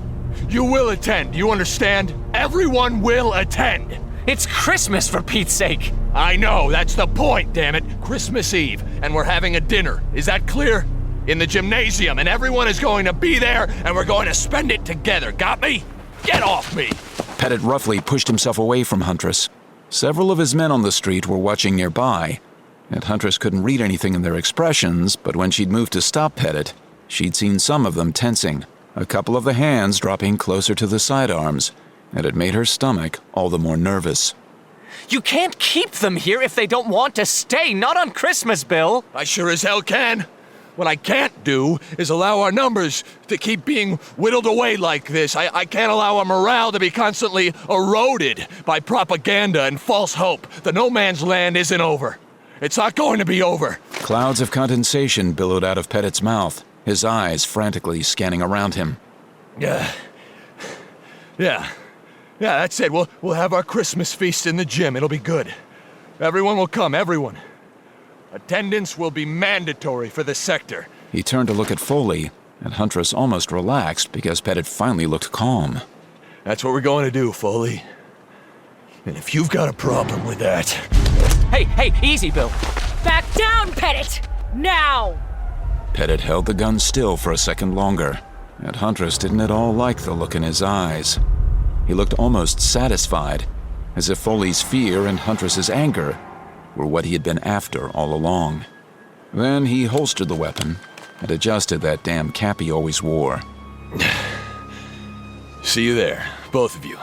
You will attend, you understand? Everyone will attend! It's Christmas, for Pete's sake! I know, that's the point, damn it. Christmas Eve, and we're having a dinner. Is that clear? In the gymnasium, and everyone is going to be there, and we're going to spend it together. Got me? Get off me! Pettit roughly pushed himself away from Huntress. Several of his men on the street were watching nearby, and Huntress couldn't read anything in their expressions, but when she'd moved to stop Pettit, she'd seen some of them tensing, a couple of the hands dropping closer to the sidearms, and it made her stomach all the more nervous. You can't keep them here if they don't want to stay, not on Christmas, Bill! I sure as hell can! What I can't do is allow our numbers to keep being whittled away like this. I can't allow our morale to be constantly eroded by propaganda and false hope. The No Man's Land isn't over. It's not going to be over. Clouds of condensation billowed out of Pettit's mouth, his eyes frantically scanning around him. Yeah. Yeah, that's it. We'll have our Christmas feast in the gym. It'll be good. Everyone will come, everyone. Attendance will be mandatory for the sector. He turned to look at Foley, and Huntress almost relaxed because Pettit finally looked calm. That's what we're going to do, Foley. And if you've got a problem with that... Hey, easy, Bill. Back down, Pettit! Now! Pettit held the gun still for a second longer, and Huntress didn't at all like the look in his eyes. He looked almost satisfied, as if Foley's fear and Huntress's anger were what he had been after all along. Then he holstered the weapon and adjusted that damn cap he always wore. See you there, both of you.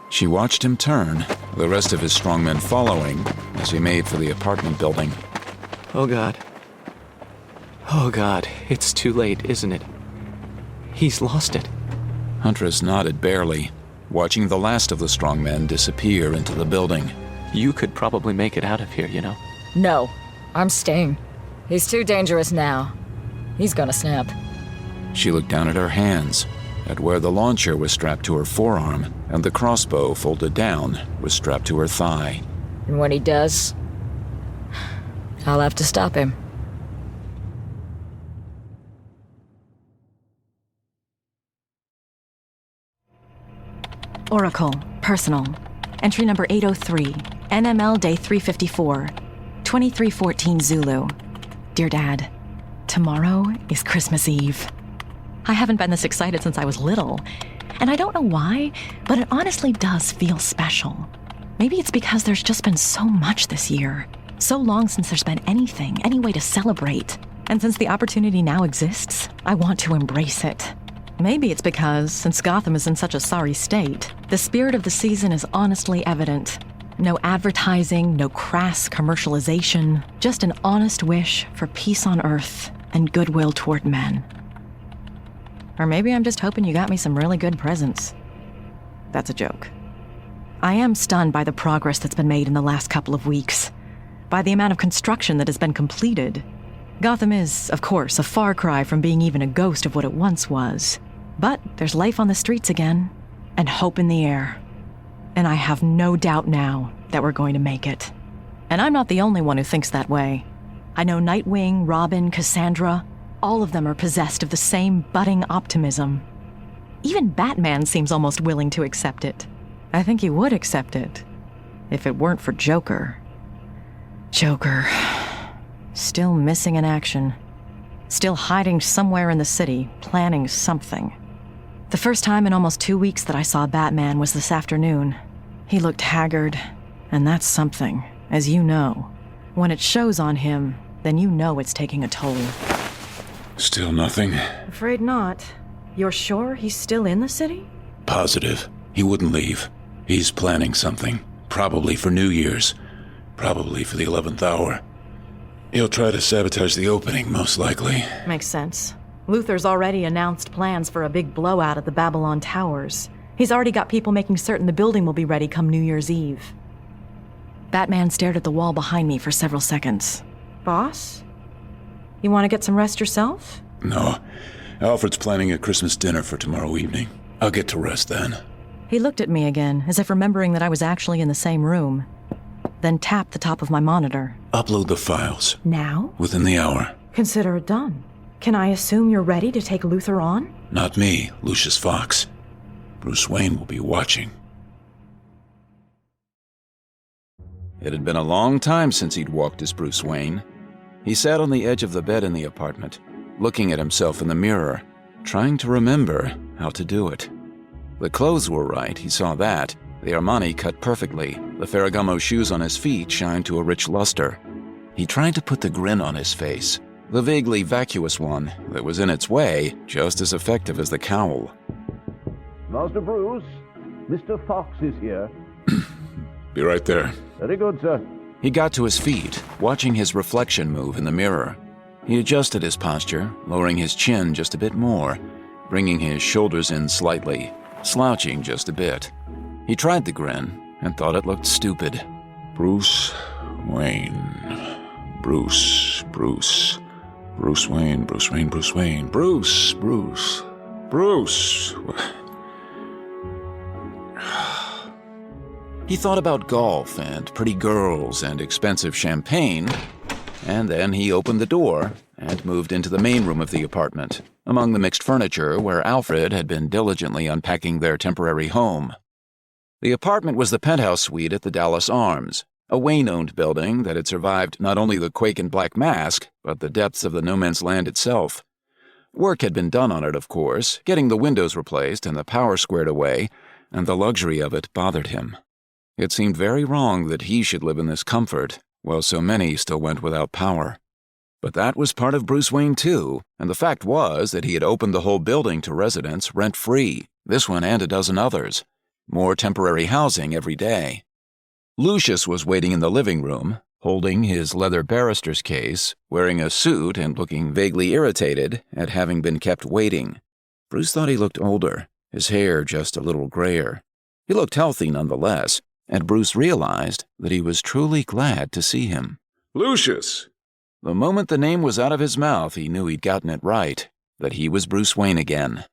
She watched him turn, the rest of his strongmen following, as he made for the apartment building. Oh, God. Oh, God. It's too late, isn't it? He's lost it. Huntress nodded barely, watching the last of the strongmen disappear into the building. You could probably make it out of here, you know. No, I'm staying. He's too dangerous now. He's gonna snap. She looked down at her hands, at where the launcher was strapped to her forearm, and the crossbow, folded down, was strapped to her thigh. And when he does, I'll have to stop him. Oracle, personal. Entry number 803, NML day 354, 2314 Zulu. Dear Dad, tomorrow is Christmas Eve. I haven't been this excited since I was little, and I don't know why, but it honestly does feel special. Maybe it's because there's just been so much this year. So long since there's been anything, any way to celebrate. And since the opportunity now exists, I want to embrace it. Maybe it's because, since Gotham is in such a sorry state, the spirit of the season is honestly evident. No advertising, no crass commercialization, just an honest wish for peace on earth and goodwill toward men. Or maybe I'm just hoping you got me some really good presents. That's a joke. I am stunned by the progress that's been made in the last couple of weeks, by the amount of construction that has been completed. Gotham is, of course, a far cry from being even a ghost of what it once was. But there's life on the streets again, and hope in the air. And I have no doubt now that we're going to make it. And I'm not the only one who thinks that way. I know Nightwing, Robin, Cassandra, all of them are possessed of the same budding optimism. Even Batman seems almost willing to accept it. I think he would accept it, if it weren't for Joker. Joker. Still missing in action. Still hiding somewhere in the city, planning something. The first time in almost 2 weeks that I saw Batman was this afternoon. He looked haggard, and that's something, as you know. When it shows on him, then you know it's taking a toll. Still nothing? Afraid not. You're sure he's still in the city? Positive. He wouldn't leave. He's planning something. Probably for New Year's. Probably for the 11th hour. He'll try to sabotage the opening, most likely. Makes sense. Luthor's already announced plans for a big blowout at the Babylon Towers. He's already got people making certain the building will be ready come New Year's Eve. Batman stared at the wall behind me for several seconds. Boss? You want to get some rest yourself? No. Alfred's planning a Christmas dinner for tomorrow evening. I'll get to rest then. He looked at me again, as if remembering that I was actually in the same room, then tapped the top of my monitor. Upload the files. Now? Within the hour. Consider it done. Can I assume you're ready to take Luthor on? Not me, Lucius Fox. Bruce Wayne will be watching. It had been a long time since he'd walked as Bruce Wayne. He sat on the edge of the bed in the apartment, looking at himself in the mirror, trying to remember how to do it. The clothes were right, he saw that. The Armani cut perfectly. The Ferragamo shoes on his feet shined to a rich luster. He tried to put the grin on his face, the vaguely vacuous one that was in its way just as effective as the cowl. Master Bruce, Mr. Fox is here. Be right there. Very good, sir. He got to his feet, watching his reflection move in the mirror. He adjusted his posture, lowering his chin just a bit more, bringing his shoulders in slightly, slouching just a bit. He tried the grin and thought it looked stupid. Bruce Wayne. Bruce Wayne, Bruce Wayne, Bruce Wayne. Bruce. He thought about golf and pretty girls and expensive champagne, and then he opened the door and moved into the main room of the apartment, among the mixed furniture where Alfred had been diligently unpacking their temporary home. The apartment was the penthouse suite at the Dallas Arms, a Wayne-owned building that had survived not only the quake and Black Mask, but the depths of the no man's land itself. Work had been done on it, of course, getting the windows replaced and the power squared away, and the luxury of it bothered him. It seemed very wrong that he should live in this comfort, while so many still went without power. But that was part of Bruce Wayne, too, and the fact was that he had opened the whole building to residents rent-free, this one and a dozen others. More temporary housing every day. Lucius was waiting in the living room, holding his leather barrister's case, wearing a suit and looking vaguely irritated at having been kept waiting. Bruce thought he looked older, his hair just a little grayer. He looked healthy nonetheless, and Bruce realized that he was truly glad to see him. Lucius! The moment the name was out of his mouth, he knew he'd gotten it right, that he was Bruce Wayne again.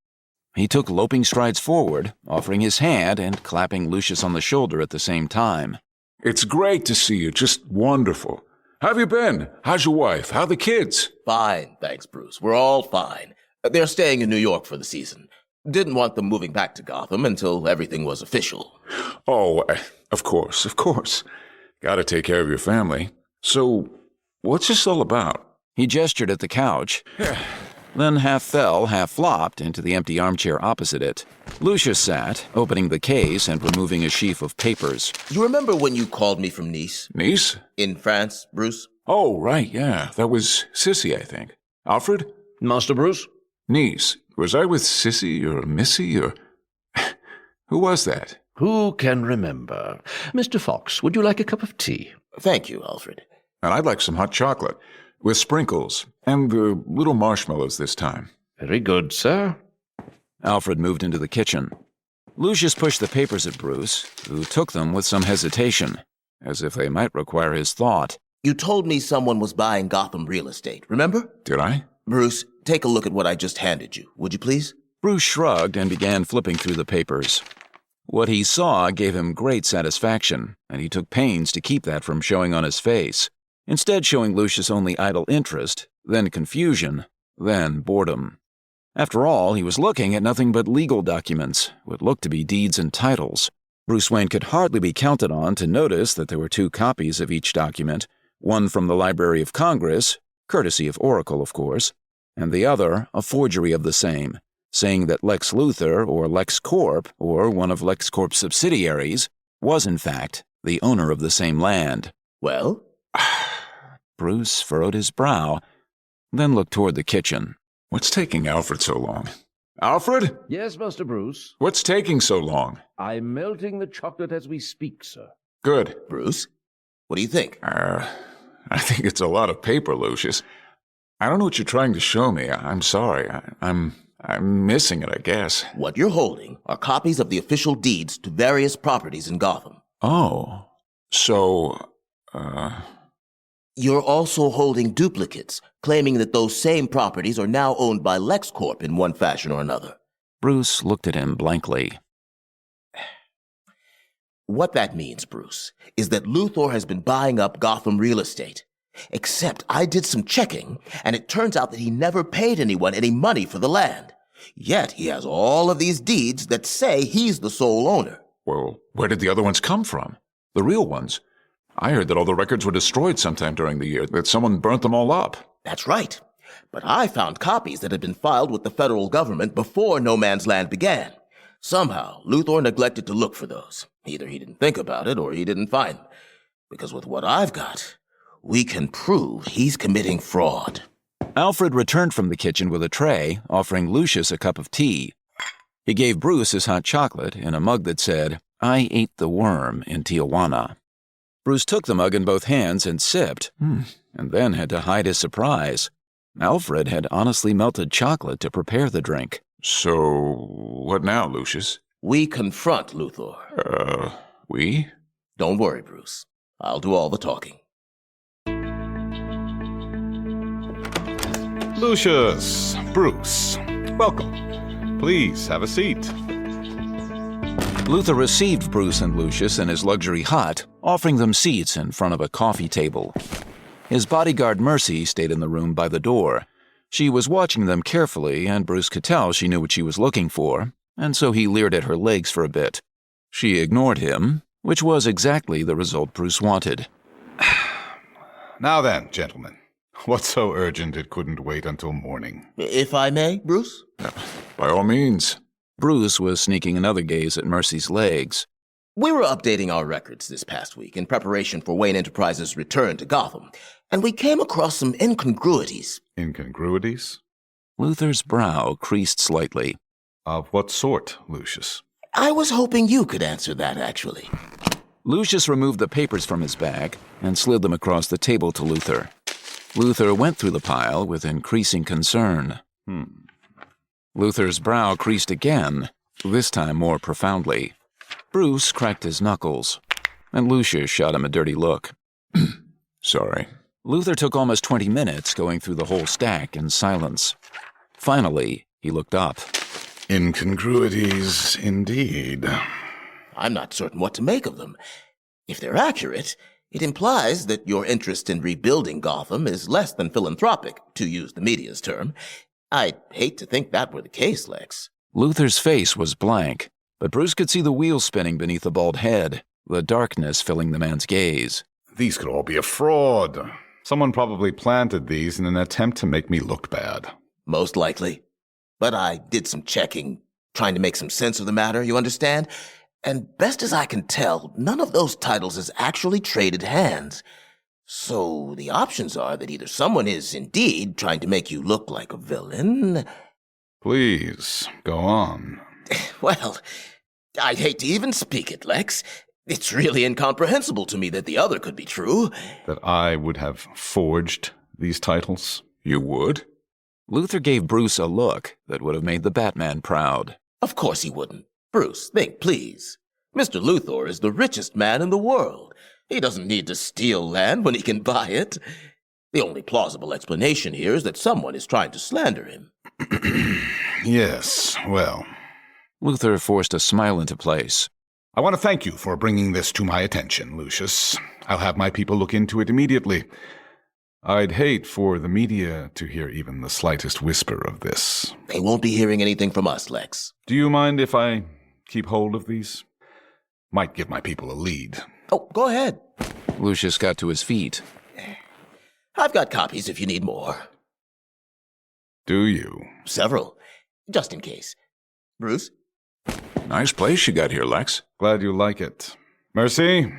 He took loping strides forward, offering his hand and clapping Lucius on the shoulder at the same time. It's great to see you, just wonderful. How've you been? How's your wife? How are the kids? Fine, thanks, Bruce. We're all fine. They're staying in New York for the season. Didn't want them moving back to Gotham until everything was official. Oh, of course. Gotta take care of your family. So, what's this all about? He gestured at the couch, then half fell, half flopped into the empty armchair opposite it. Lucius sat, opening the case and removing a sheaf of papers. You remember when you called me from Nice? Nice? In France, Bruce? Oh, right, yeah. That was Sissy, I think. Alfred? Master Bruce? Nice. Was I with Sissy or Missy or... Who was that? Who can remember? Mr. Fox, would you like a cup of tea? Thank you, Alfred. And I'd like some hot chocolate. With sprinkles, and the little marshmallows this time. Very good, sir. Alfred moved into the kitchen. Lucius pushed the papers at Bruce, who took them with some hesitation, as if they might require his thought. You told me someone was buying Gotham real estate, remember? Did I? Bruce, take a look at what I just handed you, would you please? Bruce shrugged and began flipping through the papers. What he saw gave him great satisfaction, and he took pains to keep that from showing on his face, instead showing Lucius only idle interest, then confusion, then boredom. After all, he was looking at nothing but legal documents, what looked to be deeds and titles. Bruce Wayne could hardly be counted on to notice that there were 2 copies of each document, one from the Library of Congress, courtesy of Oracle, of course, and the other a forgery of the same, saying that Lex Luthor or LexCorp, or one of LexCorp's subsidiaries, was in fact the owner of the same land. Well? Bruce furrowed his brow, then looked toward the kitchen. What's taking Alfred so long? Alfred? Yes, Master Bruce? What's taking so long? I'm melting the chocolate as we speak, sir. Good. Bruce? What do you think? I think it's a lot of paper, Lucius. I don't know what you're trying to show me. I'm sorry. I'm missing it, I guess. What you're holding are copies of the official deeds to various properties in Gotham. Oh. So, You're also holding duplicates, claiming that those same properties are now owned by LexCorp in one fashion or another. Bruce looked at him blankly. What that means, Bruce, is that Luthor has been buying up Gotham real estate. Except I did some checking, and it turns out that he never paid anyone any money for the land. Yet he has all of these deeds that say he's the sole owner. Well, where did the other ones come from? The real ones? I heard that all the records were destroyed sometime during the year, that someone burnt them all up. That's right. But I found copies that had been filed with the federal government before No Man's Land began. Somehow, Luthor neglected to look for those. Either he didn't think about it or he didn't find them. Because with what I've got, we can prove he's committing fraud. Alfred returned from the kitchen with a tray, offering Lucius a cup of tea. He gave Bruce his hot chocolate in a mug that said, "I ate the worm in Tijuana." Bruce took the mug in both hands and sipped, and then had to hide his surprise. Alfred had honestly melted chocolate to prepare the drink. So, what now, Lucius? We confront Luthor. We? Don't worry, Bruce. I'll do all the talking. Lucius, Bruce, welcome. Please have a seat. Luther received Bruce and Lucius in his luxury hut, offering them seats in front of a coffee table. His bodyguard Mercy stayed in the room by the door. She was watching them carefully, and Bruce could tell she knew what she was looking for, and so he leered at her legs for a bit. She ignored him, which was exactly the result Bruce wanted. Now then, gentlemen, what's so urgent it couldn't wait until morning? If I may, Bruce? By all means. Bruce was sneaking another gaze at Mercy's legs. We were updating our records this past week in preparation for Wayne Enterprises' return to Gotham, and we came across some incongruities. Incongruities? Luther's brow creased slightly. Of what sort, Lucius? I was hoping you could answer that, actually. Lucius removed the papers from his bag and slid them across the table to Luther. Luther went through the pile with increasing concern. Luther's brow creased again, this time more profoundly. Bruce cracked his knuckles, and Lucius shot him a dirty look. Sorry. Luther took almost 20 minutes going through the whole stack in silence. Finally, he looked up. Incongruities, indeed. I'm not certain what to make of them. If they're accurate, it implies that your interest in rebuilding Gotham is less than philanthropic, to use the media's term. I'd hate to think that were the case, Lex. Luther's face was blank, but Bruce could see the wheels spinning beneath the bald head, the darkness filling the man's gaze. These could all be a fraud. Someone probably planted these in an attempt to make me look bad. Most likely. But I did some checking, trying to make some sense of the matter, you understand? And best as I can tell, none of those titles has actually traded hands. So the options are that either someone is indeed trying to make you look like a villain. Please, go on. Well, I'd hate to even speak it, Lex. It's really incomprehensible to me that the other could be true. That I would have forged these titles? You would? Luther gave Bruce a look that would have made the Batman proud. Of course he wouldn't. Bruce, think, please. Mr. Luthor is the richest man in the world. He doesn't need to steal land when he can buy it. The only plausible explanation here is that someone is trying to slander him. Yes, well. Luther forced a smile into place. I want to thank you for bringing this to my attention, Lucius. I'll have my people look into it immediately. I'd hate for the media to hear even the slightest whisper of this. They won't be hearing anything from us, Lex. Do you mind if I keep hold of these? Might give my people a lead. Oh, go ahead. Lucius got to his feet. I've got copies if you need more. Do you? Several. Just in case. Bruce? Nice place you got here, Lex. Glad you like it. Mercy,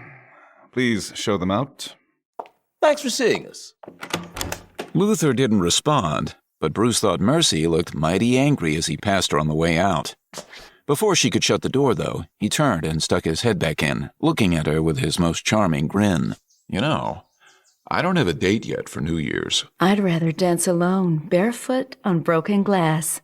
please show them out. Thanks for seeing us. Luther didn't respond, but Bruce thought Mercy looked mighty angry as he passed her on the way out. Before she could shut the door, though, he turned and stuck his head back in, looking at her with his most charming grin. You know, I don't have a date yet for New Year's. I'd rather dance alone, barefoot on broken glass.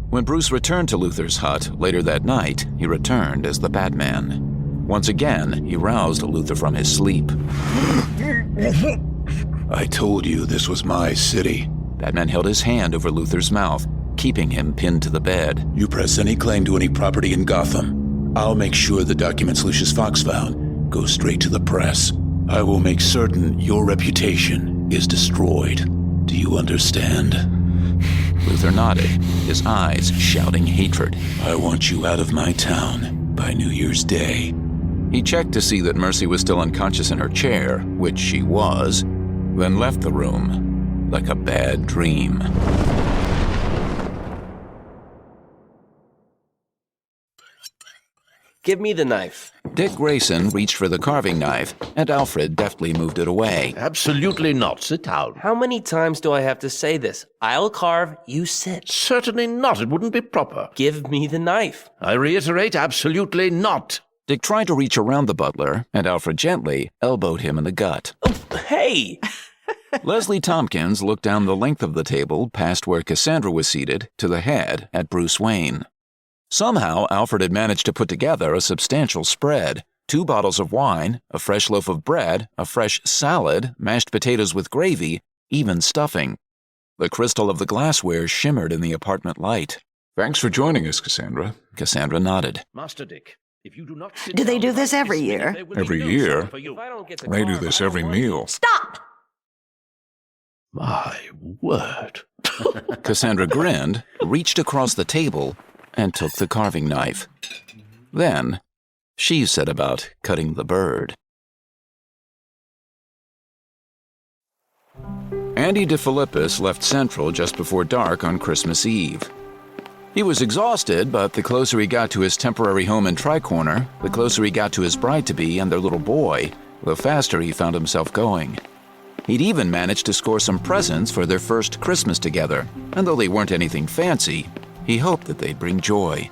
When Bruce returned to Luther's hut later that night, he returned as the Batman. Once again, he roused Luther from his sleep. I told you this was my city. Batman held his hand over Luther's mouth, keeping him pinned to the bed. You press any claim to any property in Gotham, I'll make sure the documents Lucius Fox found go straight to the press. I will make certain your reputation is destroyed. Do you understand? Luther nodded, his eyes shouting hatred. I want you out of my town by New Year's Day. He checked to see that Mercy was still unconscious in her chair, which she was, then left the room like a bad dream. Give me the knife. Dick Grayson reached for the carving knife, and Alfred deftly moved it away. Absolutely not. Sit down. How many times do I have to say this? I'll carve, you sit. Certainly not. It wouldn't be proper. Give me the knife. I reiterate, absolutely not. Dick tried to reach around the butler, and Alfred gently elbowed him in the gut. Oh, hey! Leslie Tompkins looked down the length of the table past where Cassandra was seated to the head at Bruce Wayne. Somehow, Alfred had managed to put together a substantial spread. 2 bottles of wine, a fresh loaf of bread, a fresh salad, mashed potatoes with gravy, even stuffing. The crystal of the glassware shimmered in the apartment light. Thanks for joining us, Cassandra. Cassandra nodded. Master Dick, if you do not Do they do this every year? Every year? They do this every meal. Stop! My word. Cassandra grinned, reached across the table, and took the carving knife. Then, she set about cutting the bird. Andy DeFilippis left Central just before dark on Christmas Eve. He was exhausted, but the closer he got to his temporary home in Tricorner, the closer he got to his bride-to-be and their little boy, the faster he found himself going. He'd even managed to score some presents for their first Christmas together, and though they weren't anything fancy, he hoped that they'd bring joy.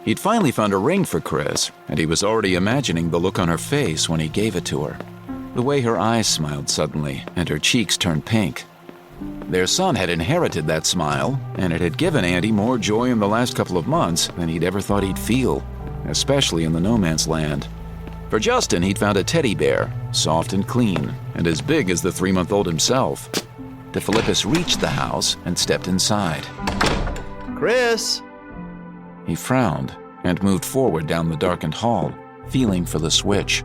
He'd finally found a ring for Chris, and he was already imagining the look on her face when he gave it to her. The way her eyes smiled suddenly, and her cheeks turned pink. Their son had inherited that smile, and it had given Andy more joy in the last couple of months than he'd ever thought he'd feel, especially in the no man's land. For Justin, he'd found a teddy bear, soft and clean, and as big as the 3-month-old himself. DeFilippis reached the house and stepped inside. Chris! He frowned and moved forward down the darkened hall, feeling for the switch.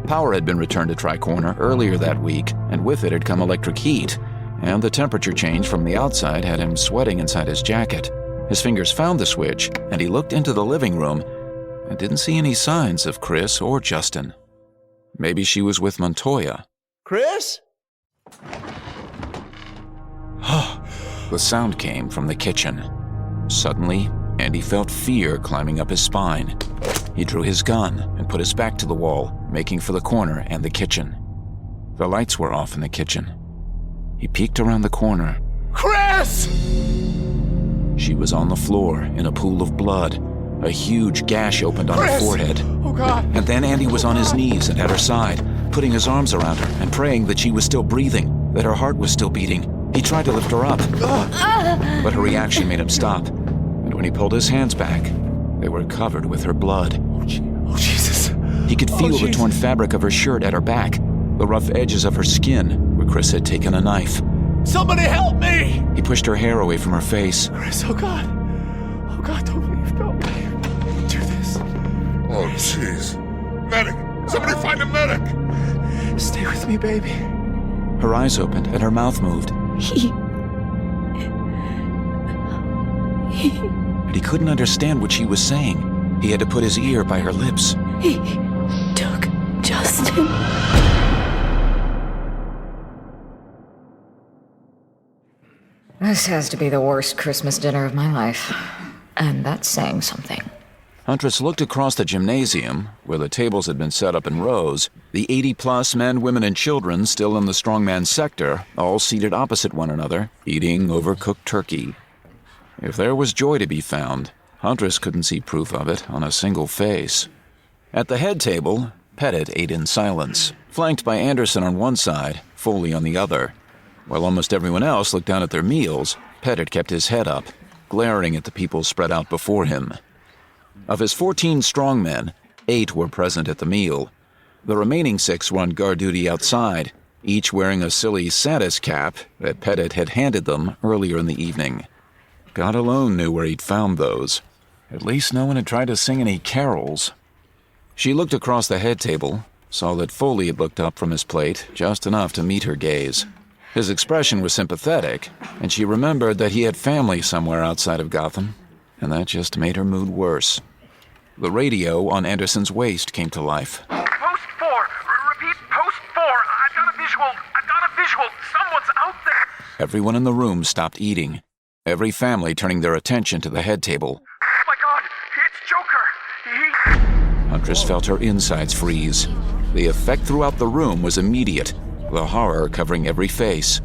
Power had been returned to Tricorner earlier that week, and with it had come electric heat, and the temperature change from the outside had him sweating inside his jacket. His fingers found the switch, and he looked into the living room and didn't see any signs of Chris or Justin. Maybe she was with Montoya. Chris? The sound came from the kitchen. Suddenly, Andy felt fear climbing up his spine. He drew his gun and put his back to the wall, making for the corner and the kitchen. The lights were off in the kitchen. He peeked around the corner. Chris! She was on the floor in a pool of blood. A huge gash opened on her forehead. Oh, God. And then Andy was on his knees and at her side, putting his arms around her and praying that she was still breathing, that her heart was still beating. He tried to lift her up, but her reaction made him stop. And when he pulled his hands back, they were covered with her blood. Oh, Jesus. He could feel the torn fabric of her shirt at her back, the rough edges of her skin where Chris had taken a knife. Somebody help me! He pushed her hair away from her face. Chris, oh, God. Oh, God, don't leave. Don't do this. Oh, jeez. Medic! Somebody find a medic! Stay with me, baby. Her eyes opened and her mouth moved. And he couldn't understand what she was saying. He had to put his ear by her lips. He took Justin. This has to be the worst Christmas dinner of my life. And that's saying something. Huntress looked across the gymnasium, where the tables had been set up in rows, the 80-plus men, women, and children still in the strongman sector, all seated opposite one another, eating overcooked turkey. If there was joy to be found, Huntress couldn't see proof of it on a single face. At the head table, Pettit ate in silence, flanked by Anderson on one side, Foley on the other. While almost everyone else looked down at their meals, Pettit kept his head up, glaring at the people spread out before him. Of his 14 strongmen, 8 were present at the meal. The remaining 6 were on guard duty outside, each wearing a silly Santa's cap that Pettit had handed them earlier in the evening. God alone knew where he'd found those. At least no one had tried to sing any carols. She looked across the head table, saw that Foley had looked up from his plate just enough to meet her gaze. His expression was sympathetic, and she remembered that he had family somewhere outside of Gotham, and that just made her mood worse. The radio on Anderson's waist came to life. Post 4! Repeat, post 4! I've got a visual! Someone's out there! Everyone in the room stopped eating, every family turning their attention to the head table. Oh my God! It's Joker! Huntress felt her insides freeze. The effect throughout the room was immediate, the horror covering every face.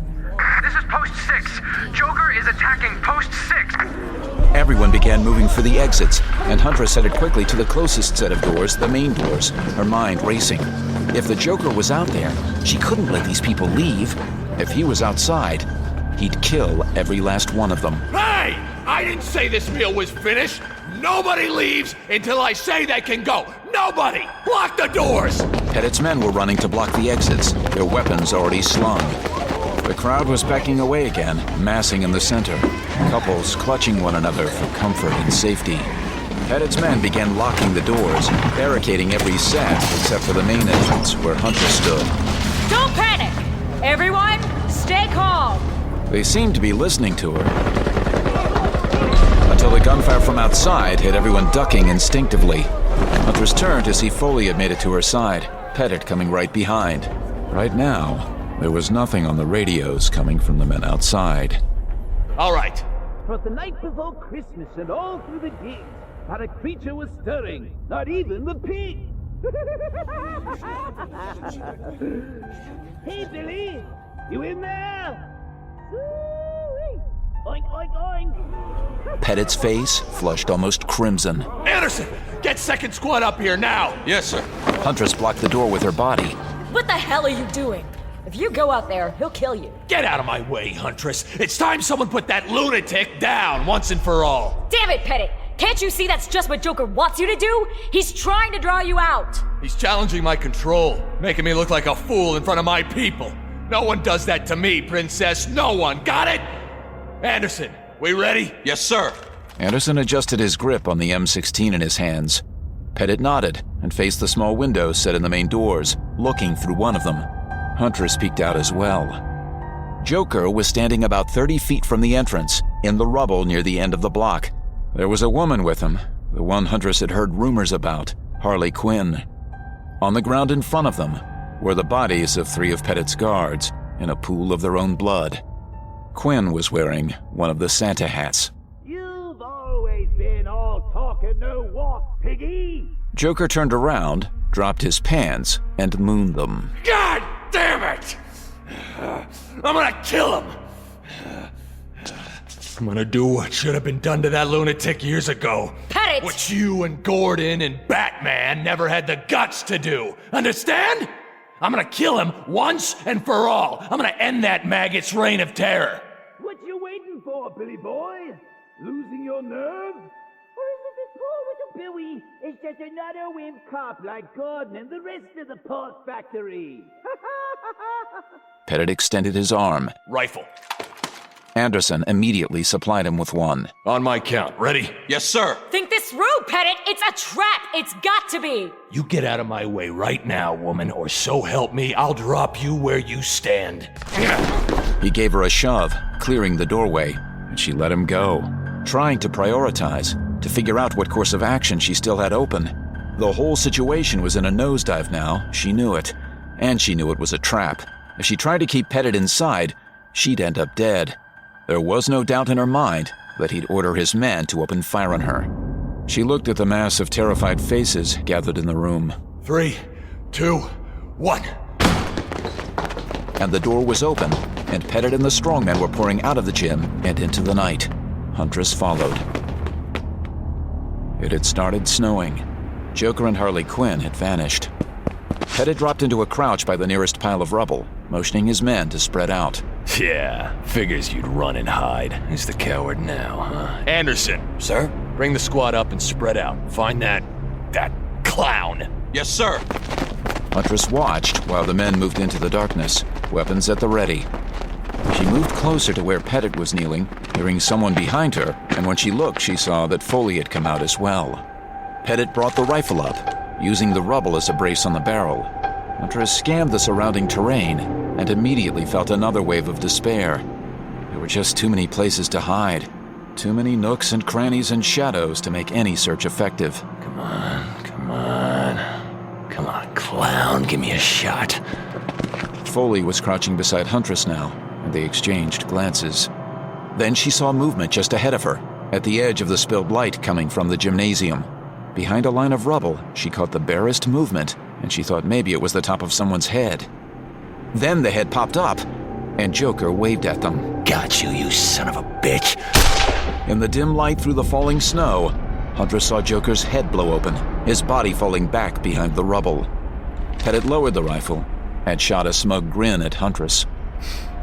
This is post 6! Joker is attacking post 6! Everyone began moving for the exits, and Huntress headed quickly to the closest set of doors, the main doors, her mind racing. If the Joker was out there, she couldn't let these people leave. If he was outside, he'd kill every last one of them. Hey! I didn't say this meal was finished! Nobody leaves until I say they can go! Nobody! Lock the doors! Pettit's men were running to block the exits, their weapons already slung. The crowd was backing away again, massing in the center, couples clutching one another for comfort and safety. Pettit's men began locking the doors, barricading every set except for the main entrance where Huntress stood. Don't panic! Everyone, stay calm! They seemed to be listening to her, until the gunfire from outside had everyone ducking instinctively. Huntress turned to see Foley had made it to her side, Pettit coming right behind. Right now, there was nothing on the radios coming from the men outside. All right. For the night before Christmas and all through the digs, not a creature was stirring, not even the pig. Hey, Billy, you in there? Oink, oink, oink. Pettit's face flushed almost crimson. Anderson, get second squad up here now. Yes, sir. Huntress blocked the door with her body. What the hell are you doing? If you go out there, he'll kill you. Get out of my way, Huntress. It's time someone put that lunatic down once and for all. Damn it, Pettit! Can't you see that's just what Joker wants you to do? He's trying to draw you out. He's challenging my control, making me look like a fool in front of my people. No one does that to me, Princess. No one. Got it? Anderson, we ready? Yes, sir. Anderson adjusted his grip on the M16 in his hands. Pettit nodded and faced the small windows set in the main doors, looking through one of them. Huntress peeked out as well. Joker was standing about 30 feet from the entrance, in the rubble near the end of the block. There was a woman with him, the one Huntress had heard rumors about, Harley Quinn. On the ground in front of them were the bodies of 3 of Pettit's guards in a pool of their own blood. Quinn was wearing one of the Santa hats. You've always been all talk and no walk, piggy. Joker turned around, dropped his pants, and mooned them. God damn it! I'm gonna kill him! I'm gonna do what should have been done to that lunatic years ago. Pettit! What you and Gordon and Batman never had the guts to do. Understand? I'm gonna kill him once and for all. I'm gonna end that maggot's reign of terror. What you waiting for, Billy boy? Losing your nerve? Or is it this poor little Billy is just another wimp cop like Gordon and the rest of the pork factory? Pettit extended his arm. Rifle. Anderson immediately supplied him with one. On my count. Ready? Yes, sir. Think this through, Pettit! It's a trap! It's got to be! You get out of my way right now, woman, or so help me, I'll drop you where you stand. He gave her a shove, clearing the doorway, and she let him go, trying to prioritize, to figure out what course of action she still had open. The whole situation was in a nosedive now, she knew it, and she knew it was a trap. If she tried to keep Pettit inside, she'd end up dead. There was no doubt in her mind that he'd order his men to open fire on her. She looked at the mass of terrified faces gathered in the room. 3, 2, 1. And the door was open, and Pettit and the strongmen were pouring out of the gym and into the night. Huntress followed. It had started snowing. Joker and Harley Quinn had vanished. Pettit dropped into a crouch by the nearest pile of rubble, motioning his men to spread out. Yeah, figures you'd run and hide. Who's the coward now, huh? Anderson. Sir? Bring the squad up and spread out. Find that clown. Yes, sir. Huntress watched while the men moved into the darkness, weapons at the ready. She moved closer to where Pettit was kneeling, hearing someone behind her, and when she looked, she saw that Foley had come out as well. Pettit brought the rifle up, using the rubble as a brace on the barrel. Huntress scanned the surrounding terrain and immediately felt another wave of despair. There were just too many places to hide, too many nooks and crannies and shadows to make any search effective. Come on, come on. Come on, clown, give me a shot. Foley was crouching beside Huntress now, and they exchanged glances. Then she saw movement just ahead of her, at the edge of the spilled light coming from the gymnasium. Behind a line of rubble, she caught the barest movement, and she thought maybe it was the top of someone's head. Then the head popped up, and Joker waved at them. Got you, you son of a bitch. In the dim light through the falling snow, Huntress saw Joker's head blow open, his body falling back behind the rubble. Pettit lowered the rifle and shot a smug grin at Huntress.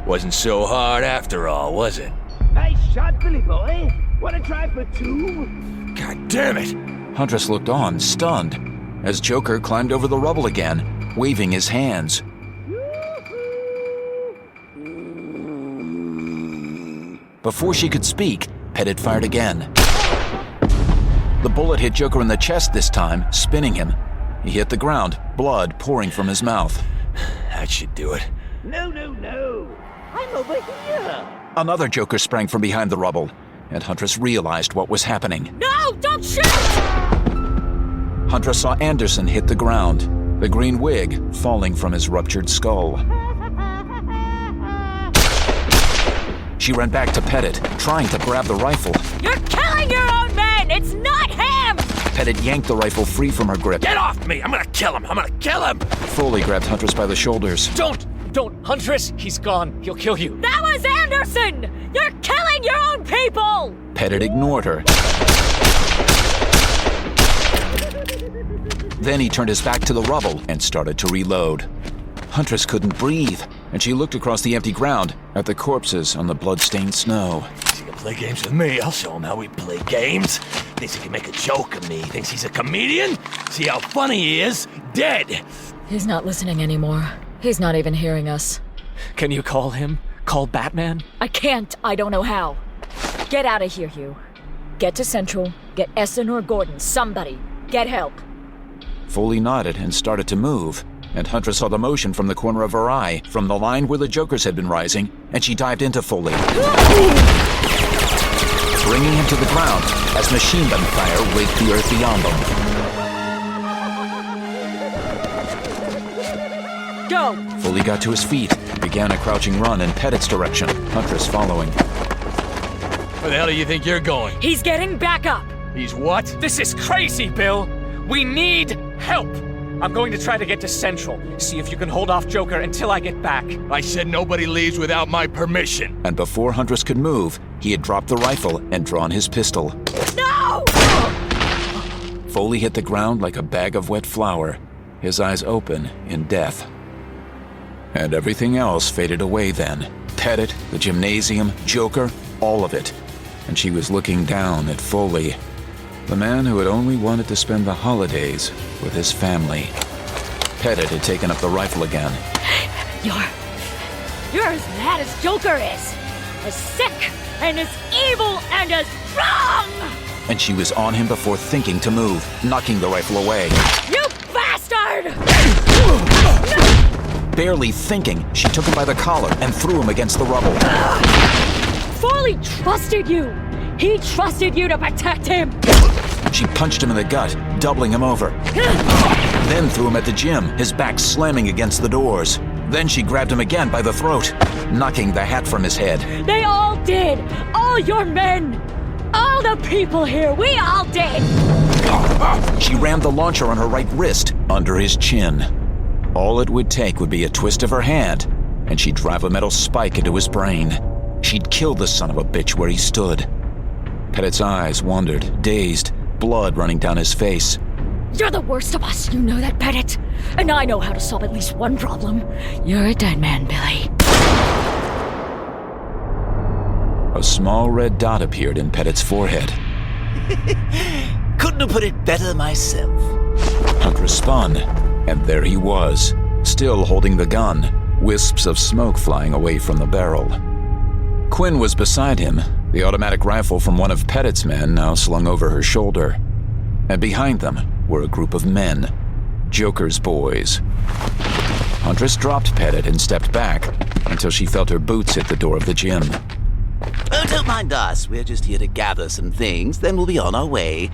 Wasn't so hard after all, was it? Nice shot, Billy boy. Wanna try for 2? God damn it! Huntress looked on, stunned, as Joker climbed over the rubble again, waving his hands. Before she could speak, Pettit fired again. The bullet hit Joker in the chest this time, spinning him. He hit the ground, blood pouring from his mouth. That should do it. No, no, no. I'm over here. Another Joker sprang from behind the rubble, and Huntress realized what was happening. No, don't shoot! Huntress saw Anderson hit the ground, the green wig falling from his ruptured skull. She ran back to Pettit, trying to grab the rifle. You're killing your own men! It's not him! Pettit yanked the rifle free from her grip. Get off me! I'm gonna kill him! I'm gonna kill him! Foley grabbed Huntress by the shoulders. Don't, Huntress! He's gone. He'll kill you. That was Anderson! You're killing your own people! Pettit ignored her. Then he turned his back to the rubble and started to reload. Huntress couldn't breathe, and she looked across the empty ground at the corpses on the blood-stained snow. Thinks he can play games with me. I'll show him how we play games. Thinks he can make a joke of me. Thinks he's a comedian. See how funny he is? Dead. He's not listening anymore. He's not even hearing us. Can you call him? Call Batman? I can't. I don't know how. Get out of here, Hugh. Get to Central. Get Essen or Gordon. Somebody. Get help. Foley nodded and started to move, and Huntress saw the motion from the corner of her eye, from the line where the Jokers had been rising, and she dived into Foley, bringing him to the ground as machine gun fire raked the earth beyond them. Go! Foley got to his feet, began a crouching run in Pettit's direction, Huntress following. Where the hell do you think you're going? He's getting back up! He's what? This is crazy, Bill! We need help! I'm going to try to get to Central. See if you can hold off Joker until I get back. I said nobody leaves without my permission. And before Huntress could move, he had dropped the rifle and drawn his pistol. No! Foley hit the ground like a bag of wet flour, his eyes open in death. And everything else faded away then. Pettit, the gymnasium, Joker, all of it. And she was looking down at Foley, the man who had only wanted to spend the holidays with his family. Pettit had taken up the rifle again. You're as mad as Joker is. As sick and as evil and as strong! And she was on him before thinking to move, knocking the rifle away. You bastard! Barely thinking, she took him by the collar and threw him against the rubble. Foley trusted you! He trusted you to protect him! She punched him in the gut, doubling him over. Then threw him at the gym, his back slamming against the doors. Then she grabbed him again by the throat, knocking the hat from his head. They all did! All your men! All the people here, we all did! She rammed the launcher on her right wrist, under his chin. All it would take would be a twist of her hand, and she'd drive a metal spike into his brain. She'd kill the son of a bitch where he stood. Pettit's eyes wandered, dazed, blood running down his face. You're the worst of us, you know that, Pettit. And I know how to solve at least one problem. You're a dead man, Billy. A small red dot appeared in Pettit's forehead. Couldn't have put it better myself. Huntress spun, and there he was, still holding the gun, wisps of smoke flying away from the barrel. Quinn was beside him, the automatic rifle from one of Pettit's men now slung over her shoulder. And behind them were a group of men, Joker's boys. Huntress dropped Pettit and stepped back until she felt her boots hit the door of the gym. Oh, don't mind us. We're just here to gather some things, then we'll be on our way.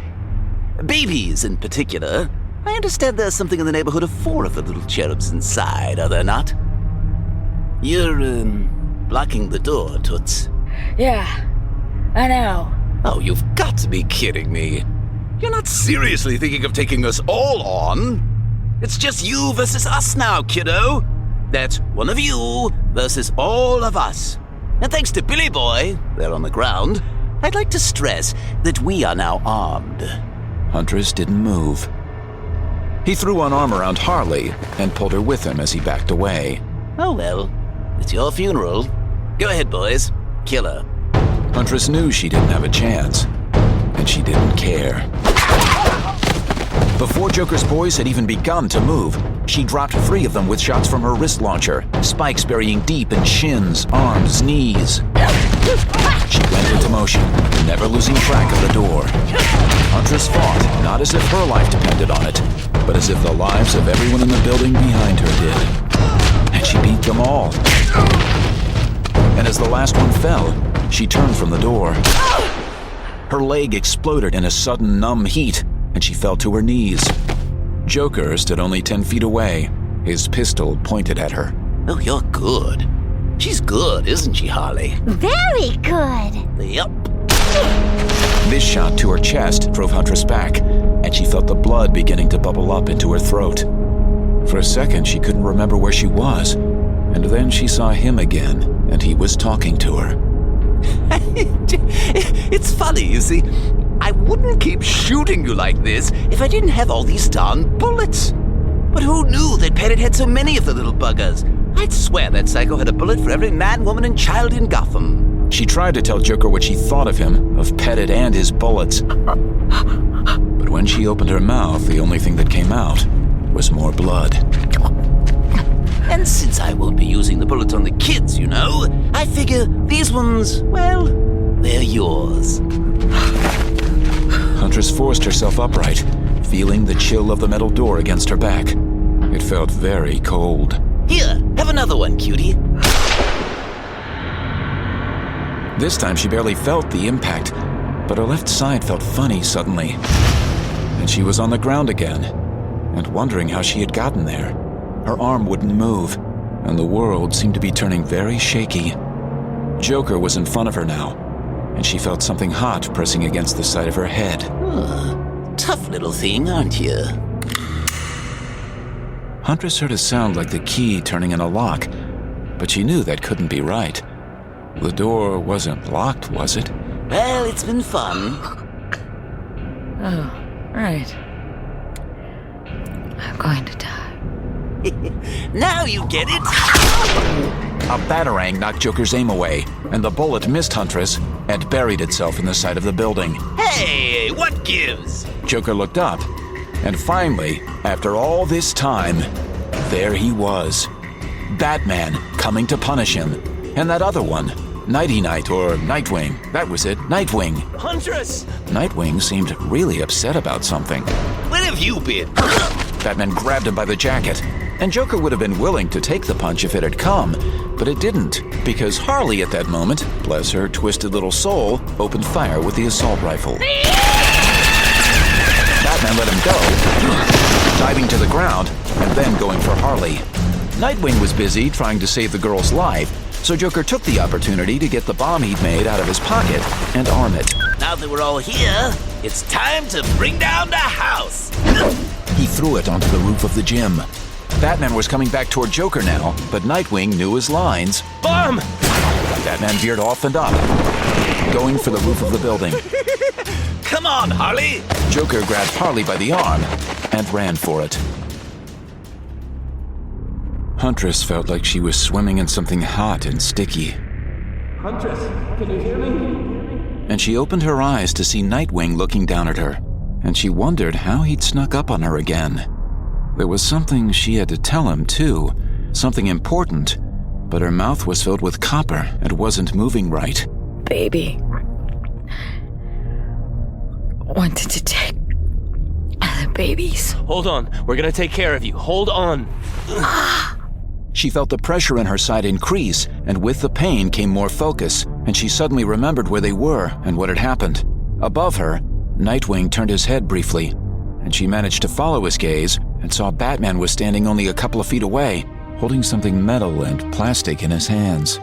Babies in particular. I understand there's something in the neighborhood of 4 of the little cherubs inside, are there not? You're, blocking the door, Toots. Yeah, I know. Oh, you've got to be kidding me. You're not seriously thinking of taking us all on? It's just you versus us now, kiddo. That's one of you versus all of us. And thanks to Billy Boy, there on the ground, I'd like to stress that we are now armed. Huntress didn't move. He threw on arm around Harley and pulled her with him as he backed away. Oh well, it's your funeral. Go ahead, boys. Kill her. Huntress knew she didn't have a chance, and she didn't care. Before Joker's boys had even begun to move, she dropped 3 of them with shots from her wrist launcher, spikes burying deep in shins, arms, knees. She went into motion, never losing track of the door. Huntress fought, not as if her life depended on it, but as if the lives of everyone in the building behind her did. And she beat them all. And as the last one fell, she turned from the door. Her leg exploded in a sudden numb heat, and she fell to her knees. Joker stood only 10 feet away, his pistol pointed at her. Oh, you're good. She's good, isn't she, Harley? Very good. Yep. This shot to her chest drove Huntress back, and she felt the blood beginning to bubble up into her throat. For a second, she couldn't remember where she was, and then she saw him again, and he was talking to her. It's funny, you see. I wouldn't keep shooting you like this if I didn't have all these darn bullets. But who knew that Pettit had so many of the little buggers? I'd swear that psycho had a bullet for every man, woman, and child in Gotham. She tried to tell Joker what she thought of him, of Pettit and his bullets. But when she opened her mouth, the only thing that came out was more blood. And since I won't be using the bullets on the kids, you know, I figure these ones, well, they're yours. Huntress forced herself upright, feeling the chill of the metal door against her back. It felt very cold. Here, have another one, cutie. This time she barely felt the impact, but her left side felt funny suddenly. And she was on the ground again, and wondering how she had gotten there. Her arm wouldn't move, and the world seemed to be turning very shaky. Joker was in front of her now, and she felt something hot pressing against the side of her head. Tough little thing, aren't you? Huntress heard a sound like the key turning in a lock, but she knew that couldn't be right. The door wasn't locked, was it? Well, it's been fun. Oh, right. I'm going to die. Now you get it! A batarang knocked Joker's aim away, and the bullet missed Huntress and buried itself in the side of the building. Hey, what gives? Joker looked up, and finally, after all this time, there he was. Batman coming to punish him. And that other one, Nighty Night or Nightwing, that was it, Nightwing. Huntress! Nightwing seemed really upset about something. Where have you been? Batman grabbed him by the jacket, and Joker would have been willing to take the punch if it had come, but it didn't, because Harley at that moment, bless her twisted little soul, opened fire with the assault rifle. Batman let him go, diving to the ground, and then going for Harley. Nightwing was busy trying to save the girl's life, so Joker took the opportunity to get the bomb he'd made out of his pocket and arm it. Now that we're all here, it's time to bring down the house. He threw it onto the roof of the gym. Batman was coming back toward Joker now, but Nightwing knew his lines. Bomb! Batman veered off and up, going for the roof of the building. Come on, Harley! Joker grabbed Harley by the arm and ran for it. Huntress felt like she was swimming in something hot and sticky. Huntress, can you hear me? And she opened her eyes to see Nightwing looking down at her, and she wondered how he'd snuck up on her again. There was something she had to tell him, too, something important, but her mouth was filled with copper and wasn't moving right. Baby. Wanted to take the babies. Hold on, we're gonna take care of you. Hold on. She felt the pressure in her side increase, and with the pain came more focus, and she suddenly remembered where they were and what had happened. Above her, Nightwing turned his head briefly, and she managed to follow his gaze and saw Batman was standing only a couple of feet away, holding something metal and plastic in his hands.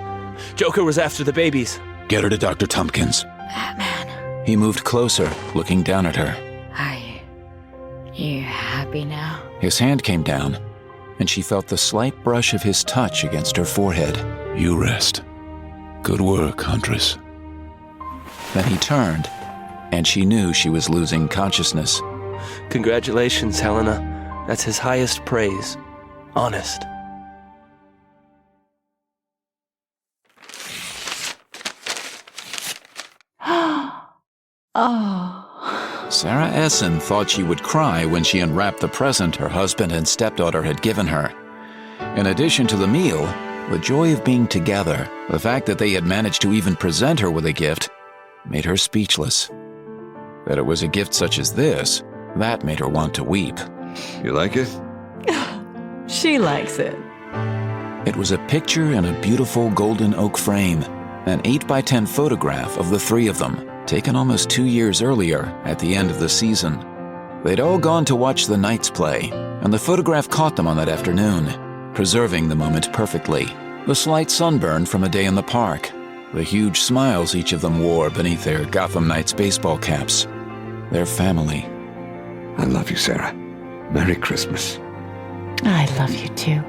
Joker was after the babies. Get her to Dr. Tompkins. Batman. He moved closer, looking down at her. Are you happy now? His hand came down, and she felt the slight brush of his touch against her forehead. You rest. Good work, Huntress. Then he turned, and she knew she was losing consciousness. Congratulations, Helena. That's his highest praise. Honest. Oh. Sarah Essen thought she would cry when she unwrapped the present her husband and stepdaughter had given her. In addition to the meal, The joy of being together, the fact that they had managed to even present her with a gift, made her speechless. That it was a gift such as this, that made her want to weep. You like it? She likes it. It was a picture in a beautiful golden oak frame, an 8x10 photograph of the three of them, taken almost 2 years earlier at the end of the season. They'd all gone to watch the Knights play, and the photograph caught them on that afternoon, preserving the moment perfectly. The slight sunburn from a day in the park, the huge smiles each of them wore beneath their Gotham Knights baseball caps. Their family. I love you, Sarah. Merry Christmas. I love you too.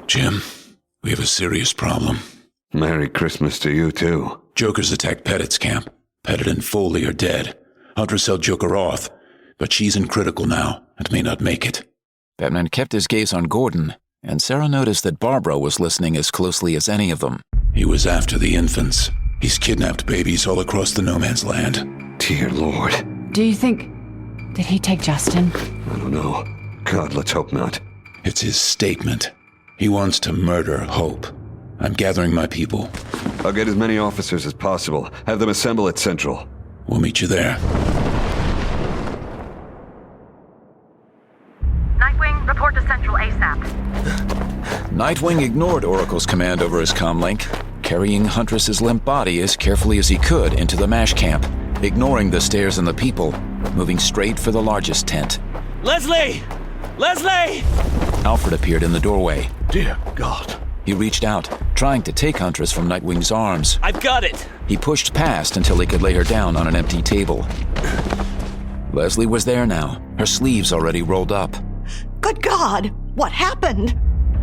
Jim, we have a serious problem. Merry Christmas to you too. Joker's attacked Pettit's camp. Pettit and Foley are dead. Huntress held Joker off, but she's in critical now and may not make it. Batman kept his gaze on Gordon, and Sarah noticed that Barbara was listening as closely as any of them. He was after the infants. He's kidnapped babies all across the No Man's Land. Dear Lord. Do you think... Did he take Justin? I don't know. God, let's hope not. It's his statement. He wants to murder Hope. I'm gathering my people. I'll get as many officers as possible. Have them assemble at Central. We'll meet you there. Nightwing, report to Central ASAP. Nightwing ignored Oracle's command over his comlink, carrying Huntress's limp body as carefully as he could into the MASH camp, ignoring the stairs and the people, moving straight for the largest tent. Leslie! Leslie! Alfred appeared in the doorway. Dear God. He reached out, trying to take Huntress from Nightwing's arms. I've got it! He pushed past until he could lay her down on an empty table. Leslie was there now, her sleeves already rolled up. Good God! What happened?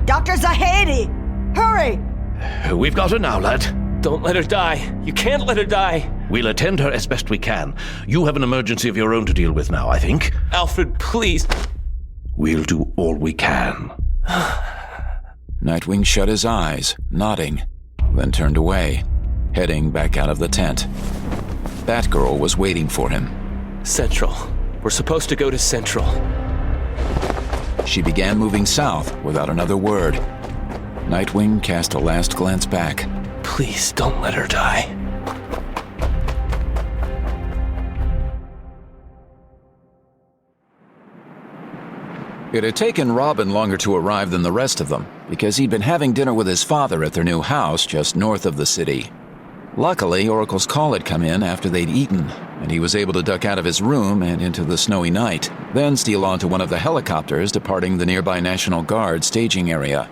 Dr. Zahedi! Hurry! We've got her now, lad. Don't let her die. You can't let her die. We'll attend her as best we can. You have an emergency of your own to deal with now, I think. Alfred, please. We'll do all we can. Nightwing shut his eyes, nodding, then turned away, heading back out of the tent. Batgirl was waiting for him. Central. We're supposed to go to Central. She began moving south without another word. Nightwing cast a last glance back. Please don't let her die. It had taken Robin longer to arrive than the rest of them, because he'd been having dinner with his father at their new house just north of the city. Luckily, Oracle's call had come in after they'd eaten, and he was able to duck out of his room and into the snowy night, then steal onto one of the helicopters departing the nearby National Guard staging area.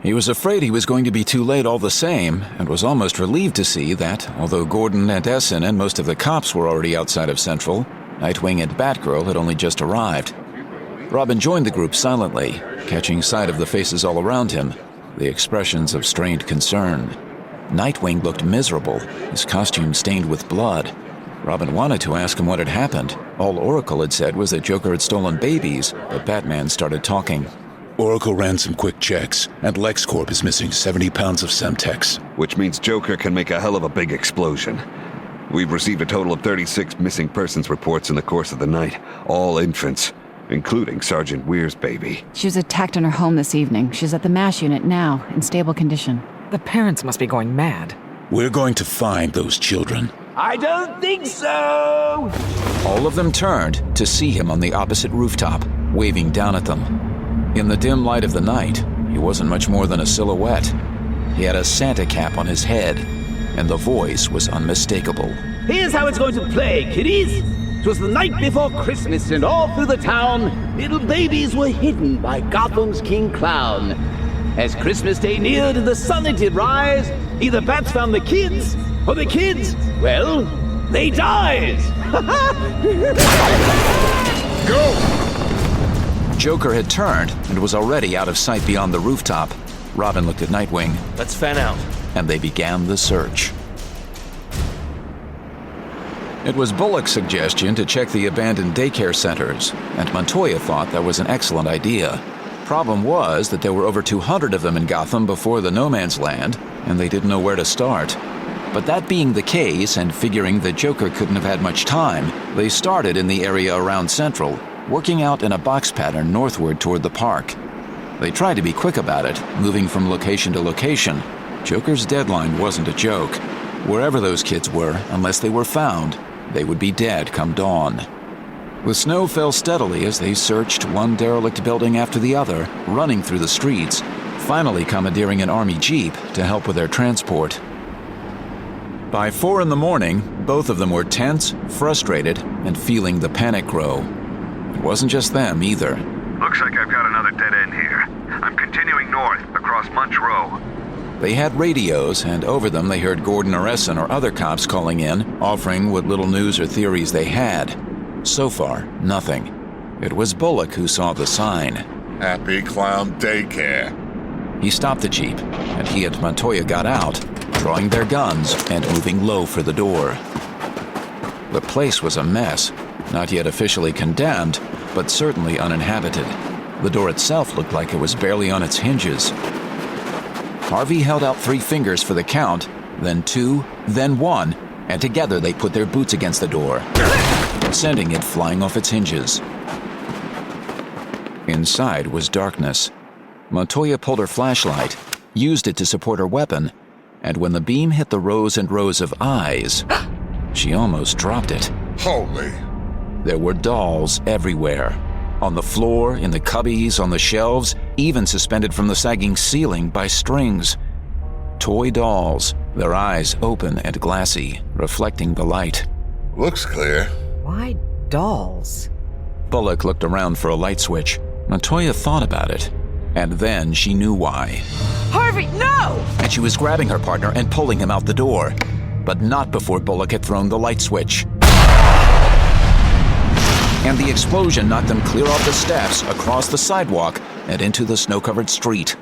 He was afraid he was going to be too late all the same, and was almost relieved to see that, although Gordon and Essen and most of the cops were already outside of Central, Nightwing and Batgirl had only just arrived. Robin joined the group silently, catching sight of the faces all around him, the expressions of strained concern. Nightwing looked miserable, his costume stained with blood. Robin wanted to ask him what had happened. All Oracle had said was that Joker had stolen babies, but Batman started talking. Oracle ran some quick checks, and LexCorp is missing 70 pounds of Semtex. Which means Joker can make a hell of a big explosion. We've received a total of 36 missing persons reports in the course of the night, all infants, including Sergeant Weir's baby. She was attacked in her home this evening. She's at the MASH unit now, in stable condition. The parents must be going mad. We're going to find those children. I don't think so! All of them turned to see him on the opposite rooftop, waving down at them. In the dim light of the night, he wasn't much more than a silhouette. He had a Santa cap on his head, and the voice was unmistakable. Here's how it's going to play, kiddies! 'Twas the night before Christmas, and all through the town, little babies were hidden by Gotham's King Clown. As Christmas Day neared and the sun it did rise, either bats found the kids, or the kids, well, they died! Go! Joker had turned and was already out of sight beyond the rooftop. Robin looked at Nightwing. Let's fan out. And they began the search. It was Bullock's suggestion to check the abandoned daycare centers, and Montoya thought that was an excellent idea. Problem was that there were over 200 of them in Gotham before the No Man's Land, and they didn't know where to start. But that being the case, and figuring the Joker couldn't have had much time, they started in the area around Central, working out in a box pattern northward toward the park. They tried to be quick about it, moving from location to location. Joker's deadline wasn't a joke. Wherever those kids were, unless they were found, they would be dead come dawn. The snow fell steadily as they searched one derelict building after the other, running through the streets, finally commandeering an army jeep to help with their transport. By 4 a.m, both of them were tense, frustrated, and feeling the panic grow. It wasn't just them either. Looks like I've got another dead end here. I'm continuing north, across Munch Row. They had radios, and over them they heard Gordon or Essen or other cops calling in, offering what little news or theories they had. So far, nothing. It was Bullock who saw the sign. Happy Clown Daycare. He stopped the jeep, and he and Montoya got out, drawing their guns and moving low for the door. The place was a mess, not yet officially condemned, but certainly uninhabited. The door itself looked like it was barely on its hinges. Harvey held out 3 fingers for the count, then 2, then 1, and together they put their boots against the door, sending it flying off its hinges. Inside was darkness. Montoya pulled her flashlight, used it to support her weapon, and when the beam hit the rows and rows of eyes, she almost dropped it. Holy! There were dolls everywhere. On the floor, in the cubbies, on the shelves, even suspended from the sagging ceiling by strings. Toy dolls, their eyes open and glassy, reflecting the light. Looks clear. Why dolls? Bullock looked around for a light switch. Montoya thought about it, and then she knew why. Harvey, no! And she was grabbing her partner and pulling him out the door, but not before Bullock had thrown the light switch. And the explosion knocked them clear off the steps, across the sidewalk, and into the snow-covered street.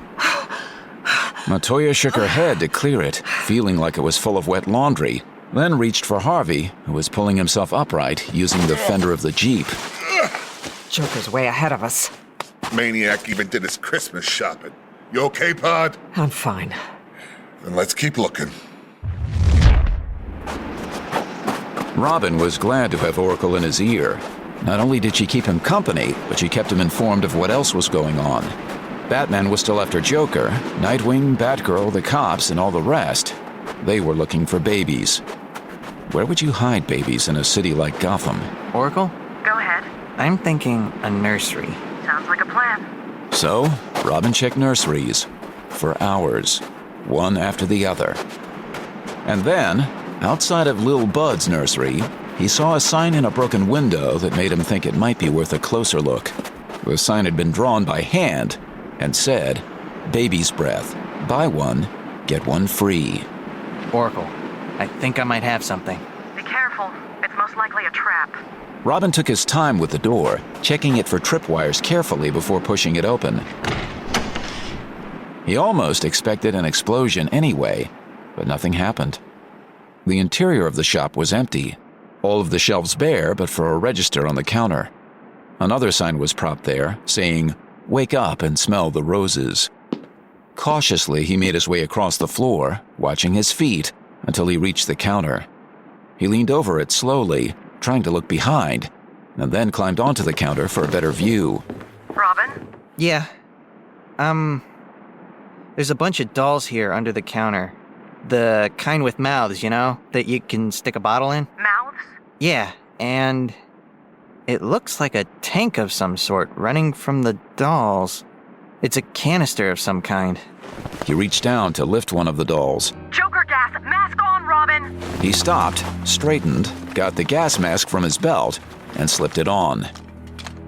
Montoya shook her head to clear it, feeling like it was full of wet laundry, then reached for Harvey, who was pulling himself upright using the fender of the Jeep. Joker's way ahead of us. Maniac even did his Christmas shopping. You okay, Pod? I'm fine. Then let's keep looking. Robin was glad to have Oracle in his ear. Not only did she keep him company, but she kept him informed of what else was going on. Batman was still after Joker, Nightwing, Batgirl, the cops, and all the rest. They were looking for babies. Where would you hide babies in a city like Gotham? Oracle? Go ahead. I'm thinking a nursery. Sounds like a plan. So, Robin checked nurseries for hours, one after the other. And then, outside of Lil Bud's nursery, he saw a sign in a broken window that made him think it might be worth a closer look. The sign had been drawn by hand and said, "Baby's breath. Buy one, get one free." Oracle, I think I might have something. Be careful. It's most likely a trap. Robin took his time with the door, checking it for tripwires carefully before pushing it open. He almost expected an explosion anyway, but nothing happened. The interior of the shop was empty, all of the shelves bare but for a register on the counter. Another sign was propped there, saying, "Wake up and smell the roses." Cautiously, he made his way across the floor, watching his feet, until he reached the counter. He leaned over it slowly, trying to look behind, and then climbed onto the counter for a better view. Robin? Yeah. There's a bunch of dolls here under the counter. The kind with mouths, you know, that you can stick a bottle in? Mouths? Yeah, and it looks like a tank of some sort running from the dolls. It's a canister of some kind. He reached down to lift one of the dolls. Joker gas! Mask on, Robin! He stopped, straightened, got the gas mask from his belt, and slipped it on.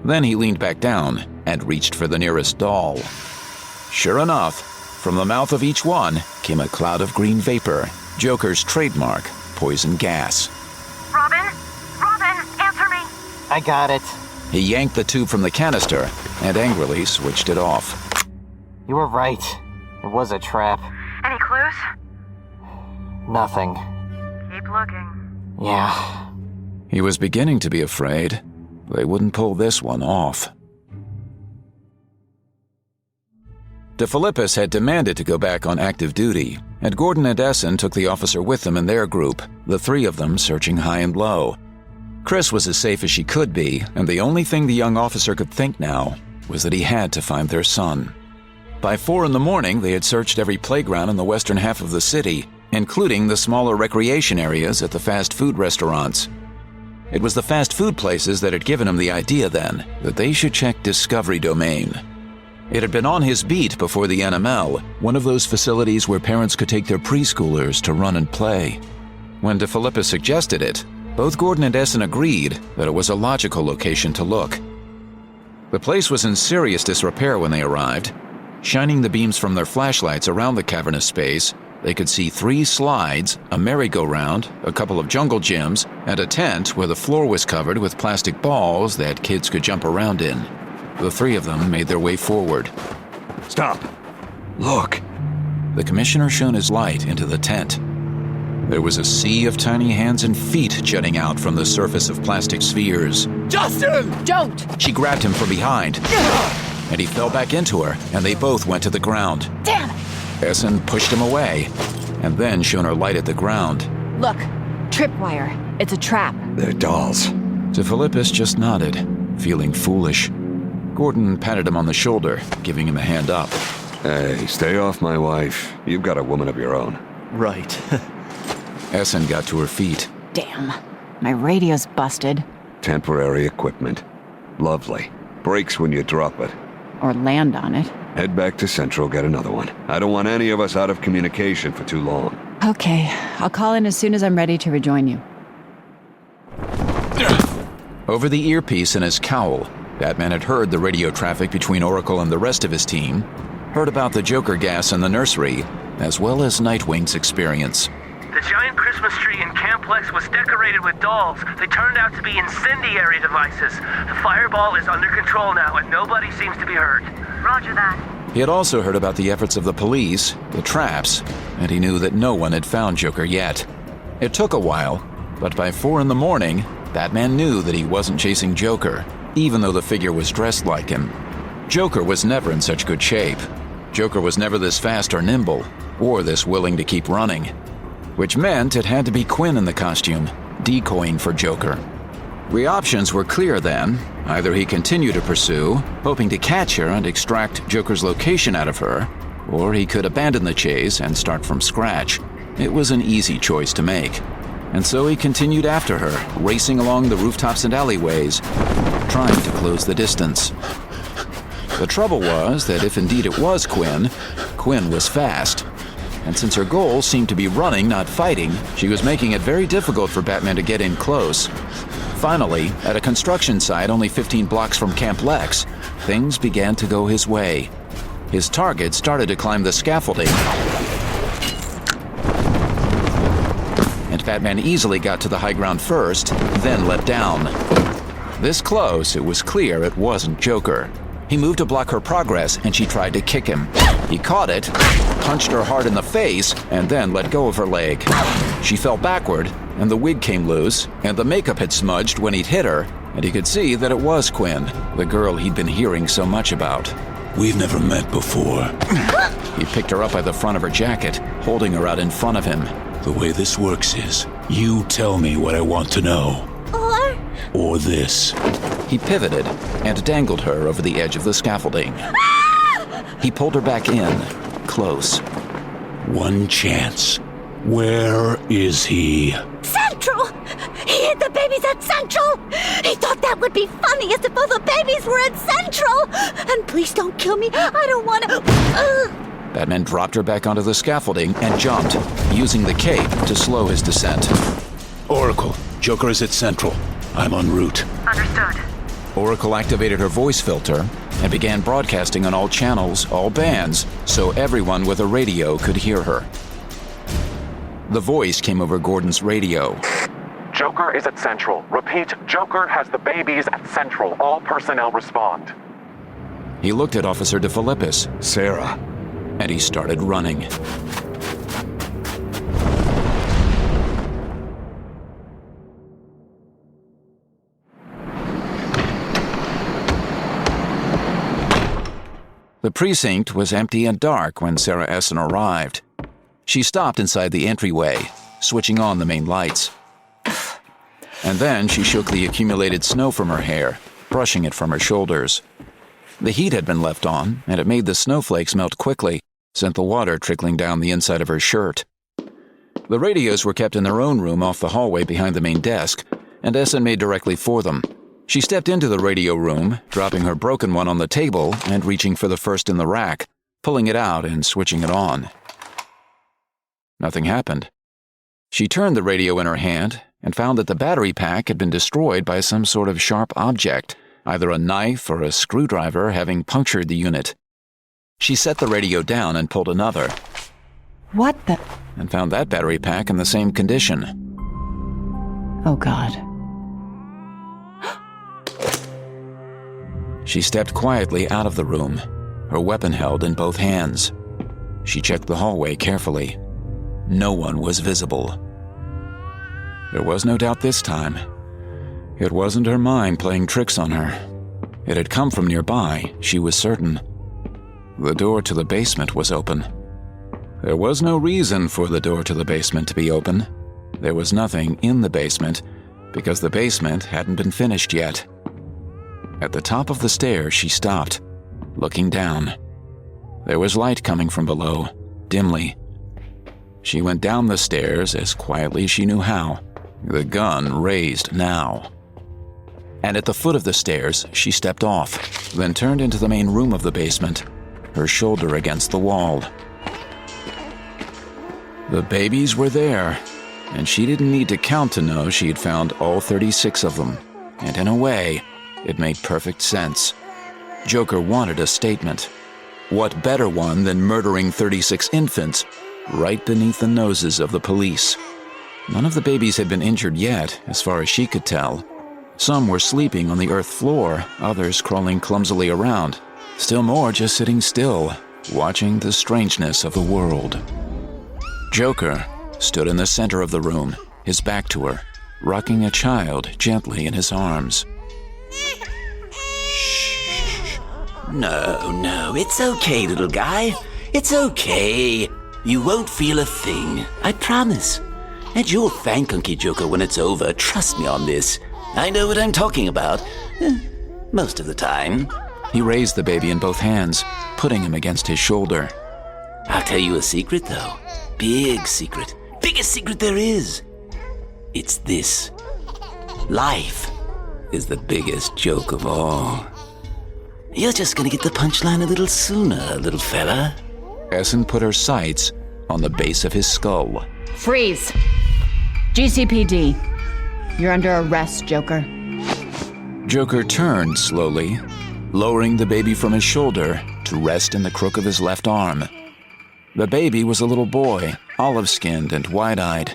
Then he leaned back down and reached for the nearest doll. Sure enough, from the mouth of each one came a cloud of green vapor, Joker's trademark, poison gas. Robin? Robin, answer me! I got it. He yanked the tube from the canister and angrily switched it off. You were right. It was a trap. Any clues? Nothing. Keep looking. Yeah. He was beginning to be afraid they wouldn't pull this one off. DeFilippis had demanded to go back on active duty, and Gordon and Essen took the officer with them in their group, the 3 of them searching high and low. Chris was as safe as she could be, and the only thing the young officer could think now was that he had to find their son. By 4 a.m, they had searched every playground in the western half of the city, including the smaller recreation areas at the fast food restaurants. It was the fast food places that had given him the idea then that they should check Discovery Domain. It had been on his beat before the NML, one of those facilities where parents could take their preschoolers to run and play. When DeFilippis suggested it, both Gordon and Essen agreed that it was a logical location to look. The place was in serious disrepair when they arrived. Shining the beams from their flashlights around the cavernous space, they could see 3 slides, a merry-go-round, a couple of jungle gyms, and a tent where the floor was covered with plastic balls that kids could jump around in. The 3 of them made their way forward. Stop! Look! The commissioner shone his light into the tent. There was a sea of tiny hands and feet jutting out from the surface of plastic spheres. Justin! Don't! She grabbed him from behind, and he fell back into her, and they both went to the ground. Damn it! Essen pushed him away, and then shone her light at the ground. Look, tripwire. It's a trap. They're dolls. DeFilippis just nodded, feeling foolish. Gordon patted him on the shoulder, giving him a hand up. Hey, stay off my wife. You've got a woman of your own. Right. Essen got to her feet. Damn. My radio's busted. Temporary equipment. Lovely. Breaks when you drop it. Or land on it. Head back to Central, get another one. I don't want any of us out of communication for too long. Okay, I'll call in as soon as I'm ready to rejoin you. Over the earpiece in his cowl, Batman had heard the radio traffic between Oracle and the rest of his team, heard about the Joker gas in the nursery, as well as Nightwing's experience. The giant Christmas tree in Camplex was decorated with dolls. They turned out to be incendiary devices. The fireball is under control now, and nobody seems to be hurt. Roger that. He had also heard about the efforts of the police, the traps, and he knew that no one had found Joker yet. It took a while, but by 4 a.m, Batman knew that he wasn't chasing Joker, even though the figure was dressed like him. Joker was never in such good shape. Joker was never this fast or nimble, or this willing to keep running. Which meant it had to be Quinn in the costume, decoying for Joker. The options were clear then. Either he continued to pursue, hoping to catch her and extract Joker's location out of her, or he could abandon the chase and start from scratch. It was an easy choice to make. And so he continued after her, racing along the rooftops and alleyways, trying to close the distance. The trouble was that if indeed it was Quinn, Quinn was fast. And since her goal seemed to be running, not fighting, she was making it very difficult for Batman to get in close. Finally, at a construction site only 15 blocks from Camp Lex, things began to go his way. His target started to climb the scaffolding, and Batman easily got to the high ground first, then leapt down. This close, it was clear it wasn't Joker. He moved to block her progress, and she tried to kick him. He caught it, punched her hard in the face, and then let go of her leg. She fell backward, and the wig came loose, and the makeup had smudged when he'd hit her, and he could see that it was Quinn, the girl he'd been hearing so much about. We've never met before. He picked her up by the front of her jacket, holding her out in front of him. The way this works is, you tell me what I want to know. Or this. He pivoted and dangled her over the edge of the scaffolding. He pulled her back in, close. One chance. Where is he? Central! He hid the babies at Central! He thought that would be funny as if all the babies were at Central! And please don't kill me, I don't want to... Batman dropped her back onto the scaffolding and jumped, using the cape to slow his descent. Oracle, Joker is at Central. I'm en route. Understood. Oracle activated her voice filter and began broadcasting on all channels, all bands, so everyone with a radio could hear her. The voice came over Gordon's radio. Joker is at Central. Repeat, Joker has the babies at Central. All personnel respond. He looked at Officer DeFilippis. Sarah. And he started running. The precinct was empty and dark when Sarah Essen arrived. She stopped inside the entryway, switching on the main lights. And then she shook the accumulated snow from her hair, brushing it from her shoulders. The heat had been left on, and it made the snowflakes melt quickly, sent the water trickling down the inside of her shirt. The radios were kept in their own room off the hallway behind the main desk, and Essen made directly for them. She stepped into the radio room, dropping her broken one on the table and reaching for the first in the rack, pulling it out and switching it on. Nothing happened. She turned the radio in her hand and found that the battery pack had been destroyed by some sort of sharp object, either a knife or a screwdriver having punctured the unit. She set the radio down and pulled another. What the? And found that battery pack in the same condition. Oh, God. She stepped quietly out of the room, her weapon held in both hands. She checked the hallway carefully. No one was visible. There was no doubt this time. It wasn't her mind playing tricks on her. It had come from nearby, she was certain. The door to the basement was open. There was no reason for the door to the basement to be open. There was nothing in the basement, because the basement hadn't been finished yet. At the top of the stairs, she stopped, looking down. There was light coming from below, dimly. She went down the stairs as quietly as she knew how, the gun raised now. And at the foot of the stairs, she stepped off, then turned into the main room of the basement, her shoulder against the wall. The babies were there, and she didn't need to count to know she had found all 36 of them. And in a way, it made perfect sense. Joker wanted a statement. What better one than murdering 36 infants right beneath the noses of the police? None of the babies had been injured yet, as far as she could tell. Some were sleeping on the earth floor, others crawling clumsily around. Still more just sitting still, watching the strangeness of the world. Joker stood in the center of the room, his back to her, rocking a child gently in his arms. Shh. No, it's okay, little guy. It's okay. You won't feel a thing, I promise. And you'll thank Unky Joker when it's over, trust me on this. I know what I'm talking about. Most of the time. He raised the baby in both hands, putting him against his shoulder. I'll tell you a secret, though. Big secret. Biggest secret there is. It's this. Life is the biggest joke of all. You're just gonna get the punchline a little sooner, little fella. Essen put her sights on the base of his skull. Freeze! GCPD. You're under arrest, Joker. Joker turned slowly, lowering the baby from his shoulder to rest in the crook of his left arm. The baby was a little boy, olive-skinned and wide-eyed,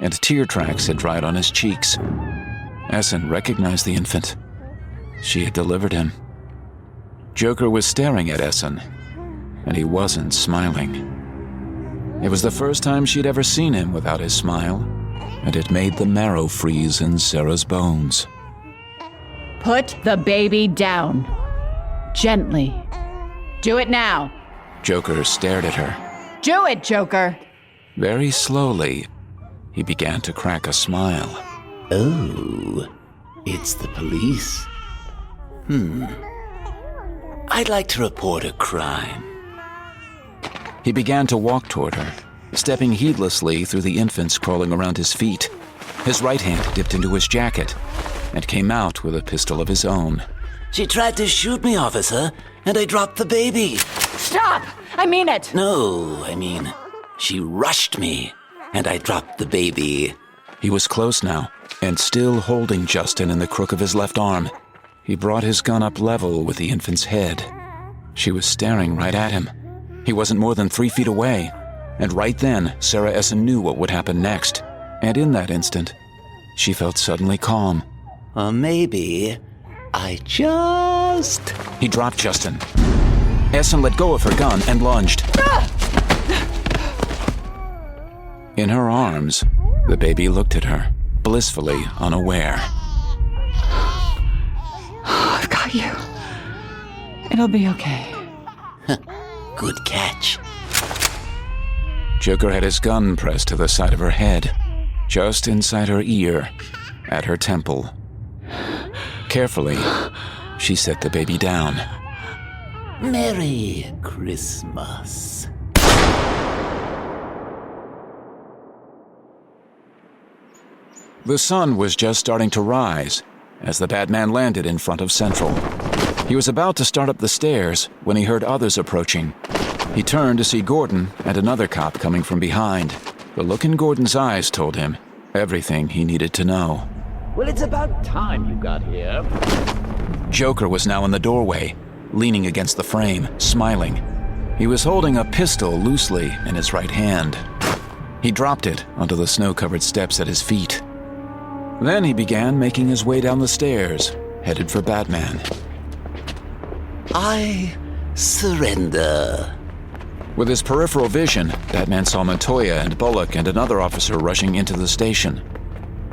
and tear tracks had dried on his cheeks. Essen recognized the infant. She had delivered him. Joker was staring at Essen, and he wasn't smiling. It was the first time she'd ever seen him without his smile, and it made the marrow freeze in Sarah's bones. Put the baby down. Gently. Do it now. Joker stared at her. Do it, Joker. Very slowly, he began to crack a smile. Oh, it's the police. I'd like to report a crime. He began to walk toward her, stepping heedlessly through the infants crawling around his feet. His right hand dipped into his jacket and came out with a pistol of his own. She tried to shoot me, officer, and I dropped the baby. Stop! I mean it! No, she rushed me, and I dropped the baby. He was close now, and still holding Justin in the crook of his left arm. He brought his gun up level with the infant's head. She was staring right at him. He wasn't more than 3 feet away, and right then, Sarah Essen knew what would happen next. And in that instant, she felt suddenly calm. Or maybe I just... He dropped Justin. Essen let go of her gun and lunged. In her arms, the baby looked at her, blissfully unaware. I've got you. It'll be okay. Good catch. Joker had his gun pressed to the side of her head, just inside her ear. at her temple. Carefully, she set the baby down. Merry Christmas. The sun was just starting to rise as the Batman landed in front of Central. He was about to start up the stairs when he heard others approaching. He turned to see Gordon and another cop coming from behind. The look in Gordon's eyes told him everything he needed to know. Well, it's about time you got here. Joker was now in the doorway, leaning against the frame, smiling. He was holding a pistol loosely in his right hand. He dropped it onto the snow-covered steps at his feet. Then he began making his way down the stairs, headed for Batman. I surrender. With his peripheral vision, Batman saw Montoya and Bullock and another officer rushing into the station.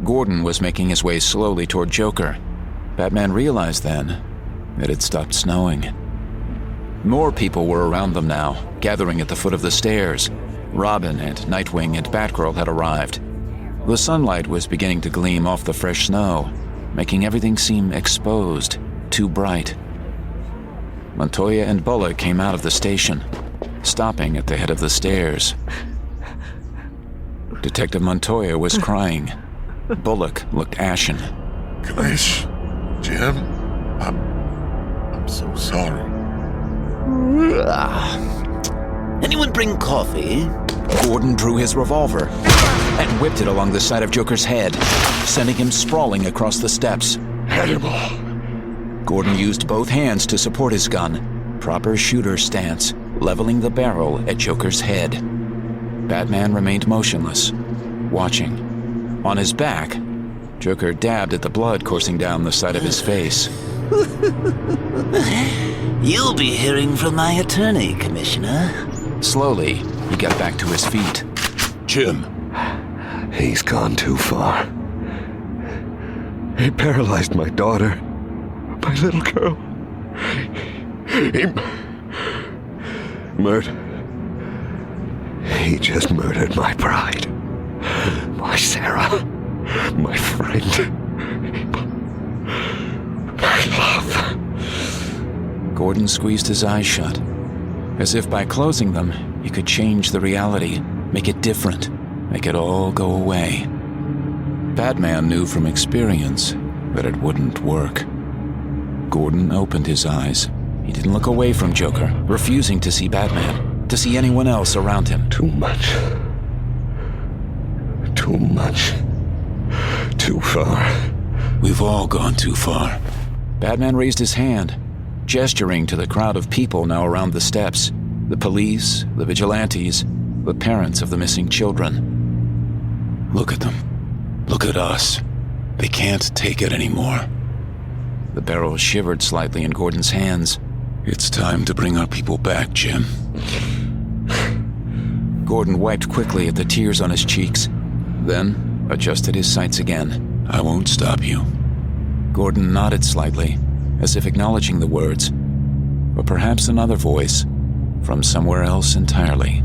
Gordon was making his way slowly toward Joker. Batman realized then that it stopped snowing. More people were around them now, gathering at the foot of the stairs. Robin and Nightwing and Batgirl had arrived. The sunlight was beginning to gleam off the fresh snow, making everything seem exposed, too bright. Montoya and Bullock came out of the station, stopping at the head of the stairs. Detective Montoya was crying. Bullock looked ashen. Gosh, Jim, I'm so sorry. Anyone bring coffee? Gordon drew his revolver and whipped it along the side of Joker's head, sending him sprawling across the steps. Hannibal! Gordon used both hands to support his gun, proper shooter stance, leveling the barrel at Joker's head. Batman remained motionless, watching. On his back, Joker dabbed at the blood coursing down the side of his face. You'll be hearing from my attorney, Commissioner. Slowly, he got back to his feet. Jim. He's gone too far. He paralyzed my daughter, my little girl. He just murdered my bride, my Sarah, my friend, my love. Gordon squeezed his eyes shut, as if by closing them, he could change the reality, make it different, make it all go away. Batman knew from experience that it wouldn't work. Gordon opened his eyes. He didn't look away from Joker, refusing to see Batman, to see anyone else around him. Too much. Too much. Too far. We've all gone too far. Batman raised his hand, gesturing to the crowd of people now around the steps. The police, the vigilantes, the parents of the missing children. Look at them. Look at us. They can't take it anymore. The barrel shivered slightly in Gordon's hands. It's time to bring our people back, Jim. Gordon wiped quickly at the tears on his cheeks, then adjusted his sights again. I won't stop you. Gordon nodded slightly, as if acknowledging the words, or perhaps another voice from somewhere else entirely.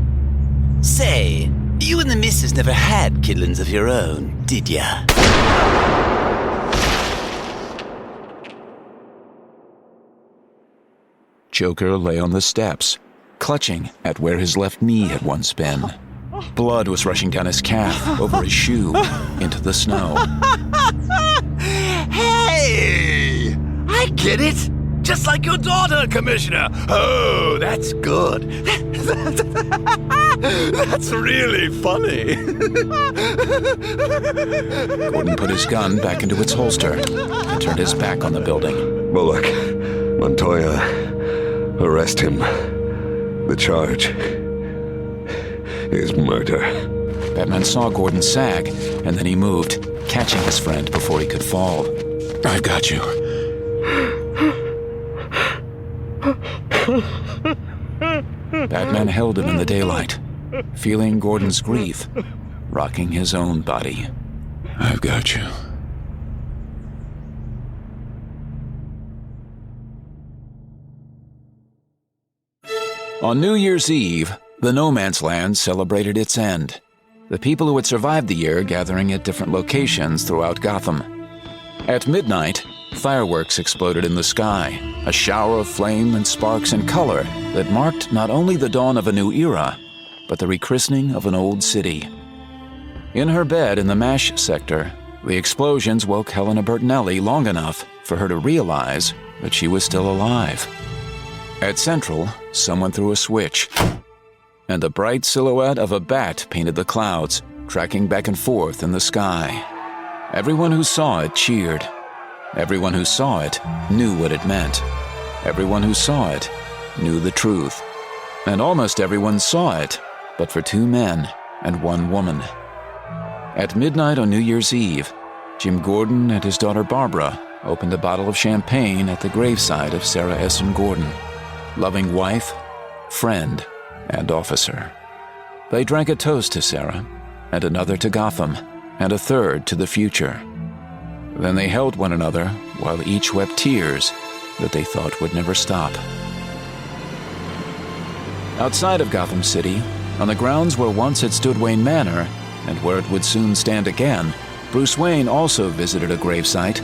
Say, you and the missus never had kidlings of your own, did ya? Joker lay on the steps, clutching at where his left knee had once been. Blood was rushing down his calf, over his shoe, into the snow. Hey! I get it! Just like your daughter, Commissioner! Oh, that's good. That's really funny. Gordon put his gun back into its holster and turned his back on the building. Bullock, Montoya, arrest him. The charge is murder. Batman saw Gordon sag, and then he moved, catching his friend before he could fall. I've got you. Batman held him in the daylight, feeling Gordon's grief, rocking his own body. I've got you. On New Year's Eve, the No Man's Land celebrated its end. The people who had survived the year gathering at different locations throughout Gotham. At midnight, fireworks exploded in the sky, a shower of flame and sparks and color that marked not only the dawn of a new era, but the rechristening of an old city. In her bed in the MASH sector, the explosions woke Helena Bertinelli long enough for her to realize that she was still alive. At Central, someone threw a switch, and the bright silhouette of a bat painted the clouds, tracking back and forth in the sky. Everyone who saw it cheered. Everyone who saw it knew what it meant. Everyone who saw it knew the truth. And almost everyone saw it, but for 2 men and 1 woman. At midnight on New Year's Eve, Jim Gordon and his daughter Barbara opened a bottle of champagne at the graveside of Sarah Essen Gordon, loving wife, friend, and officer. They drank a toast to Sarah, and another to Gotham, and a third to the future. Then they held one another while each wept tears that they thought would never stop. Outside of Gotham City, on the grounds where once had stood Wayne Manor, and where it would soon stand again, Bruce Wayne also visited a gravesite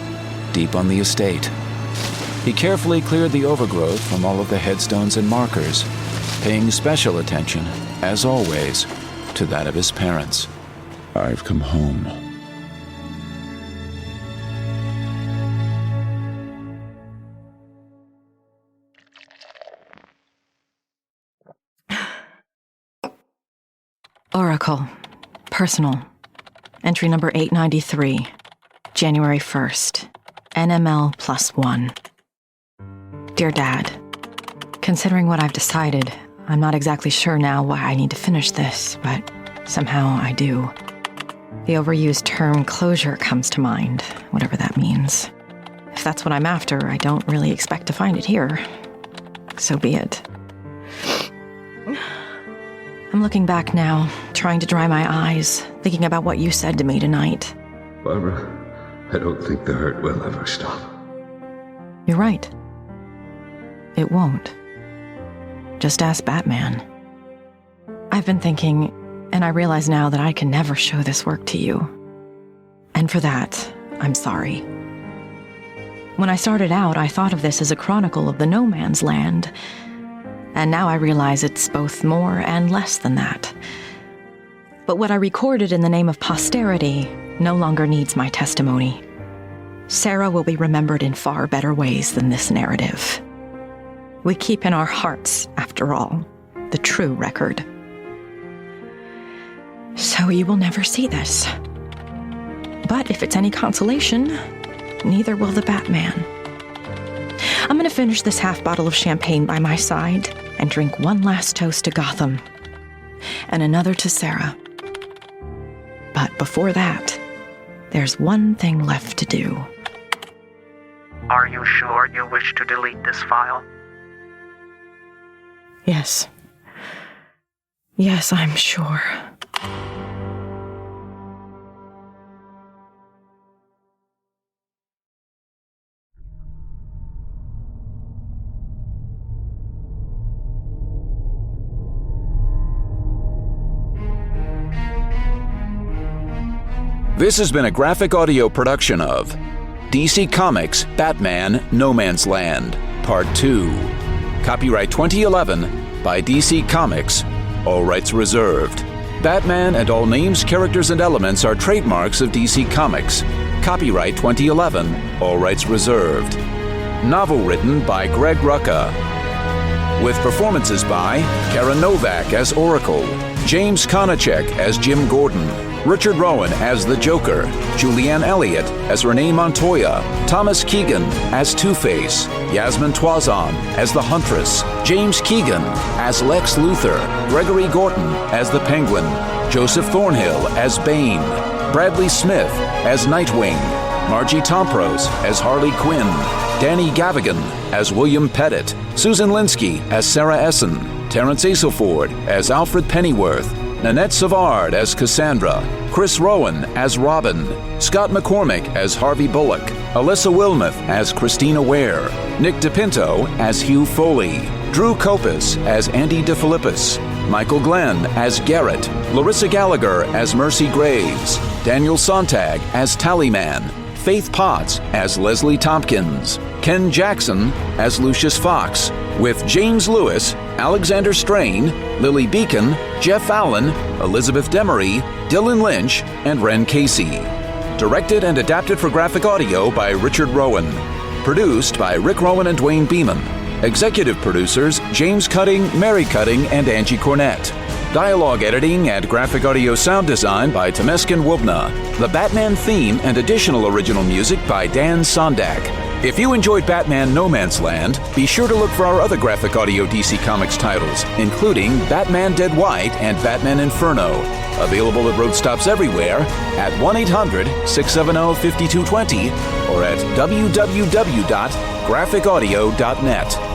deep on the estate. He carefully cleared the overgrowth from all of the headstones and markers, paying special attention, as always, to that of his parents. I've come home. Oracle. Personal. Entry number 893. January 1st. NML +1. Dear Dad, considering what I've decided, I'm not exactly sure now why I need to finish this, but somehow I do. The overused term closure comes to mind, whatever that means. If that's what I'm after, I don't really expect to find it here. So be it. I'm looking back now, trying to dry my eyes, thinking about what you said to me tonight. Barbara, I don't think the hurt will ever stop. You're right. It won't. Just ask Batman. I've been thinking, and I realize now that I can never show this work to you. And for that, I'm sorry. When I started out, I thought of this as a chronicle of the no man's land, and now I realize it's both more and less than that. But what I recorded in the name of posterity no longer needs my testimony. Sarah will be remembered in far better ways than this narrative. We keep in our hearts, after all, the true record. So you will never see this. But if it's any consolation, neither will the Batman. I'm gonna finish this half bottle of champagne by my side and drink one last toast to Gotham, and another to Sarah. But before that, there's one thing left to do. Are you sure you wish to delete this file? Yes. Yes, I'm sure. This has been a graphic audio production of DC Comics Batman No Man's Land, Part 2. Copyright 2011 by DC Comics, all rights reserved. Batman and all names, characters, and elements are trademarks of DC Comics. Copyright 2011, all rights reserved. Novel written by Greg Rucka. With performances by Karen Novak as Oracle, James Konachek as Jim Gordon, Richard Rowan as the Joker, Julianne Elliott as Renee Montoya, Thomas Keegan as Two-Face, Yasmin Twazon as the Huntress, James Keegan as Lex Luthor, Gregory Gorton as the Penguin, Joseph Thornhill as Bane, Bradley Smith as Nightwing, Margie Tomprose as Harley Quinn, Danny Gavigan as William Pettit, Susan Linsky as Sarah Essen, Terrence Aselford as Alfred Pennyworth, Nanette Savard as Cassandra, Chris Rowan as Robin, Scott McCormick as Harvey Bullock, Alyssa Wilmoth as Christina Ware, Nick DePinto as Hugh Foley, Drew Kopis as Andy DeFilippis, Michael Glenn as Garrett, Larissa Gallagher as Mercy Graves, Daniel Sontag as Tallyman, Faith Potts as Leslie Tompkins, Ken Jackson as Lucius Fox, with James Lewis, Alexander Strain, Lily Beacon, Jeff Allen, Elizabeth Demery, Dylan Lynch, and Ren Casey. Directed and adapted for graphic audio by Richard Rowan. Produced by Rick Rowan and Dwayne Beeman. Executive producers James Cutting, Mary Cutting, and Angie Cornett. Dialogue editing and graphic audio sound design by Temeskin Wubna. The Batman theme and additional original music by Dan Sondak. If you enjoyed Batman No Man's Land, be sure to look for our other graphic audio DC Comics titles, including Batman Dead White and Batman Inferno. Available at road stops everywhere at 1-800-670-5220 or at www.graphicaudio.net.